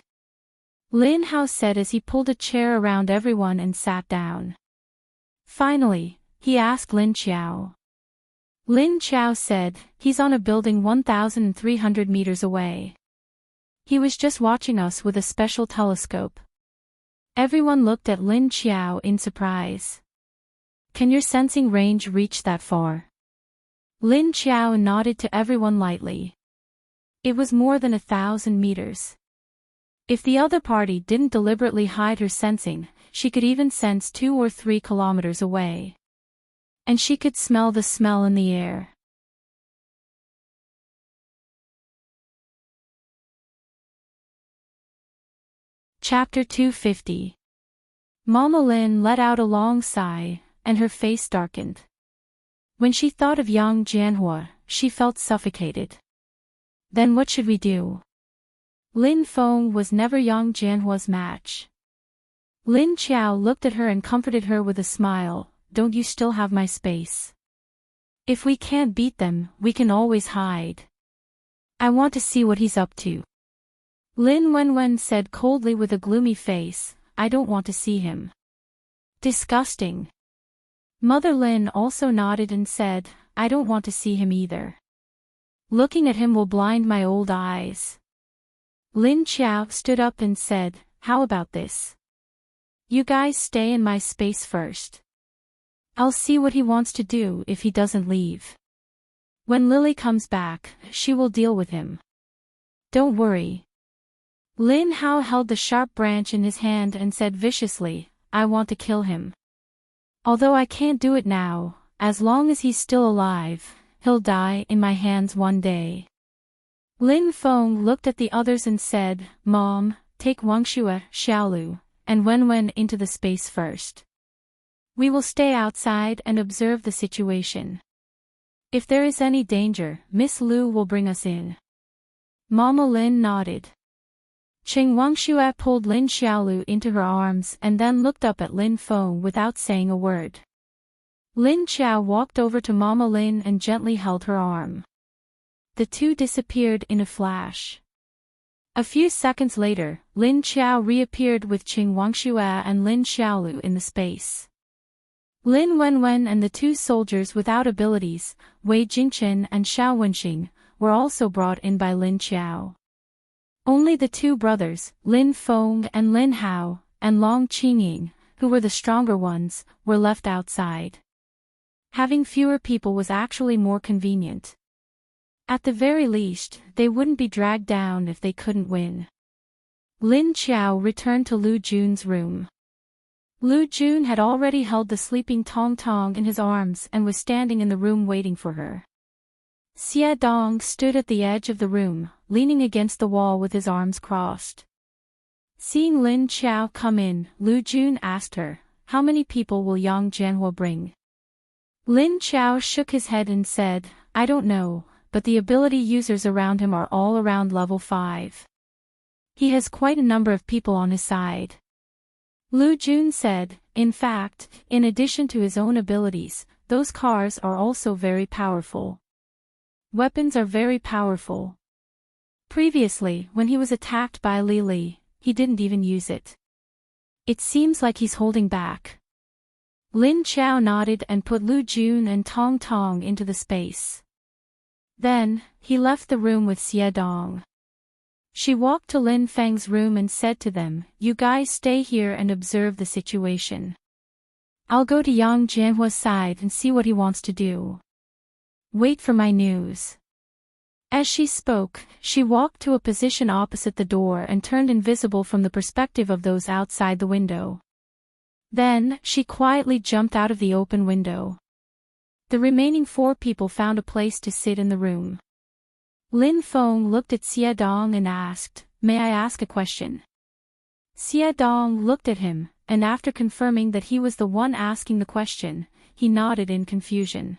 Lin Hao said as he pulled a chair around everyone and sat down. Finally, he asked Lin Chao. Lin Chao said, "He's on a building 1,300 meters away. He was just watching us with a special telescope." Everyone looked at Lin Chao in surprise. "Can your sensing range reach that far?" Lin Chao nodded to everyone lightly. It was more than 1,000 meters. If the other party didn't deliberately hide her sensing, she could even sense 2 or 3 kilometers away. And she could smell the smell in the air. Chapter 250. Mama Lin let out a long sigh, and her face darkened. When she thought of Yang Jianhua, she felt suffocated. Then what should we do? Lin Feng was never Yang Jianhua's match. Lin Chao looked at her and comforted her with a smile, "Don't you still have my space? If we can't beat them, we can always hide. I want to see what he's up to." Lin Wenwen said coldly with a gloomy face, "I don't want to see him. Disgusting." Mother Lin also nodded and said, "I don't want to see him either. Looking at him will blind my old eyes." Lin Chao stood up and said, "How about this? You guys stay in my space first. I'll see what he wants to do if he doesn't leave. When Lily comes back, she will deal with him. Don't worry." Lin Hao held the sharp branch in his hand and said viciously, "I want to kill him. Although I can't do it now, as long as he's still alive, he'll die in my hands one day." Lin Feng looked at the others and said, "Mom, take Wangshue, Xiaolu, and Wenwen into the space first. We will stay outside and observe the situation. If there is any danger, Miss Liu will bring us in." Mama Lin nodded. Cheng Wangshue pulled Lin Xiaolu into her arms and then looked up at Lin Feng without saying a word. Lin Chao walked over to Mama Lin and gently held her arm. The two disappeared in a flash. A few seconds later, Lin Qiao reappeared with Qing Wangxue and Lin Xiaolu in the space. Lin Wenwen and the two soldiers without abilities, Wei Jingchen and Xiao Wenxing, were also brought in by Lin Qiao. Only the two brothers, Lin Feng and Lin Hao, and Long Qingying, who were the stronger ones, were left outside. Having fewer people was actually more convenient. At the very least, they wouldn't be dragged down if they couldn't win. Lin Qiao returned to Lu Jun's room. Lu Jun had already held the sleeping Tong Tong in his arms and was standing in the room waiting for her. Xie Dong stood at the edge of the room, leaning against the wall with his arms crossed. Seeing Lin Qiao come in, Lu Jun asked her, "How many people will Yang Jianhua bring?" Lin Qiao shook his head and said, "I don't know, but the ability users around him are all around level 5. He has quite a number of people on his side." Lu Jun said, "In fact, in addition to his own abilities, those cars are also very powerful. Weapons are very powerful. Previously, when he was attacked by Li Li, he didn't even use it. It seems like he's holding back." Lin Qiao nodded and put Lu Jun and Tong Tong into the space. Then, he left the room with Xie Dong. She walked to Lin Feng's room and said to them, "You guys stay here and observe the situation. I'll go to Yang Jianhua's side and see what he wants to do. Wait for my news." As she spoke, she walked to a position opposite the door and turned invisible from the perspective of those outside the window. Then, she quietly jumped out of the open window. The remaining 4 people found a place to sit in the room. Lin Feng looked at Xie Dong and asked, "May I ask a question?" Xie Dong looked at him, and after confirming that he was the one asking the question, he nodded in confusion.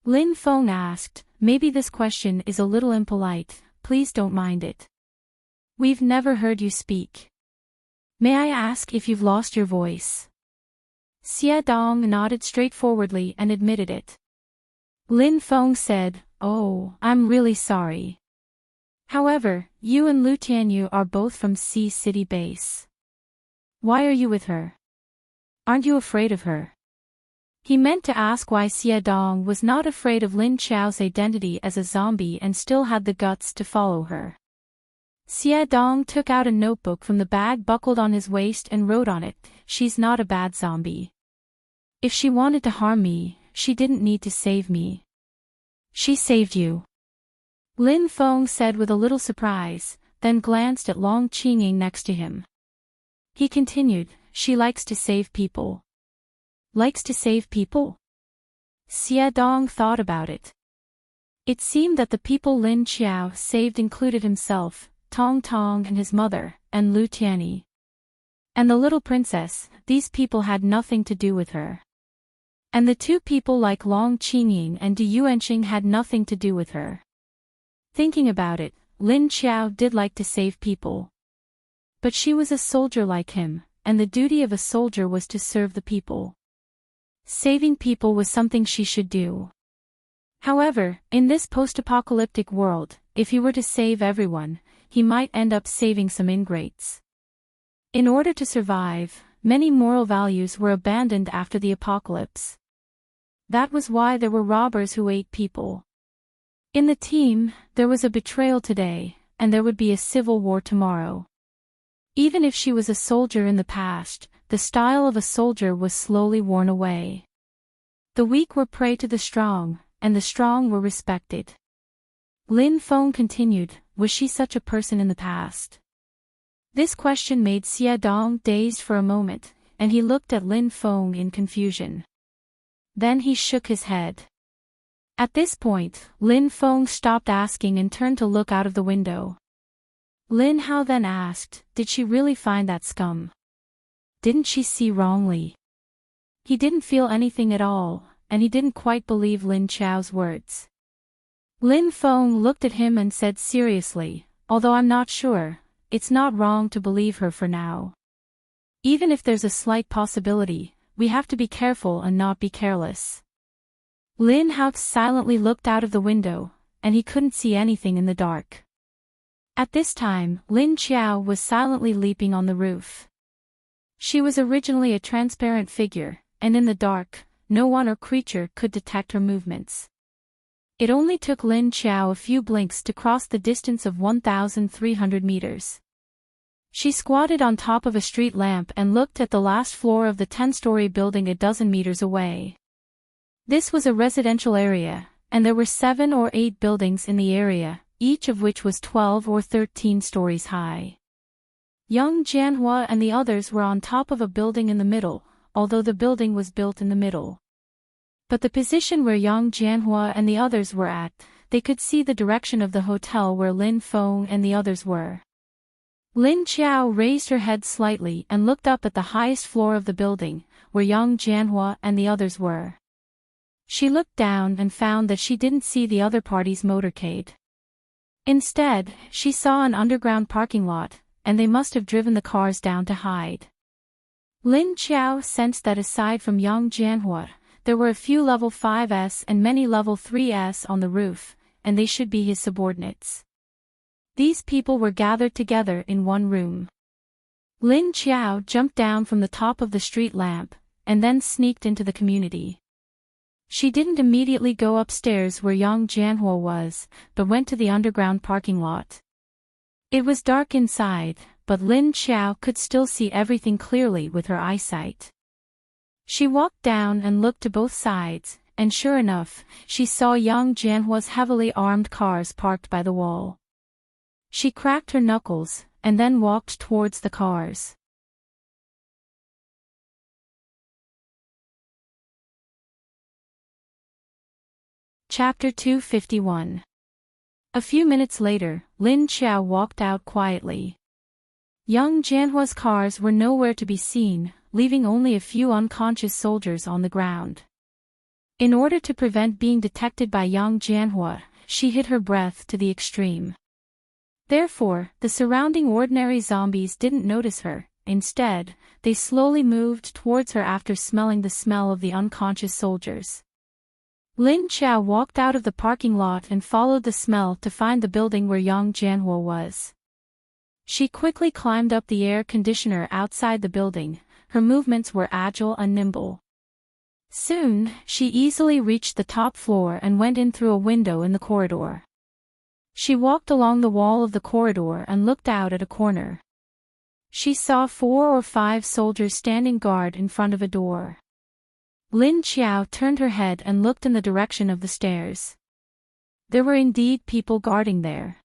Lin Feng asked, "Maybe this question is a little impolite, please don't mind it. We've never heard you speak. May I ask if you've lost your voice?" Xie Dong nodded straightforwardly and admitted it. Lin Feng said, "Oh, I'm really sorry. However, you and Lu Tianyu are both from Sea City Base. Why are you with her? Aren't you afraid of her?" He meant to ask why Xie Dong was not afraid of Lin Qiao's identity as a zombie and still had the guts to follow her. Xie Dong took out a notebook from the bag buckled on his waist and wrote on it, "She's not a bad zombie. If she wanted to harm me, she didn't need to save me. She saved you." Lin Feng said with a little surprise, then glanced at Long Qingying next to him. He continued, "She likes to save people." Likes to save people? Xie Dong thought about it. It seemed that the people Lin Qiao saved included himself, Tong Tong and his mother, and Lu Tianyi. And the little princess, these people had nothing to do with her. And the 2 people like Long Qingying and Du Yuanxing had nothing to do with her. Thinking about it, Lin Qiao did like to save people. But she was a soldier like him, and the duty of a soldier was to serve the people. Saving people was something she should do. However, in this post-apocalyptic world, if he were to save everyone, he might end up saving some ingrates. In order to survive, many moral values were abandoned after the apocalypse. That was why there were robbers who ate people. In the team, there was a betrayal today, and there would be a civil war tomorrow. Even if she was a soldier in the past, the style of a soldier was slowly worn away. The weak were prey to the strong, and the strong were respected. Lin Feng continued, "Was she such a person in the past?" This question made Xie Dong dazed for a moment, and he looked at Lin Feng in confusion. Then he shook his head. At this point, Lin Feng stopped asking and turned to look out of the window. Lin Hao then asked, "Did she really find that scum? Didn't she see wrongly?" He didn't feel anything at all, and he didn't quite believe Lin Qiao's words. Lin Feng looked at him and said seriously, "Although I'm not sure, it's not wrong to believe her for now. Even if there's a slight possibility, we have to be careful and not be careless." Lin Hao silently looked out of the window, and he couldn't see anything in the dark. At this time, Lin Qiao was silently leaping on the roof. She was originally a transparent figure, and in the dark, no one or creature could detect her movements. It only took Lin Qiao a few blinks to cross the distance of 1,300 meters. She squatted on top of a street lamp and looked at the last floor of the 10-story building a dozen meters away. This was a residential area, and there were 7 or 8 buildings in the area, each of which was 12 or 13 stories high. Young Jianhua and the others were on top of a building in the middle, although the building was built in the middle. But the position where Yang Jianhua and the others were at, they could see the direction of the hotel where Lin Feng and the others were. Lin Qiao raised her head slightly and looked up at the highest floor of the building, where Yang Jianhua and the others were. She looked down and found that she didn't see the other party's motorcade. Instead, she saw an underground parking lot, and they must have driven the cars down to hide. Lin Qiao sensed that aside from Yang Jianhua, there were a few level 5s and many level 3s on the roof, and they should be his subordinates. These people were gathered together in one room. Lin Qiao jumped down from the top of the street lamp, and then sneaked into the community. She didn't immediately go upstairs where Yang Jianhua was, but went to the underground parking lot. It was dark inside, but Lin Qiao could still see everything clearly with her eyesight. She walked down and looked to both sides, and sure enough, she saw Yang Jianhua's heavily armed cars parked by the wall. She cracked her knuckles, and then walked towards the cars. Chapter 251. A few minutes later, Lin Qiao walked out quietly. Yang Jianhua's cars were nowhere to be seen, leaving only a few unconscious soldiers on the ground. In order to prevent being detected by Yang Jianhua, she hid her breath to the extreme. Therefore, the surrounding ordinary zombies didn't notice her. Instead, they slowly moved towards her after smelling the smell of the unconscious soldiers. Lin Qiao walked out of the parking lot and followed the smell to find the building where Yang Jianhua was. She quickly climbed up the air conditioner outside the building. Her movements were agile and nimble. Soon, she easily reached the top floor and went in through a window in the corridor. She walked along the wall of the corridor and looked out at a corner. She saw 4 or 5 soldiers standing guard in front of a door. Lin Qiao turned her head and looked in the direction of the stairs. There were indeed people guarding there.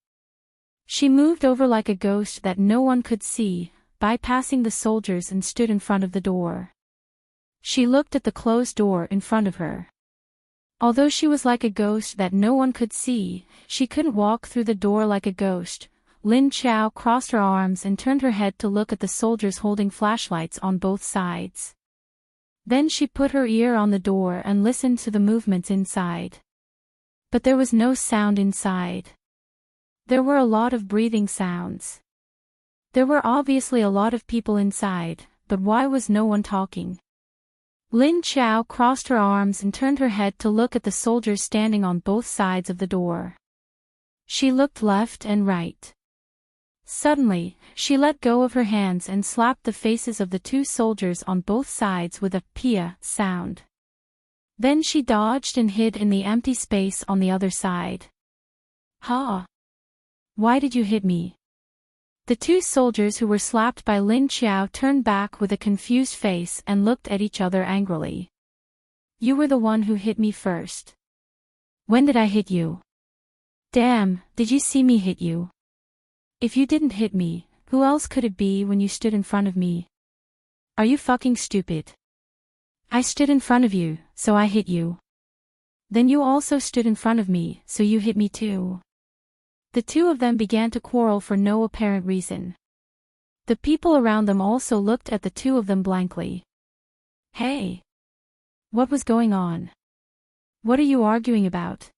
She moved over like a ghost that no one could see, bypassing the soldiers, and stood in front of the door. She looked at the closed door in front of her. Although she was like a ghost that no one could see, she couldn't walk through the door like a ghost. Lin Qiao crossed her arms and turned her head to look at the soldiers holding flashlights on both sides. Then she put her ear on the door and listened to the movements inside. But there was no sound inside. There were a lot of breathing sounds. There were obviously a lot of people inside, but why was no one talking? Lin Qiao crossed her arms and turned her head to look at the soldiers standing on both sides of the door. She looked left and right. Suddenly, she let go of her hands and slapped the faces of the 2 soldiers on both sides with a "pia" sound. Then she dodged and hid in the empty space on the other side. "Ha! Why did you hit me?" The 2 soldiers who were slapped by Lin Qiao turned back with a confused face and looked at each other angrily. "You were the one who hit me first." "When did I hit you?" "Damn, did you see me hit you?" "If you didn't hit me, who else could it be when you stood in front of me?" "Are you fucking stupid?" "I stood in front of you, so I hit you." "Then you also stood in front of me, so you hit me too." The 2 of them began to quarrel for no apparent reason. The people around them also looked at the 2 of them blankly. "Hey! What was going on? What are you arguing about?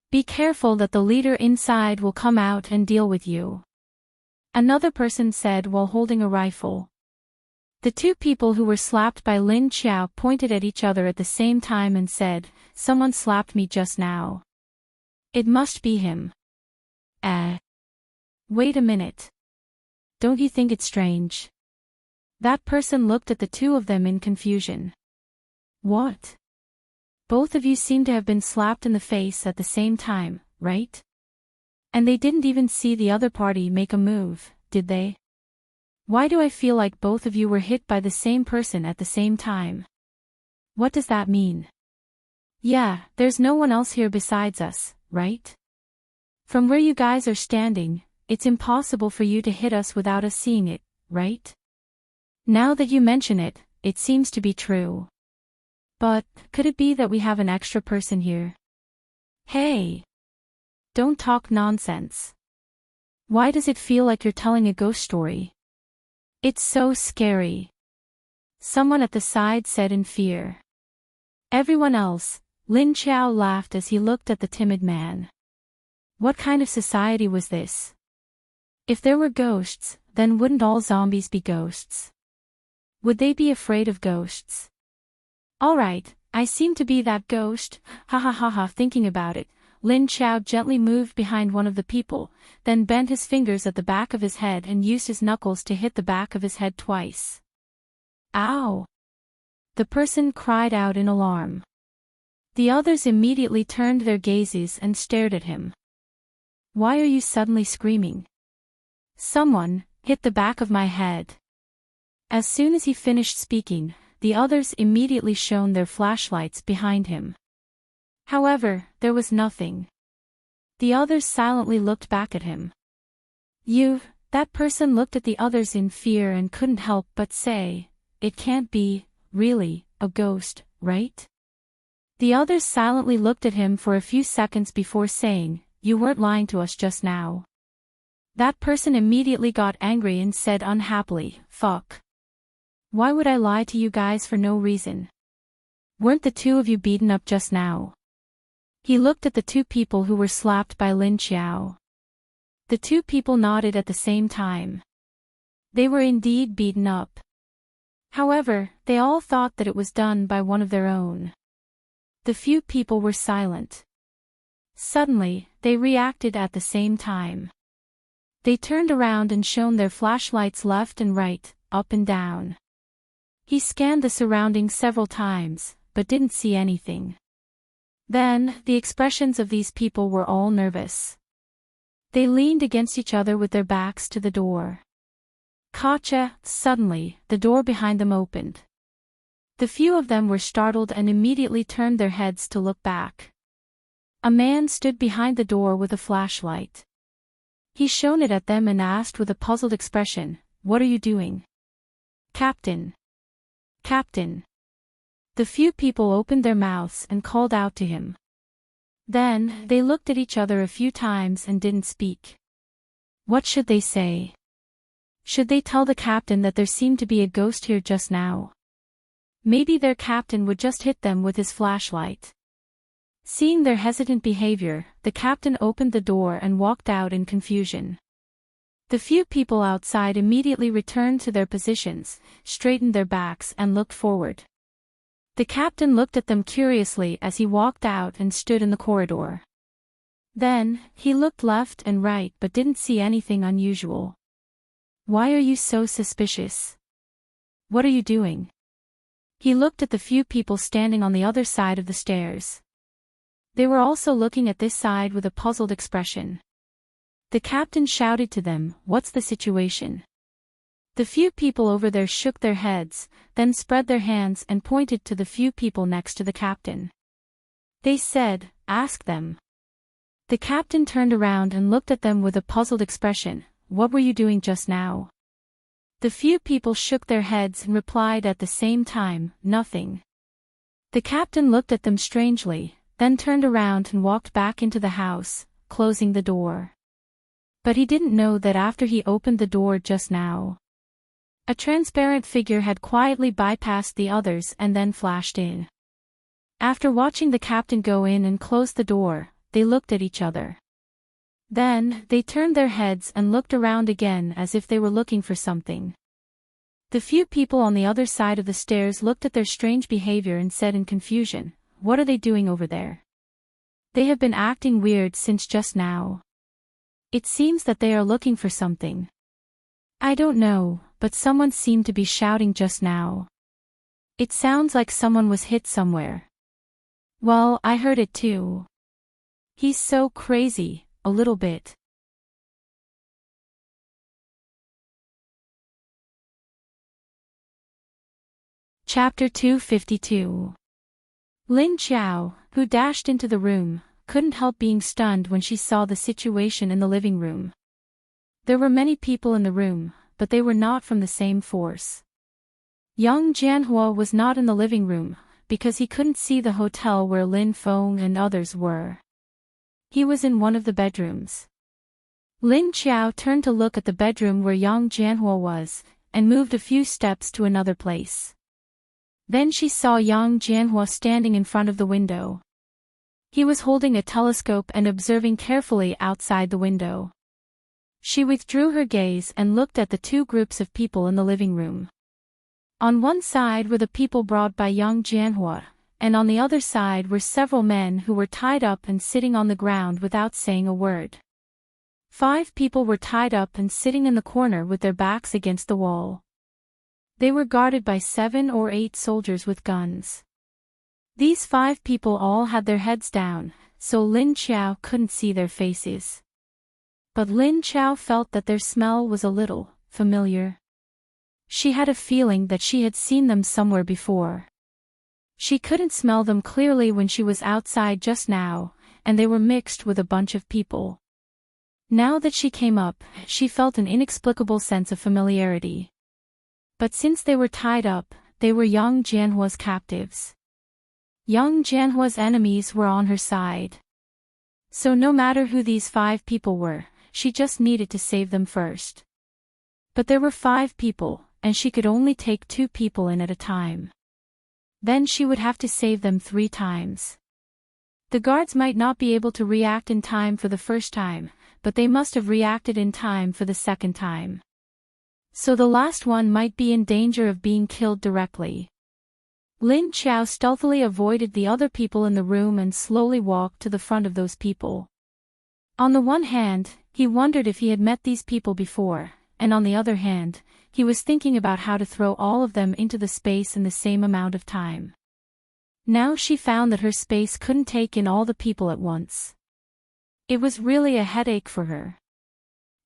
Be careful that the leader inside will come out and deal with you," another person said while holding a rifle. The 2 people who were slapped by Lin Qiao pointed at each other at the same time and said, "Someone slapped me just now." It must be him. Wait a minute. Don't you think it's strange? That person looked at the two of them in confusion. What? Both of you seem to have been slapped in the face at the same time, right? And they didn't even see the other party make a move, did they? Why do I feel like both of you were hit by the same person at the same time? What does that mean? Yeah, there's no one else here besides us, right? From where you guys are standing, it's impossible for you to hit us without us seeing it, right? Now that you mention it, it seems to be true. But, could it be that we have an extra person here? Hey! Don't talk nonsense. Why does it feel like you're telling a ghost story? It's so scary. Someone at the side said in fear. Everyone else, Lin Qiao laughed as he looked at the timid man. What kind of society was this? If there were ghosts, then wouldn't all zombies be ghosts? Would they be afraid of ghosts? Alright, I seem to be that ghost, ha ha ha ha. Thinking about it, Lin Qiao gently moved behind one of the people, then bent his fingers at the back of his head and used his knuckles to hit the back of his head twice. Ow! The person cried out in alarm. The others immediately turned their gazes and stared at him. Why are you suddenly screaming? Someone hit the back of my head. As soon as he finished speaking, the others immediately shone their flashlights behind him. However, there was nothing. The others silently looked back at him. That person looked at the others in fear and couldn't help but say, it can't be, really, a ghost, right? The others silently looked at him for a few seconds before saying, you weren't lying to us just now. That person immediately got angry and said unhappily, fuck. Why would I lie to you guys for no reason? Weren't the two of you beaten up just now? He looked at the two people who were slapped by Lin Qiao. The two people nodded at the same time. They were indeed beaten up. However, they all thought that it was done by one of their own. The few people were silent. Suddenly, they reacted at the same time. They turned around and shone their flashlights left and right, up and down. He scanned the surroundings several times, but didn't see anything. Then, the expressions of these people were all nervous. They leaned against each other with their backs to the door. Gotcha! Suddenly, the door behind them opened. The few of them were startled and immediately turned their heads to look back. A man stood behind the door with a flashlight. He shone it at them and asked with a puzzled expression, what are you doing? Captain. Captain. The few people opened their mouths and called out to him. Then, they looked at each other a few times and didn't speak. What should they say? Should they tell the captain that there seemed to be a ghost here just now? Maybe their captain would just hit them with his flashlight. Seeing their hesitant behavior, the captain opened the door and walked out in confusion. The few people outside immediately returned to their positions, straightened their backs and looked forward. The captain looked at them curiously as he walked out and stood in the corridor. Then, he looked left and right but didn't see anything unusual. Why are you so suspicious? What are you doing? He looked at the few people standing on the other side of the stairs. They were also looking at this side with a puzzled expression. The captain shouted to them, what's the situation? The few people over there shook their heads, then spread their hands and pointed to the few people next to the captain. They said, ask them. The captain turned around and looked at them with a puzzled expression, what were you doing just now? The few people shook their heads and replied at the same time, nothing. The captain looked at them strangely, then turned around and walked back into the house, closing the door. But he didn't know that after he opened the door just now, a transparent figure had quietly bypassed the others and then flashed in. After watching the captain go in and close the door, they looked at each other. Then, they turned their heads and looked around again as if they were looking for something. The few people on the other side of the stairs looked at their strange behavior and said in confusion, what are they doing over there? They have been acting weird since just now. It seems that they are looking for something. I don't know, but someone seemed to be shouting just now. It sounds like someone was hit somewhere. Well, I heard it too. He's so crazy, a little bit. Chapter 252. Lin Qiao, who dashed into the room, couldn't help being stunned when she saw the situation in the living room. There were many people in the room, but they were not from the same force. Yang Jianhua was not in the living room, because he couldn't see the hotel where Lin Feng and others were. He was in one of the bedrooms. Lin Qiao turned to look at the bedroom where Yang Jianhua was, and moved a few steps to another place. Then she saw Yang Jianhua standing in front of the window. He was holding a telescope and observing carefully outside the window. She withdrew her gaze and looked at the two groups of people in the living room. On one side were the people brought by Yang Jianhua, and on the other side were several men who were tied up and sitting on the ground without saying a word. 5 people were tied up and sitting in the corner with their backs against the wall. They were guarded by 7 or 8 soldiers with guns. These 5 people all had their heads down, so Lin Qiao couldn't see their faces. But Lin Qiao felt that their smell was a little familiar. She had a feeling that she had seen them somewhere before. She couldn't smell them clearly when she was outside just now, and they were mixed with a bunch of people. Now that she came up, she felt an inexplicable sense of familiarity. But since they were tied up, they were Yang Jianhua's captives. Yang Jianhua's enemies were on her side. So no matter who these 5 people were, she just needed to save them first. But there were 5 people, and she could only take 2 people in at a time. Then she would have to save them 3 times. The guards might not be able to react in time for the first time, but they must have reacted in time for the second time. So the last one might be in danger of being killed directly. Lin Qiao stealthily avoided the other people in the room and slowly walked to the front of those people. On the one hand, he wondered if he had met these people before, and on the other hand, he was thinking about how to throw all of them into the space in the same amount of time. Now she found that her space couldn't take in all the people at once. It was really a headache for her.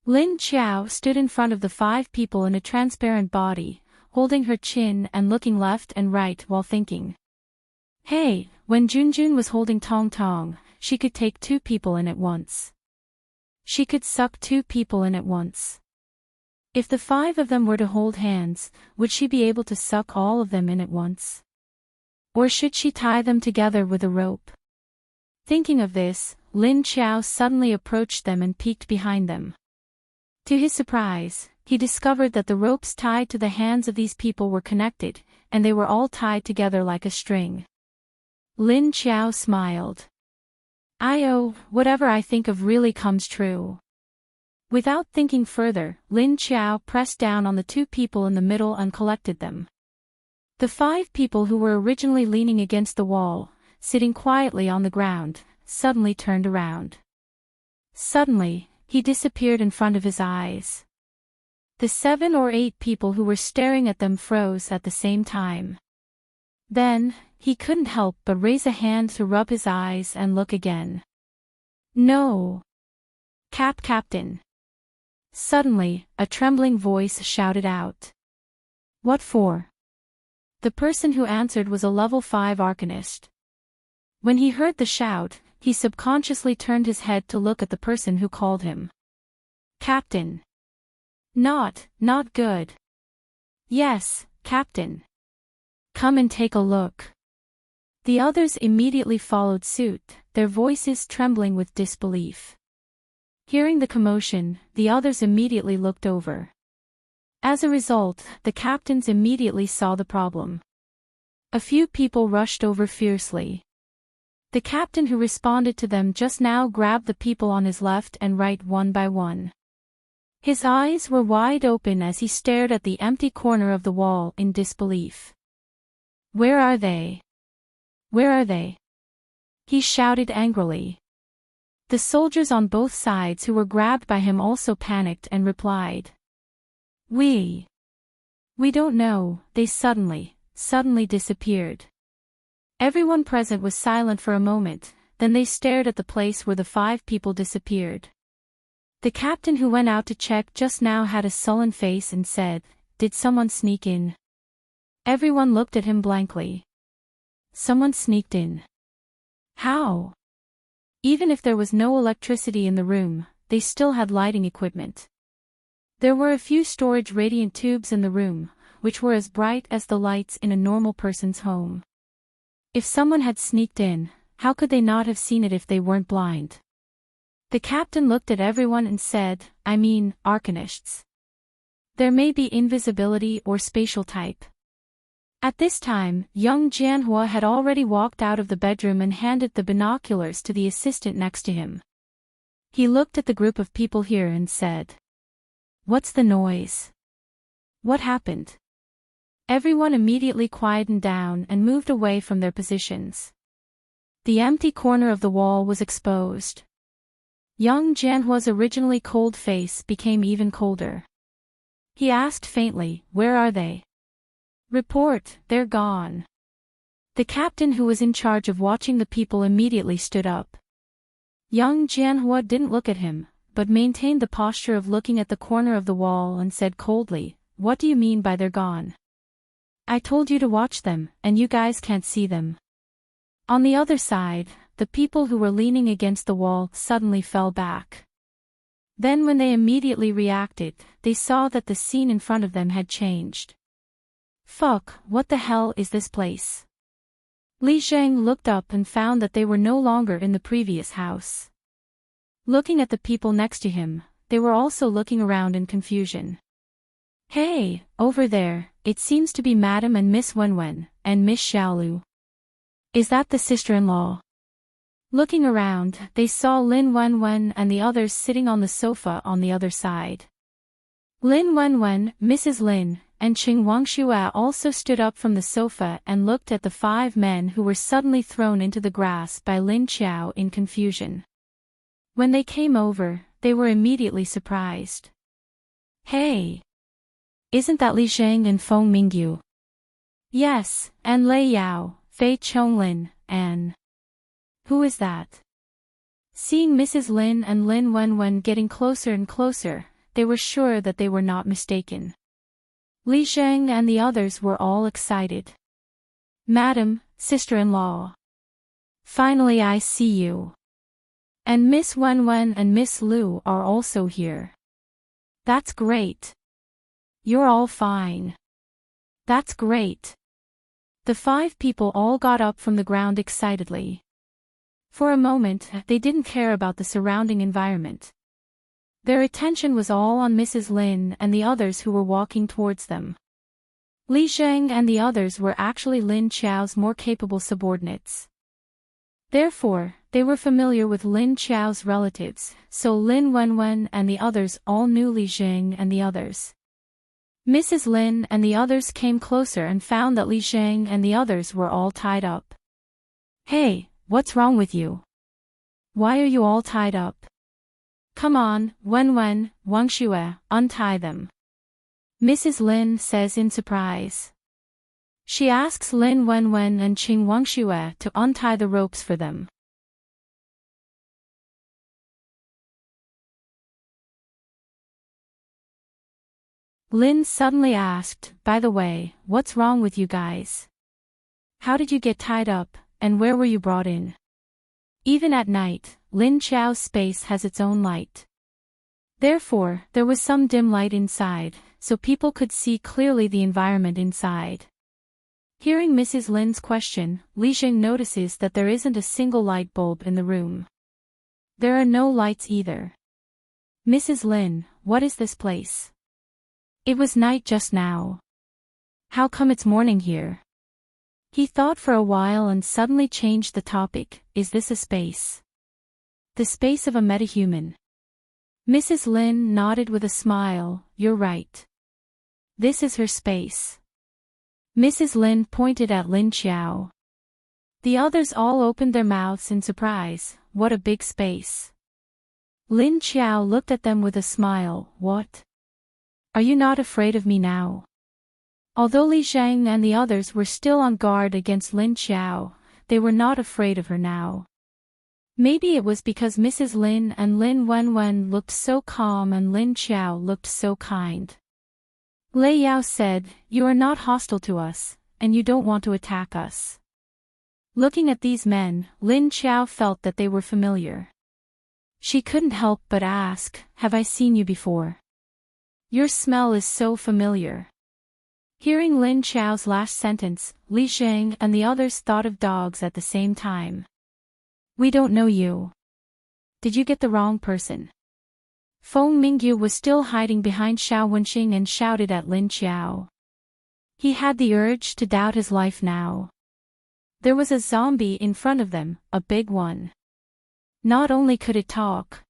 Lin Qiao stood in front of the 5 people in a transparent body, holding her chin and looking left and right while thinking. Hey, when Junjun was holding Tong Tong, she could take 2 people in at once. She could suck 2 people in at once. If the 5 of them were to hold hands, would she be able to suck all of them in at once? Or should she tie them together with a rope? Thinking of this, Lin Qiao suddenly approached them and peeked behind them. To his surprise, he discovered that the ropes tied to the hands of these people were connected, and they were all tied together like a string. Lin Qiao smiled. Whatever I think of really comes true. Without thinking further, Lin Qiao pressed down on the 2 people in the middle and collected them. The 5 people who were originally leaning against the wall, sitting quietly on the ground, suddenly turned around. Suddenly, he disappeared in front of his eyes. The 7 or 8 people who were staring at them froze at the same time. Then, he couldn't help but raise a hand to rub his eyes and look again. No! Captain! Suddenly, a trembling voice shouted out. What for? The person who answered was a level 5 arcanist. When he heard the shout, he subconsciously turned his head to look at the person who called him. Captain. Not good. Yes, Captain. Come and take a look. The others immediately followed suit, their voices trembling with disbelief. Hearing the commotion, the others immediately looked over. As a result, the captains immediately saw the problem. A few people rushed over fiercely. The captain who responded to them just now grabbed the people on his left and right one by one. His eyes were wide open as he stared at the empty corner of the wall in disbelief. Where are they? Where are they? He shouted angrily. The soldiers on both sides who were grabbed by him also panicked and replied. We don't know, they suddenly disappeared. Everyone present was silent for a moment, then they stared at the place where the 5 people disappeared. The captain who went out to check just now had a sullen face and said, "Did someone sneak in?" Everyone looked at him blankly. Someone sneaked in. How? Even if there was no electricity in the room, they still had lighting equipment. There were a few storage radiant tubes in the room, which were as bright as the lights in a normal person's home. If someone had sneaked in, how could they not have seen it if they weren't blind? The captain looked at everyone and said, "I mean, arcanists. There may be invisibility or spatial type." At this time, young Jianhua had already walked out of the bedroom and handed the binoculars to the assistant next to him. He looked at the group of people here and said, "What's the noise? What happened?" Everyone immediately quietened down and moved away from their positions. The empty corner of the wall was exposed. Young Jianhua's originally cold face became even colder. He asked faintly, "Where are they?" "Report, they're gone." The captain who was in charge of watching the people immediately stood up. Young Jianhua didn't look at him, but maintained the posture of looking at the corner of the wall and said coldly, "What do you mean by they're gone? I told you to watch them, and you guys can't see them." On the other side, the people who were leaning against the wall suddenly fell back. Then when they immediately reacted, they saw that the scene in front of them had changed. "Fuck, what the hell is this place?" Li Zheng looked up and found that they were no longer in the previous house. Looking at the people next to him, they were also looking around in confusion. "Hey, over there, it seems to be Madam and Miss Wenwen, and Miss Xiaolu. Is that the sister-in-law?" Looking around, they saw Lin Wenwen and the others sitting on the sofa on the other side. Lin Wenwen, Mrs. Lin, and Qing Wangxue also stood up from the sofa and looked at the 5 men who were suddenly thrown into the grass by Lin Qiao in confusion. When they came over, they were immediately surprised. "Hey! Isn't that Li Zheng and Feng Mingyu?" "Yes, and Lei Yao, Fei Chonglin, and..." "Who is that?" Seeing Mrs. Lin and Lin Wenwen getting closer and closer, they were sure that they were not mistaken. Li Zheng and the others were all excited. "Madam, sister-in-law. Finally I see you. And Miss Wenwen and Miss Lu are also here. That's great. You're all fine. That's great." The 5 people all got up from the ground excitedly. For a moment, they didn't care about the surrounding environment. Their attention was all on Mrs. Lin and the others who were walking towards them. Li Zheng and the others were actually Lin Qiao's more capable subordinates. Therefore, they were familiar with Lin Qiao's relatives, so Lin Wenwen and the others all knew Li Zheng and the others. Mrs. Lin and the others came closer and found that Li Zheng and the others were all tied up. "Hey, what's wrong with you? Why are you all tied up? Come on, Wenwen, Wangxue, untie them." Mrs. Lin says in surprise. She asks Lin Wenwen and Qing Wangxue to untie the ropes for them. Lin suddenly asked, "By the way, what's wrong with you guys? How did you get tied up, and where were you brought in?" Even at night, Lin Qiao's space has its own light. Therefore, there was some dim light inside, so people could see clearly the environment inside. Hearing Mrs. Lin's question, Li Zheng notices that there isn't a single light bulb in the room. There are no lights either. "Mrs. Lin, what is this place? It was night just now. How come it's morning here?" He thought for a while and suddenly changed the topic. "Is this a space?" "The space of a metahuman." Mrs. Lin nodded with a smile. "You're right. This is her space." Mrs. Lin pointed at Lin Qiao. The others all opened their mouths in surprise. What a big space. Lin Qiao looked at them with a smile. What? Are you not afraid of me now? Although Li Zhang and the others were still on guard against Lin Qiao, they were not afraid of her now. Maybe it was because Mrs. Lin and Lin Wenwen looked so calm and Lin Qiao looked so kind. Lei Yao said, "You are not hostile to us, and you don't want to attack us." Looking at these men, Lin Qiao felt that they were familiar. She couldn't help but ask, "Have I seen you before? Your smell is so familiar." Hearing Lin Qiao's last sentence, Li Zhang and the others thought of dogs at the same time. "We don't know you. Did you get the wrong person?" Feng Mingyu was still hiding behind Xiao Wenxing and shouted at Lin Qiao. He had the urge to doubt his life now. There was a zombie in front of them, a big one. Not only could it talk.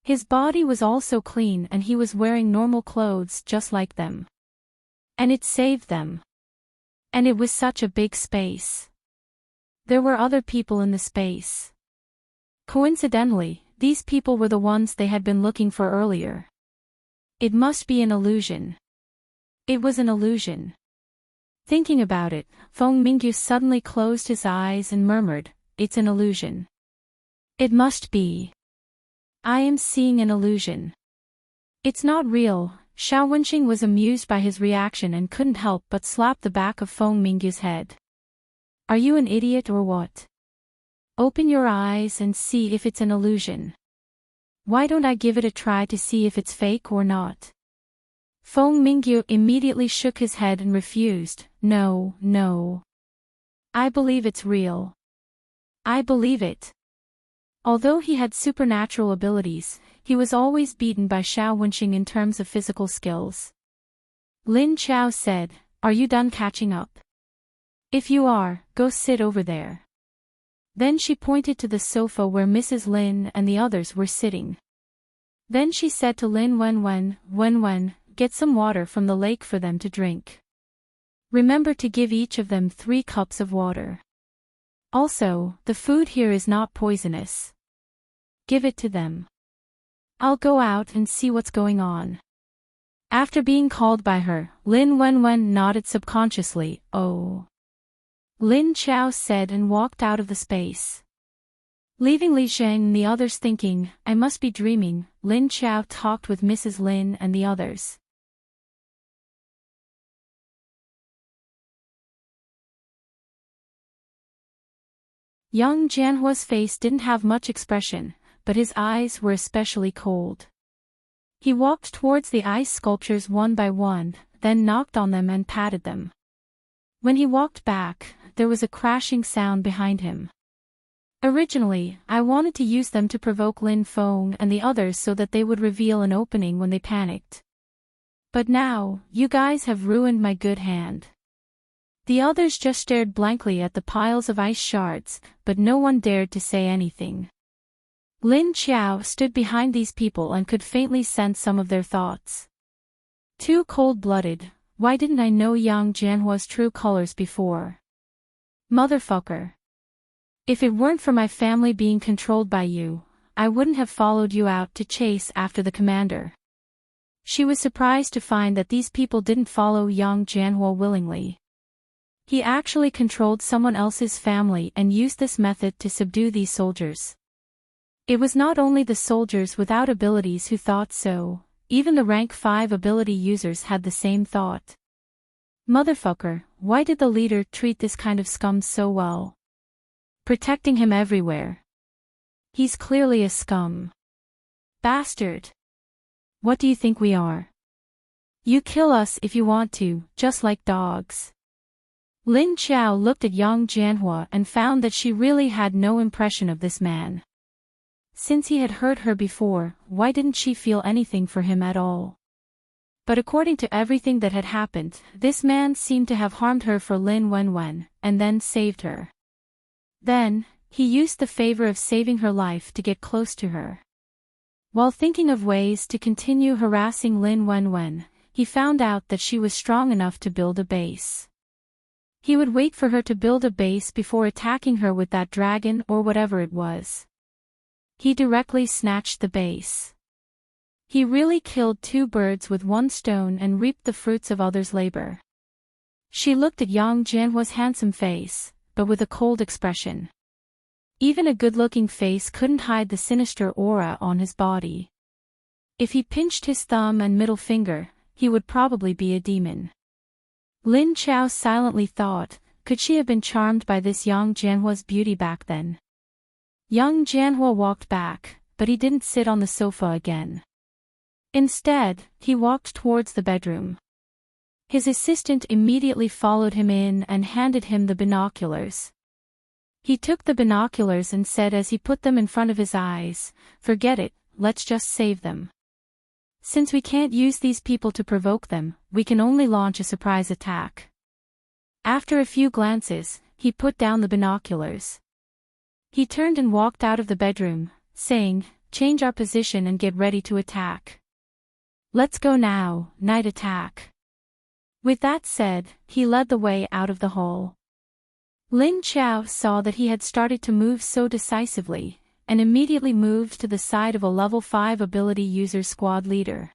His body was also clean and he was wearing normal clothes just like them. And it saved them. And it was such a big space. There were other people in the space. Coincidentally, these people were the ones they had been looking for earlier. It must be an illusion. It was an illusion. Thinking about it, Feng Mingyu suddenly closed his eyes and murmured, "It's an illusion. It must be. I am seeing an illusion. It's not real." Xiao Wenxing was amused by his reaction and couldn't help but slap the back of Feng Mingyu's head. "Are you an idiot or what? Open your eyes and see if it's an illusion. Why don't I give it a try to see if it's fake or not?" Feng Mingyu immediately shook his head and refused. No. I believe it's real. I believe it." Although he had supernatural abilities, he was always beaten by Xiao Wenxing in terms of physical skills. Lin Qiao said, "Are you done catching up? If you are, go sit over there." Then she pointed to the sofa where Mrs. Lin and the others were sitting. Then she said to Lin Wenwen, "Get some water from the lake for them to drink. Remember to give each of them 3 cups of water. Also, the food here is not poisonous. Give it to them. I'll go out and see what's going on." After being called by her, Lin Wenwen nodded subconsciously. "Oh." Lin Qiao said and walked out of the space. Leaving Li Zhang and the others thinking, "I must be dreaming," Lin Qiao talked with Mrs. Lin and the others. Young Jianhua's face didn't have much expression, but his eyes were especially cold. He walked towards the ice sculptures one by one, then knocked on them and patted them. When he walked back, there was a crashing sound behind him. "Originally, I wanted to use them to provoke Lin Feng and the others so that they would reveal an opening when they panicked. But now, you guys have ruined my good hand." The others just stared blankly at the piles of ice shards, but no one dared to say anything. Lin Qiao stood behind these people and could faintly sense some of their thoughts. Too cold-blooded, why didn't I know Yang Jianhua's true colors before? Motherfucker. If it weren't for my family being controlled by you, I wouldn't have followed you out to chase after the commander. She was surprised to find that these people didn't follow Yang Jianhua willingly. He actually controlled someone else's family and used this method to subdue these soldiers. It was not only the soldiers without abilities who thought so, even the rank 5 ability users had the same thought. Motherfucker, why did the leader treat this kind of scum so well? Protecting him everywhere. He's clearly a scum. Bastard. What do you think we are? You kill us if you want to, just like dogs. Lin Qiao looked at Yang Jianhua and found that she really had no impression of this man. Since he had hurt her before, why didn't she feel anything for him at all? But according to everything that had happened, this man seemed to have harmed her for Lin Wenwen, and then saved her. Then, he used the favor of saving her life to get close to her. While thinking of ways to continue harassing Lin Wenwen, he found out that she was strong enough to build a base. He would wait for her to build a base before attacking her with that dragon or whatever it was. He directly snatched the base. He really killed 2 birds with 1 stone and reaped the fruits of others' labor. She looked at Yang Jianhua's handsome face, but with a cold expression. Even a good-looking face couldn't hide the sinister aura on his body. If he pinched his thumb and middle finger, he would probably be a demon. Lin Chao silently thought, could she have been charmed by this Yang Jianhua's beauty back then? Yang Jianhua walked back, but he didn't sit on the sofa again. Instead, he walked towards the bedroom. His assistant immediately followed him in and handed him the binoculars. He took the binoculars and said as he put them in front of his eyes, "Forget it, let's just save them. Since we can't use these people to provoke them, we can only launch a surprise attack." After a few glances, he put down the binoculars. He turned and walked out of the bedroom, saying, "Change our position and get ready to attack. Let's go now, night attack." With that said, he led the way out of the hall. Lin Chao saw that he had started to move so decisively, and immediately moved to the side of a level 5 ability user squad leader.